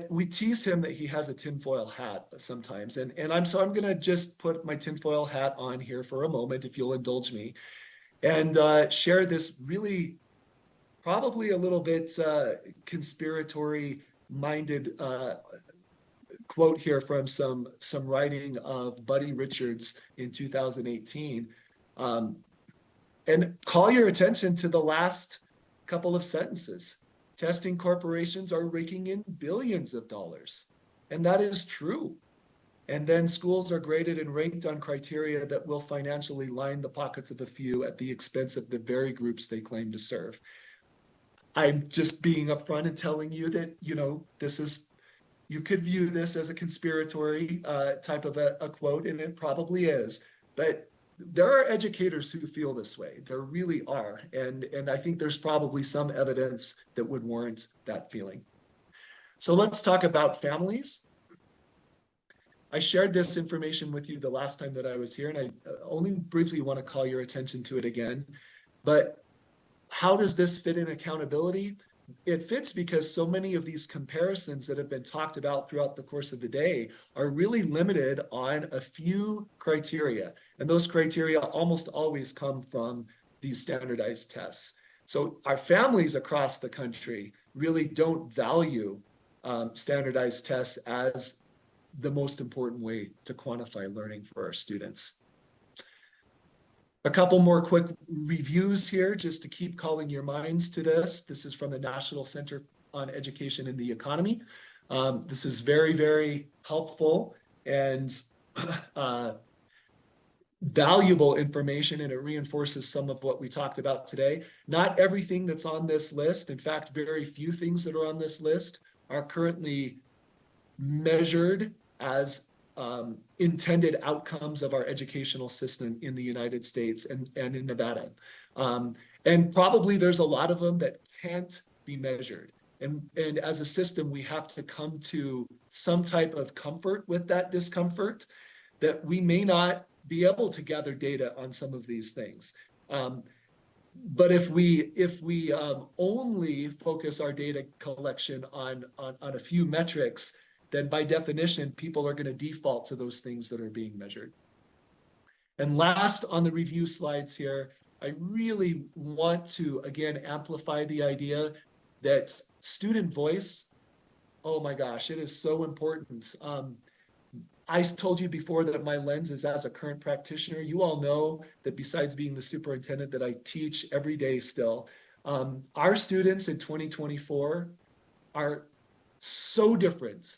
we tease him that he has a tinfoil hat sometimes. And I'm going to just put my tinfoil hat on here for a moment, if you'll indulge me, and share this really probably a little bit conspiratory minded quote here from some writing of Buddy Richards in 2018. And call your attention to the last couple of sentences. Testing corporations are raking in billions of dollars. And that is true. And then schools are graded and ranked on criteria that will financially line the pockets of a few at the expense of the very groups they claim to serve. I'm just being upfront and telling you that, you could view this as a conspiratory type of a quote, and it probably is. But there are educators who feel this way. There really are. And I think there's probably some evidence that would warrant that feeling. So let's talk about families. I shared this information with you the last time that I was here, and I only briefly want to call your attention to it again. But how does this fit in accountability? It fits because so many of these comparisons that have been talked about throughout the course of the day are really limited on a few criteria. And those criteria almost always come from these standardized tests. So our families across the country really don't value standardized tests as the most important way to quantify learning for our students. A couple more quick reviews here, just to keep calling your minds to this. This is from the National Center on Education and the Economy. This is very, very helpful and valuable information, and it reinforces some of what we talked about today. Not everything that's on this list, in fact, very few things that are on this list are currently measured as intended outcomes of our educational system in the United States and in Nevada. And probably there's a lot of them that can't be measured. And as a system, we have to come to some type of comfort with that discomfort, that we may not be able to gather data on some of these things. But if we only focus our data collection on a few metrics, then by definition, people are going to default to those things that are being measured. And last on the review slides here, I really want to, again, amplify the idea that student voice, oh my gosh, it is so important. I told you before that my lens is as a current practitioner. You all know that besides being the superintendent that I teach every day still. Our students in 2024 are so different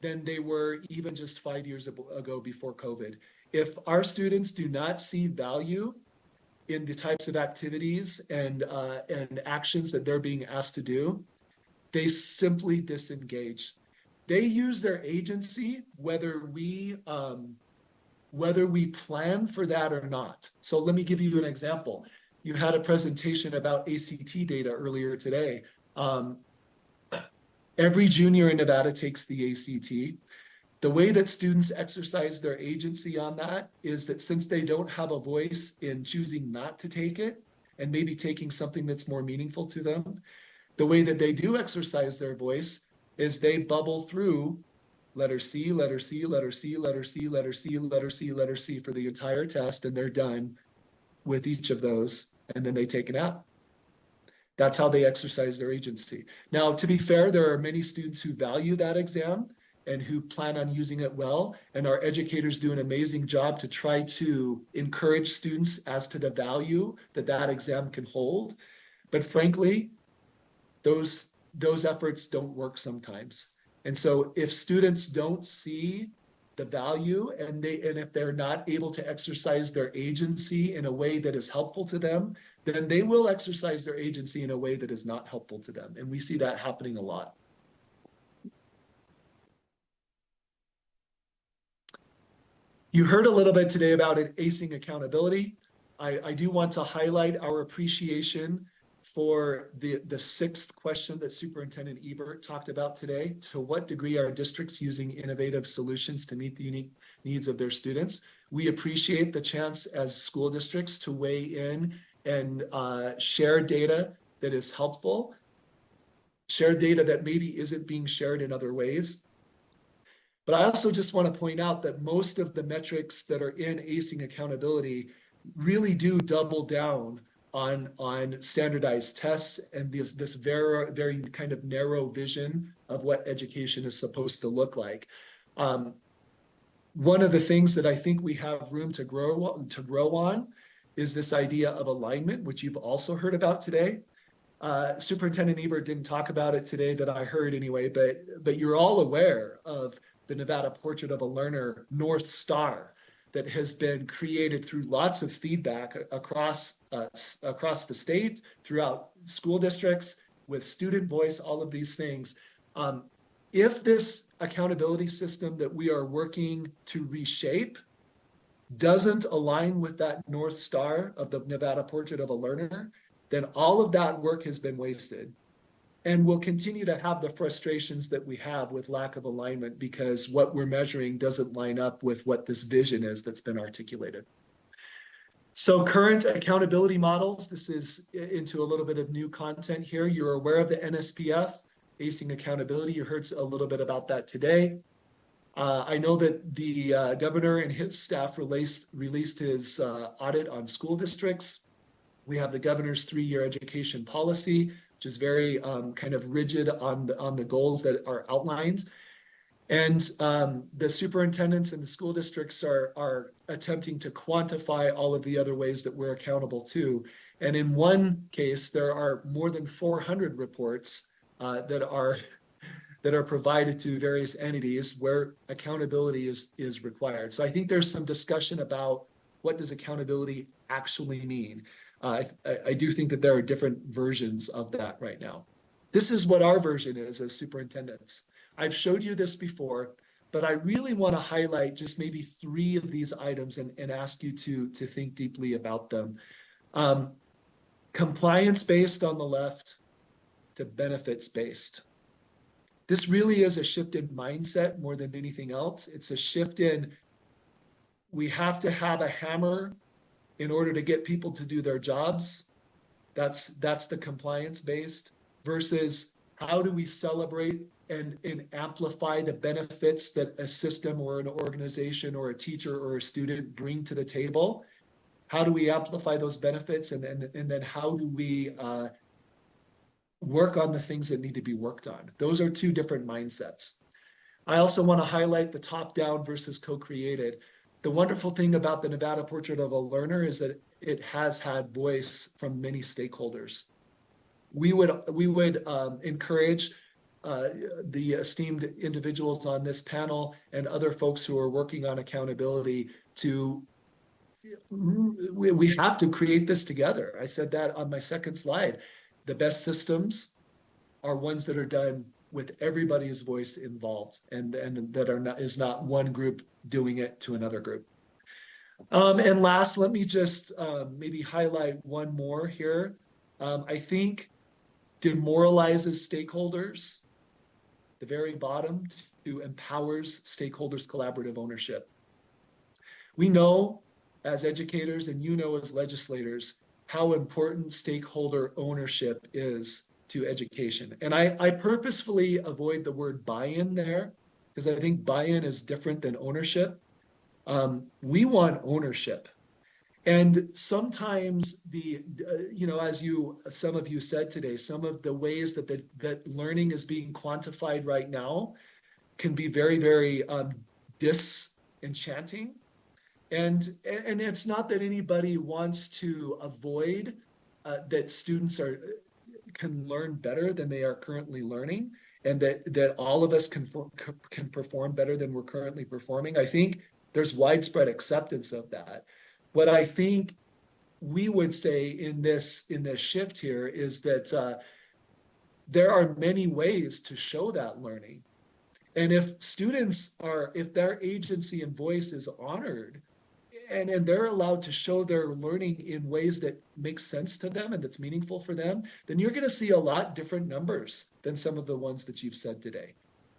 than they were even just 5 years ago before COVID. If our students do not see value in the types of activities and actions that they're being asked to do, they simply disengage. They use their agency whether we plan for that or not. So let me give you an example. You had a presentation about ACT data earlier today. Every junior in Nevada takes the ACT. The way that students exercise their agency on that is that since they don't have a voice in choosing not to take it and maybe taking something that's more meaningful to them, the way that they do exercise their voice is they bubble through letter C, letter C, letter C, letter C, letter C, letter C, letter C for the entire test, and they're done with each of those, and then they take it out. That's how they exercise their agency. Now, to be fair, there are many students who value that exam and who plan on using it well, and our educators do an amazing job to try to encourage students as to the value that that exam can hold. But frankly, those efforts don't work sometimes. And so if students don't see the value and if they're not able to exercise their agency in a way that is helpful to them, then they will exercise their agency in a way that is not helpful to them. And we see that happening a lot. You heard a little bit today about acing accountability. I do want to highlight our appreciation for the sixth question that Superintendent Ebert talked about today. To what degree are districts using innovative solutions to meet the unique needs of their students? We appreciate the chance as school districts to weigh in and share data that is helpful, share data that maybe isn't being shared in other ways. But I also just want to point out that most of the metrics that are in acing accountability really do double down on standardized tests and this very kind of narrow vision of what education is supposed to look like. One of the things that I think we have room to grow on is this idea of alignment, which you've also heard about today. Superintendent Ebert didn't talk about it today that I heard anyway, but you're all aware of the Nevada Portrait of a Learner North Star that has been created through lots of feedback across the state, throughout school districts, with student voice, all of these things. If this accountability system that we are working to reshape doesn't align with that North Star of the Nevada Portrait of a Learner, then all of that work has been wasted. And we'll continue to have the frustrations that we have with lack of alignment because what we're measuring doesn't line up with what this vision is that's been articulated. So current accountability models, this is into a little bit of new content here. You're aware of the NSPF, acing accountability. You heard a little bit about that today. I know that the governor and his staff released his audit on school districts. We have the governor's 3-year education policy, which is very kind of rigid on the goals that are outlined. And the superintendents and the school districts are attempting to quantify all of the other ways that we're accountable to. And in one case, there are more than 400 reports that are provided to various entities where accountability is required. So I think there's some discussion about what does accountability actually mean. I do think that there are different versions of that right now. This is what our version is as superintendents. I've showed you this before, but I really want to highlight just maybe 3 of these items and ask you to think deeply about them. Compliance-based on the left to benefits-based. This really is a shift in mindset more than anything else. It's a shift in we have to have a hammer in order to get people to do their jobs. That's the compliance based versus how do we celebrate and amplify the benefits that a system or an organization or a teacher or a student bring to the table? How do we amplify those benefits? And then how do we work on the things that need to be worked on? Those are two different mindsets. I also want to highlight the top-down versus co-created. The wonderful thing about the Nevada Portrait of a Learner is that it has had voice from many stakeholders. We would encourage the esteemed individuals on this panel and other folks who are working on accountability we have to create this together. I said that on my second slide. The best systems are ones that are done with everybody's voice involved and that is not one group doing it to another group. And last, let me just maybe highlight one more here. I think demoralizes stakeholders, the very bottom, to empowers stakeholders' collaborative ownership. We know as educators, and you know as legislators, how important stakeholder ownership is to education. And I purposefully avoid the word buy-in there, because I think buy-in is different than ownership. We want ownership. And sometimes as some of you said today, some of the ways that learning is being quantified right now can be very, very disenchanting. And it's not that anybody wants to avoid that students can learn better than they are currently learning, and that all of us can perform better than we're currently performing. I think there's widespread acceptance of that. What I think we would say in this shift here is that there are many ways to show that learning. And if their agency and voice is honored, and they're allowed to show their learning in ways that make sense to them and that's meaningful for them, then you're going to see a lot different numbers than some of the ones that you've said today.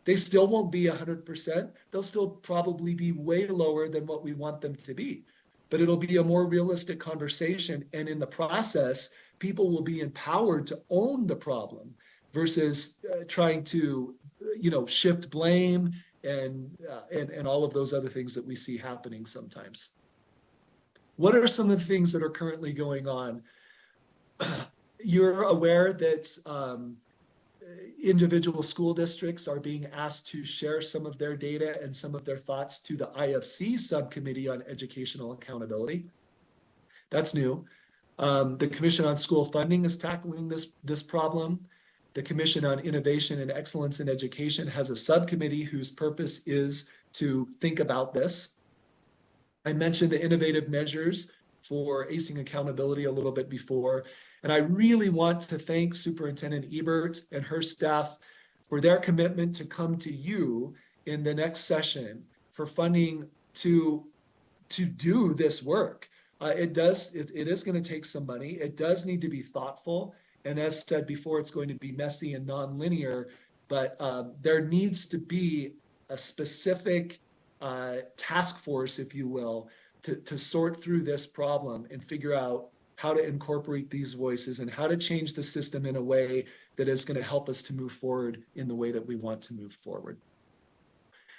They still won't be 100%. They'll still probably be way lower than what we want them to be. But it'll be a more realistic conversation. And in the process, people will be empowered to own the problem versus trying to, shift blame and all of those other things that we see happening sometimes. What are some of the things that are currently going on? You're aware that individual school districts are being asked to share some of their data and some of their thoughts to the IFC Subcommittee on Educational Accountability. That's new. The Commission on School Funding is tackling this problem. The Commission on Innovation and Excellence in Education has a subcommittee whose purpose is to think about this. I mentioned the innovative measures for acing accountability a little bit before, and I really want to thank Superintendent Ebert and her staff for their commitment to come to you in the next session for funding to do this work. It is going to take some money. It does need to be thoughtful, and as said before, it's going to be messy and nonlinear, but there needs to be a specific task force, if you will, to sort through this problem and figure out how to incorporate these voices and how to change the system in a way that is going to help us to move forward in the way that we want to move forward.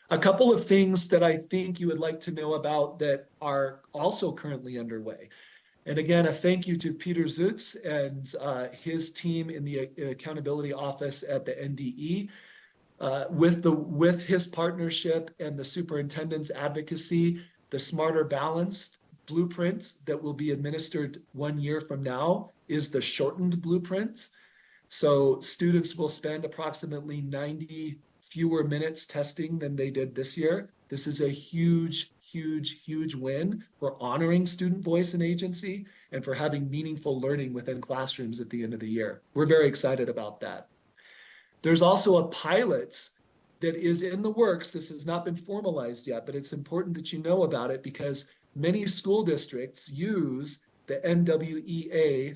A couple of things that I think you would like to know about that are also currently underway. And again, a thank you to Peter Zutz and his team in the Accountability Office at the NDE. With his partnership and the superintendent's advocacy, the Smarter Balanced blueprint that will be administered 1 year from now is the shortened blueprint. So students will spend approximately 90 fewer minutes testing than they did this year. This is a huge, huge, huge win for honoring student voice and agency and for having meaningful learning within classrooms at the end of the year. We're very excited about that. There's also a pilot that is in the works. This has not been formalized yet, but it's important that you know about it because many school districts use the NWEA/MAP,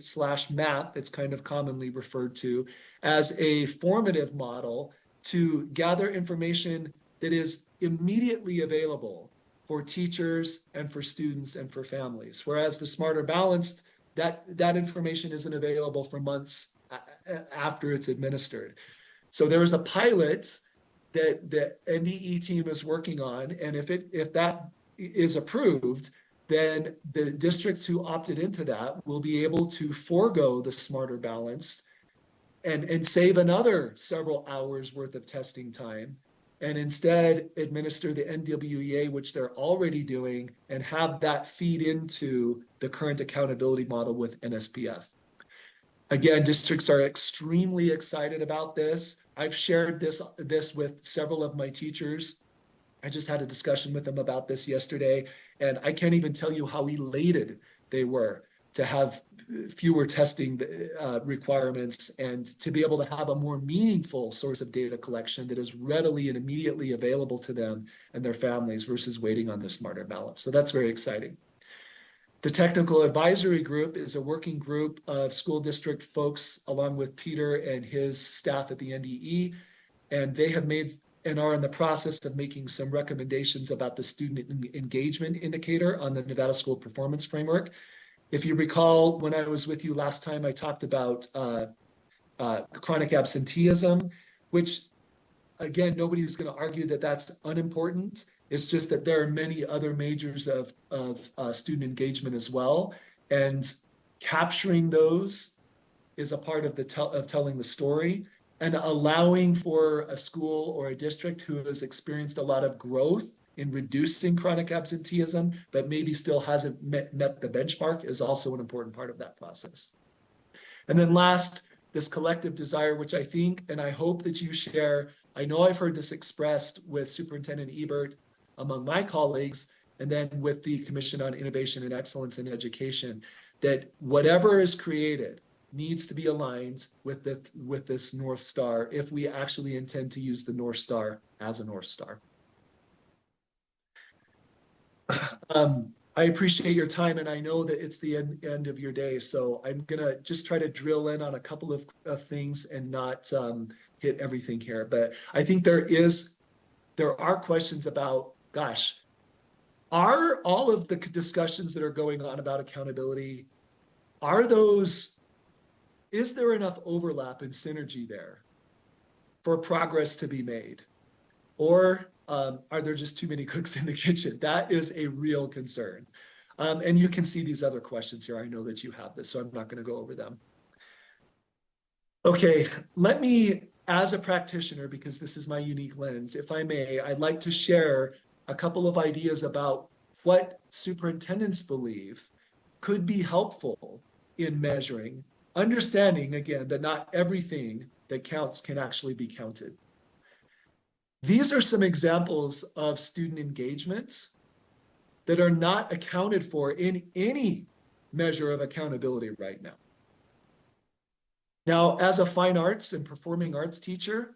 it's kind of commonly referred to, as a formative model to gather information that is immediately available for teachers and for students and for families. Whereas the Smarter Balanced, that information isn't available for months after it's administered. So there is a pilot that the NDE team is working on, and if that is approved, then the districts who opted into that will be able to forego the smarter balance and save another several hours worth of testing time, and instead administer the NWEA, which they're already doing, and have that feed into the current accountability model with NSPF. Again, districts are extremely excited about this. I've shared this with several of my teachers. I just had a discussion with them about this yesterday, and I can't even tell you how elated they were to have fewer testing requirements and to be able to have a more meaningful source of data collection that is readily and immediately available to them and their families versus waiting on the smarter balance. So that's very exciting. The technical advisory group is a working group of school district folks along with Peter and his staff at the NDE, and they have made and are in the process of making some recommendations about the student engagement indicator on the Nevada School Performance Framework. If you recall, when I was with you last time, I talked about chronic absenteeism, which, again, nobody's going to argue that that's unimportant. It's just that there are many other measures of student engagement as well. And capturing those is a part of telling the story, and allowing for a school or a district who has experienced a lot of growth in reducing chronic absenteeism, but maybe still hasn't met the benchmark, is also an important part of that process. And then last, this collective desire, which I think, and I hope that you share, I know I've heard this expressed with Superintendent Ebert among my colleagues, and then with the Commission on Innovation and Excellence in Education, that whatever is created needs to be aligned with this North Star if we actually intend to use the North Star as a North Star. I appreciate your time, and I know that it's the end of your day, so I'm gonna just try to drill in on a couple of things and not hit everything here. But I think there are questions about, gosh, are all of the discussions that are going on about accountability, is there enough overlap and synergy there for progress to be made? Or are there just too many cooks in the kitchen? That is a real concern. And you can see these other questions here. I know that you have this, so I'm not going to go over them. Okay, let me, as a practitioner, because this is my unique lens, if I may, I'd like to share a couple of ideas about what superintendents believe could be helpful in measuring, understanding, again, that not everything that counts can actually be counted. These are some examples of student engagements that are not accounted for in any measure of accountability right now. Now, as a fine arts and performing arts teacher,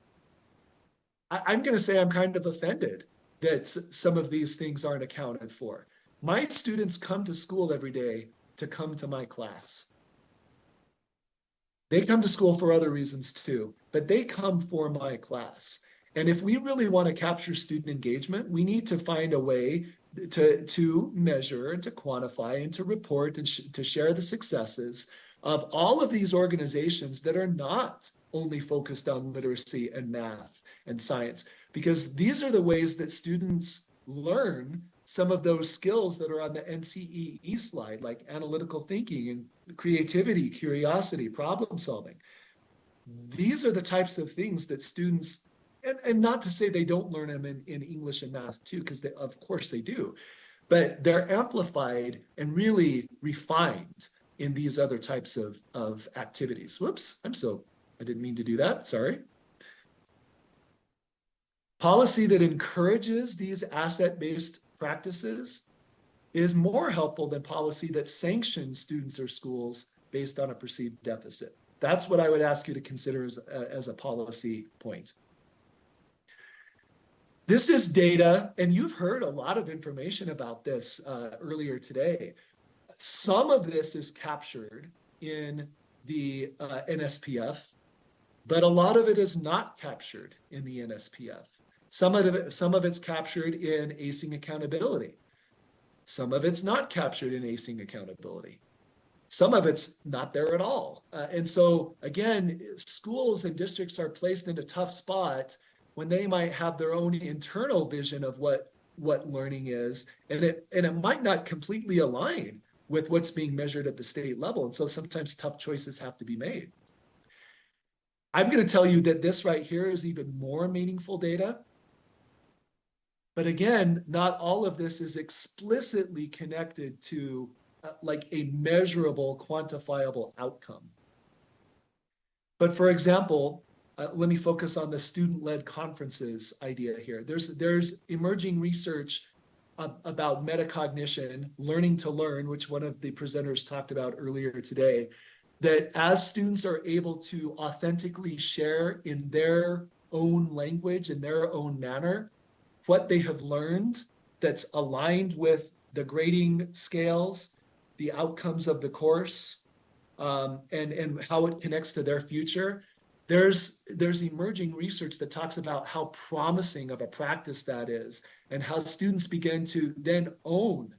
I'm going to say I'm kind of offended that some of these things aren't accounted for. My students come to school every day to come to my class. They come to school for other reasons too, but they come for my class. And if we really want to capture student engagement, we need to find a way to measure and to quantify and to report and to share the successes of all of these organizations that are not only focused on literacy and math and science, because these are the ways that students learn some of those skills that are on the NCEE slide, like analytical thinking and creativity, curiosity, problem solving. These are the types of things that students, and not to say they don't learn them in English and math too, because of course they do, but they're amplified and really refined in these other types of activities. Whoops, I didn't mean to do that, sorry. Policy that encourages these asset-based practices is more helpful than policy that sanctions students or schools based on a perceived deficit. That's what I would ask you to consider as a policy point. This is data, and you've heard a lot of information about this earlier today. Some of this is captured in the NSPF, but a lot of it is not captured in the NSPF. Some of it's captured in acing accountability. Some of it's not captured in acing accountability. some of it's not there at all. And so again, schools and districts are placed in a tough spot when they might have their own internal vision of what learning is, and it might not completely align with what's being measured at the state level. And so sometimes tough choices have to be made. I'm going to tell you that this right here is even more meaningful data. But again, not all of this is explicitly connected to like a measurable, quantifiable outcome. But for example, let me focus on the student-led conferences idea here. There's emerging research about metacognition, learning to learn, which one of the presenters talked about earlier today, that as students are able to authentically share in their own language, in their own manner, what they have learned that's aligned with the grading scales, the outcomes of the course, and how it connects to their future. There's emerging research that talks about how promising of a practice that is, and how students begin to then own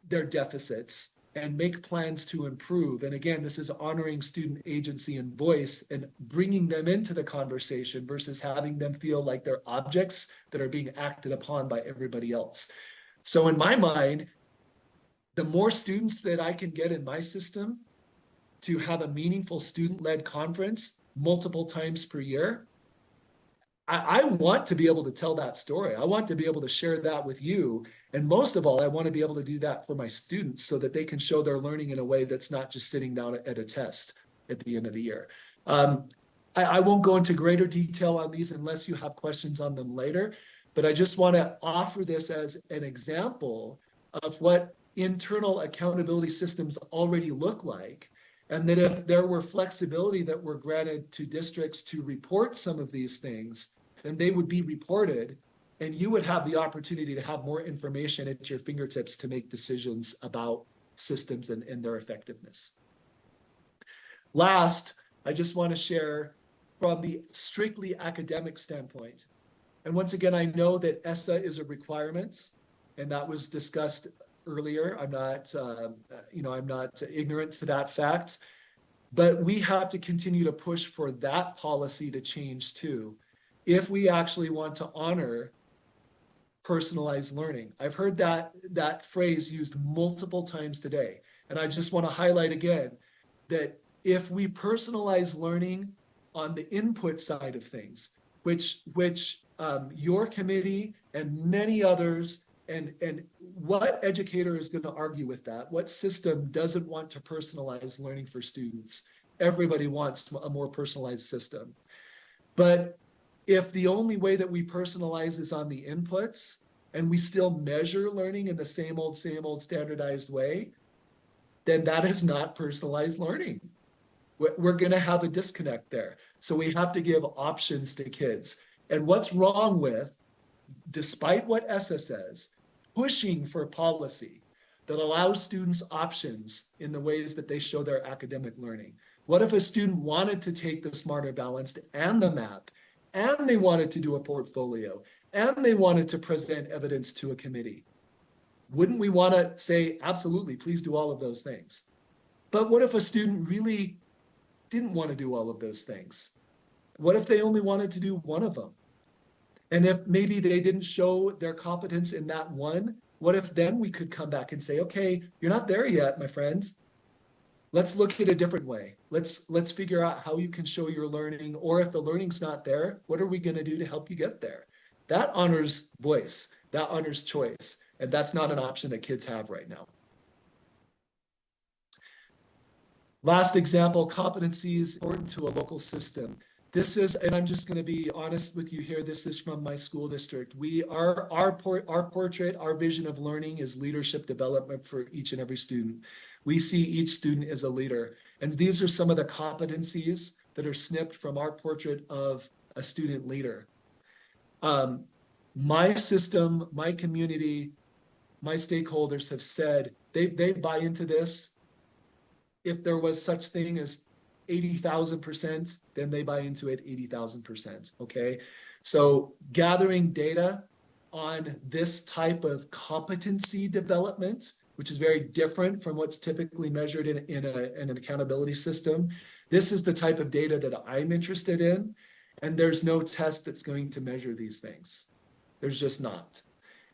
their deficits and make plans to improve. And again, this is honoring student agency and voice and bringing them into the conversation versus having them feel like they're objects that are being acted upon by everybody else. So in my mind, the more students that I can get in my system to have a meaningful student-led conference multiple times per year, I want to be able to tell that story. I want to be able to share that with you. And most of all, I want to be able to do that for my students so that they can show their learning in a way that's not just sitting down at a test at the end of the year. I won't go into greater detail on these unless you have questions on them later, but I just want to offer this as an example of what internal accountability systems already look like. And that if there were flexibility that were granted to districts to report some of these things, then they would be reported, and you would have the opportunity to have more information at your fingertips to make decisions about systems and their effectiveness. Last, I just want to share from the strictly academic standpoint. And once again, I know that ESSA is a requirement, and that was discussed earlier. I'm not, I'm not ignorant to that fact, but we have to continue to push for that policy to change too, if we actually want to honor personalized learning. I've heard that phrase used multiple times today, and I just want to highlight again that if we personalize learning on the input side of things, which your committee and many others, and what educator is going to argue with that? What system doesn't want to personalize learning for students? Everybody wants a more personalized system. But if the only way that we personalize is on the inputs, and we still measure learning in the same old standardized way, then that is not personalized learning. We're going to have a disconnect there. So we have to give options to kids. And what's wrong with, despite what ESSA says, pushing for policy that allows students options in the ways that they show their academic learning? What if a student wanted to take the Smarter Balanced and the MAP, and they wanted to do a portfolio, and they wanted to present evidence to a committee? Wouldn't we want to say, absolutely, please do all of those things? But what if a student really didn't want to do all of those things? What if they only wanted to do one of them? And if maybe they didn't show their competence in that one, what if then we could come back and say, okay, you're not there yet, my friends. Let's look at a different way. Let's figure out how you can show your learning, or if the learning's not there, what are we going to do to help you get there? That honors voice, that honors choice, and that's not an option that kids have right now. Last example, competencies important to a local system. This is, and I'm just going to be honest with you here, this is from my school district. Our portrait, our vision of learning is leadership development for each and every student. We see each student as a leader. And these are some of the competencies that are snipped from our portrait of a student leader. My system, my community, my stakeholders have said they buy into this. If there was such thing as 80,000%, then they buy into it 80,000%, okay? So gathering data on this type of competency development which is very different from what's typically measured in an accountability system. This is the type of data that I'm interested in, and there's no test that's going to measure these things. There's just not.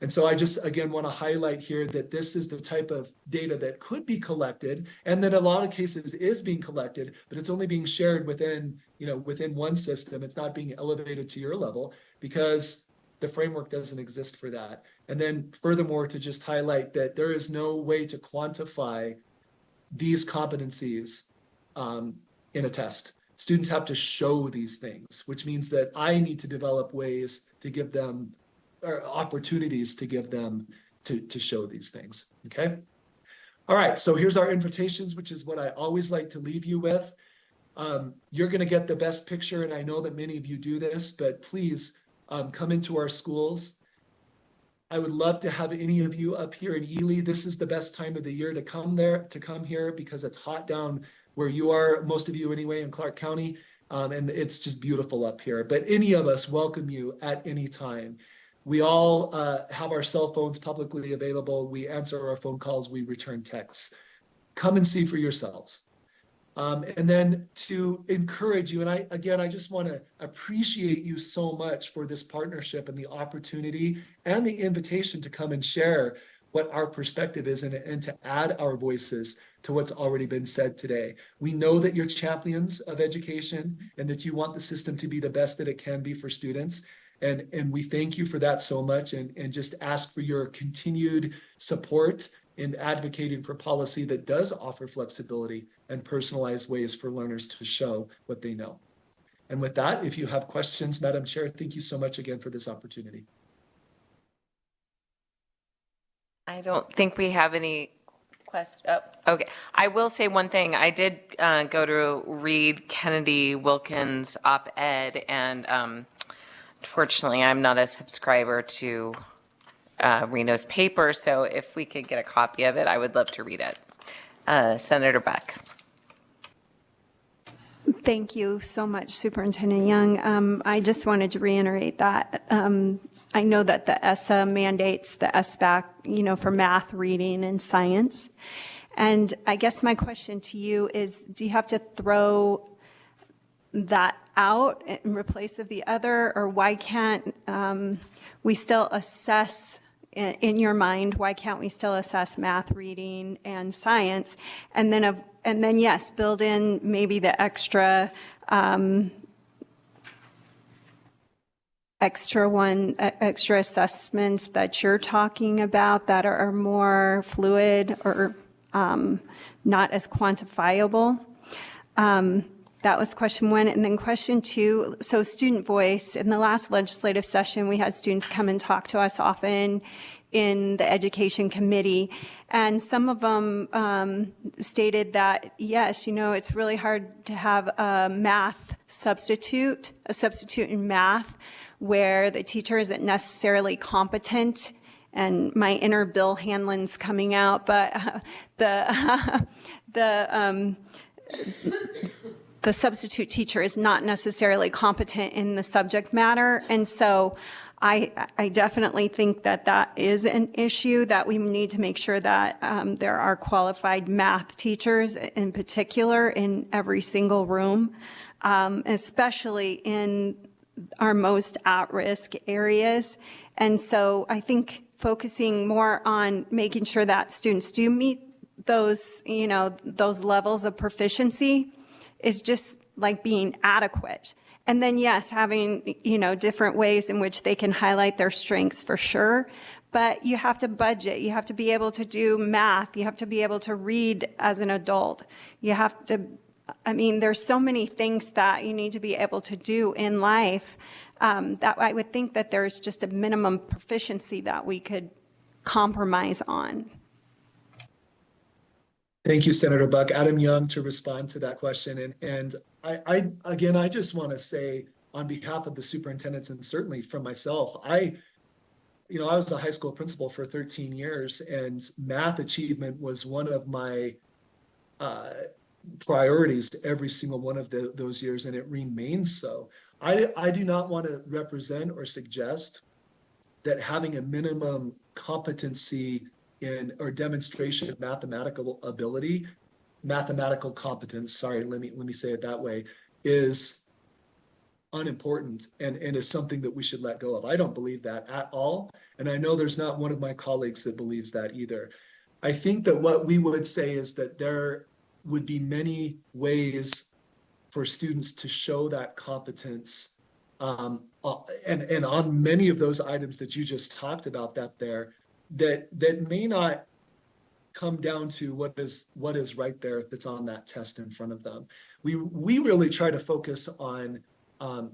And so I just, again, want to highlight here that this is the type of data that could be collected, and that a lot of cases is being collected, but it's only being shared within, within one system. It's not being elevated to your level because the framework doesn't exist for that. And then furthermore, to just highlight that there is no way to quantify these competencies in a test. Students have to show these things, which means that I need to develop ways to give them, or opportunities to give them to show these things, okay? All right, so here's our invitations, which is what I always like to leave you with. You're gonna get the best picture, and I know that many of you do this, but please come into our schools. I would love to have any of you up here in Ely. This is the best time of the year to come here because it's hot down where you are, most of you anyway, in Clark County, and it's just beautiful up here. But any of us welcome you at any time. We all have our cell phones publicly available. We answer our phone calls, we return texts. Come and see for yourselves. And then to encourage you, and I just want to appreciate you so much for this partnership and the opportunity and the invitation to come and share what our perspective is and to add our voices to what's already been said today. We know that you're champions of education and that you want the system to be the best that it can be for students. And we thank you for that so much, and just ask for your continued support in advocating for policy that does offer flexibility and personalized ways for learners to show what they know. And with that, if you have questions, Madam Chair, thank you so much again for this opportunity. I don't think we have any questions. Oh, okay. I will say one thing. I did go to read Kennedy Wilkins' op-ed, and unfortunately, I'm not a subscriber to Reno's paper, so if we could get a copy of it, I would love to read it. Senator Beck. Thank you so much, Superintendent Young. I just wanted to reiterate that I know that the ESSA mandates the SBAC, for math, reading, and science. And I guess my question to you is, do you have to throw that out in replace of the other, or why can't we still assess, in your mind, why can't we still assess math, reading, and science, and then yes, build in maybe the extra assessments that you're talking about that are more fluid or not as quantifiable. That was question one. And then question two, so student voice. In the last legislative session, we had students come and talk to us often in the education committee. And some of them stated that, yes, it's really hard to have a substitute in math, where the teacher isn't necessarily competent. And my inner Bill Hanlon's coming out, but the substitute teacher is not necessarily competent in the subject matter. And so I definitely think that that is an issue, that we need to make sure that there are qualified math teachers in particular in every single room, especially in our most at-risk areas. And so I think focusing more on making sure that students do meet those, those levels of proficiency is just like being adequate. And then, yes, having, different ways in which they can highlight their strengths for sure. But you have to budget. You have to be able to do math. You have to be able to read as an adult. You have to, there's so many things that you need to be able to do in life that I would think that there's just a minimum proficiency that we could compromise on. Thank you, Senator Buck. Adam Young to respond to that question. And I just want to say on behalf of the superintendents and certainly from myself, I was a high school principal for 13 years, and math achievement was one of my priorities every single one of those years, and it remains so. I do not want to represent or suggest that having a minimum competency or demonstration of mathematical ability, mathematical competence, sorry, let me say it that way, is unimportant and is something that we should let go of. I don't believe that at all. And I know there's not one of my colleagues that believes that either. I think that what we would say is that there would be many ways for students to show that competence. And on many of those items that you just talked about that may not come down to what is right there that's on that test in front of them. We really try to focus on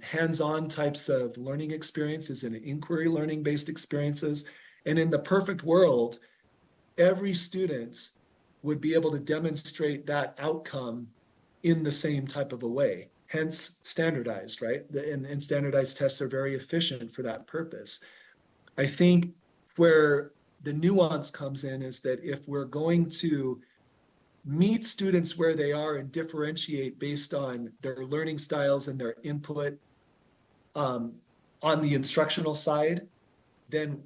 hands-on types of learning experiences and inquiry learning based experiences. And in the perfect world, every student would be able to demonstrate that outcome in the same type of a way, hence standardized, right? And standardized tests are very efficient for that purpose. I think where the nuance comes in is that if we're going to meet students where they are and differentiate based on their learning styles and their input on the instructional side, then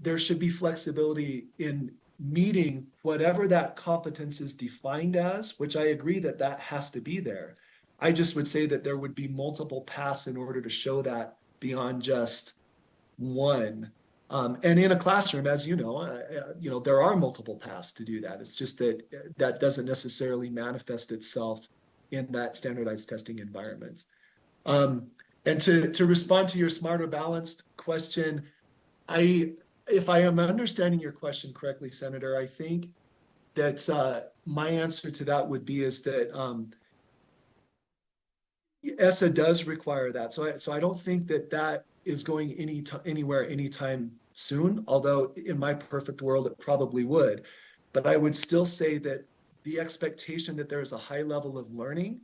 there should be flexibility in meeting whatever that competence is defined as, which I agree that that has to be there. I just would say that there would be multiple paths in order to show that beyond just one. And in a classroom, as you know, there are multiple paths to do that. It's just that that doesn't necessarily manifest itself in that standardized testing environment. And to respond to your smarter balanced question, if I am understanding your question correctly, Senator, I think that my answer to that would be is that ESSA does require that. So I don't think that is going anywhere anytime soon, although in my perfect world, it probably would. But I would still say that the expectation that there is a high level of learning,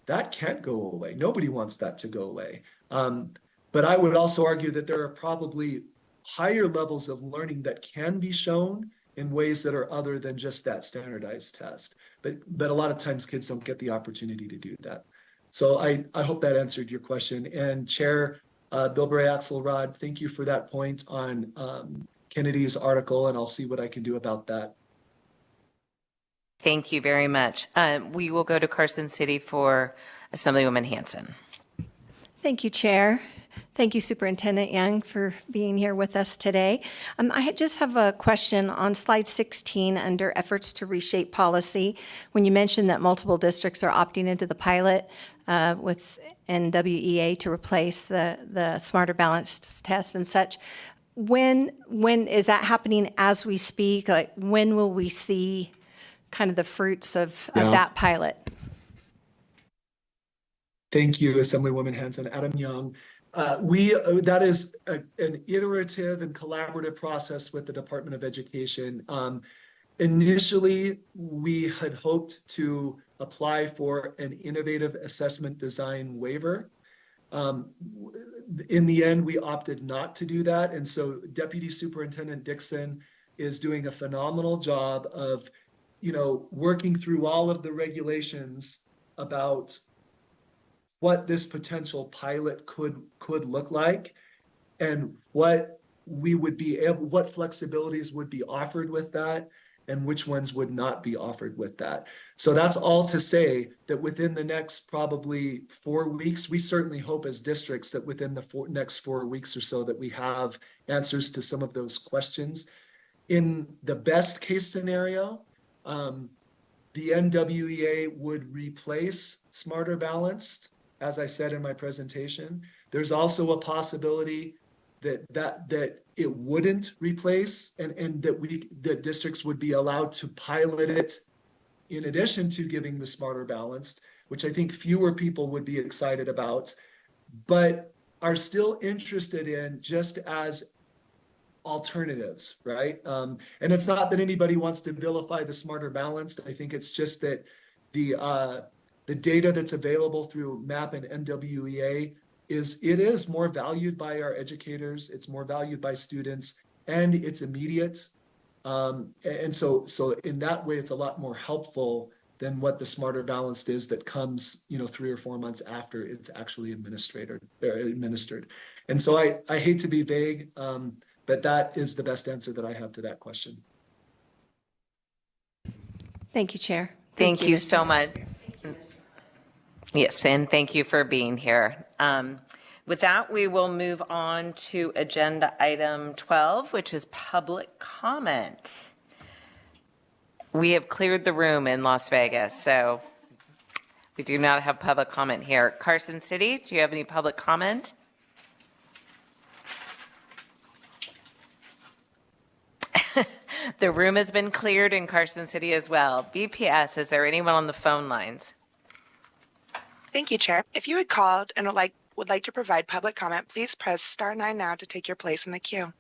that can't go away. Nobody wants that to go away. But I would also argue that there are probably higher levels of learning that can be shown in ways that are other than just that standardized test. But a lot of times kids don't get the opportunity to do that. So I hope that answered your question. And Chair Bilbray Axelrod, thank you for that point on Kennedy's article, and I'll see what I can do about that. Thank you very much. We will go to Carson City for Assemblywoman Hanson. Thank you, Chair. Thank you, Superintendent Young, for being here with us today. I just have a question on slide 16 under efforts to reshape policy. When you mentioned that multiple districts are opting into the pilot with NWEA to replace the Smarter Balanced test and such, when is that happening as we speak? Like, when will we see kind of the fruits of that pilot? Thank you, Assemblywoman Hanson. Adam Young. That is an iterative and collaborative process with the Department of Education. Initially, we had hoped to apply for an innovative assessment design waiver. In the end, we opted not to do that. And so Deputy Superintendent Dixon is doing a phenomenal job of, working through all of the regulations about what this potential pilot could look like and what flexibilities would be offered with that and which ones would not be offered with that. So that's all to say that within the next probably 4 weeks, we certainly hope as districts that within the next 4 weeks or so that we have answers to some of those questions. In the best case scenario, the NWEA would replace Smarter Balanced, as I said in my presentation. There's also a possibility that it wouldn't replace and that districts would be allowed to pilot it in addition to giving the Smarter Balanced, which I think fewer people would be excited about, but are still interested in just as alternatives, right? And it's not that anybody wants to vilify the Smarter Balanced. I think it's just that the data that's available through MAP and NWEA is more valued by our educators, it's more valued by students, and it's immediate. And so in that way, it's a lot more helpful than what the Smarter Balanced is that comes, 3 or 4 months after it's actually administered. And so I hate to be vague, but that is the best answer that I have to that question. Thank you, Chair. Thank you so much. Yes, and thank you for being here. With that, we will move on to agenda item 12, which is public comment. We have cleared the room in Las Vegas, so we do not have public comment here. Carson City, do you have any public comment? The room has been cleared in Carson City as well. BPS, is there anyone on the phone lines? Thank you, Chair. If you had called and would like to provide public comment, please press *9 now to take your place in the queue.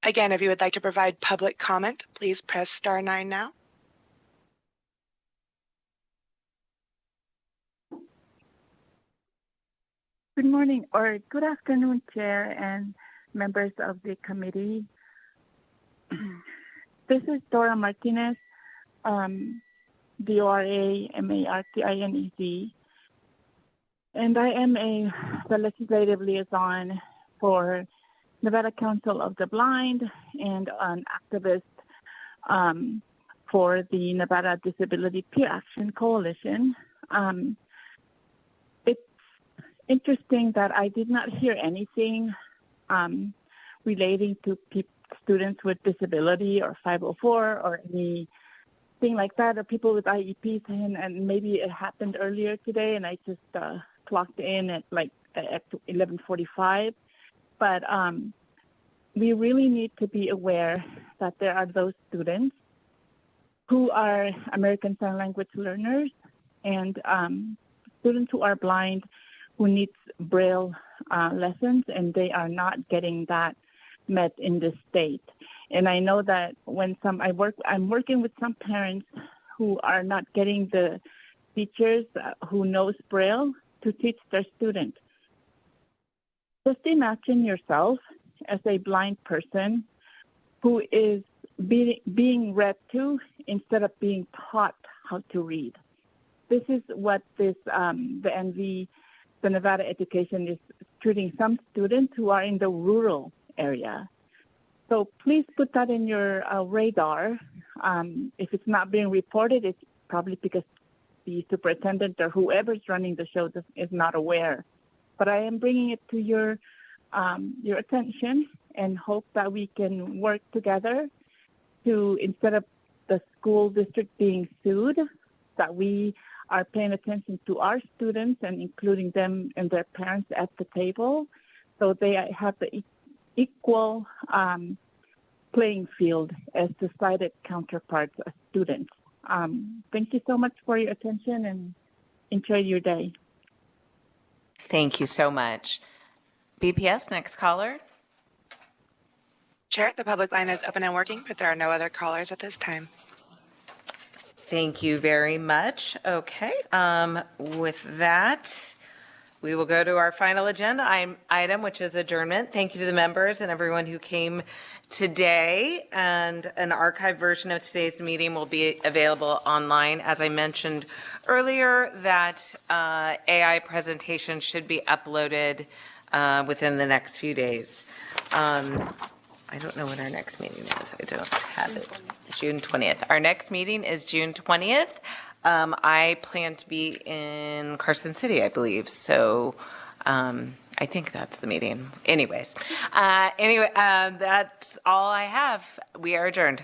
Again, if you would like to provide public comment, please press *9 now. Good morning or good afternoon, Chair and members of the committee. This is Dora Martinez, DORA-MARTINEZ, and I am the legislative liaison for Nevada Council of the Blind and an activist for the Nevada Disability Peer Action Coalition. It's interesting that I did not hear anything relating to students with disability or 504 or anything like that, or people with IEPs, and maybe it happened earlier today and I just clocked in at 11:45. But we really need to be aware that there are those students who are American Sign Language learners and students who are blind who needs Braille lessons, and they are not getting that met in this state. And I know that when I'm working with some parents who are not getting the teachers who knows Braille to teach their students. Just imagine yourself as a blind person who is being read to instead of being taught how to read. This is what the Nevada Education is treating some students who are in the rural area. So please put that in your radar. If it's not being reported, it's probably because the superintendent or whoever's running the show is not aware. But I am bringing it to your attention and hope that we can work together to, instead of the school district being sued, that we are paying attention to our students and including them and their parents at the table so they have the equal playing field as the sighted counterparts as students. Thank you so much for your attention and enjoy your day. Thank you so much. BPS, next caller. Chair, the public line is open and working, but there are no other callers at this time. Thank you very much. Okay, with that, we will go to our final agenda item, which is adjournment. Thank you to the members and everyone who came today. And an archived version of today's meeting will be available online. As I mentioned earlier, that AI presentation should be uploaded within the next few days. I don't know when our next meeting is. I don't have it. June 20th. Our next meeting is June 20th. I plan to be in Carson City, I believe. So I think that's the meeting. Anyways, that's all I have. We are adjourned.